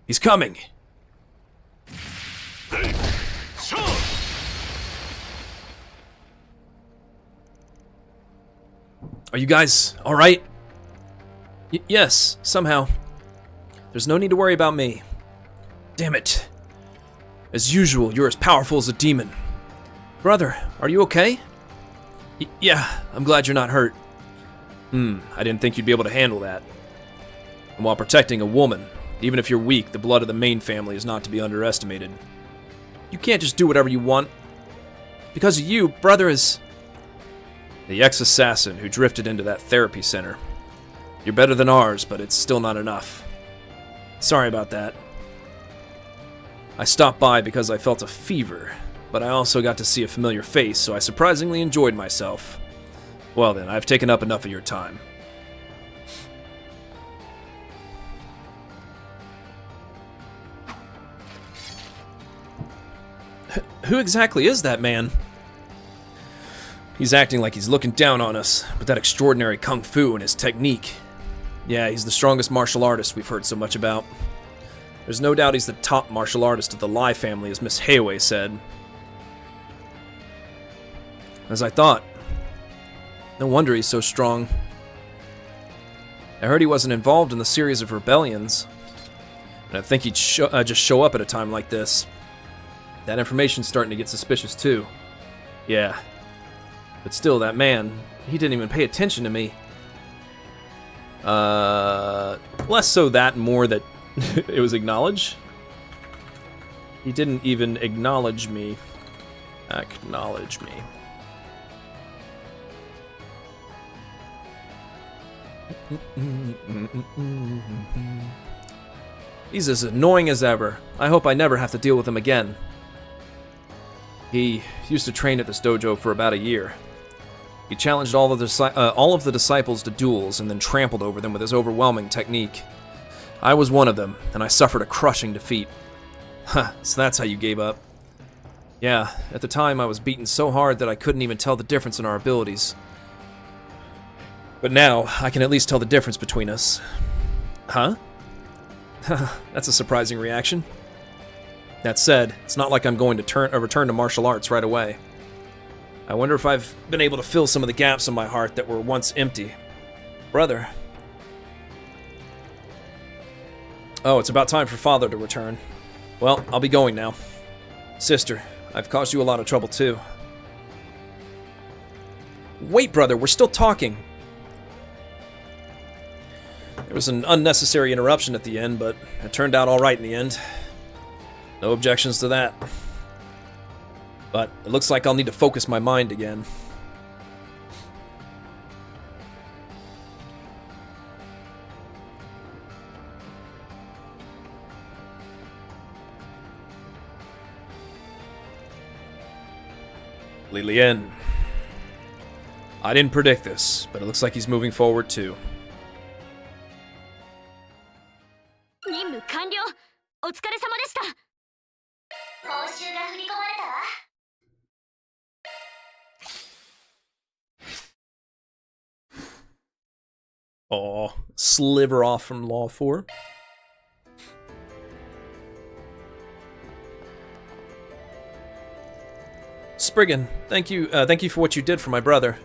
He's coming! Are you guys alright? Yes, somehow. There's no need to worry about me. Damn it. As usual, you're as powerful as a demon. Brother, are you okay? Yeah, I'm glad you're not hurt. I didn't think you'd be able to handle that. And while protecting a woman, even if you're weak, the blood of the main family is not to be underestimated. You can't just do whatever you want. Because of you, brother is... the ex-assassin who drifted into that therapy center. You're better than ours, but it's still not enough. Sorry about that. I stopped by because I felt a fever, but I also got to see a familiar face, so I surprisingly enjoyed myself. Well then, I've taken up enough of your time. Who exactly is that man? He's acting like he's looking down on us, with that extraordinary kung fu and his technique. Yeah, he's the strongest martial artist we've heard so much about. There's no doubt he's the top martial artist of the Lai family, as Miss Heiwei said. As I thought. No wonder he's so strong. I heard he wasn't involved in the series of rebellions, and I think he'd just show up at a time like this. That information's starting to get suspicious too. Yeah. But still, that man, He didn't even pay attention to me. Less so that, more that it was acknowledged. He didn't even acknowledge me. Acknowledge me. He's as annoying as ever. I hope I never have to deal with him again. He used to train at this dojo for about a year. He challenged all of the disciples to duels and then trampled over them with his overwhelming technique. I was one of them, and I suffered a crushing defeat. Huh, so that's how you gave up. Yeah, at the time I was beaten so hard that I couldn't even tell the difference in our abilities. But now, I can at least tell the difference between us. Huh? That's a surprising reaction. That said, it's not like I'm going to return to martial arts right away. I wonder if I've been able to fill some of the gaps in my heart that were once empty. Brother. Oh, it's about time for Father to return. Well, I'll be going now. Sister, I've caused you a lot of trouble too. Wait, brother, we're still talking. There was an unnecessary interruption at the end, but it turned out all right in the end. No objections to that. But it looks like I'll need to focus my mind again. Lillian. I didn't predict this, but it looks like he's moving forward too. 任務完了。お疲れ様でした。報酬が振り込まれたわ。Aw, sliver off from Law 4. Spriggan, thank you for what you did for my brother.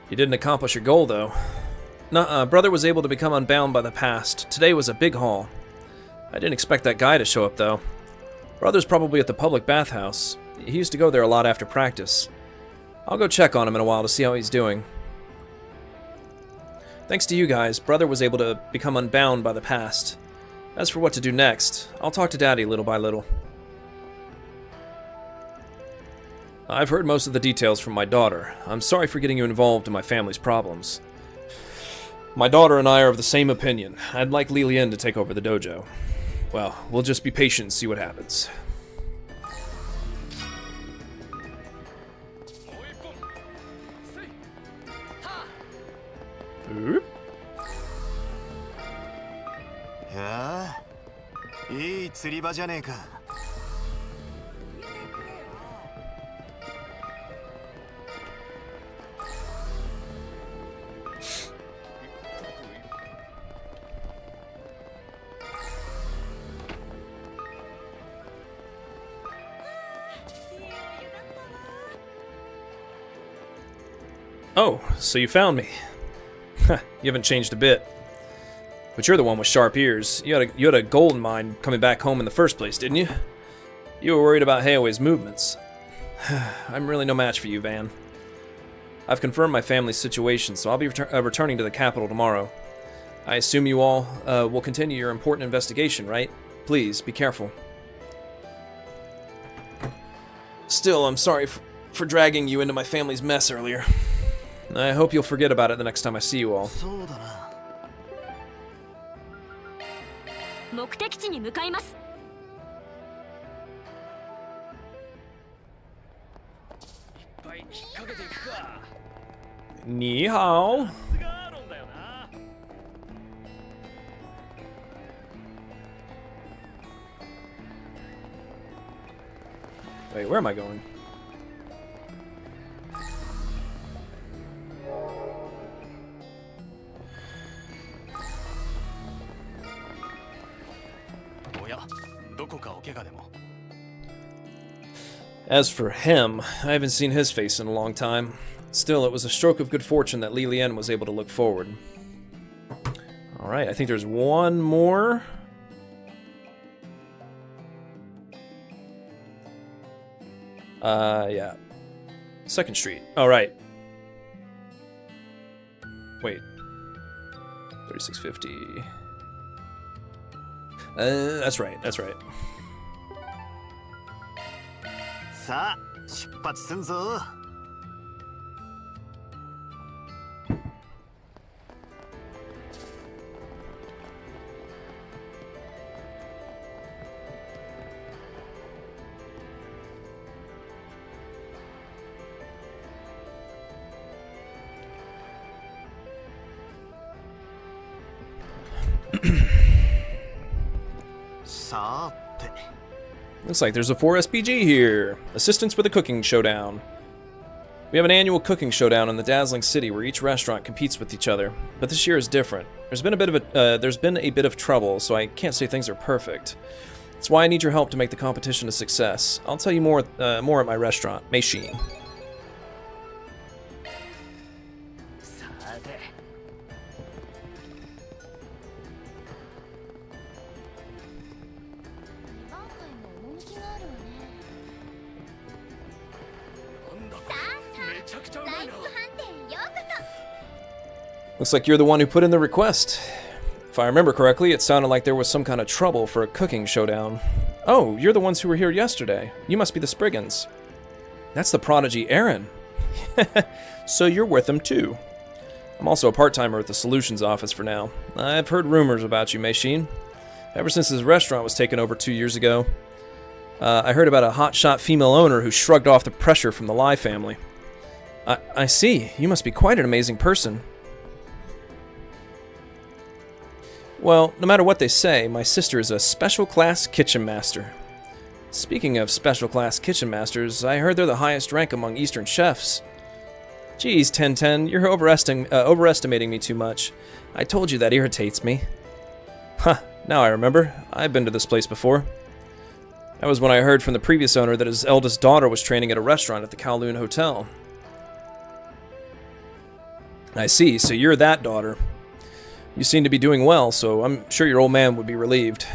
You didn't accomplish your goal, though. Brother was able to become unbound by the past. Today was a big haul. I didn't expect that guy to show up, though. Brother's probably at the public bathhouse. He used to go there a lot after practice. I'll go check on him in a while to see how he's doing. Thanks to you guys, Brother was able to become unbound by the past. As for what to do next, I'll talk to Daddy little by little. I've heard most of the details from my daughter. I'm sorry for getting you involved in my family's problems. My daughter and I are of the same opinion. I'd like Lillian to take over the dojo. Well, we'll just be patient and see what happens. Oop. いやあ、いい釣り場じゃねえか。Oh, so you found me. You haven't changed a bit. But you're the one with sharp ears. You had a gold mine coming back home in the first place, didn't you? You were worried about Haoe's movements. I'm really no match for you, Van. I've confirmed my family's situation, so I'll be returning to the capital tomorrow. I assume you all will continue your important investigation, right? Please, be careful. Still, I'm sorry for dragging you into my family's mess earlier. I hope you'll forget about it the next time I see you all. 目的地に向かいます。你好。Wait, where am I going? As for him, I haven't seen his face in a long time. Still, it was a stroke of good fortune that Lillian was able to look forward. Alright, I think there's one more. Yeah. 2nd Street. Alright. Wait. 3650. That's right. That's right. さあ出発すんぞ。さて。 Looks like there's a 4 SPG here. Assistance with a cooking showdown. We have an annual cooking showdown in the dazzling city where each restaurant competes with each other, but this year is different. There's been a bit of trouble, so I can't say things are perfect. That's why I need your help to make the competition a success. I'll tell you more at my restaurant, Meishin. さて Looks like you're the one who put in the request. If I remember correctly, it sounded like there was some kind of trouble for a cooking showdown. Oh, you're the ones who were here yesterday. You must be the Spriggans. That's the prodigy Aaron. So you're with them too. I'm also a part-timer at the Solutions office for now. I've heard rumors about you, Meishin. Ever since this restaurant was taken over 2 years ago. I heard about a hotshot female owner who shrugged off the pressure from the Lai family. I see. You must be quite an amazing person. Well, no matter what they say, my sister is a special class kitchen master. Speaking of special class kitchen masters, I heard they're the highest rank among Eastern chefs. Geez, 1010, you're overestimating me too much. I told you that irritates me. Huh, now I remember. I've been to this place before. That was when I heard from the previous owner that his eldest daughter was training at a restaurant at the Kowloon Hotel. I see, so you're that daughter. You seem to be doing well, so I'm sure your old man would be relieved.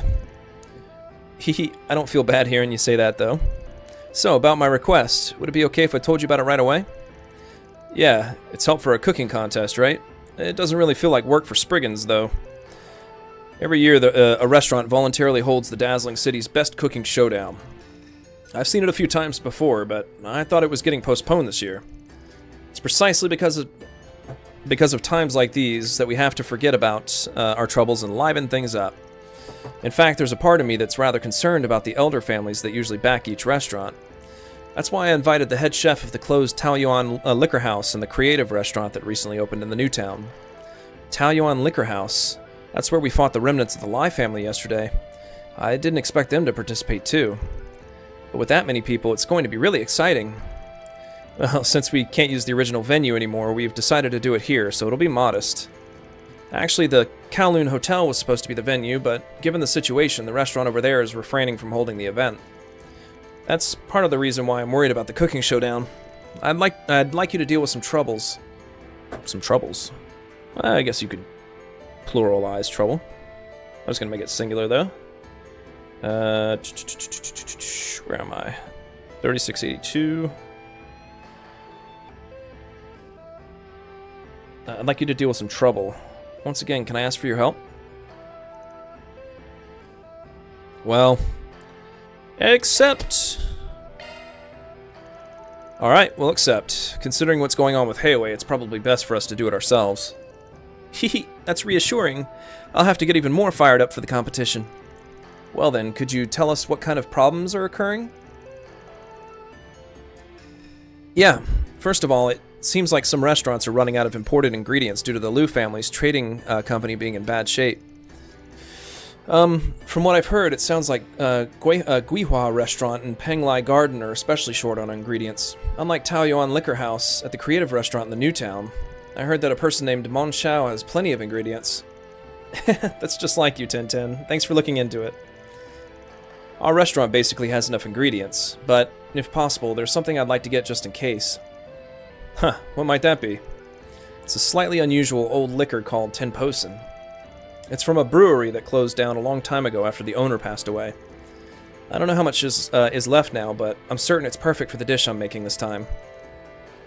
Hehe, I don't feel bad hearing you say that, though. So, about my request, would it be okay if I told you about it right away? Yeah, it's help for a cooking contest, right? It doesn't really feel like work for Spriggans, though. Every year, a restaurant voluntarily holds the dazzling city's best cooking showdown. I've seen it a few times before, but I thought it was getting postponed this year. It's precisely because of times like these that we have to forget about our troubles and liven things up. In fact, there's a part of me that's rather concerned about the elder families that usually back each restaurant. That's why I invited the head chef of the closed Taoyuan Liquor House and the creative restaurant that recently opened in the new town. Taoyuan Liquor House. That's where we fought the remnants of the Lai family yesterday. I didn't expect them to participate too. But with that many people, it's going to be really exciting. Well, since we can't use the original venue anymore, we've decided to do it here, so it'll be modest. Actually, the Kowloon Hotel was supposed to be the venue, but given the situation, the restaurant over there is refraining from holding the event. That's part of the reason why I'm worried about the cooking showdown. I'd like you to deal with some troubles. Some troubles? I guess you could pluralize trouble. I was gonna make it singular though. Where am I? 3682. I'd like you to deal with some trouble. Once again, can I ask for your help? Well, accept. Alright, we'll accept. Considering what's going on with Heiwei, it's probably best for us to do it ourselves. Hehe, that's reassuring. I'll have to get even more fired up for the competition. Well then, could you tell us what kind of problems are occurring? Yeah, first of all, it seems like some restaurants are running out of imported ingredients due to the Liu family's trading company being in bad shape. From what I've heard, it sounds like Guihua restaurant and Penglai Garden are especially short on ingredients. Unlike Taoyuan Liquor House at the creative restaurant in the new town, I heard that a person named Mon Xiao has plenty of ingredients. That's just like you, 1010. Thanks for looking into it. Our restaurant basically has enough ingredients, but if possible, there's something I'd like to get just in case. Huh, what might that be? It's a slightly unusual old liquor called Tenposen. It's from a brewery that closed down a long time ago after the owner passed away. I don't know how much is left now, but I'm certain it's perfect for the dish I'm making this time.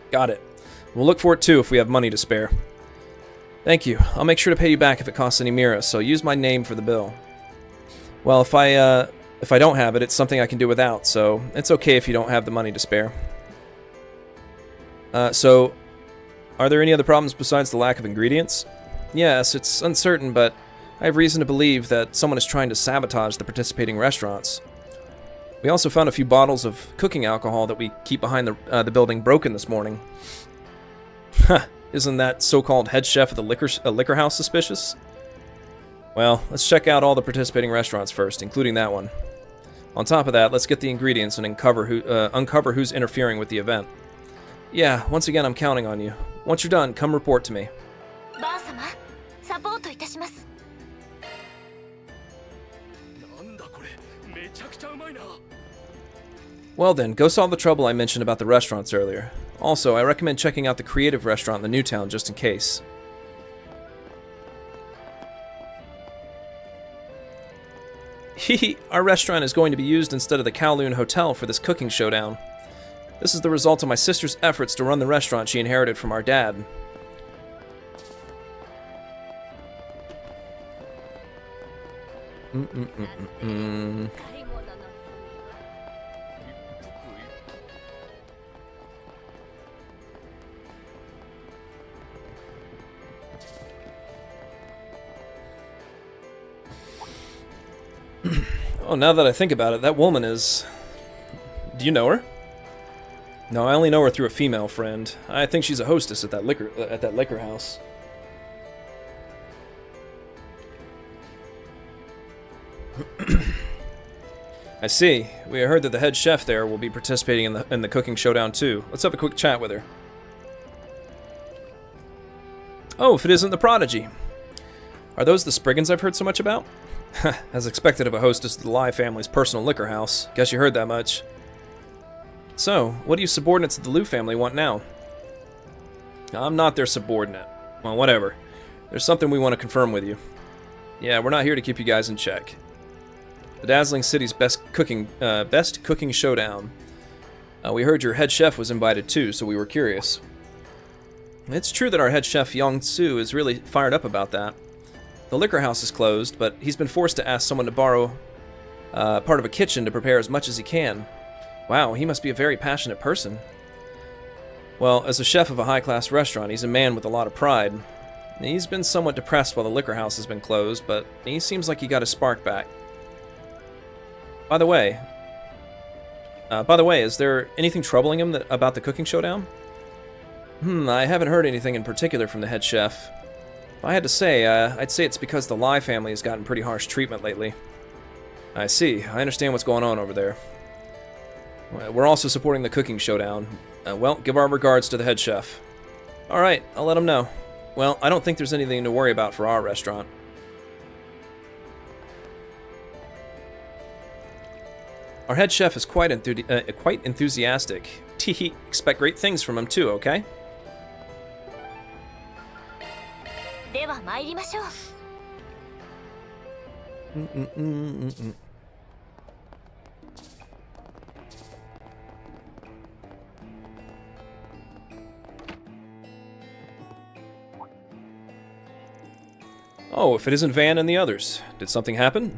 Got it. We'll look for it too if we have money to spare. Thank you. I'll make sure to pay you back if it costs any mira, so use my name for the bill. Well, if I don't have it, it's something I can do without, so it's okay if you don't have the money to spare. So, are there any other problems besides the lack of ingredients? Yes, it's uncertain, but I have reason to believe that someone is trying to sabotage the participating restaurants. We also found a few bottles of cooking alcohol that we keep behind the building broken this morning. Huh, isn't that so-called head chef of the liquor house suspicious? Well, let's check out all the participating restaurants first, including that one. On top of that, let's get the ingredients and uncover who's interfering with the event. Yeah, once again, I'm counting on you. Once you're done, come report to me. Well then, go solve the trouble I mentioned about the restaurants earlier. Also, I recommend checking out the creative restaurant in the new town just in case. Hehe, our restaurant is going to be used instead of the Kowloon Hotel for this cooking showdown. This is the result of my sister's efforts to run the restaurant she inherited from our dad. Oh, now that I think about it, that woman is... Do you know her? No, I only know her through a female friend. I think she's a hostess at that liquor house. I see. We heard that the head chef there will be participating in the cooking showdown too. Let's have a quick chat with her. Oh, if it isn't the Prodigy. Are those the Spriggans I've heard so much about? As expected of a hostess of the Lai family's personal liquor house. Guess you heard that much. So, what do you subordinates of the Liu family want now? I'm not their subordinate. Well, whatever. There's something we want to confirm with you. Yeah, we're not here to keep you guys in check. The dazzling city's best cooking showdown. We heard your head chef was invited too, so we were curious. It's true that our head chef Yong Tzu is really fired up about that. The liquor house is closed, but he's been forced to ask someone to borrow part of a kitchen to prepare as much as he can. Wow, he must be a very passionate person. Well, as a chef of a high-class restaurant, he's a man with a lot of pride. He's been somewhat depressed while the liquor house has been closed, but he seems like he got his spark back. By the way, is there anything troubling him about the cooking showdown? I haven't heard anything in particular from the head chef. If I had to say, I'd say it's because the Lai family has gotten pretty harsh treatment lately. I see. I understand what's going on over there. We're also supporting the cooking showdown. Well, give our regards to the head chef. Alright, I'll let him know. Well, I don't think there's anything to worry about for our restaurant. Our head chef is quite enthusiastic. Teehee, expect great things from him too, okay? Oh, if it isn't Van and the others. Did something happen?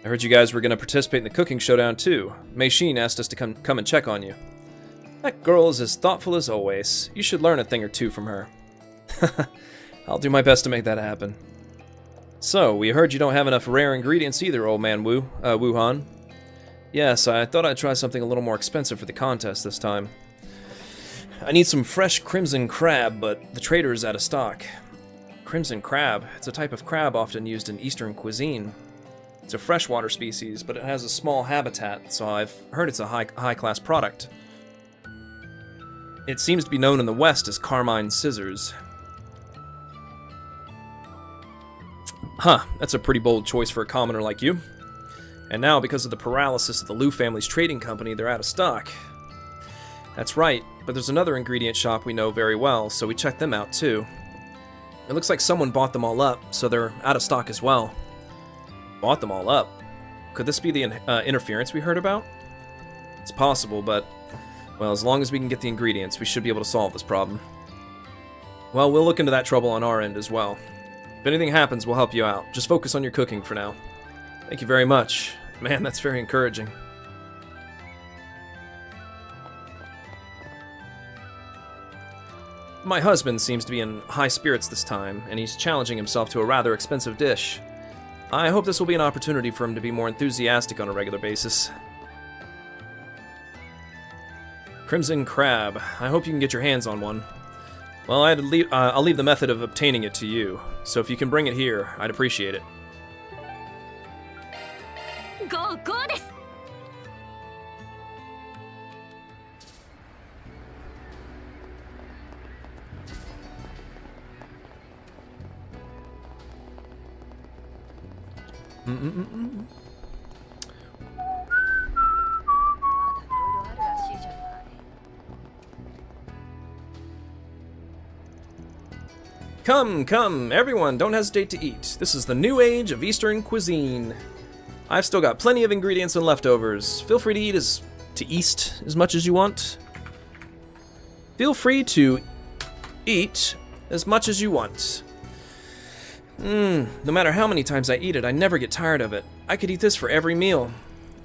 I heard you guys were going to participate in the cooking showdown too. Mei Xin asked us to come and check on you. That girl is as thoughtful as always. You should learn a thing or two from her. I'll do my best to make that happen. So, we heard you don't have enough rare ingredients either, old man Wuhan. Yes, I thought I'd try something a little more expensive for the contest this time. I need some fresh crimson crab, but the trader is out of stock. Crimson crab. It's a type of crab often used in Eastern cuisine. It's a freshwater species, but it has a small habitat, so I've heard it's a high-class product. It seems to be known in the West as carmine scissors. Huh, that's a pretty bold choice for a commoner like you. And now, because of the paralysis of the Liu family's trading company, they're out of stock. That's right, but there's another ingredient shop we know very well, so we checked them out too. It looks like someone bought them all up, so they're out of stock as well. Bought them all up? Could this be the interference we heard about? It's possible, but, well, as long as we can get the ingredients, we should be able to solve this problem. Well, we'll look into that trouble on our end as well. If anything happens, we'll help you out. Just focus on your cooking for now. Thank you very much. Man, that's very encouraging. My husband seems to be in high spirits this time, and he's challenging himself to a rather expensive dish. I hope this will be an opportunity for him to be more enthusiastic on a regular basis. Crimson Crab. I hope you can get your hands on one. Well, I'll leave the method of obtaining it to you, so if you can bring it here, I'd appreciate it. Go, go desu! Come, come, everyone, don't hesitate to eat. This is the new age of Eastern cuisine. I've still got plenty of ingredients and leftovers. Feel free to eat as much as you want. Feel free to eat as much as you want. No matter how many times I eat it, I never get tired of it. I could eat this for every meal.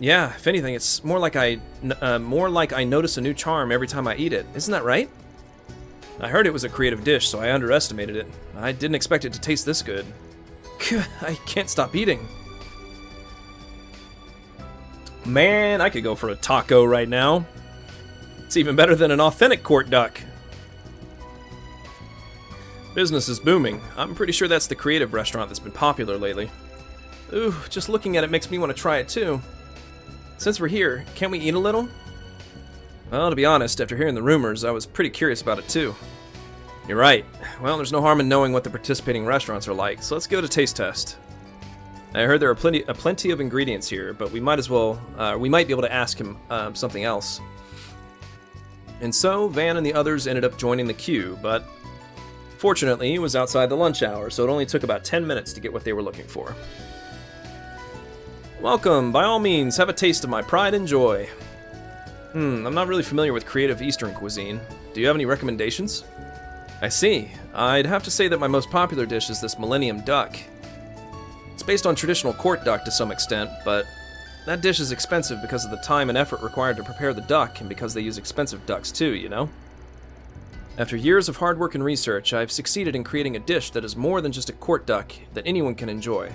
Yeah, if anything, it's more like I notice a new charm every time I eat it. Isn't that right? I heard it was a creative dish, so I underestimated it. I didn't expect it to taste this good. I can't stop eating. Man, I could go for a taco right now. It's even better than an authentic court duck. Business is booming. I'm pretty sure that's the creative restaurant that's been popular lately. Ooh, just looking at it makes me want to try it too. Since we're here, can't we eat a little? Well, to be honest, after hearing the rumors, I was pretty curious about it too. You're right. Well, there's no harm in knowing what the participating restaurants are like, so let's give it a taste test. I heard there are plenty of ingredients here, but we might be able to ask him something else. And so, Van and the others ended up joining the queue, but fortunately, it was outside the lunch hour, so it only took about 10 minutes to get what they were looking for. Welcome, by all means, have a taste of my pride and joy. I'm not really familiar with creative Eastern cuisine. Do you have any recommendations? I see. I'd have to say that my most popular dish is this Millennium Duck. It's based on traditional court duck to some extent, but that dish is expensive because of the time and effort required to prepare the duck, and because they use expensive ducks too, you know? After years of hard work and research, I've succeeded in creating a dish that is more than just a court duck that anyone can enjoy.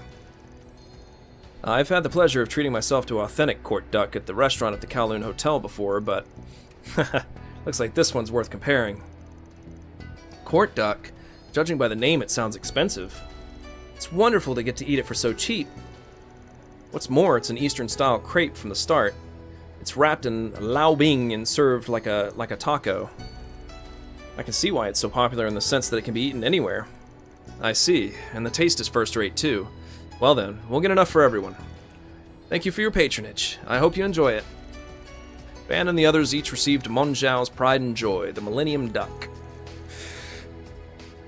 I've had the pleasure of treating myself to authentic court duck at the restaurant at the Kowloon Hotel before, but looks like this one's worth comparing. Court duck? Judging by the name, it sounds expensive. It's wonderful to get to eat it for so cheap. What's more, it's an Eastern-style crepe from the start. It's wrapped in lao bing and served like a taco. I can see why it's so popular in the sense that it can be eaten anywhere. I see, and the taste is first-rate too. Well then, we'll get enough for everyone. Thank you for your patronage. I hope you enjoy it. Van and the others each received Monzhao's pride and joy, the Millennium Duck.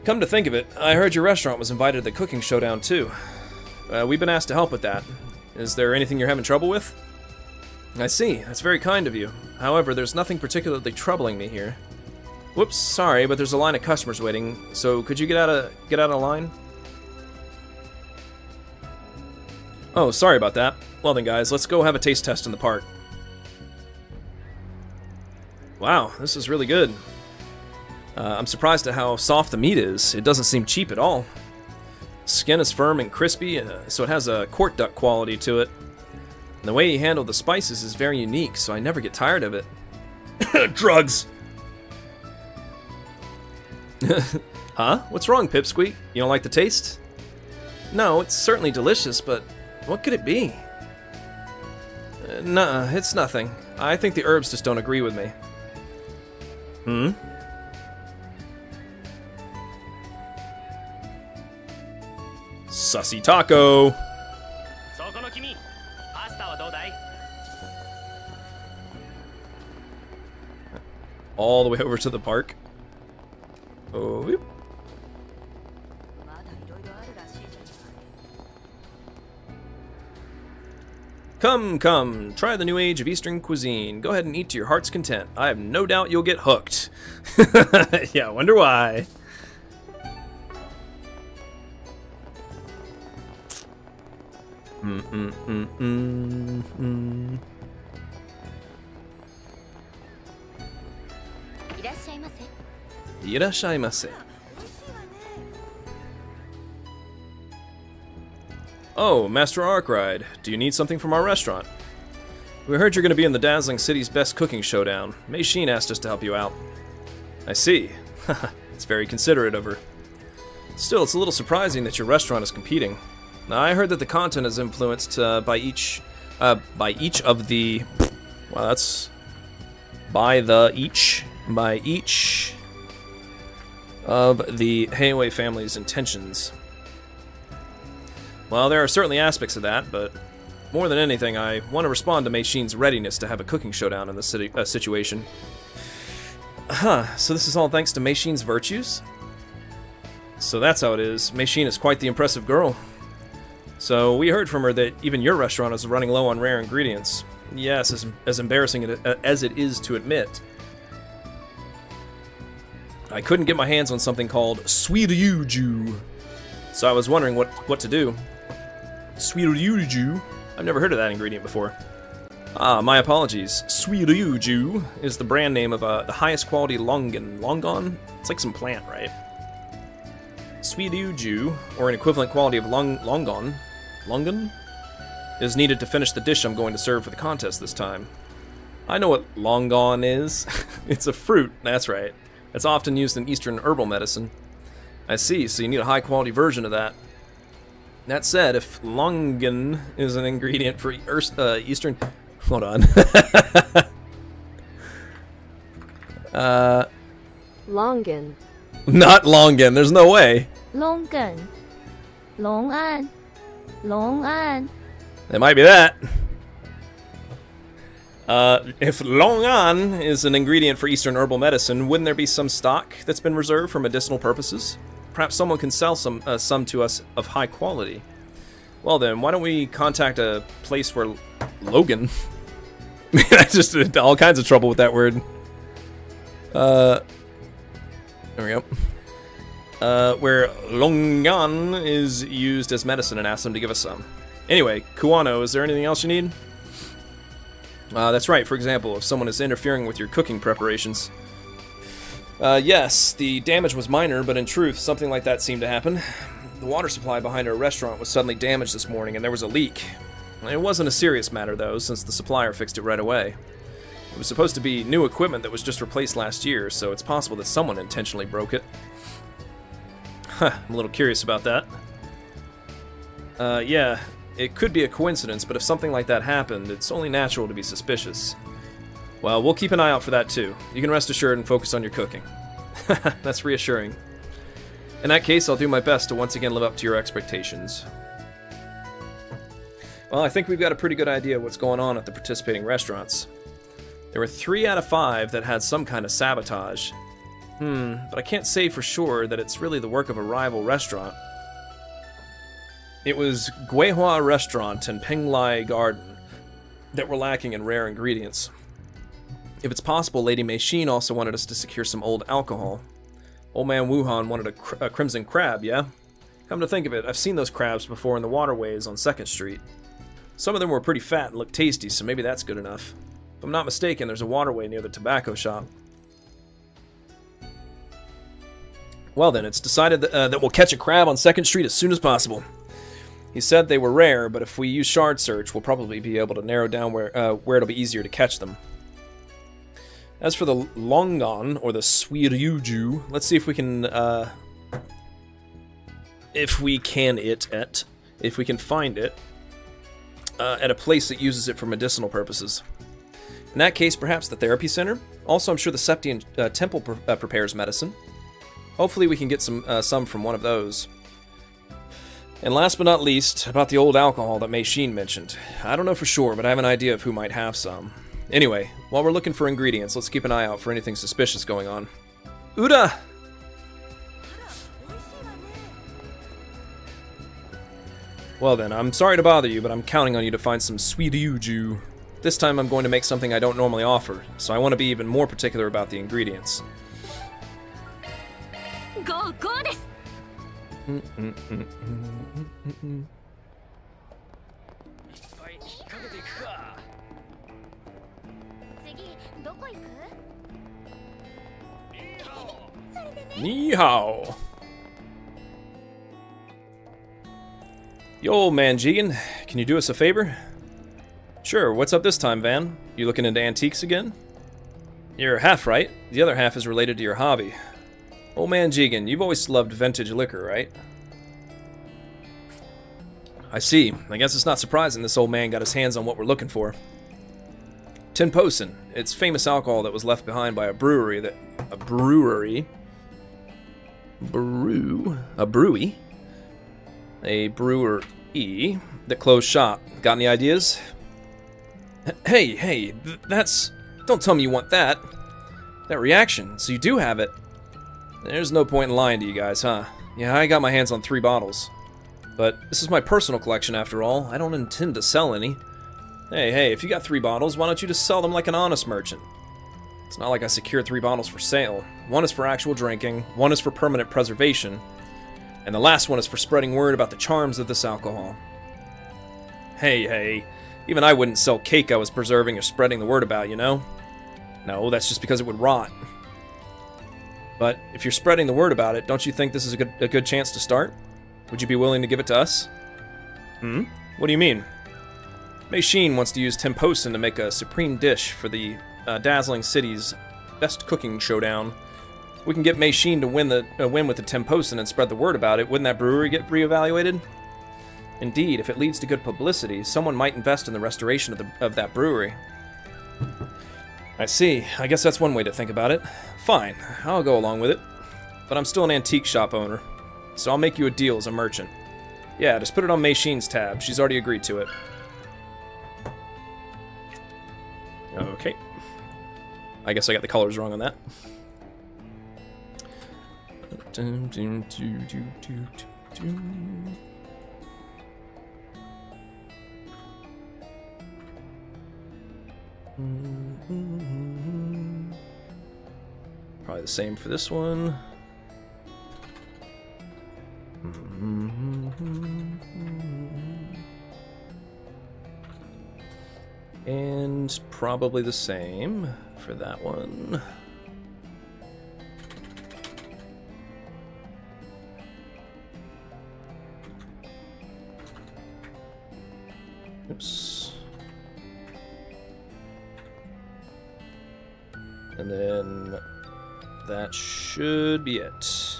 Come to think of it, I heard your restaurant was invited to the cooking showdown too. We've been asked to help with that. Is there anything you're having trouble with? I see, that's very kind of you. However, there's nothing particularly troubling me here. Whoops, sorry, but there's a line of customers waiting, so could you get out of line? Oh, sorry about that. Well then guys, let's go have a taste test in the park. Wow, this is really good. I'm surprised at how soft the meat is. It doesn't seem cheap at all. Skin is firm and crispy, so it has a court duck quality to it. And the way he handled the spices is very unique, so I never get tired of it. Drugs! Huh? What's wrong, Pipsqueak? You don't like the taste? No, it's certainly delicious, but what could it be? Nuh-uh, it's nothing. I think the herbs just don't agree with me. Sussy taco! All the way over to the park. Oh, whoop. Come, come, try the new age of Eastern cuisine. Go ahead and eat to your heart's content. I have no doubt you'll get hooked. Yeah, I wonder why. Irashaimase. Oh, Master Arkride, do you need something from our restaurant? We heard you're going to be in the dazzling city's best cooking showdown. Mei Shin asked us to help you out. I see. It's very considerate of her. Still, it's a little surprising that your restaurant is competing. I heard that the content is influenced by each of the... Well, that's... By each of the Heiwei family's intentions. Well, there are certainly aspects of that, but more than anything, I want to respond to Mei Shin's readiness to have a cooking showdown in the situation. So this is all thanks to Mei Shin's virtues? So that's how it is. Mei Shin is quite the impressive girl. So we heard from her that even your restaurant is running low on rare ingredients. Yes, as embarrassing as it is to admit. I couldn't get my hands on something called Suiryuju, so I was wondering what to do. Suiryuju? I've never heard of that ingredient before. My apologies. Suiryuju is the brand name of the highest quality longan. Longan? It's like some plant, right? Suiryuju, or an equivalent quality of longan, is needed to finish the dish I'm going to serve for the contest this time. I know what longan is. It's a fruit, that's right. It's often used in Eastern herbal medicine. I see, so you need a high-quality version of that. That said, if longan is an ingredient for Eastern... Hold on. Longan. Not longan, there's no way. Longan. Longan. Longan. It might be that. If longan is an ingredient for Eastern herbal medicine, wouldn't there be some stock that's been reserved for medicinal purposes? Perhaps someone can sell some to us of high quality. Well then, why don't we contact a place where Logan... I just did all kinds of trouble with that word. There we go. Where longan is used as medicine and ask them to give us some. Anyway, Kuano, is there anything else you need? That's right, for example, if someone is interfering with your cooking preparations. Yes, the damage was minor, but in truth, something like that seemed to happen. The water supply behind our restaurant was suddenly damaged this morning, and there was a leak. It wasn't a serious matter, though, since the supplier fixed it right away. It was supposed to be new equipment that was just replaced last year, so it's possible that someone intentionally broke it. I'm a little curious about that. Yeah, it could be a coincidence, but if something like that happened, it's only natural to be suspicious. Well, we'll keep an eye out for that, too. You can rest assured and focus on your cooking. That's reassuring. In that case, I'll do my best to once again live up to your expectations. Well, I think we've got a pretty good idea of what's going on at the participating restaurants. There were 3 out of 5 that had some kind of sabotage. But I can't say for sure that it's really the work of a rival restaurant. It was Guihua Restaurant and Penglai Garden that were lacking in rare ingredients. If it's possible, Lady Mei Shin also wanted us to secure some old alcohol. Old man Wuhan wanted a crimson crab, yeah? Come to think of it, I've seen those crabs before in the waterways on 2nd Street. Some of them were pretty fat and looked tasty, so maybe that's good enough. If I'm not mistaken, there's a waterway near the tobacco shop. Well then, it's decided that we'll catch a crab on 2nd Street as soon as possible. He said they were rare, but if we use shard search, we'll probably be able to narrow down where it'll be easier to catch them. As for the longan, or the suiryuju, let's see if we can, if we can find it, at a place that uses it for medicinal purposes. In that case, perhaps the therapy center. Also, I'm sure the Septian temple prepares medicine. Hopefully we can get some from one of those. And last but not least, about the old alcohol that Mei Shin mentioned. I don't know for sure, but I have an idea of who might have some. Anyway, while we're looking for ingredients, let's keep an eye out for anything suspicious going on. Uda! Well then, I'm sorry to bother you, but I'm counting on you to find some suiryuju. This time I'm going to make something I don't normally offer, so I want to be even more particular about the ingredients. Go, Ni hao. Yo, old man Jigen, can you do us a favor? Sure, what's up this time, Van? You looking into antiques again? You're half right. The other half is related to your hobby. Old man Jigen, you've always loved vintage liquor, right? I see. I guess it's not surprising this old man got his hands on what we're looking for. Tenposen. It's famous alcohol that was left behind by a brewery that... A brewery? A brewery that closed shop. Got any ideas? Hey, that's... Don't tell me you want that. That reaction, so you do have it. There's no point in lying to you guys, huh? Yeah, I got my hands on 3 bottles. But this is my personal collection after all. I don't intend to sell any. Hey, if you got 3 bottles, why don't you just sell them like an honest merchant? It's not like I secured 3 bottles for sale. 1 is for actual drinking, 1 is for permanent preservation, and the last one is for spreading word about the charms of this alcohol. Hey, even I wouldn't sell cake I was preserving or spreading the word about, you know? No, that's just because it would rot. But if you're spreading the word about it, don't you think this is a good chance to start? Would you be willing to give it to us? What do you mean? Mei Xin wants to use Tenposen to make a supreme dish for the dazzling city's best cooking showdown. We can get Mei Xin to win with the Tenposen and spread the word about it. Wouldn't that brewery get reevaluated? Indeed, if it leads to good publicity, someone might invest in the restoration of that brewery. I see. I guess that's one way to think about it. Fine, I'll go along with it. But I'm still an antique shop owner, so I'll make you a deal as a merchant. Yeah, just put it on Mei Xin's tab. She's already agreed to it. Okay. I guess I got the colors wrong on that. Probably the same for this one. And probably the same for that one. Oops. And then that should be it.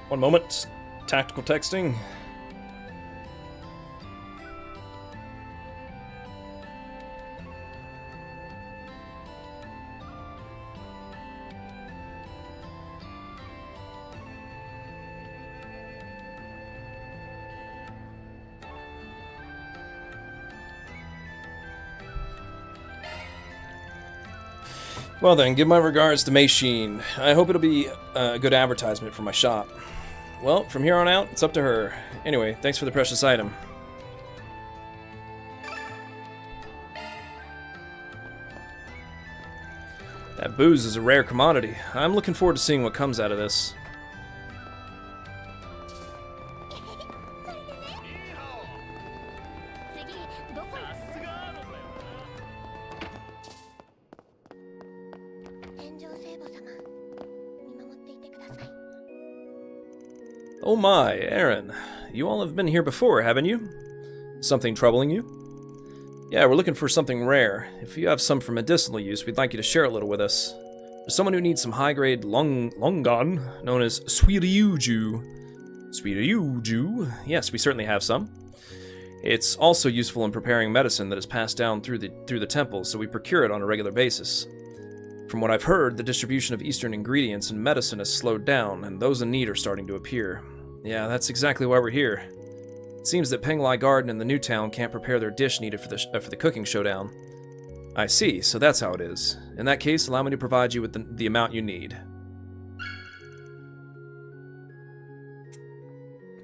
One moment. Tactical texting. Well then, give my regards to Mei Xin. I hope it'll be a good advertisement for my shop. Well, from here on out, it's up to her. Anyway, thanks for the precious item. That booze is a rare commodity. I'm looking forward to seeing what comes out of this. Oh my, Aaron. You all have been here before, haven't you? Something troubling you? Yeah, we're looking for something rare. If you have some for medicinal use, we'd like you to share a little with us. There's someone who needs some high-grade longan, known as Suiryuju. Suiryuju? Yes, we certainly have some. It's also useful in preparing medicine that is passed down through the temple, so we procure it on a regular basis. From what I've heard, the distribution of Eastern ingredients in medicine has slowed down, and those in need are starting to appear. Yeah, that's exactly why we're here. It seems that Penglai Garden and the new town can't prepare their dish needed for the cooking showdown. I see, so that's how it is. In that case, allow me to provide you with the amount you need.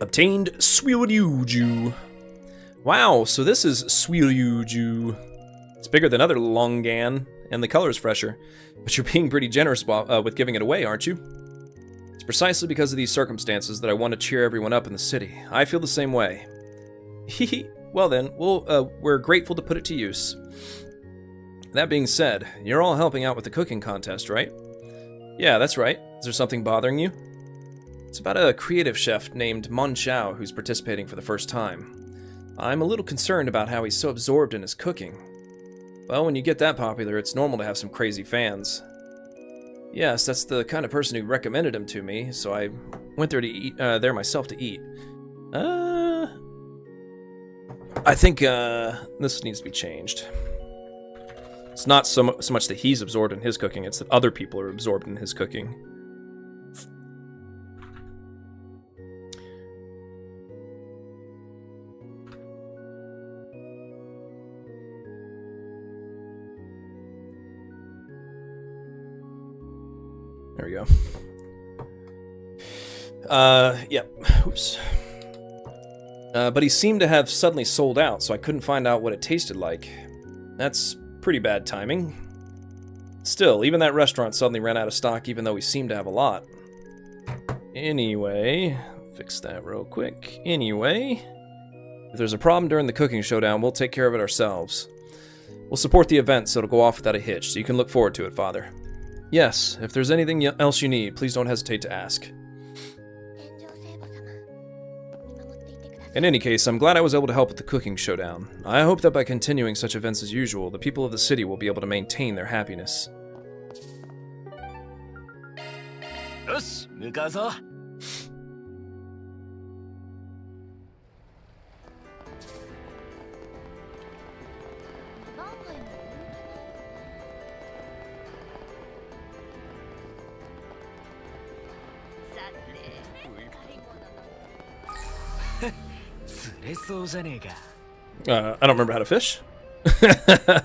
Obtained Suiryuju. Wow, so this is Suiryuju. It's bigger than other longan, and the color's fresher. But you're being pretty generous with giving it away, aren't you? It's precisely because of these circumstances that I want to cheer everyone up in the city. I feel the same way. Hehe. Well then, we're grateful to put it to use. That being said, you're all helping out with the cooking contest, right? Yeah, that's right. Is there something bothering you? It's about a creative chef named Mon Chao who's participating for the first time. I'm a little concerned about how he's so absorbed in his cooking. Well, when you get that popular, it's normal to have some crazy fans. Yes, that's the kind of person who recommended him to me, so I went there to eat, there myself to eat. I think this needs to be changed. It's not so much that he's absorbed in his cooking, it's that other people are absorbed in his cooking. There we go. Yeah. Oops. But he seemed to have suddenly sold out, so I couldn't find out what it tasted like. That's pretty bad timing. Still, even that restaurant suddenly ran out of stock, even though we seemed to have a lot. Anyway, fix that real quick. Anyway, if there's a problem during the cooking showdown, we'll take care of it ourselves. We'll support the event so it'll go off without a hitch, so you can look forward to it, Father. Yes, if there's anything else you need, please don't hesitate to ask. In any case, I'm glad I was able to help with the cooking showdown. I hope that by continuing such events as usual, the people of the city will be able to maintain their happiness. I don't remember how to fish.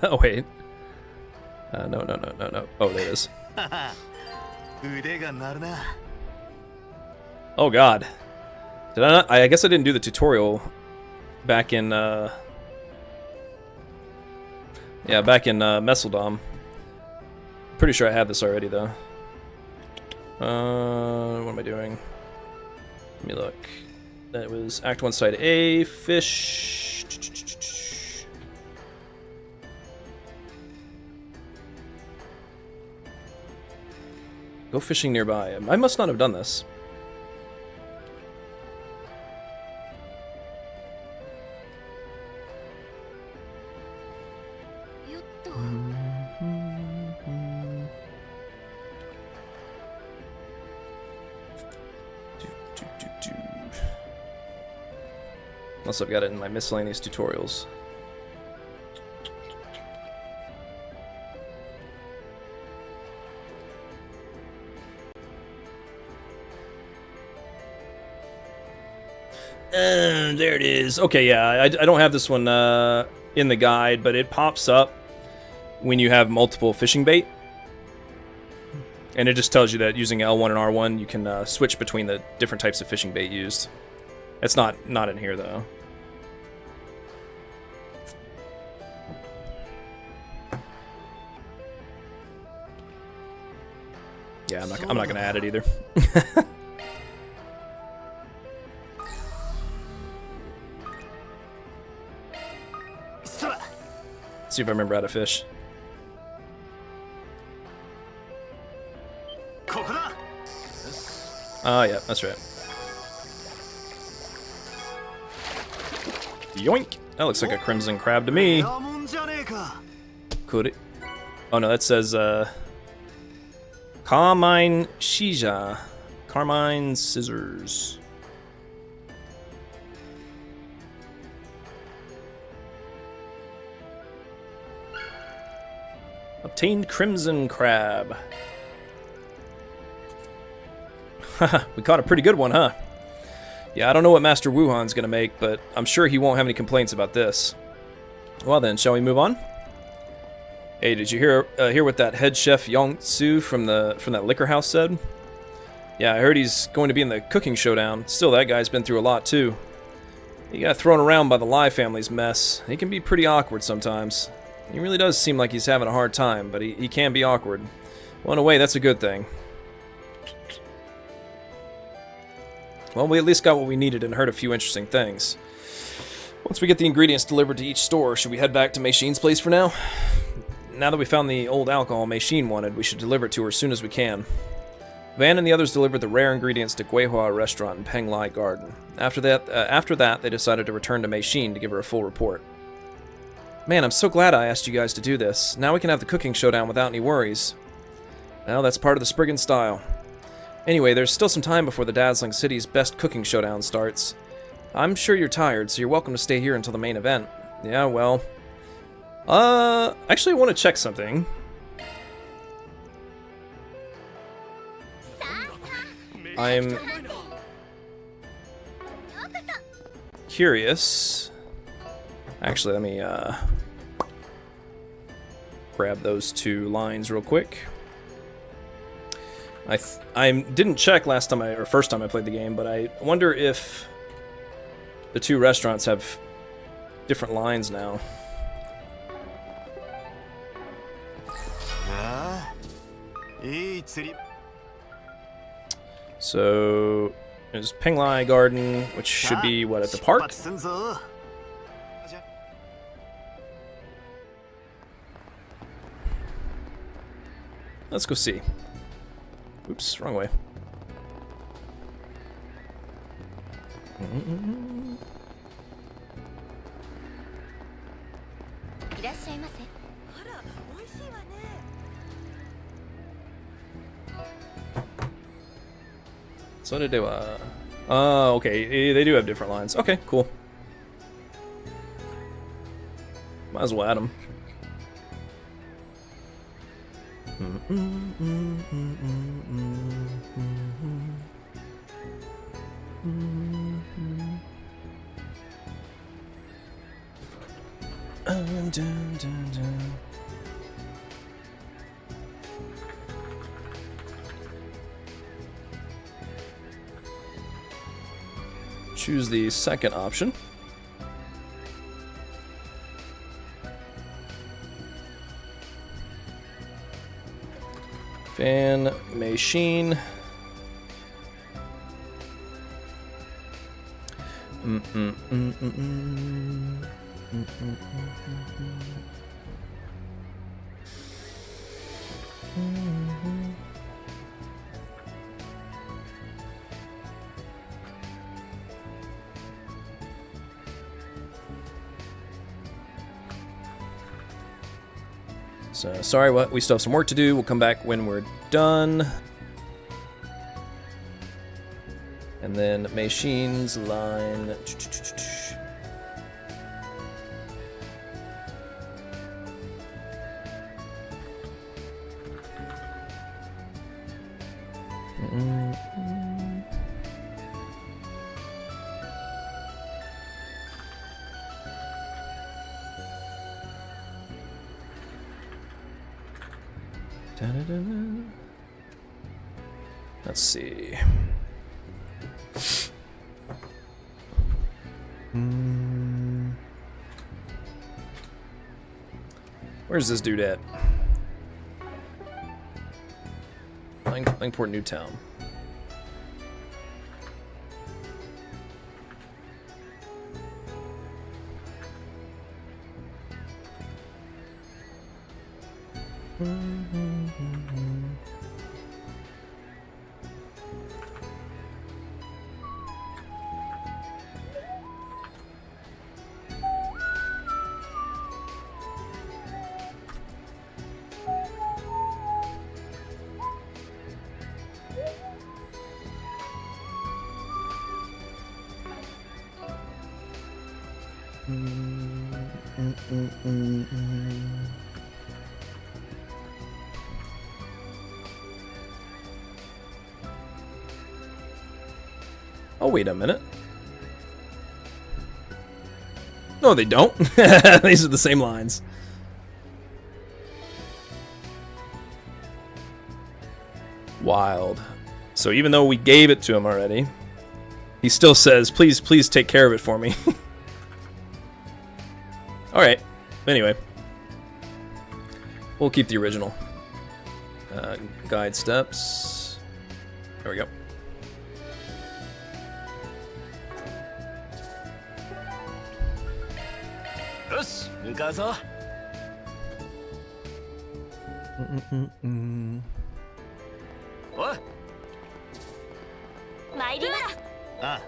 Oh, wait. No. Oh, there it is. Oh, God. Did I not? I guess I didn't do the tutorial back in, yeah, back in, Messeldom. Pretty sure I have this already, though. What am I doing? Let me look. That was Act 1, Side A, fish. Go fishing nearby. I must not have done this. Unless I've got it in my miscellaneous tutorials. There it is. Okay, yeah, I don't have this one in the guide, but it pops up when you have multiple fishing bait. And it just tells you that using L1 and R1, you can switch between the different types of fishing bait used. It's not in here, though. Yeah, I'm not gonna add it either. See if I remember how to fish. Oh, yeah, that's right. Yoink! That looks like a crimson crab to me. Could it? Oh no, that says Carmine Shija. Carmine Scissors. Obtained crimson crab. Haha, we caught a pretty good one, huh? Yeah, I don't know what Master Wuhan's gonna make, but I'm sure he won't have any complaints about this. Well then, shall we move on? Hey, did you hear what that head chef Yong Tzu from that liquor house said? Yeah, I heard he's going to be in the cooking showdown. Still, that guy's been through a lot too. He got thrown around by the Lai family's mess. He can be pretty awkward sometimes. He really does seem like he's having a hard time, but he can be awkward. Well, in a way, that's a good thing. Well, we at least got what we needed and heard a few interesting things. Once we get the ingredients delivered to each store, should we head back to Mei Xin's place for now? Now that we found the old alcohol Mei Xin wanted, we should deliver it to her as soon as we can. Van and the others delivered the rare ingredients to Guihua Restaurant in Penglai Garden. After that, they decided to return to Mei Xin to give her a full report. Man, I'm so glad I asked you guys to do this. Now we can have the cooking showdown without any worries. Well, that's part of the Spriggan style. Anyway, there's still some time before the Dazzling City's best cooking showdown starts. I'm sure you're tired, so you're welcome to stay here until the main event. Yeah, well... actually I want to check something. I'm... curious. Actually, let me, grab those 2 lines real quick. I didn't check first time I played the game, but I wonder if the 2 restaurants have different lines now. So there's Penglai Garden, which should be what, at the park? Let's go see. Oops, wrong way. So did they, okay, they do have different lines. Okay, cool. Might as well add them. Choose the second option. Fan Mei Xin. So, sorry, we still have some work to do. We'll come back when we're done. And then Mei Xin's line. Let's see. Where's this dude at? Langport, Newtown. Oh, wait a minute. No, they don't. These are the same lines. Wild. So even though we gave it to him already, he still says, please, please take care of it for me. Alright. Anyway. We'll keep the original. Guide steps. There we go. よし、向かうぞ。おい。参ります。あ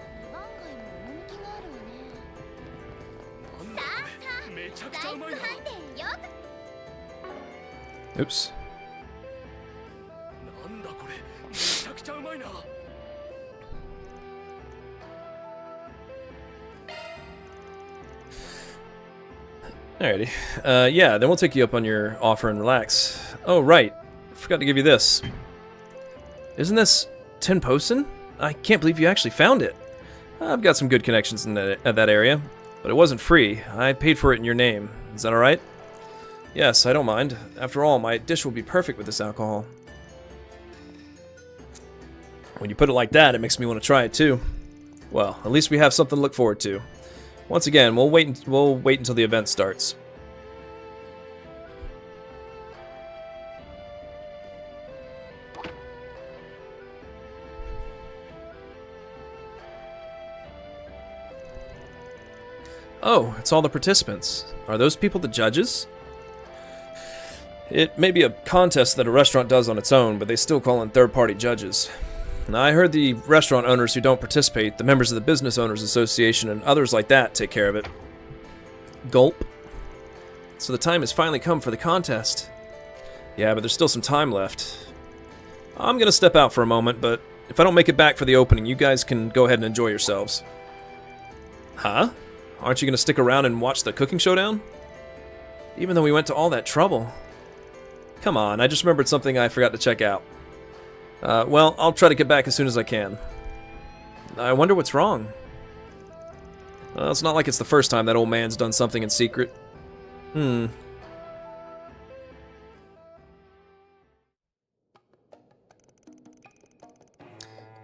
めちゃくちゃうまいな。 Oops. なんだこれ、めちゃくちゃうまいな。 Alrighty. Yeah, then we'll take you up on your offer and relax. Oh, right. Forgot to give you this. Isn't this Tenposen? I can't believe you actually found it. I've got some good connections in that area, but it wasn't free. I paid for it in your name. Is that alright? Yes, I don't mind. After all, my dish will be perfect with this alcohol. When you put it like that, it makes me want to try it too. Well, at least we have something to look forward to. Once again, we'll wait until the event starts. Oh, it's all the participants. Are those people the judges? It may be a contest that a restaurant does on its own, but they still call in third-party judges. Now, I heard the restaurant owners who don't participate, the members of the Business Owners Association, and others like that take care of it. Gulp. So the time has finally come for the contest. Yeah, but there's still some time left. I'm gonna step out for a moment, but if I don't make it back for the opening, you guys can go ahead and enjoy yourselves. Huh? Aren't you gonna stick around and watch the cooking showdown? Even though we went to all that trouble. Come on, I just remembered something I forgot to check out. Well, I'll try to get back as soon as I can. I wonder what's wrong. Well, it's not like it's the first time that old man's done something in secret.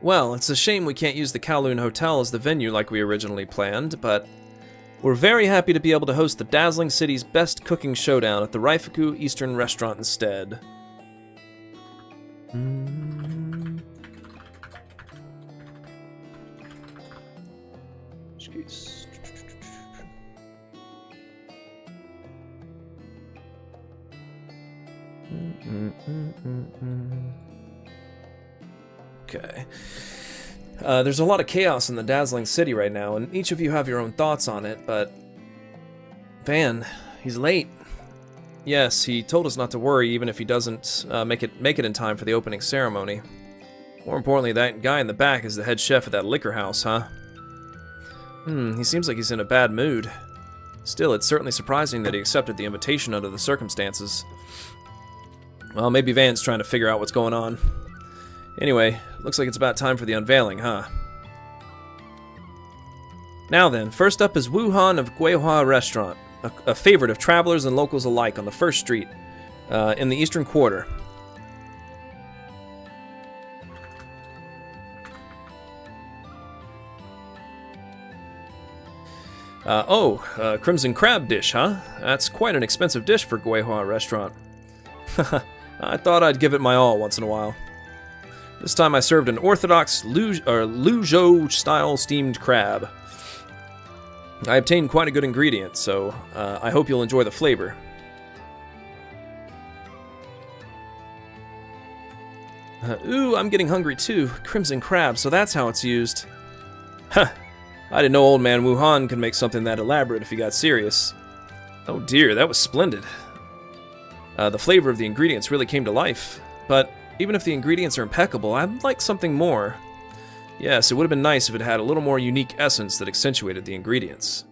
Well, it's a shame we can't use the Kowloon Hotel as the venue like we originally planned, but we're very happy to be able to host the dazzling city's best cooking showdown at the Raifuku Eastern Restaurant instead. Okay. There's a lot of chaos in the dazzling city right now, and each of you have your own thoughts on it, but... Van, he's late. Yes, he told us not to worry even if he doesn't make it in time for the opening ceremony. More importantly, that guy in the back is the head chef at that liquor house, huh? He seems like he's in a bad mood. Still, it's certainly surprising that he accepted the invitation under the circumstances. Well, maybe Van's trying to figure out what's going on. Anyway, looks like it's about time for the unveiling, huh? Now then, first up is Wuhan of Guihua Restaurant, a favorite of travelers and locals alike on the First Street, in the Eastern Quarter. Crimson crab dish, huh? That's quite an expensive dish for Guihua Restaurant. I thought I'd give it my all once in a while. This time I served an orthodox Luzhou-style steamed crab. I obtained quite a good ingredient, so I hope you'll enjoy the flavor. Ooh, I'm getting hungry too. Crimson crab, so that's how it's used. Huh. I didn't know old man Wuhan could make something that elaborate if he got serious. Oh dear, that was splendid. The flavor of the ingredients really came to life. But even if the ingredients are impeccable, I'd like something more. Yes, it would have been nice if it had a little more unique essence that accentuated the ingredients.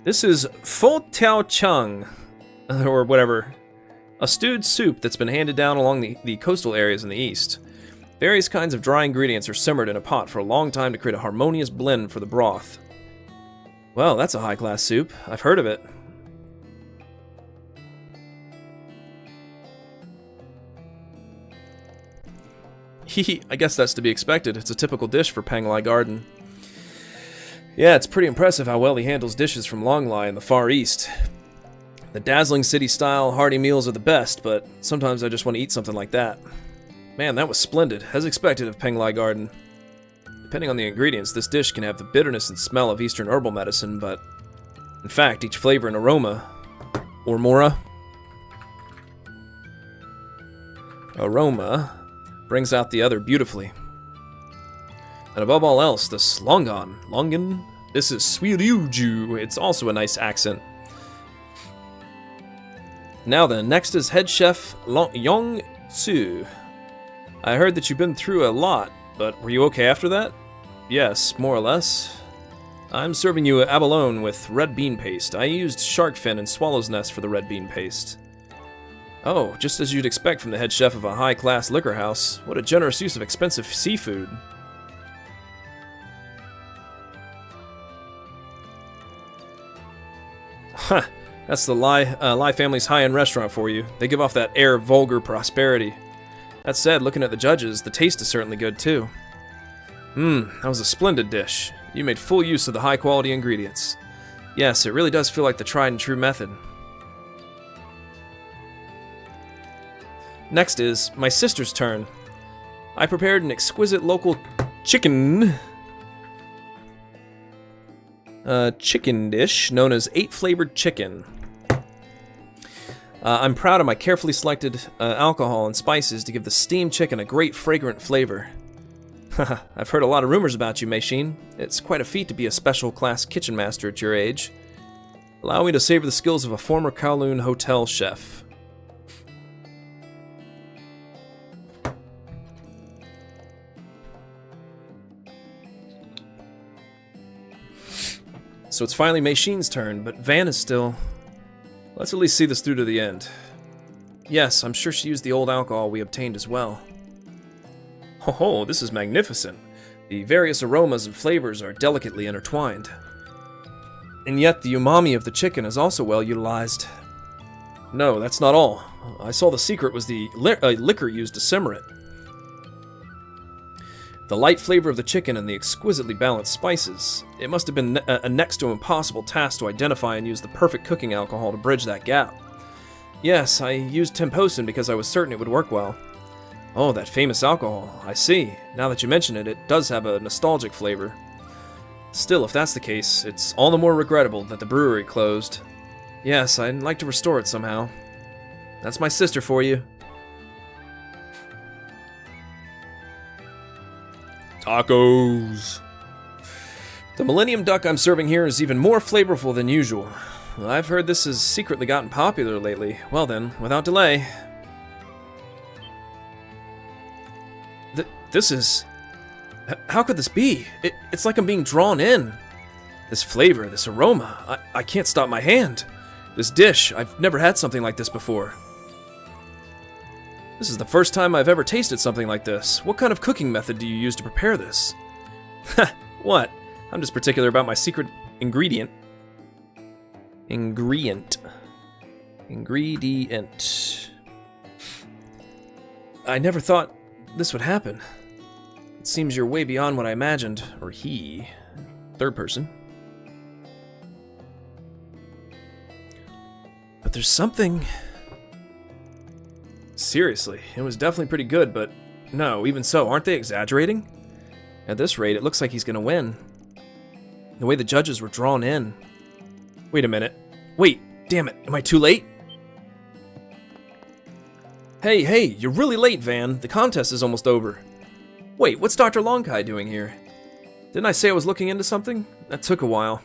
This is Fo Tiao Chung, or whatever. A stewed soup that's been handed down along the coastal areas in the east. Various kinds of dry ingredients are simmered in a pot for a long time to create a harmonious blend for the broth. Well, that's a high-class soup. I've heard of it. I guess that's to be expected. It's a typical dish for Panglai Garden. Yeah, it's pretty impressive how well he handles dishes from Longlai in the Far East. The dazzling city-style hearty meals are the best, but sometimes I just want to eat something like that. Man, that was splendid, as expected of Panglai Garden. Depending on the ingredients, this dish can have the bitterness and smell of Eastern herbal medicine, but in fact, each flavor and aroma, or mora, brings out the other beautifully. And above all else, this longan, this is Suiryuju. It's also a nice accent. Now then, next is head chef Yong Tsu. I heard that you've been through a lot, but were you okay after that? Yes, more or less. I'm serving you abalone with red bean paste. I used shark fin and swallow's nest for the red bean paste. Oh, just as you'd expect from the head chef of a high-class liquor house. What a generous use of expensive seafood. Huh, that's the Lai family's high-end restaurant for you. They give off that air of vulgar prosperity. That said, looking at the judges, the taste is certainly good too. That was a splendid dish. You made full use of the high-quality ingredients. Yes, it really does feel like the tried-and-true method. Next is my sister's turn. I prepared an exquisite local chicken dish known as 8-flavored chicken. I'm proud of my carefully selected alcohol and spices to give the steamed chicken a great fragrant flavor. I've heard a lot of rumors about you, Meishin. It's quite a feat to be a special class kitchen master at your age. Allow me to savor the skills of a former Kowloon hotel chef. So it's finally Meishin's turn, but Van is still... Let's at least see this through to the end. Yes, I'm sure she used the old alcohol we obtained as well. Ho, this is magnificent. The various aromas and flavors are delicately intertwined. And yet the umami of the chicken is also well utilized. No, that's not all. I saw the secret was the liquor used to simmer it. The light flavor of the chicken and the exquisitely balanced spices. It must have been a next to impossible task to identify and use the perfect cooking alcohol to bridge that gap. Yes, I used Temposin because I was certain it would work well. Oh, that famous alcohol. I see. Now that you mention it, it does have a nostalgic flavor. Still, if that's the case, it's all the more regrettable that the brewery closed. Yes, I'd like to restore it somehow. That's my sister for you. Tacos. The Millennium Duck I'm serving here is even more flavorful than usual. I've heard this has secretly gotten popular lately. Well then, without delay. This is... How could this be? It's like I'm being drawn in. This flavor, this aroma, I can't stop my hand. This dish, I've never had something like this before. This is the first time I've ever tasted something like this. What kind of cooking method do you use to prepare this? What? I'm just particular about my secret ingredient. Ingredient. I never thought this would happen. It seems you're way beyond what I imagined. Or he. Third person. But there's something... Seriously, it was definitely pretty good, but no, even so, aren't they exaggerating? At this rate, it looks like he's gonna win. The way the judges were drawn in. Wait a minute. Wait, damn it, am I too late? Hey, you're really late, Van. The contest is almost over. Wait, what's Dr. Longkai doing here? Didn't I say I was looking into something? That took a while.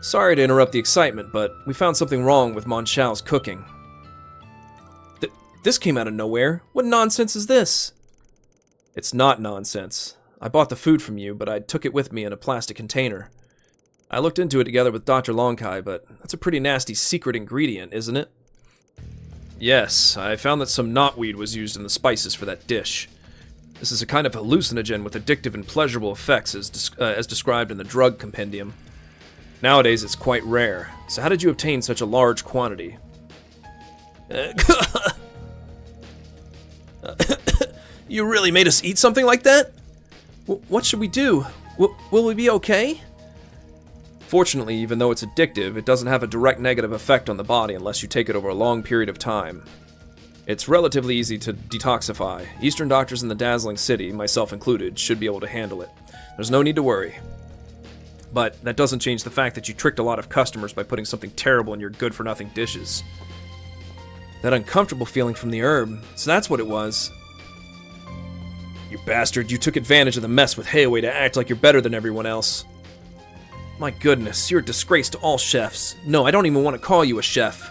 Sorry to interrupt the excitement, but we found something wrong with Mon Shao's cooking. This came out of nowhere. What nonsense is this? It's not nonsense. I bought the food from you, but I took it with me in a plastic container. I looked into it together with Dr. Longkai, but that's a pretty nasty secret ingredient, isn't it? Yes, I found that some knotweed was used in the spices for that dish. This is a kind of hallucinogen with addictive and pleasurable effects as described in the drug compendium. Nowadays it's quite rare, so how did you obtain such a large quantity? You really made us eat something like that? What should we do? Will we be okay? Fortunately, even though it's addictive, it doesn't have a direct negative effect on the body unless you take it over a long period of time. It's relatively easy to detoxify. Eastern doctors in the dazzling city, myself included, should be able to handle it. There's no need to worry. But that doesn't change the fact that you tricked a lot of customers by putting something terrible in your good-for-nothing dishes. That uncomfortable feeling from the herb, so that's what it was. You bastard, you took advantage of the mess with Heiwei to act like you're better than everyone else. My goodness, you're a disgrace to all chefs. No, I don't even want to call you a chef.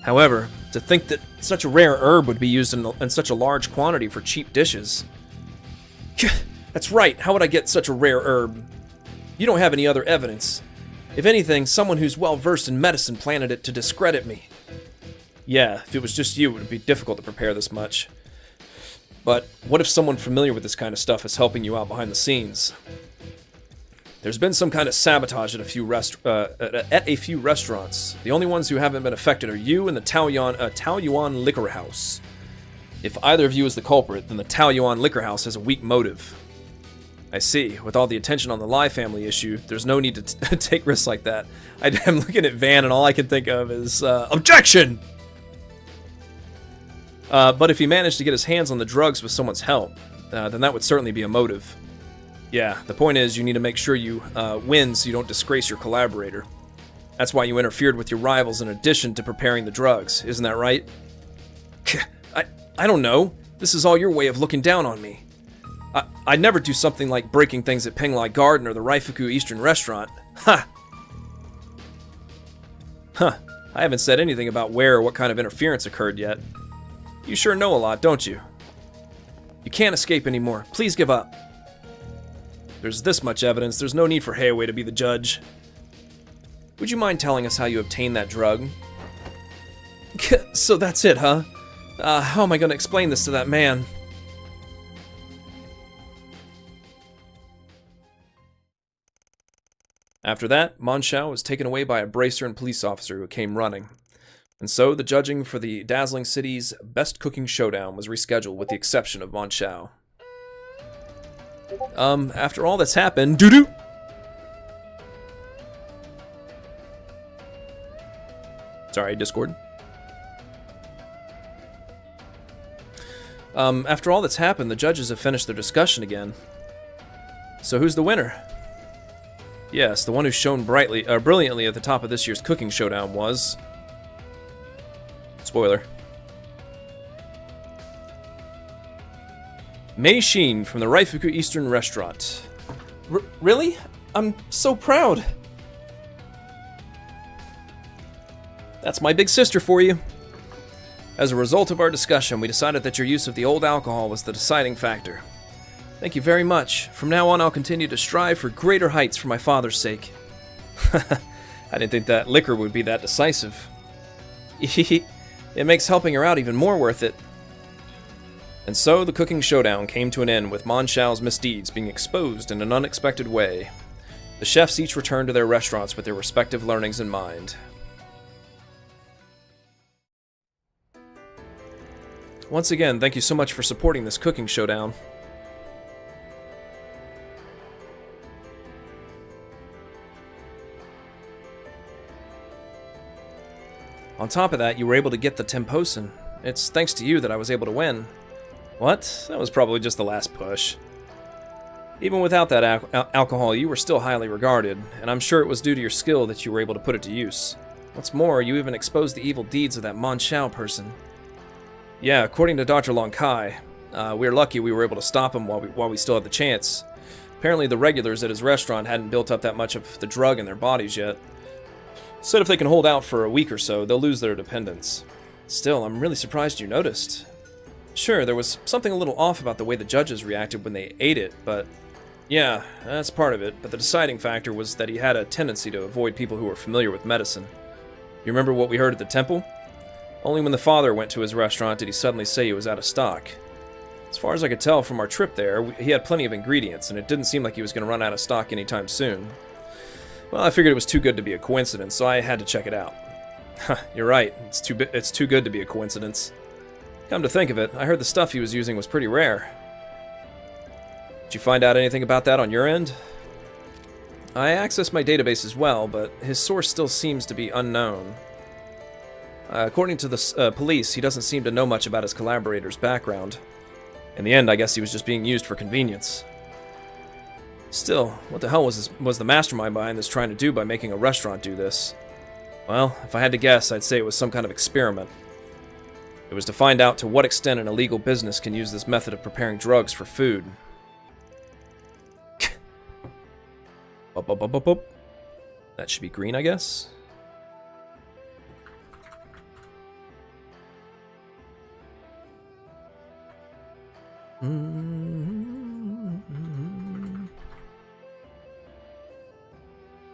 However, to think that such a rare herb would be used in such a large quantity for cheap dishes. That's right, how would I get such a rare herb? You don't have any other evidence. If anything, someone who's well-versed in medicine planted it to discredit me. Yeah, if it was just you, it would be difficult to prepare this much. But what if someone familiar with this kind of stuff is helping you out behind the scenes? There's been some kind of sabotage at a few restaurants. The only ones who haven't been affected are you and the Taoyuan Liquor House. If either of you is the culprit, then the Taoyuan Liquor House has a weak motive. I see. With all the attention on the Lai family issue, there's no need to take risks like that. I'm looking at Van and all I can think of is, objection! But if he managed to get his hands on the drugs with someone's help, then that would certainly be a motive. Yeah, the point is you need to make sure you win so you don't disgrace your collaborator. That's why you interfered with your rivals in addition to preparing the drugs, isn't that right? I don't know. This is all your way of looking down on me. I'd never do something like breaking things at Penglai Garden or the Raifuku Eastern Restaurant. Ha! Huh. I haven't said anything about where or what kind of interference occurred yet. You sure know a lot, don't you? You can't escape anymore. Please give up. There's this much evidence, there's no need for Heiwei to be the judge. Would you mind telling us how you obtained that drug? So that's it, huh? How am I going to explain this to that man? After that, Monshao was taken away by a bracer and police officer who came running. And so the judging for the dazzling city's best cooking showdown was rescheduled with the exception of Monshao. After all that's happened, doo-doo! Sorry, Discord. After all that's happened, the judges have finished their discussion again. So who's the winner? Yes, the one who shone brilliantly at the top of this year's cooking showdown was... Spoiler. Mei Shin from the Raifuku Eastern Restaurant. Really? I'm so proud. That's my big sister for you. As a result of our discussion, we decided that your use of the old alcohol was the deciding factor. Thank you very much. From now on, I'll continue to strive for greater heights for my father's sake. I didn't think that liquor would be that decisive. It makes helping her out even more worth it. And so the cooking showdown came to an end with Monshao's misdeeds being exposed in an unexpected way. The chefs each returned to their restaurants with their respective learnings in mind. Once again, thank you so much for supporting this cooking showdown. On top of that, you were able to get the Temposen. It's thanks to you that I was able to win. What? That was probably just the last push. Even without that alcohol, you were still highly regarded, and I'm sure it was due to your skill that you were able to put it to use. What's more, you even exposed the evil deeds of that Monshao person. Yeah, according to Dr. Long Kai, we were lucky we were able to stop him while we still had the chance. Apparently the regulars at his restaurant hadn't built up that much of the drug in their bodies yet. Said if they can hold out for a week or so, they'll lose their dependence. Still, I'm really surprised you noticed. Sure, there was something a little off about the way the judges reacted when they ate it, but... yeah, that's part of it, but the deciding factor was that he had a tendency to avoid people who were familiar with medicine. You remember what we heard at the temple? Only when the father went to his restaurant did he suddenly say he was out of stock. As far as I could tell from our trip there, he had plenty of ingredients, and it didn't seem like he was going to run out of stock anytime soon. Well, I figured it was too good to be a coincidence, so I had to check it out. You're right, it's too good to be a coincidence. Come to think of it, I heard the stuff he was using was pretty rare. Did you find out anything about that on your end? I accessed my database as well, but his source still seems to be unknown. According to the police, he doesn't seem to know much about his collaborator's background. In the end, I guess he was just being used for convenience. Still, what the hell was the mastermind behind this trying to do by making a restaurant do this? Well, if I had to guess, I'd say it was some kind of experiment. It was to find out to what extent an illegal business can use this method of preparing drugs for food. That should be green, I guess.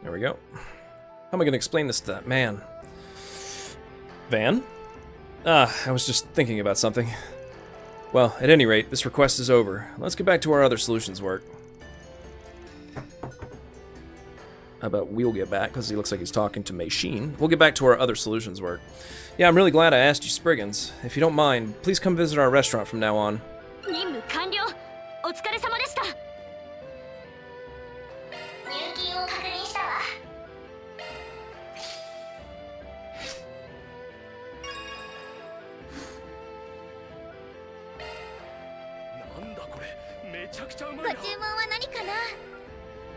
There we go. How am I going to explain this to that man? Van? I was just thinking about something. Well, at any rate, this request is over. Let's get back to our other solutions work. How about we'll get back, because he looks like he's talking to Machine. We'll get back to our other solutions work. Yeah, I'm really glad I asked you, Spriggans. If you don't mind, please come visit our restaurant from now on.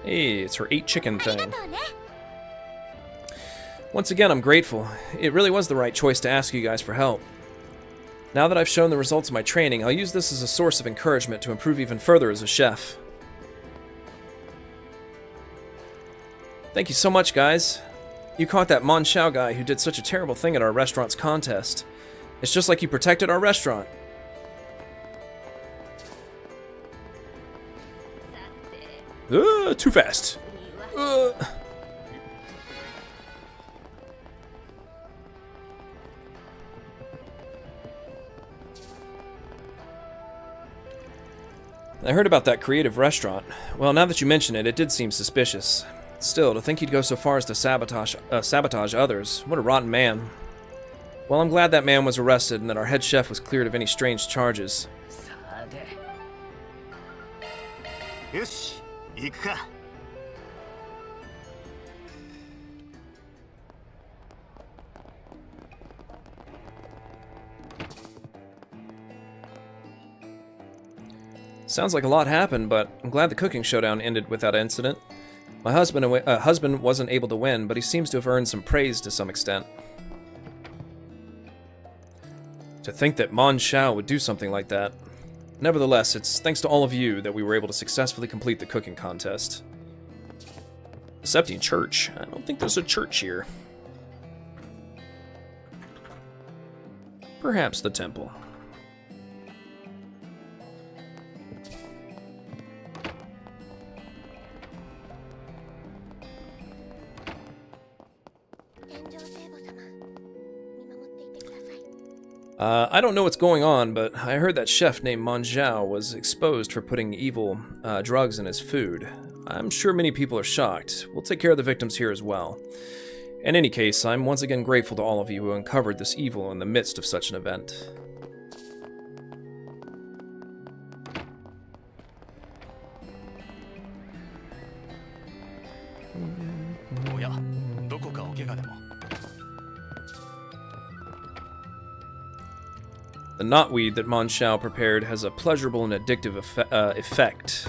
Hey, it's her 8 chicken thing. Once again, I'm grateful. It really was the right choice to ask you guys for help. Now that I've shown the results of my training, I'll use this as a source of encouragement to improve even further as a chef. Thank you so much, guys. You caught that Mon Xiao guy who did such a terrible thing at our restaurant's contest. It's just like you protected our restaurant. Too fast. I heard about that creative restaurant. Well, now that you mention it, it did seem suspicious. Still, to think he'd go so far as to sabotage others, what a rotten man. Well, I'm glad that man was arrested and that our head chef was cleared of any strange charges. Sounds like a lot happened, but I'm glad the cooking showdown ended without incident. My husband wasn't able to win, but he seems to have earned some praise to some extent. To think that Mon Xiao would do something like that. Nevertheless, it's thanks to all of you that we were able to successfully complete the cooking contest. Accepting church? I don't think there's a church here. Perhaps the temple. I don't know what's going on, but I heard that chef named Mon Xiao was exposed for putting evil drugs in his food. I'm sure many people are shocked. We'll take care of the victims here as well. In any case, I'm once again grateful to all of you who uncovered this evil in the midst of such an event. The knotweed that Mon Xiao prepared has a pleasurable and addictive effect.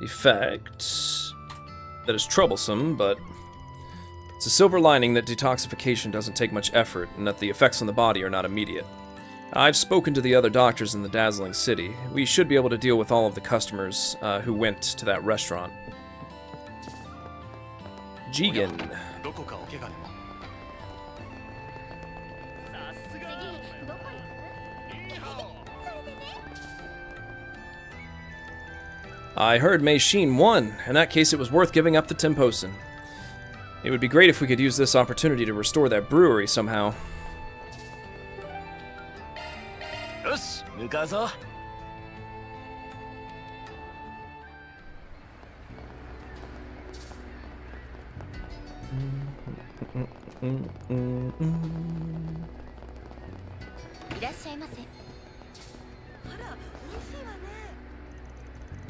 Effect that is troublesome, but it's a silver lining that detoxification doesn't take much effort and that the effects on the body are not immediate. I've spoken to the other doctors in the dazzling city. We should be able to deal with all of the customers who went to that restaurant. Jigen. I heard Mei Xin won. In that case, it was worth giving up the Temposen. It would be great if we could use this opportunity to restore that brewery somehow.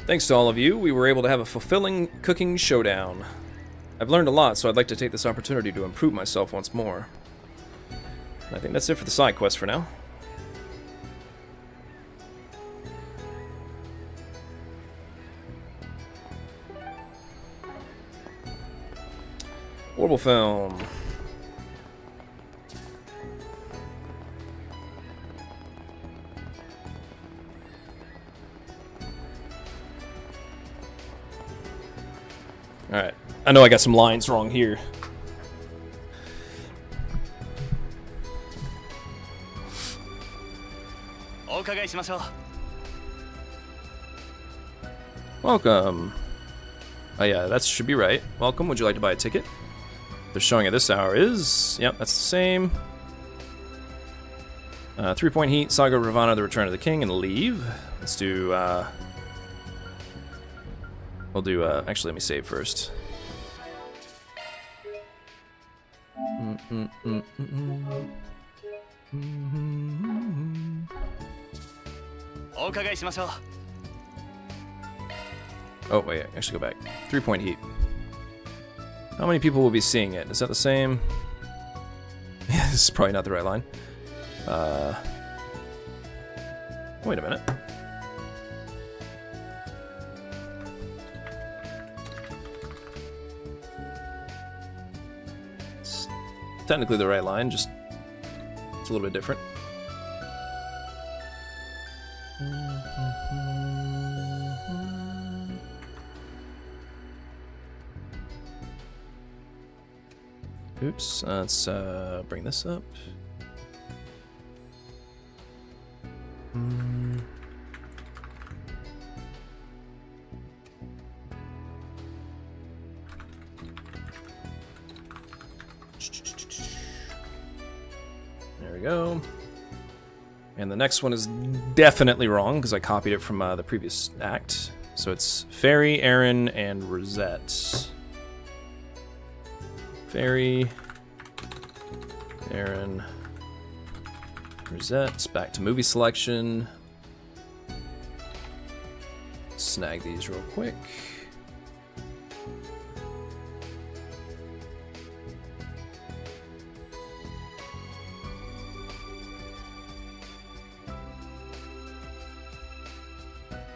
Thanks to all of you, we were able to have a fulfilling cooking showdown. I've learned a lot, so I'd like to take this opportunity to improve myself once more. I think that's it for the side quest for now. Orbital film. Alright. I know I got some lines wrong here. Welcome. Oh yeah, that should be right. Welcome, would you like to buy a ticket? The showing at this hour is... Yep, that's the same. 3-point heat, Saga Ravana, The Return of the King, and leave. Let's do... We'll do... actually, let me save first. Oh, wait, I should go back. 3-point heat. How many people will be seeing it? Is that the same? Yeah, this is probably not the right line. Wait a minute. It's technically the right line, just it's a little bit different. Oops, let's bring this up. There we go. And the next one is definitely wrong because I copied it from the previous act. So it's Fairy, Aaron, and Rosette. Fairy, Aaron, Rosette. Back to movie selection. Snag these real quick.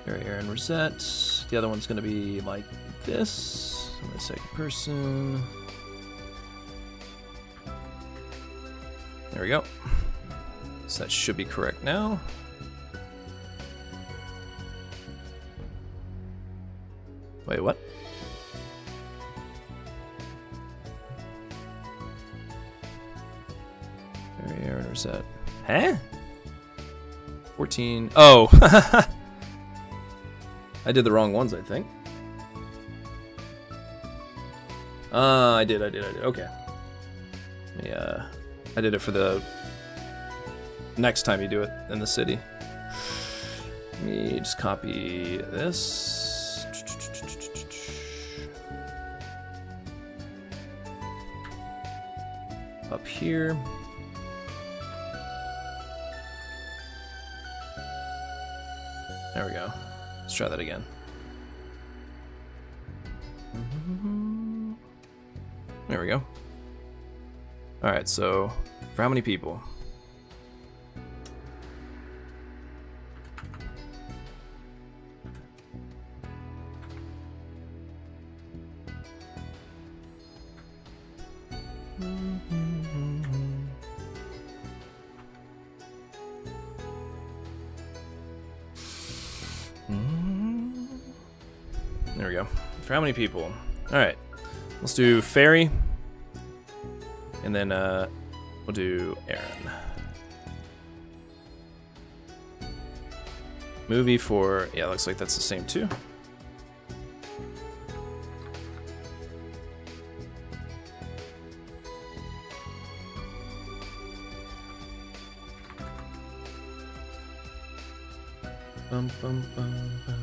Fairy, Aaron, Rosette. The other one's going to be like this. I'm going to second person. There we go. So that should be correct now. Wait, what? Very Aaron Rosette. Huh? 14. Oh! I did the wrong ones, I think. I did. Okay. Yeah. I did it for the next time you do it in the city. Let me just copy this. Up here. There we go. Let's try that again. There we go. Alright, so for how many people? There we go. For how many people? Alright, let's do Fairy. And then we'll do Aaron. Movie for, yeah, looks like that's the same too. Bum, bum, bum, bum.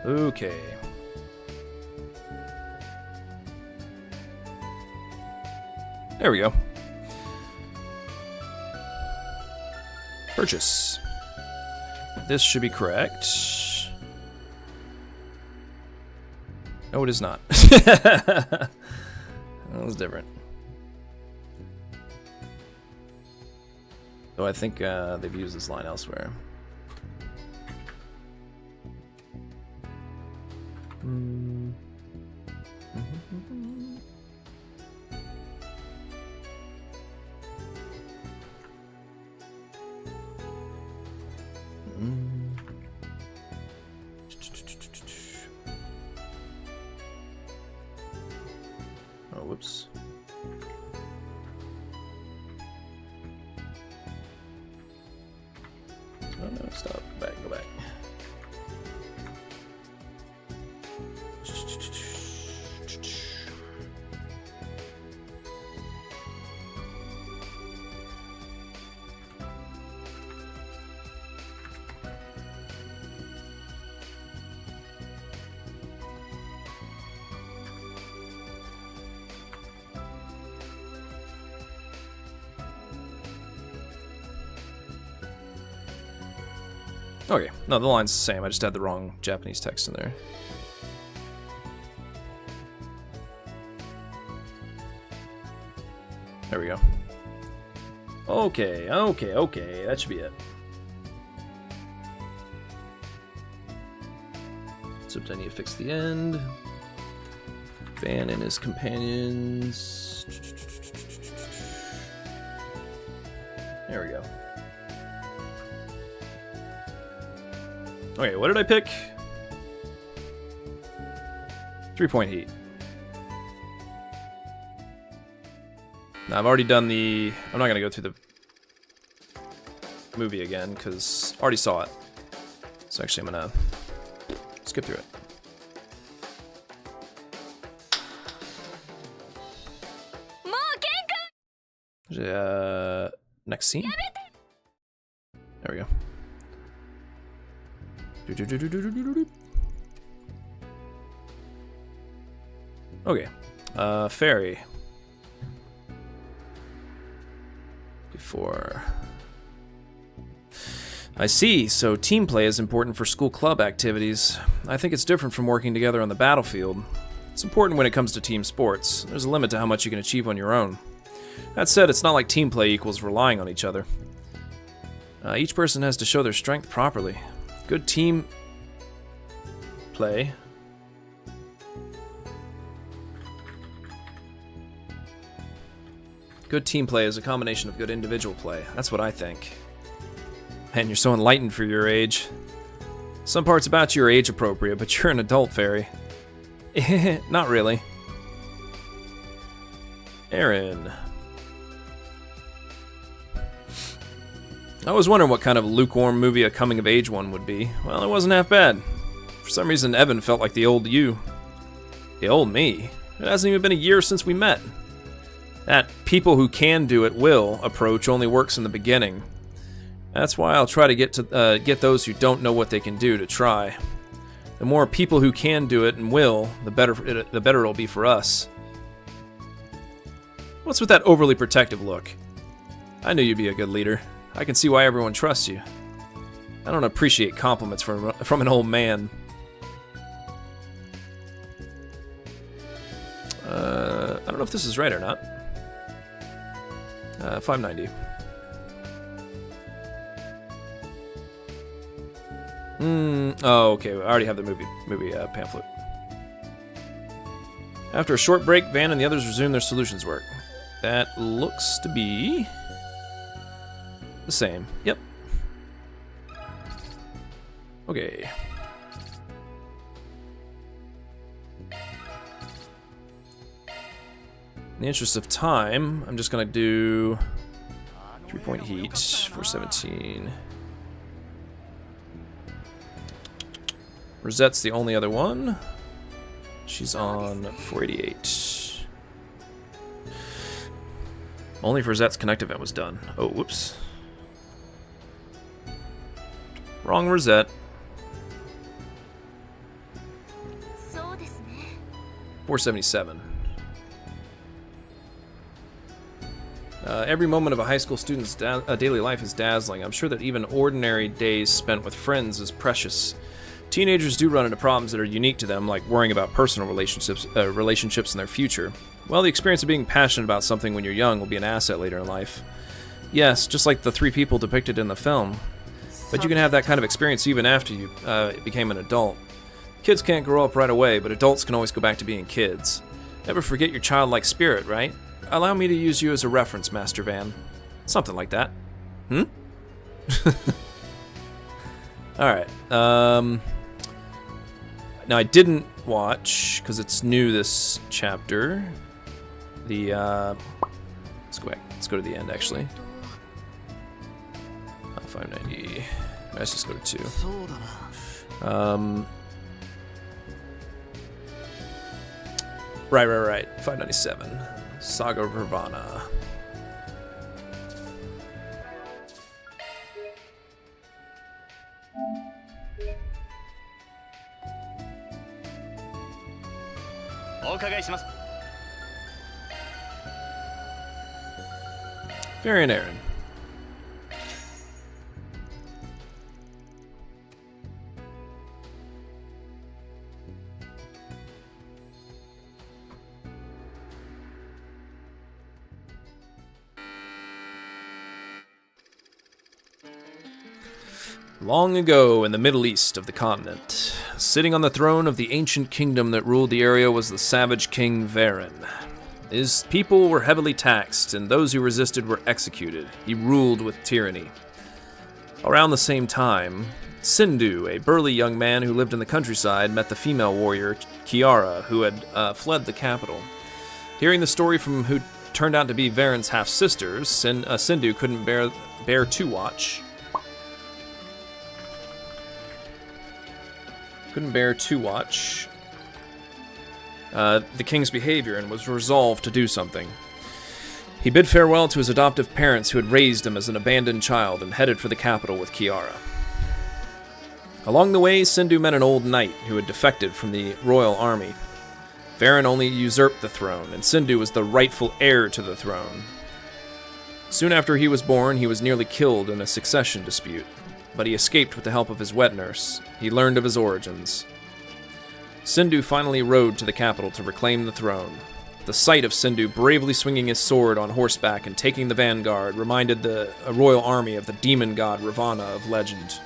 Okay. There we go. Purchase. This should be correct. No, it is not. That was different. Though I think they've used this line elsewhere. Oh, whoops. Oh no, stop. Go back. Okay, no, the line's the same. I just had the wrong Japanese text in there. There we go. Okay, that should be it. Except I need to fix the end. Van and his companions. There we go. Okay, what did I pick? 3-point heat. Now, I've already done the... I'm not going to go through the movie again, because I already saw it. So actually, I'm going to skip through it. Next scene? There we go. Okay, ferry. Before. I see, so team play is important for school club activities. I think it's different from working together on the battlefield. It's important when it comes to team sports. There's a limit to how much you can achieve on your own. That said, it's not like team play equals relying on each other. Each person has to show their strength properly. Good team play. Good team play is a combination of good individual play. That's what I think. Man, you're so enlightened for your age. Some parts about you are age appropriate, but you're an adult, Fairy. Not really. Aaron. I was wondering what kind of lukewarm movie a coming-of-age one would be. Well, it wasn't half bad. For some reason, Evan felt like the old you. The old me? It hasn't even been a year since we met. That people who can do it will approach only works in the beginning. That's why I'll try to get those who don't know what they can do to try. The more people who can do it and will, the better it'll be for us. What's with that overly protective look? I knew you'd be a good leader. I can see why everyone trusts you. I don't appreciate compliments from an old man. I don't know if this is right or not. 590. Oh, okay. I already have the movie pamphlet. After a short break, Van and the others resume their solutions work. That looks to be the same. Yep. Okay. In the interest of time, I'm just gonna do 3-point heat, 417. Rosette's the only other one. She's on 488. Only if Rosette's connect event was done. Oh, whoops. Wrong Rosette. そうですね。 477. Every moment of a high school student's daily life is dazzling. I'm sure that even ordinary days spent with friends is precious. Teenagers do run into problems that are unique to them, like worrying about personal relationships in their future. Well, the experience of being passionate about something when you're young will be an asset later in life. Yes, just like the 3 people depicted in the film. But you can have that kind of experience even after you became an adult. Kids can't grow up right away, but adults can always go back to being kids. Never forget your childlike spirit, right? Allow me to use you as a reference, Master Van. Something like that. Alright, now I didn't watch, because it's new this chapter, the, let's go back, let's go to the end, actually. 590, let's just go to 2. Right, 597, Saga of Ravana. Varian Aaron. Long ago in the Middle East of the continent, sitting on the throne of the ancient kingdom that ruled the area was the savage king Varen. His people were heavily taxed, and those who resisted were executed. He ruled with tyranny. Around the same time, Sindhu, a burly young man who lived in the countryside, met the female warrior Kiara, who had fled the capital. Hearing the story from who turned out to be Varen's half-sisters, Sindhu couldn't bear to watch. The king's behavior and was resolved to do something. He bid farewell to his adoptive parents who had raised him as an abandoned child and headed for the capital with Kiara. Along the way, Sindhu met an old knight who had defected from the royal army. Varen only usurped the throne, and Sindhu was the rightful heir to the throne. Soon after he was born, he was nearly killed in a succession dispute, but he escaped with the help of his wet nurse. He learned of his origins. Sindhu finally rode to the capital to reclaim the throne. The sight of Sindhu bravely swinging his sword on horseback and taking the vanguard reminded the royal army of the demon god Ravana of legend.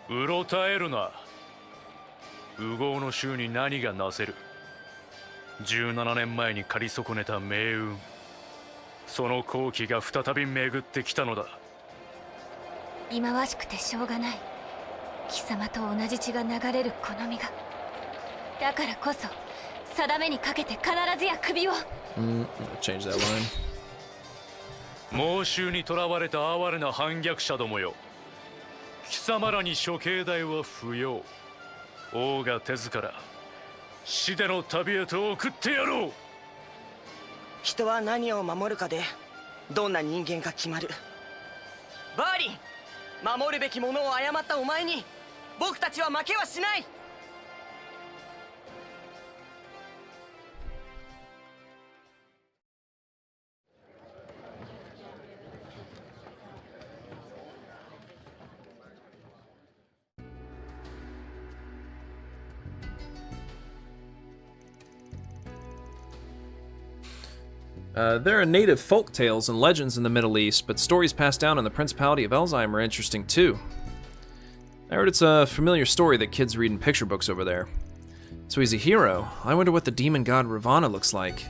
うろたえるな。烏合の衆に何がなせる。17年前に借り損ねた命運、その好機が再び巡ってきたのだ。忌まわしくてしょうがない。貴様と同じ血が流れるこの身が。だからこそ定めにかけて必ずや首を。Change that line. 猛襲に囚われた哀れな反逆者どもよ。貴様らに処刑代は不要。王が手ずから死での旅へと送ってやろう。人は何を守るかでどんな人間か決まる。バーリン、守るべきものを誤ったお前に僕たちは負けはしない。There are native folk tales and legends in the Middle East, but stories passed down in the Principality of Elzheim are interesting too. I heard it's a familiar story that kids read in picture books over there. So he's a hero. I wonder what the demon god Ravana looks like.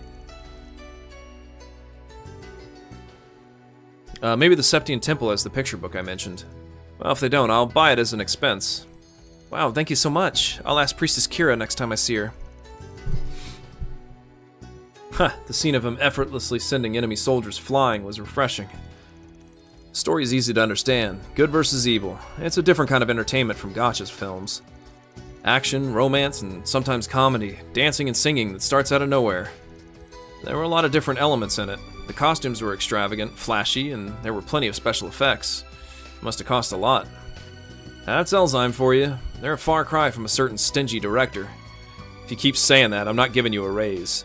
Maybe the Septian Temple has the picture book I mentioned. Well, if they don't, I'll buy it as an expense. Wow, thank you so much. I'll ask Priestess Kira next time I see her. Huh, the scene of him effortlessly sending enemy soldiers flying was refreshing. The story is easy to understand. Good versus evil. It's a different kind of entertainment from Gotcha's films. Action, romance, and sometimes comedy, dancing and singing that starts out of nowhere. There were a lot of different elements in it. The costumes were extravagant, flashy, and there were plenty of special effects. It must have cost a lot. That's Elzheim for you. They're a far cry from a certain stingy director. If you keep saying that, I'm not giving you a raise.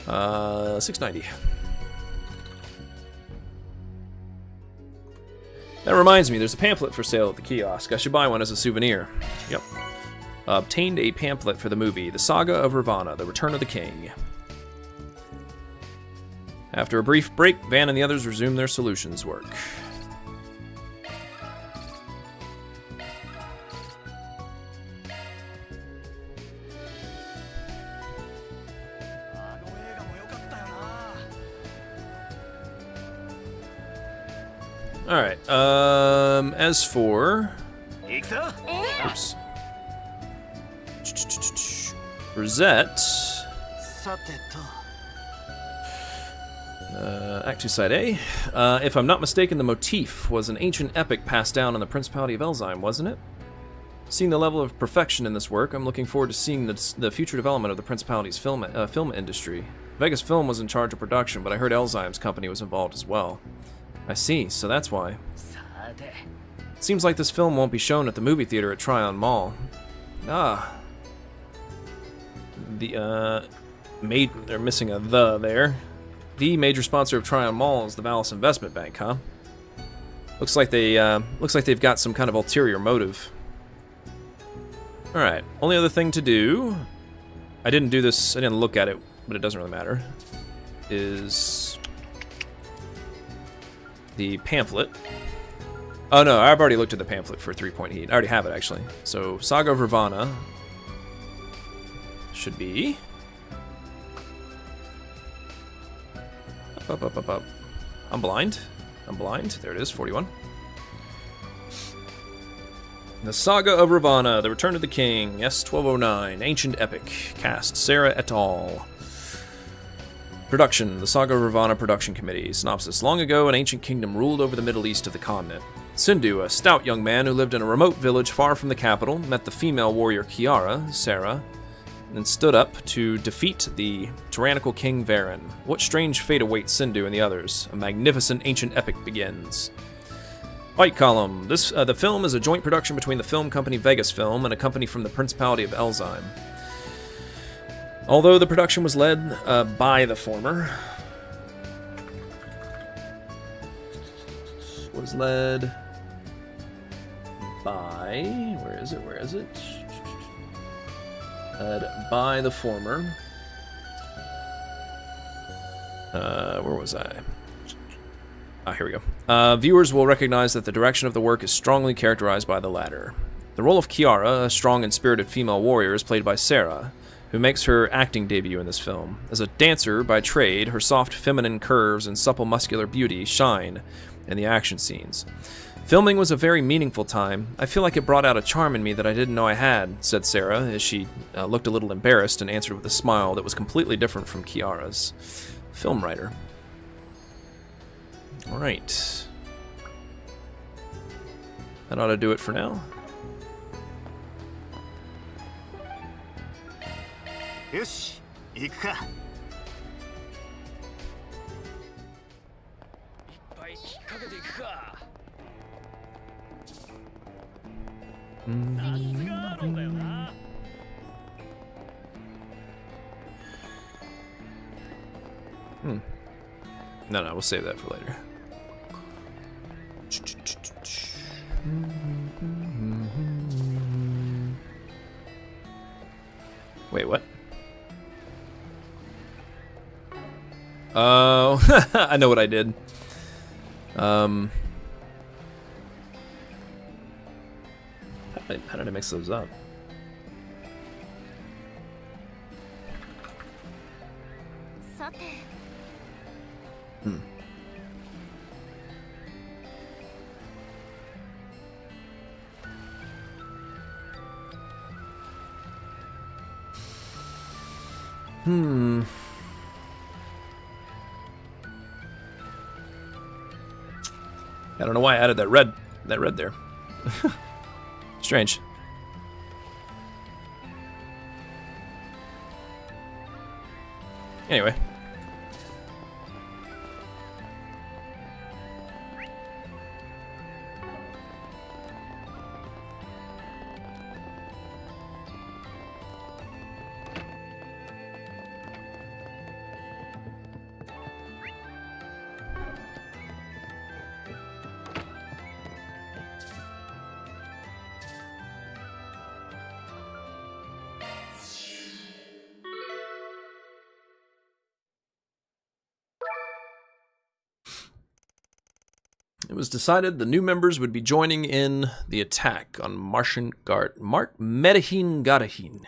690. That reminds me, there's a pamphlet for sale at the kiosk. I should buy one as a souvenir. Yep. Obtained a pamphlet for the movie, The Saga of Ravana, The Return of the King. After a brief break, Van and the others resume their solutions work. Alright, as for... Oops. Rosette... Act 2, Side A. If I'm not mistaken, the motif was an ancient epic passed down in the Principality of Elzheim, wasn't it? Seeing the level of perfection in this work, I'm looking forward to seeing the future development of the Principality's film industry. Vegas Film was in charge of production, but I heard Elzheim's company was involved as well. I see, so that's why. It seems like this film won't be shown at the movie theater at Tryon Mall. Ah. They're missing a "the" there. The major sponsor of Tryon Mall is the Valis Investment Bank, huh? Looks like they've got some kind of ulterior motive. All right, only other thing to do, I didn't do this, I didn't look at it, but it doesn't really matter, is the pamphlet. Oh no, I've already looked at the pamphlet for 3-point heat. I already have it, actually. So, Saga of Ravana should be... Up. I'm blind. There it is, 41. The Saga of Ravana, The Return of the King, S1209, Ancient Epic, cast Sarah et al. Production, the Saga of Ravana Production Committee. Synopsis, long ago, an ancient kingdom ruled over the Middle East of the continent. Sindhu, a stout young man who lived in a remote village far from the capital, met the female warrior Kiara, Sarah, and stood up to defeat the tyrannical King Varen. What strange fate awaits Sindhu and the others? A magnificent ancient epic begins. White column. The film is a joint production between the film company Vegas Film and a company from the Principality of Elzheim. Although the production was led by the former... Was led by... Where is it? Led by the former. Where was I? Ah, here we go. Viewers will recognize that the direction of the work is strongly characterized by the latter. The role of Kiara, a strong and spirited female warrior, is played by Sarah, who makes her acting debut in this film. As a dancer by trade, her soft feminine curves and supple muscular beauty shine in the action scenes. Filming was a very meaningful time. I feel like it brought out a charm in me that I didn't know I had, said Sarah, as she looked a little embarrassed and answered with a smile that was completely different from Kiara's. Film writer. Alright. That ought to do it for now. Yoshi, 行くか。No, we'll save that for later. Wait, what? Oh, I know what I did. How did I mix those up? I don't know why I added that red there. Strange. Anyway. It was decided the new members would be joining in the attack on Medellin Gadahin.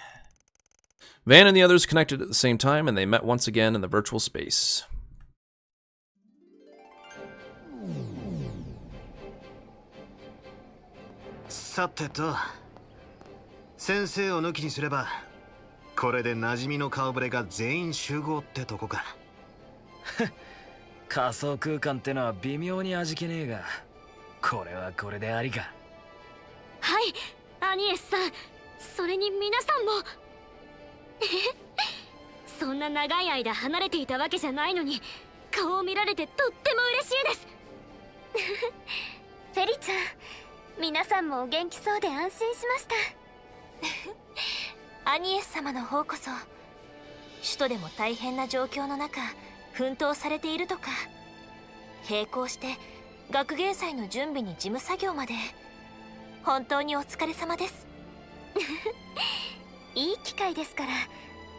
Van and the others connected at the same time, and they met once again in the virtual space. Sateto. 先生を抜きにすれば、これで馴染みの顔ぶれが全員集合ってとこか。仮想空間ってのは微妙に味気ねえが、これはこれでありか。はい、アニエスさん、それに皆さんも。そんな長い間離れていたわけじゃないのに、顔を見られてとっても嬉しいです。フェリちゃん、皆さんもお元気そうで安心しました。アニエス様の方こそ、首都でも大変な状況の中奮闘されているとか、並行して学芸祭の準備に事務作業まで、本当にお疲れ様です。いい機会ですから、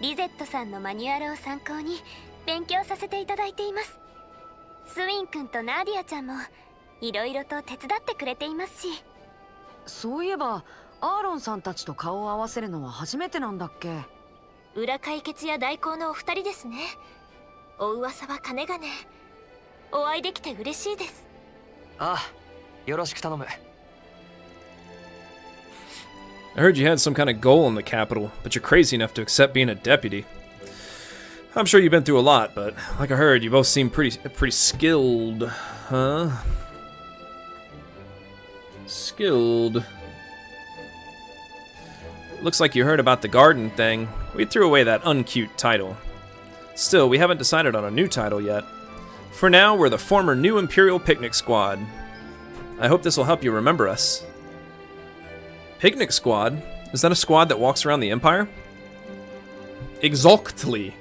リゼットさんのマニュアルを参考に勉強させていただいています。スウィン君とナーディアちゃんもいろいろと手伝ってくれていますし。そういえばアーロンさんたちと顔を合わせるのは初めてなんだっけ。裏解決や代行のお二人ですね。お噂はかねがね。お会いできて嬉しいです。ああ、よろしく頼む。I heard you had some kind of goal in the capital, but you're crazy enough to accept being a deputy. I'm sure you've been through a lot, but like I heard, you both seem pretty skilled, huh? Skilled. Looks like you heard about the garden thing. We threw away that uncute title. Still, we haven't decided on a new title yet. For now, we're the former New Imperial Picnic Squad. I hope this will help you remember us. Picnic Squad? Is that a squad that walks around the Empire? Exactly.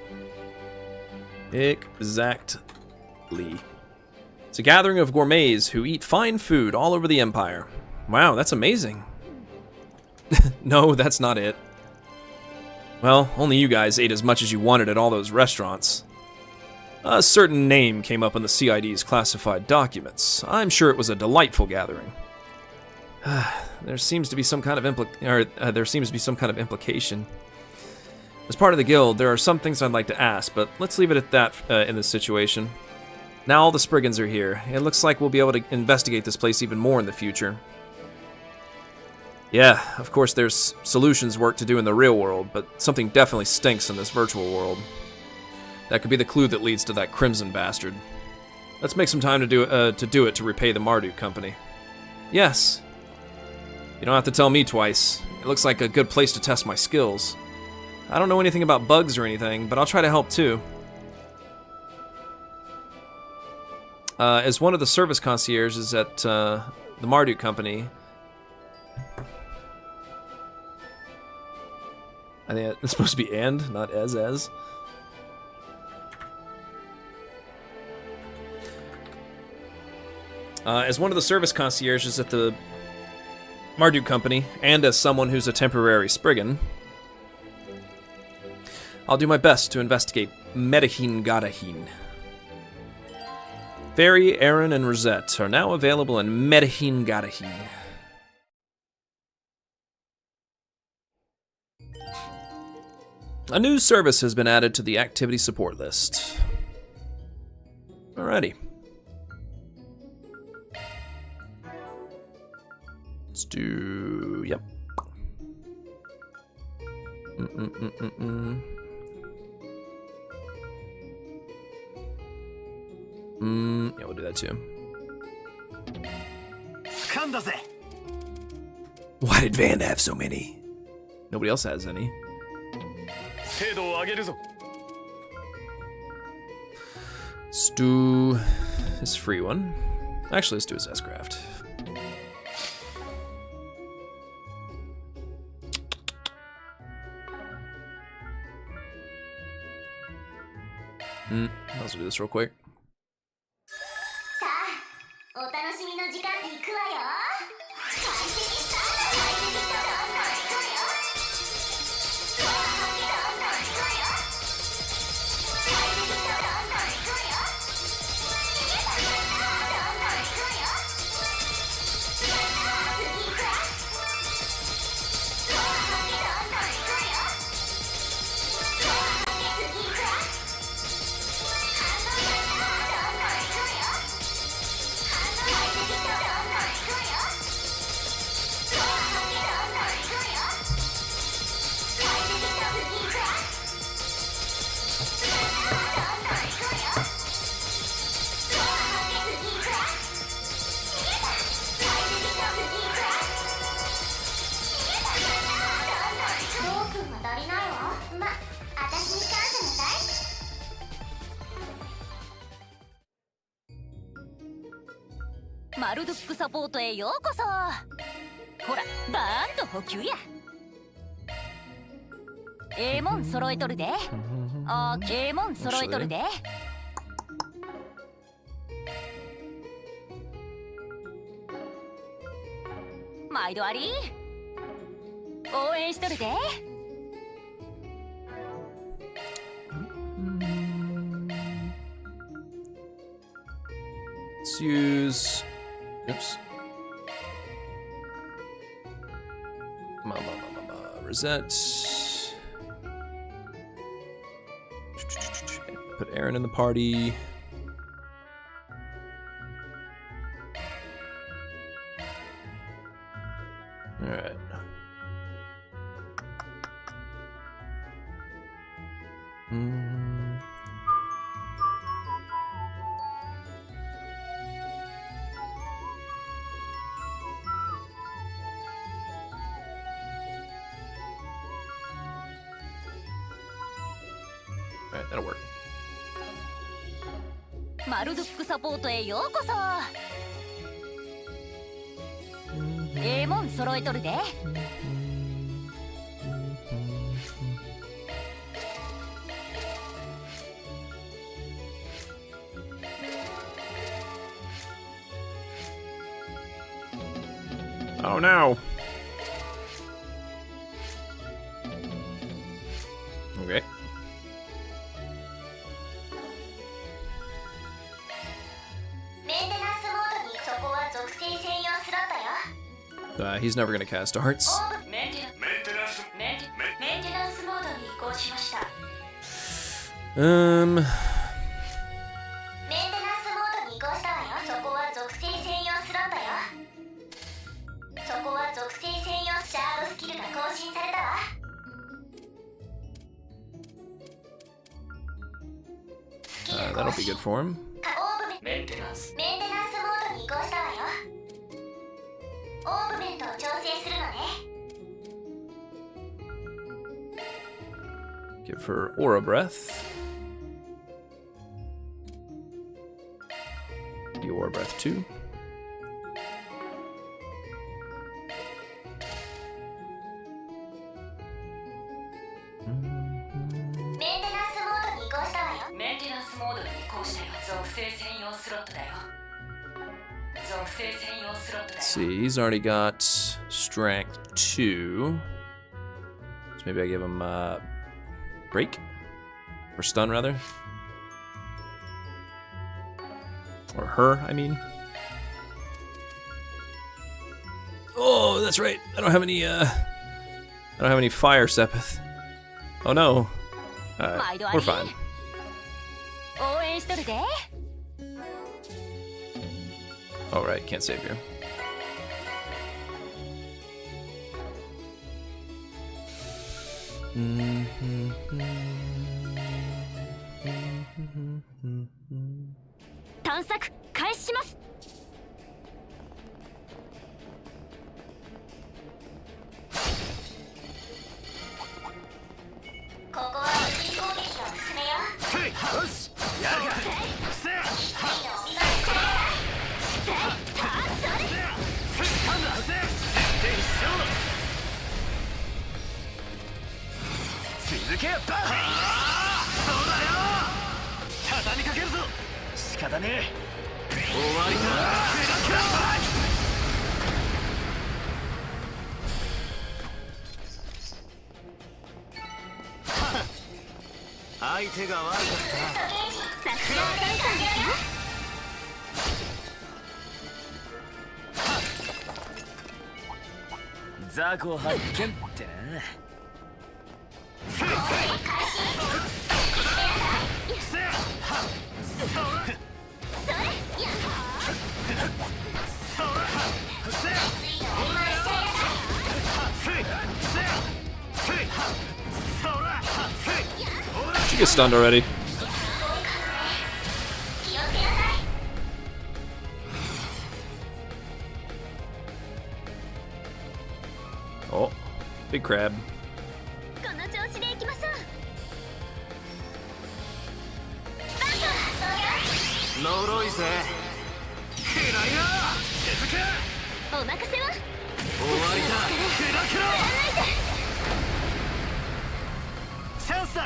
Exactly. It's a gathering of gourmets who eat fine food all over the Empire. Wow, that's amazing. No, that's not it. Well, only you guys ate as much as you wanted at all those restaurants. A certain name came up in the CID's classified documents. I'm sure it was a delightful gathering. There seems to be some kind of implication. As part of the guild, there are some things I'd like to ask, but let's leave it at that in this situation. Now all the Spriggans are here. It looks like we'll be able to investigate this place even more in the future. Yeah, of course there's solutions work to do in the real world, but something definitely stinks in this virtual world. That could be the clue that leads to that Crimson bastard. Let's make some time to do it to repay the Marduk Company. Yes. You don't have to tell me twice. It looks like a good place to test my skills. I don't know anything about bugs or anything, but I'll try to help too. As one of the service concierges at the Marduk Company, I think it's supposed to be and, not as. As one of the service concierges at the Marduk Company, and as someone who's a temporary Spriggan, I'll do my best to investigate Medellin Gadahin. Fairy, Aaron, and Rosette are now available in Medellin Gadahin. A new service has been added to the activity support list. Alrighty. Let's do... yep. Yeah, we'll do that too. Why did Van have so many? Nobody else has any. Let's do his free one. Actually, let's do his S-Craft. I'll also do this real quick. さあ、お楽しみの時間に行くわよ。解析スタート。解析スタート。どんどん行くわよ。どんどん行くわよ。解析スタート。どんどん行くわよ。どんどん行くわよ。次行くわ。どんどん行くわよ。次行くわ。マルドックサポートへようこそ。ほら、バーンと補給や。ええもん揃えとるで。ええもん揃えとるで。毎度あり。応援しとるで。Let's use. Oops. Rosette. Put Aaron in the party. All right. Alright, that'll work. マルドックサポートへようこそ。ええもん揃えとるで。Oh no. Okay. メンテナンスモードにそこは属性専用スロットよ。He's never gonna cast darts. メンテナンスモードに移行しました。メンテナンスモードに移行したわよ。そこは属性専用スロットよ。そこは属性専用シャードスキルが更新されたわ。That'll be good for him. メンテナンスモードに移行したわよ。オーブメントを調整するのね。Give her Aura Breath. The Aura Breath too. Let's see, he's already got Strength 2. So maybe I give him Break? Or Stun, rather. Or her, I mean. Oh, that's right. I don't have any fire, Sepith. Oh no. Alright, we're fine. Alright, can't save you. 探索開始します。ここは無人攻撃を進めよう。よしやるか続けバンそうだよ畳みかけるぞ仕方ねえ終わりだ相手が悪かったなさすがダンさんですよ。雑魚発見ってな。She gets stunned already. Oh, big crab. この調子でいきましょう。呪いぜくらいな続けお任せは。終わりだくらくらチャンスだ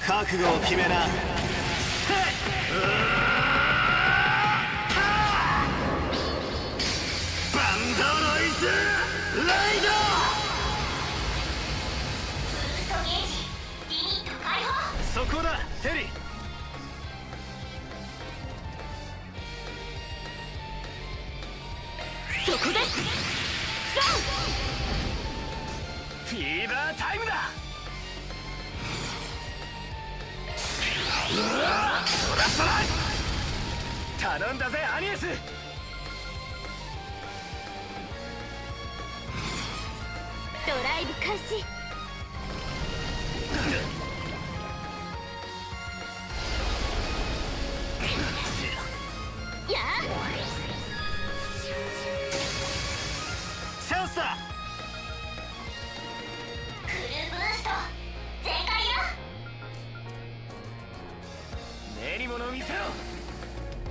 覚悟を決めなバンドロイズライドブーストゲージリミット解放。そこだテリーそこですフィーバータイムだうわそらそら頼んだぜアニエスドライブ開始。やあチャンスだフルブースト全開よ。練り物を見せろ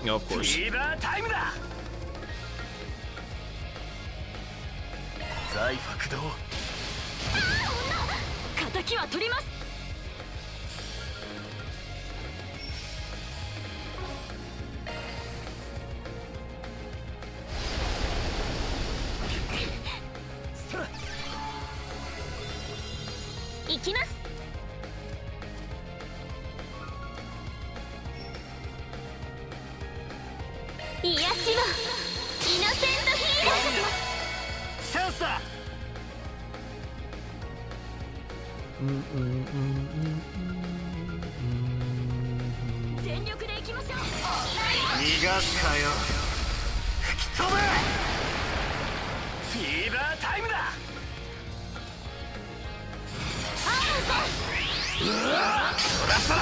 No, of フ course. ィーバータイムだ財爆動敵は取ります。行きます。癒しをイノセントヒーロー。チャンスだ全力で行きましょう。逃がすかよ吹き飛べフィーバータイムだうわそらそら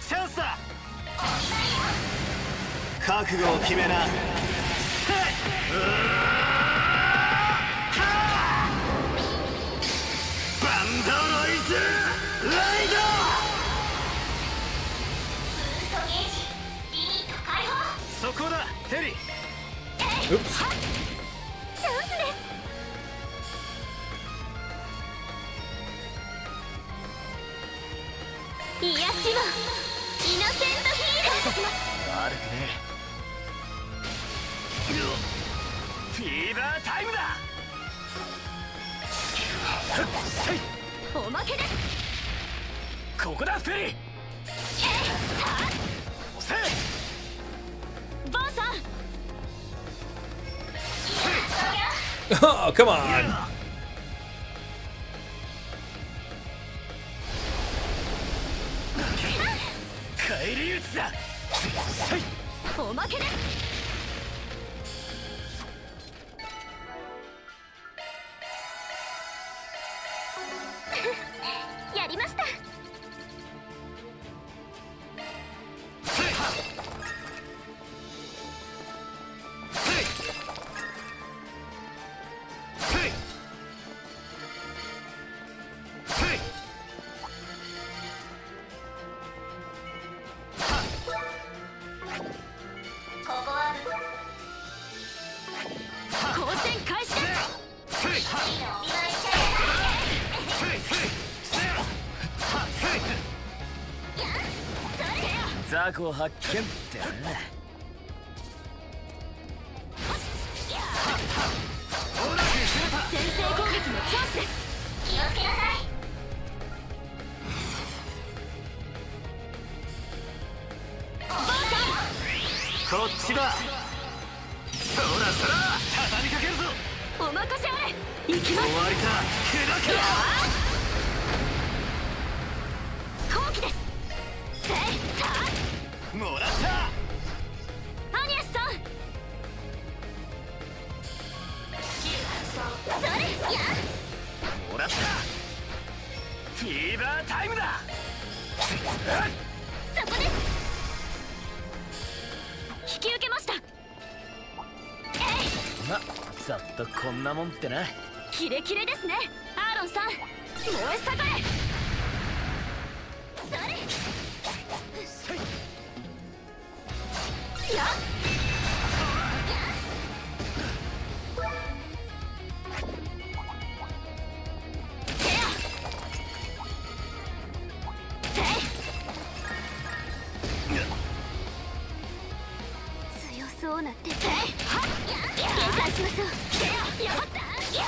チャンスだ覚悟を決めなバンドロイズライドブーストゲージリミット解放。そこだテリー Oops. チャンスです。癒しをイノセントヒーローとします。悪くねフィーバータイムだおまけです。ここだフェリー押せバーさん Oh, come on. 返り討ちだおまけです。やりました。雑魚発見ってな。先制攻撃のチャンスです。気をつけなさい。こっちだ。そらそら畳みかけるぞ。お任せあれ。行きます。終わりか。砕けろ。後期です。もらった。アニエスさん。それや。もらった。フィーバータイムだ。そこです。引き受けました。ま、ざっとこんなもんってな。キレキレですね、アーロンさん。燃え盛れ。それ。やっ。強そうな手で限界しましょう。やばった。せや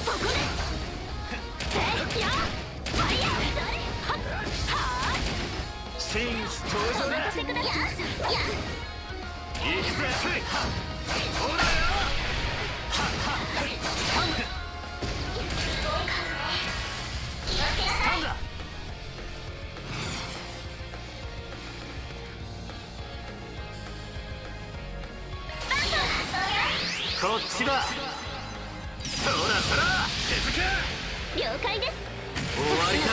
そこでやファイヤー。真実登場だ。お任せください。いくぜ。ほらよ。こっちだ。そらそら手塚。了解です。終わりだ。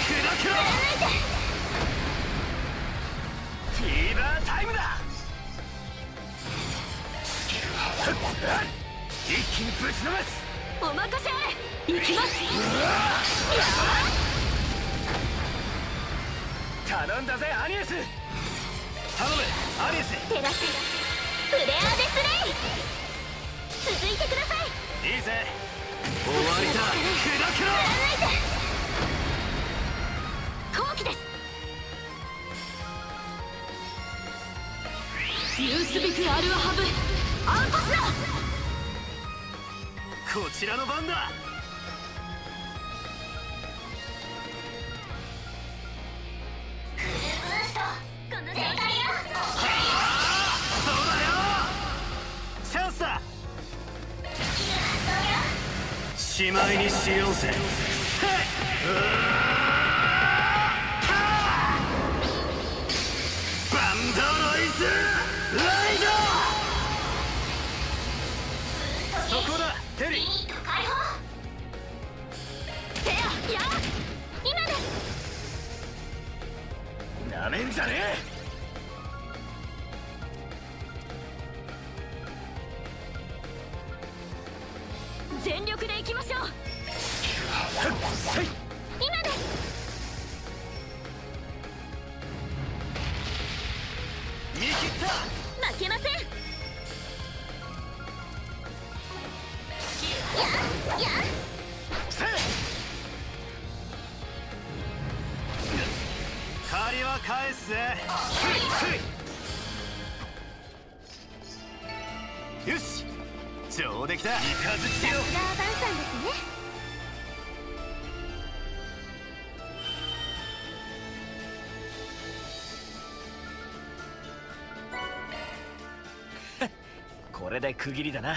砕けろ。フィーバータイムだ。一気にぶちのめす。お任せあれ。行きます。頼んだぜアニエス。頼むアニエス。照らせフレアデスレイ。続いてください。いいぜ。終わりだ。砕けろ。後期です。ユースビクアルアハブアンパスだ。こちらの番だ。この状態よ。そうだよ。チャンスだ。しまいにしようぜ。バンドロイズライド。そこだテリー。解放。せやや今です。なめんじゃねえ。全力で行きましょう。今です。見切った。負けません。や借りは返すぜ。よし上出来だ。イカズチよ。さすがバンさんですね。これで区切りだな。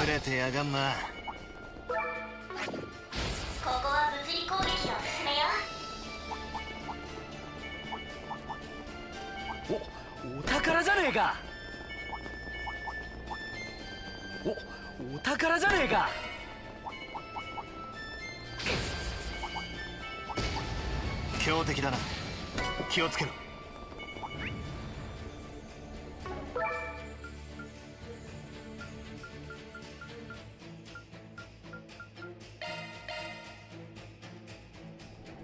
群れてやがんな。ここは物理攻撃を進めよお宝じゃねえか。お宝じゃねえか。強敵だな。気をつけろ。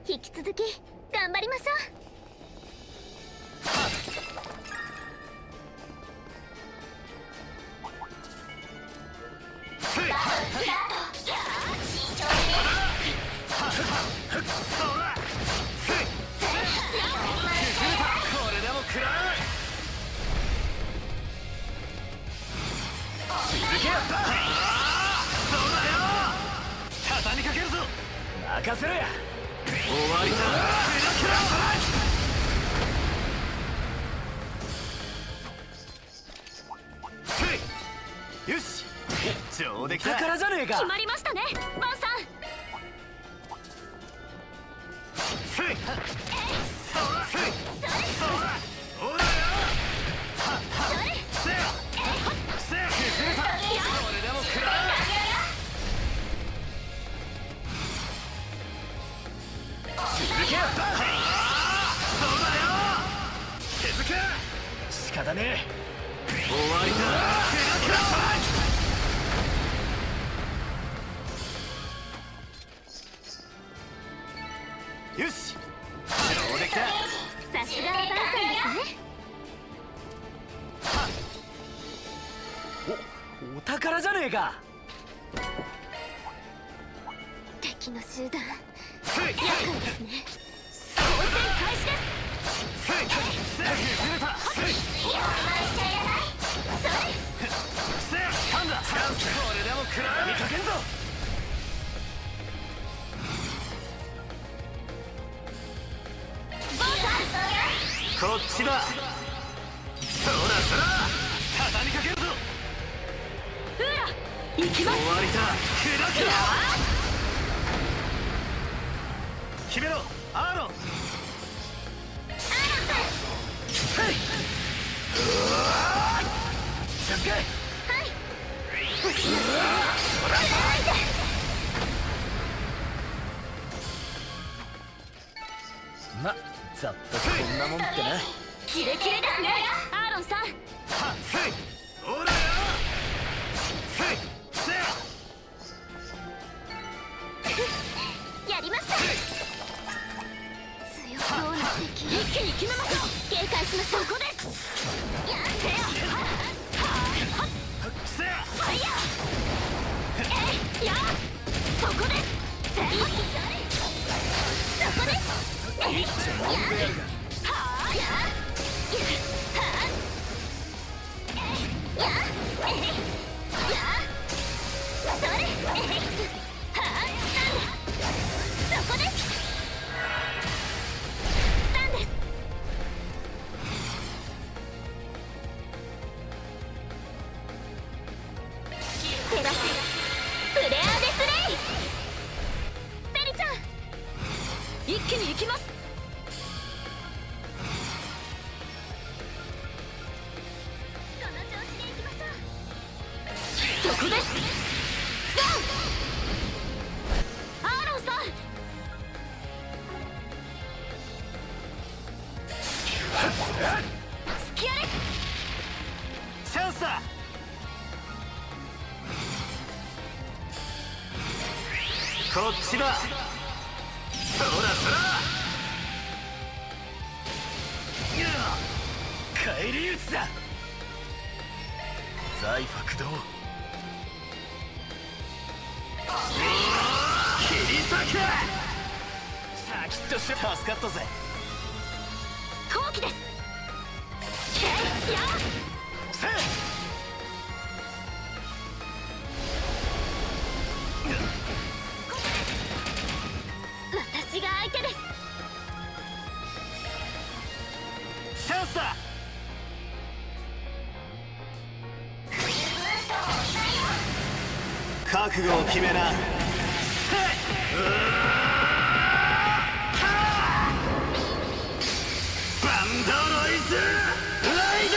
引き続き頑張りましょう。畳みかけるぞ。任せろや。終わりだ。よし、上出来だ。宝じゃねえか。決まりましたね、バンさん。仕方ねえ。終わりだ。よし、上出来だ。さすがはバンさんですね。お宝じゃねえか。敵の集団厄介ですね。交戦開始です。こっちだ。そらそら畳みかけるぞ。フーラ行きます。終わりだ。砕くな。決めろアーロン。続け。はい。ま、ざっとこんなもんってな。キレキレですね、アーロンさん。ほらよ。やりました。強そうな敵、一気に決めましょう。警戒しましょう。ここです。やってよ。ファイヤー。やそこです。そこです。一気に行きます。この調子で行きましょう。そこです。アーロンさん。隙あれ。チャンスだ。こっちだ。そらそら。返り討ちだ。財帛堂。切り裂け。シャキッとして助かったぜ。後期です。やせ私が相手です。チャンスだ。覚悟を決めな。バンドロイズライド。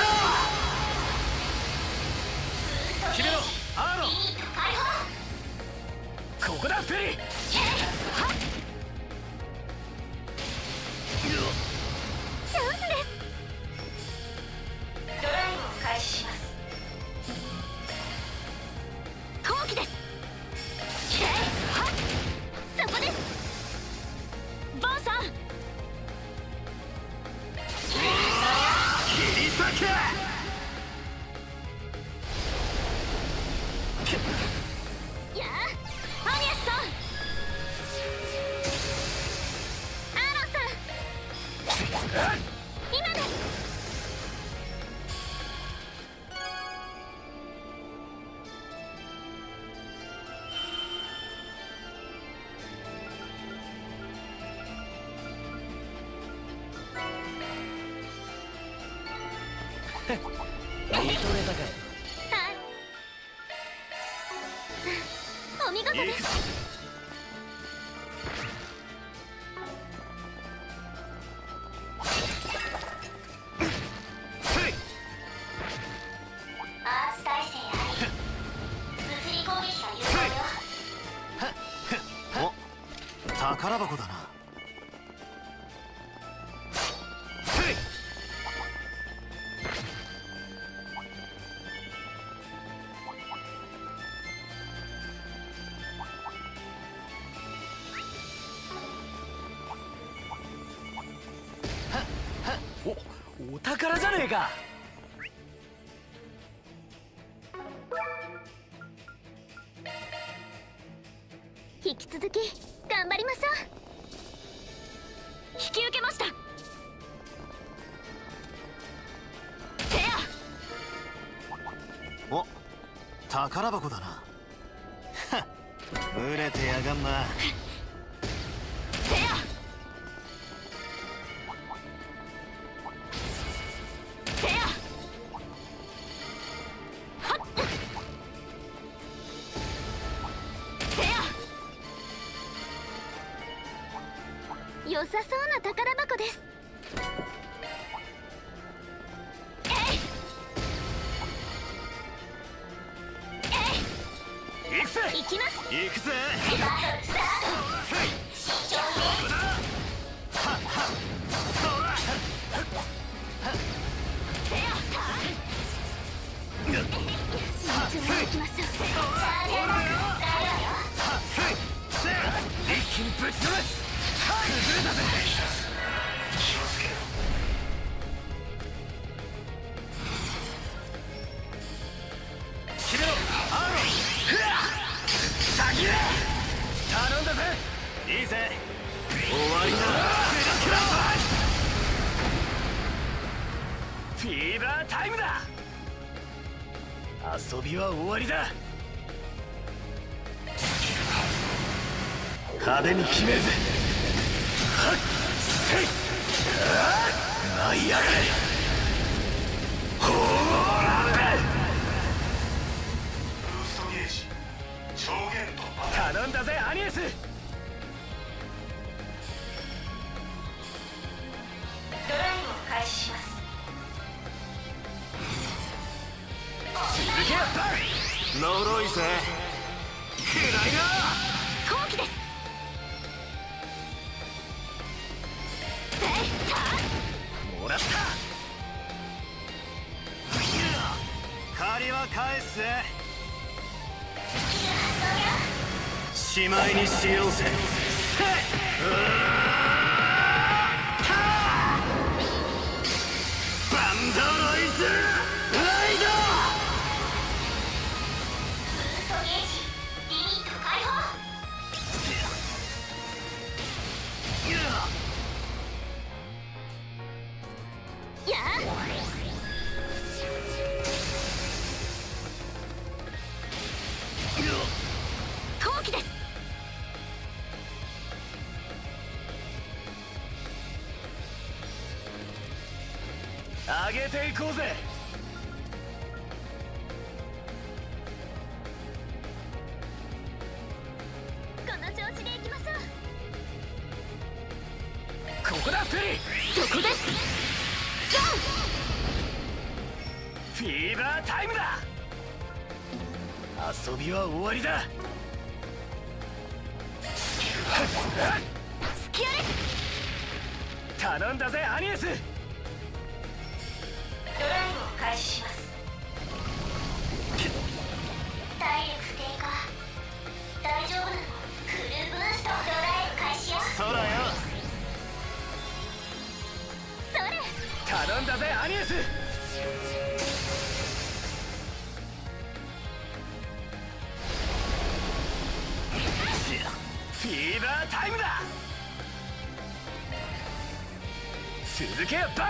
決めろアーロンここだフェリー。チャンスです。ドライブを開始します。後期です。そこです。ボンさん切り裂け。やあアニエスさん、アーロンさん、今です。見とれたかい。お見事です。アーツ耐性あり。物理攻撃が有効よ。お、宝箱だな。お宝じゃねえか。引き続き頑張りましょう。引き受けました。せや。お、宝箱だな。はっ、群れてやがんな。せや。せや。はっ。せや。良さそうな宝箱です。行くぜ。行きます。行くぜ。バトルスタート。慎重に。一気にぶち飛ばす。崩れたぜ。決めろアーロン。先へ頼んだぜ。いいぜ。終わりだ。フィーバータイムだ。遊びは終わりだ。派手に決めるぜ。はっせい。舞い上がれ。ほーられ。ブーストゲージ上限突破。頼んだぜアニエス。ドライブを開始します。続けやった呪いぜ。くらいな。後期です。もらった。借りは返すぜ。しまいにしようぜ。バンドロイズライド。ブーストゲージリミット解放。やあ。後期です。上げていこうぜ。この調子でいきましょう。ここだフェリー。そこです。フィーバータイムだ。遊びは終わりだ。スキアレ頼んだぜアニエス。ドライブを開始します。体力低下。大丈夫なの？フルブースト。ドライブ開始よ。そうだよ。それ。頼んだぜアニエス。フィーバータイムだ。続けよバン。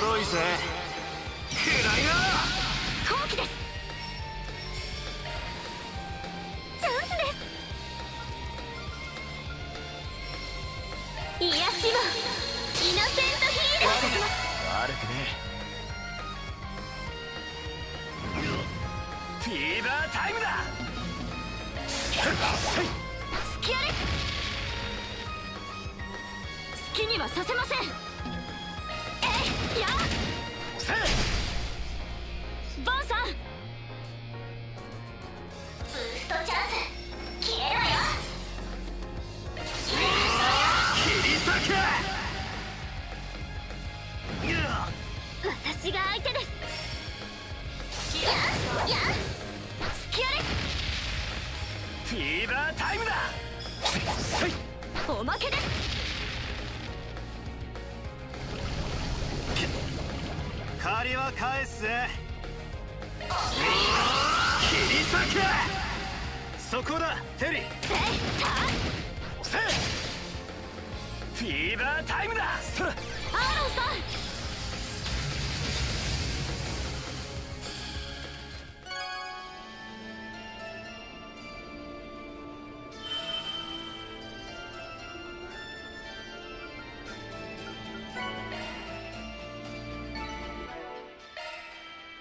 呪いぜ。くらいな。好機です。チャンスです。癒しをイノセントヒールをします。悪くねえ。フィーバータイムだ。スキアレ好きにはさせません。やボンさん。ブーストチャンス。消えろよ。切り裂私が相手です。スキアレフィーバータイムだ。おまけです。借りは返すぜ。切り裂け。そこだテリー。フィーバータイムだ。アーロンさん。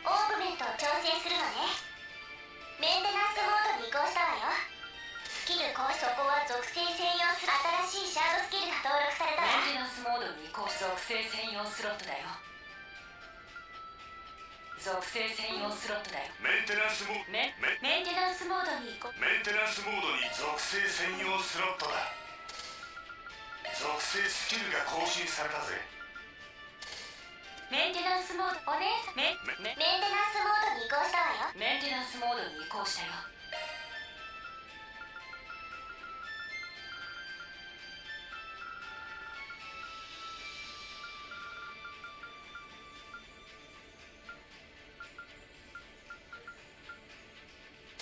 オープメントを調整するのね。メンテナンスモードに移行したわよ。スキル講師、そこは属性専用する新しいシャードスキルが登録されたわ。メンテナンスモードに移行。属性専用スロットだよ。属性専用スロットだよ。メンテナンスモード。メンテナンスモードに移行。メンテナンスモードに属性専用スロットだ。属性スキルが更新されたぜ。メンテナンスモード。お姉さん。メンテナンスモードに移行したわよ。メンテナンスモードに移行したよ。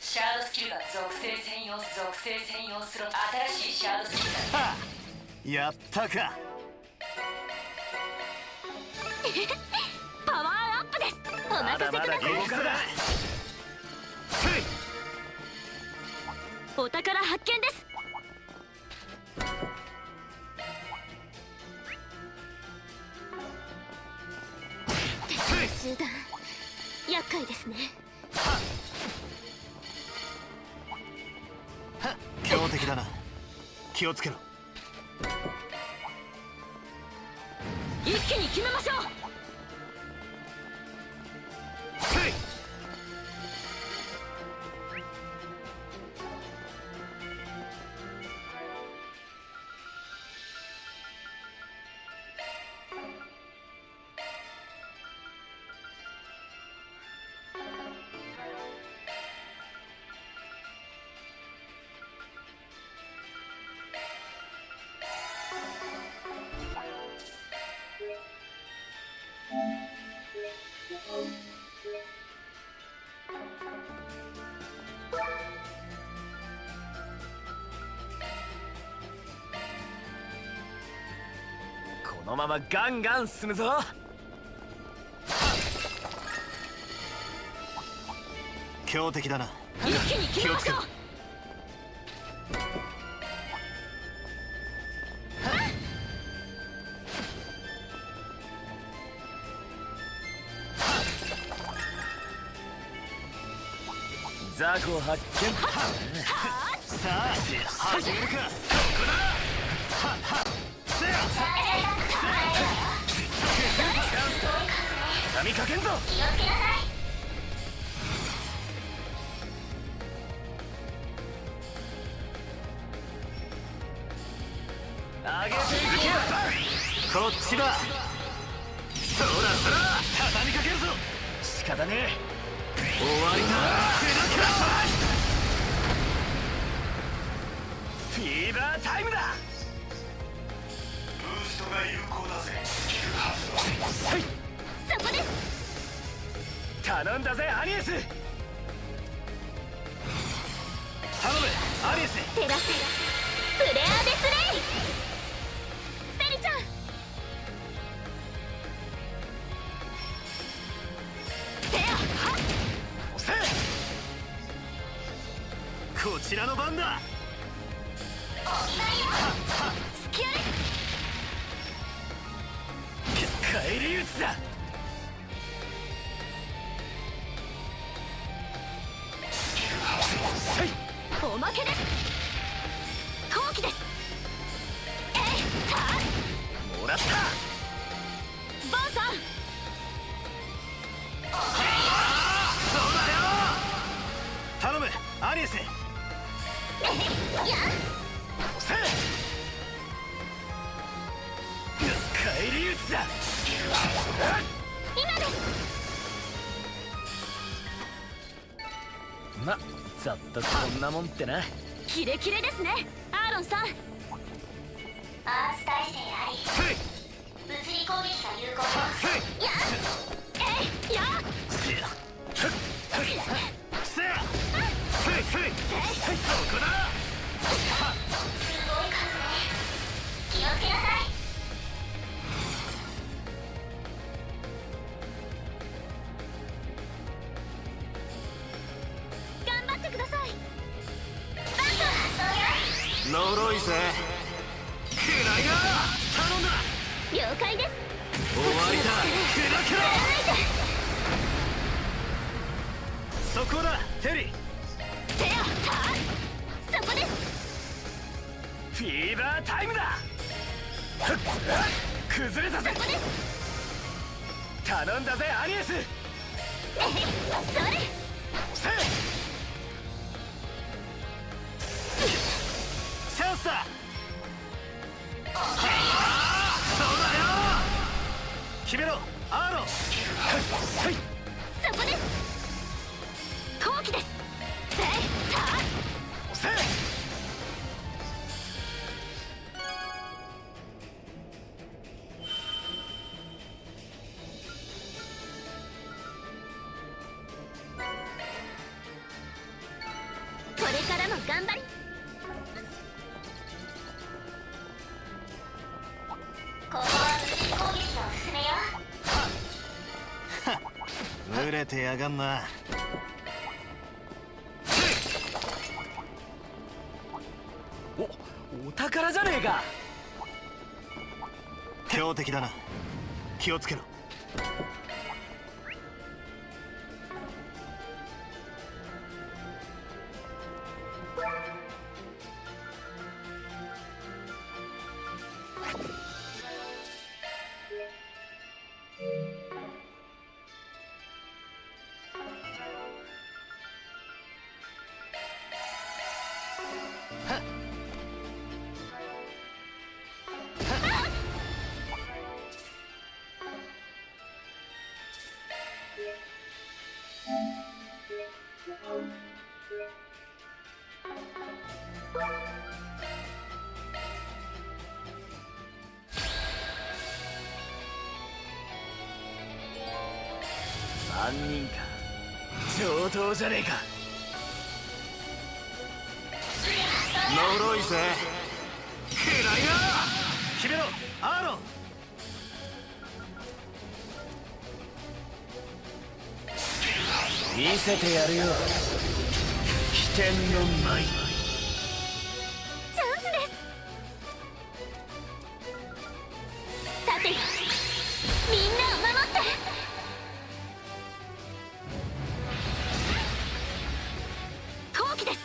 シャードスキルが属性専用スロット。新しいシャードスキルだ。やったか。パワーアップです。お任せください。お宝発見です。敵の集団厄介ですね。強敵だな。気をつけろ。一気に決めましょう。このままガンガン進むぞ。強敵だな。一気に決めましょう。ザコ発見。さあ始めるか。頼畳みかけんぞ。気をつけなさい。上げていけ。こっちだ。そらそら畳みかけるぞ。仕方ねえ。終わりだ。フィーバータイムだ。ブーストが有効だぜ。スキル発動。はい、そこです。頼んだぜアニエス。頼むアニエス。照らせプレアデスレイ。ペリちゃんせやはっ押せ。こちらの番だ。スキュー返り討ちだ。おまけです。後期です。えいはっもらった。ボンさんそうだよ。頼むアニエス。やっ押せ。返り討ちだ。今ですま、ざっとこんなもんってな。キレキレですねアーロンさん。アーツ耐性あり。物理攻撃が有効だ。やっえいやっせやせや。ここだ。すごい数ね。気をつけなさい。頑張ってください。呪いぜ。くらいな。頼んだ。了解です。終わりだ。くらくら。そこだテリー。せやはっそこです。フィーバータイムだ。崩れたぜ。そこです。頼んだぜアニエス。それせチャンスだ。そうだよ。決めろアーロン。そこです。後期です。せいはっせこれからも頑張り。ここは物理攻撃のおすすめよ。群れてやがんな。お宝じゃねえか。強敵だな。気をつけろ。3人か。上等じゃねえか。呪いぜ。くらいな。決めろアーロン。見せてやるよ飛天の舞。チャンスです。盾がみんなを守って。後期です。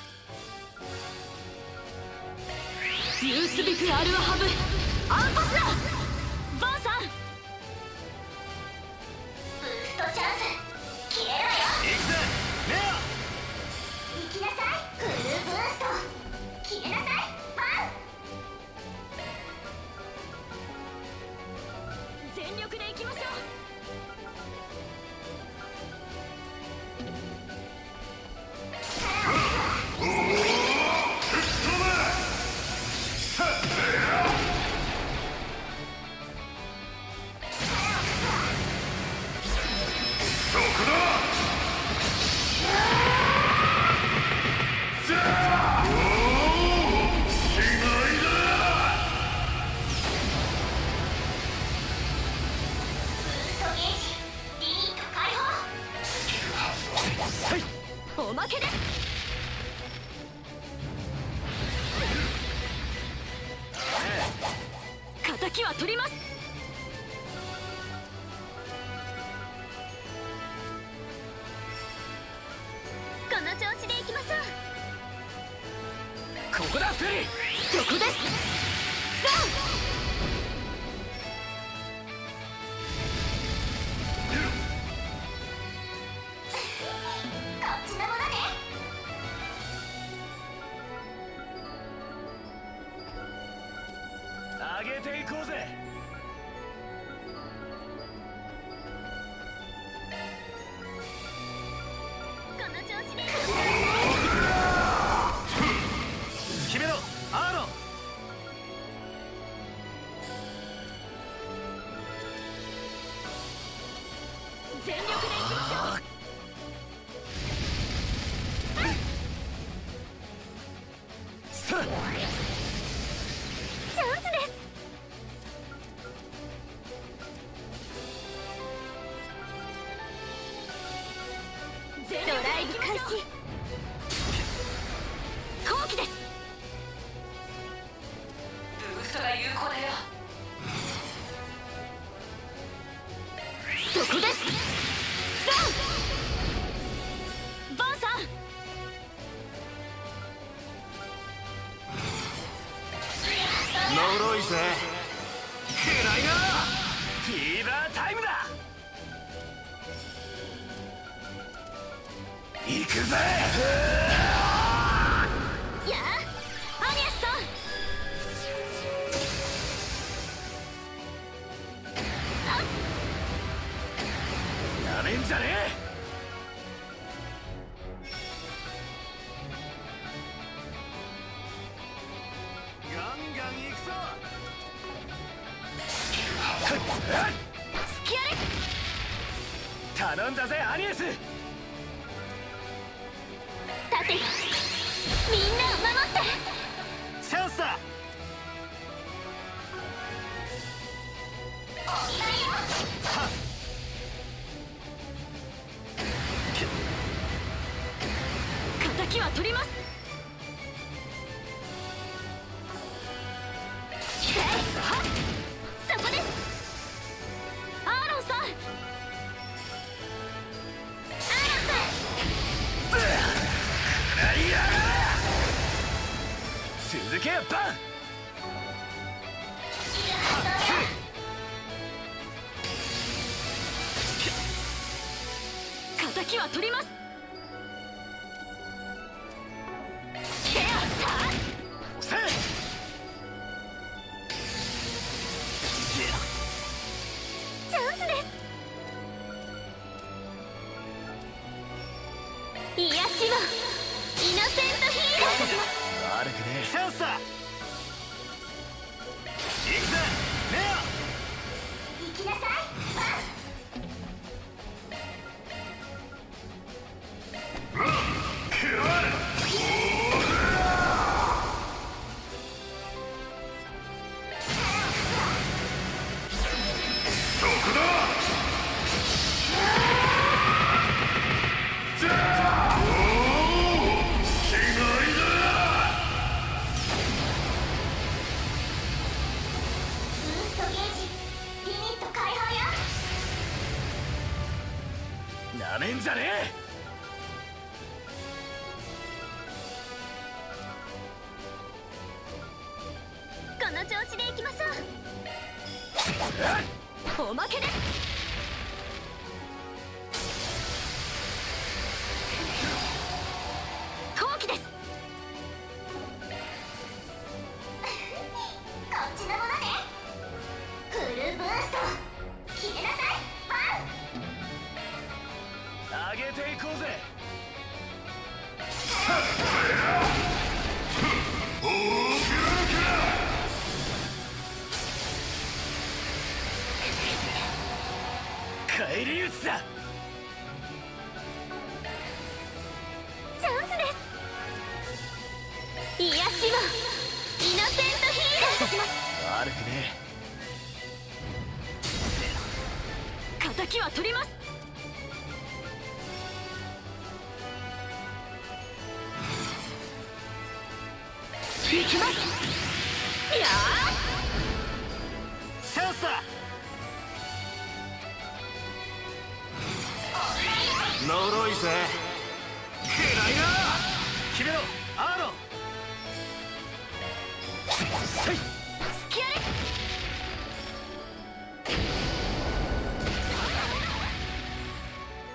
ユースビクアルアハブアンパスだ。ボンさんブーストチャンス切れるわよ。行くぜレ行きなさいフルブースト。決めなさいパン。全力で行きましょう。おまけです。敵は取ります。この調子でいきましょう。ここだフェリー。そこです。こっちのものね。上げていこうぜ。この調子で決めろアーロン。全力でいきましょう。さあチャンスです。ドライブ開始。後期です。ブーストが有効だよ。そこです。バンさん。呪いぜ。くらいな。フィーバータイムだ。行くぜ。やあ、アニアスさん。なめんじゃねえ。ガンガン行くぞ。スキアレ。頼んだぜアニエス。立て。みんなを守って。チャンスだ。お見舞いよ。敵は取ります。そこです。アーロンさん。続けよバン。敵は取ります。せい。チャンスです。癒しもイノセントヒーロー。悪くねえ。チャンスだ。行くぜレ行きなさいパン。なめんじゃねえ。この調子でいきましょう。おまけです。返り討ちだ。チャンスです。癒しのイノセントヒールします。悪くね敵は取ります。行きます。いやチャンスだ。呪いぜ。くらいな。決めろアーロン。隙あり。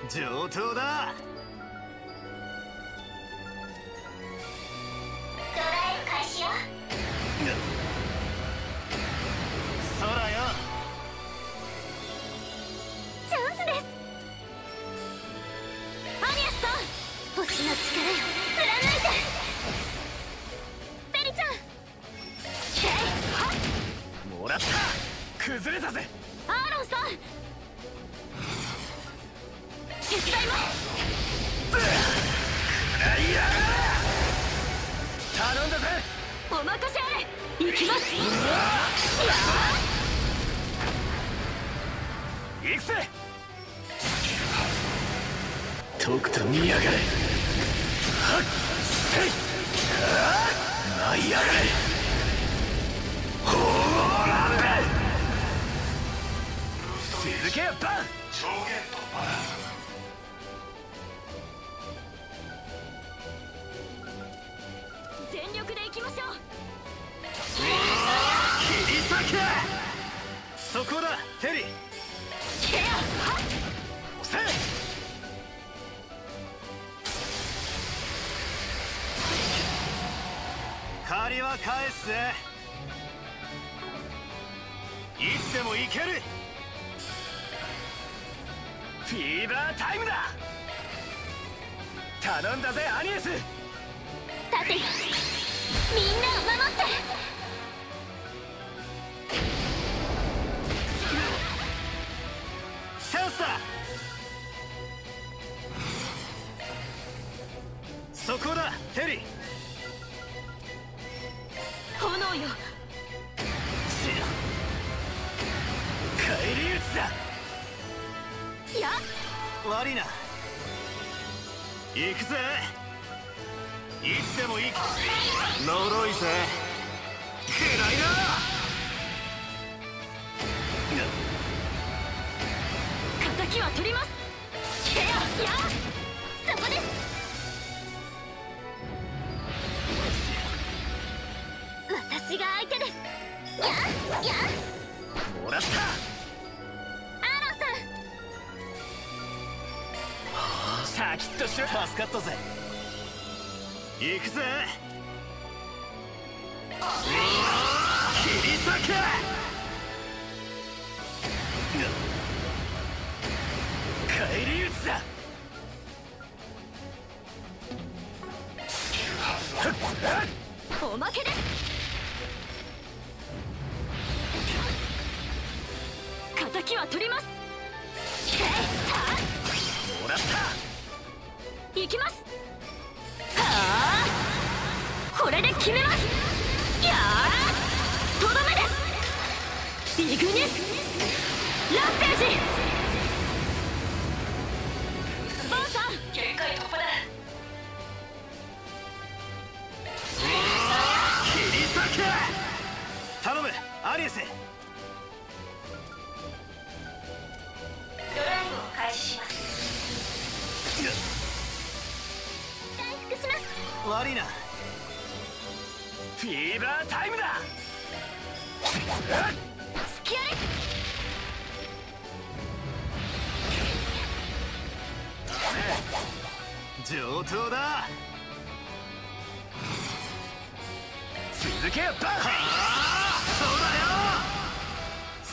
上等だ。ドライブ開始よ。空よ。チャンスです。アニアスさん、星の力よ貫いて。ペリちゃんもらった。崩れたぜ。アーロンさん手伝います。頼んだぜ。お任せあれ。行きます。行くぜ。とくと見やがれ。はっせい。舞いやがれ。ほーらべ。続けよバン。上限突破だ。全力で行きましょう。切り裂け。そこだテリー。ケアはっ押せ。借りは返すぜ。いつでも行ける。フィーバータイムだ。頼んだぜアニエス。立てよみんなを守って。チャンスだ。そこだテリー。炎よ返り討ちだ。いや悪いな。行くぜ。いつでもいい。呪いぜ。くらいな。敵は取ります。ケアいやそこです。私が相手です。ややもらった。アーロンさんシャキッとしろ。助かったぜ。行くぜ。切り裂け。返り討ちだ。おまけです。敵は取ります。もらった。行きます。はあこれで決めます。やあとどめです。イグニスランページ。ボンさん限界突破だ。切り裂け。頼むアリエス。ドライブを開始します。回復します。悪いな。フィーバータイムだ。隙あり。上等だ。続けよバン。はあそうだ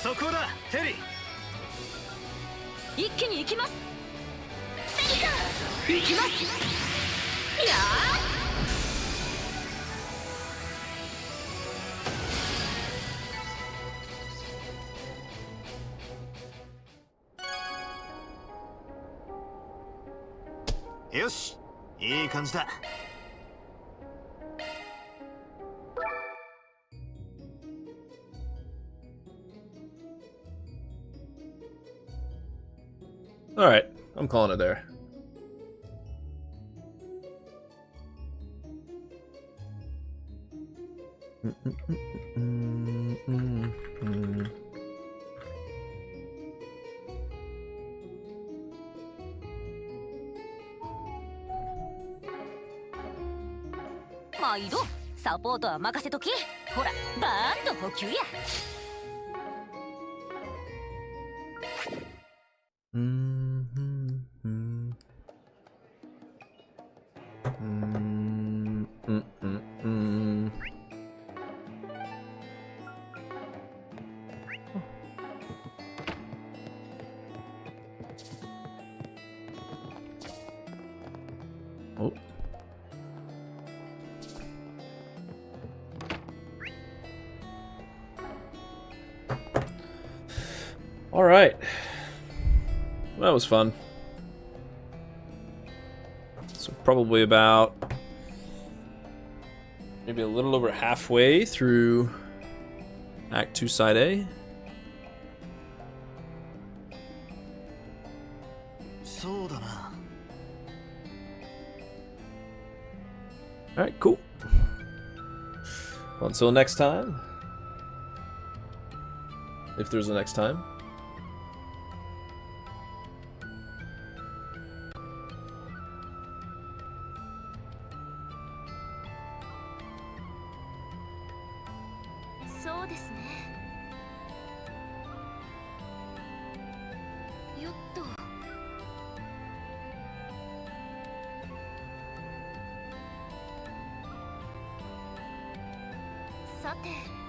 よ。そこだテリ一気に行きます。ペリカ行きます。いやよし、いい感じだ。All right, I'm calling it there. Ma 毎度サポートは任せとき。ほらバーンと補給や。Oh. All right. That was fun. So probably about maybe a little over halfway through Act 2 Side A. Alright, cool. Well, until next time. If there's a next time.そうですね。よっと。さて。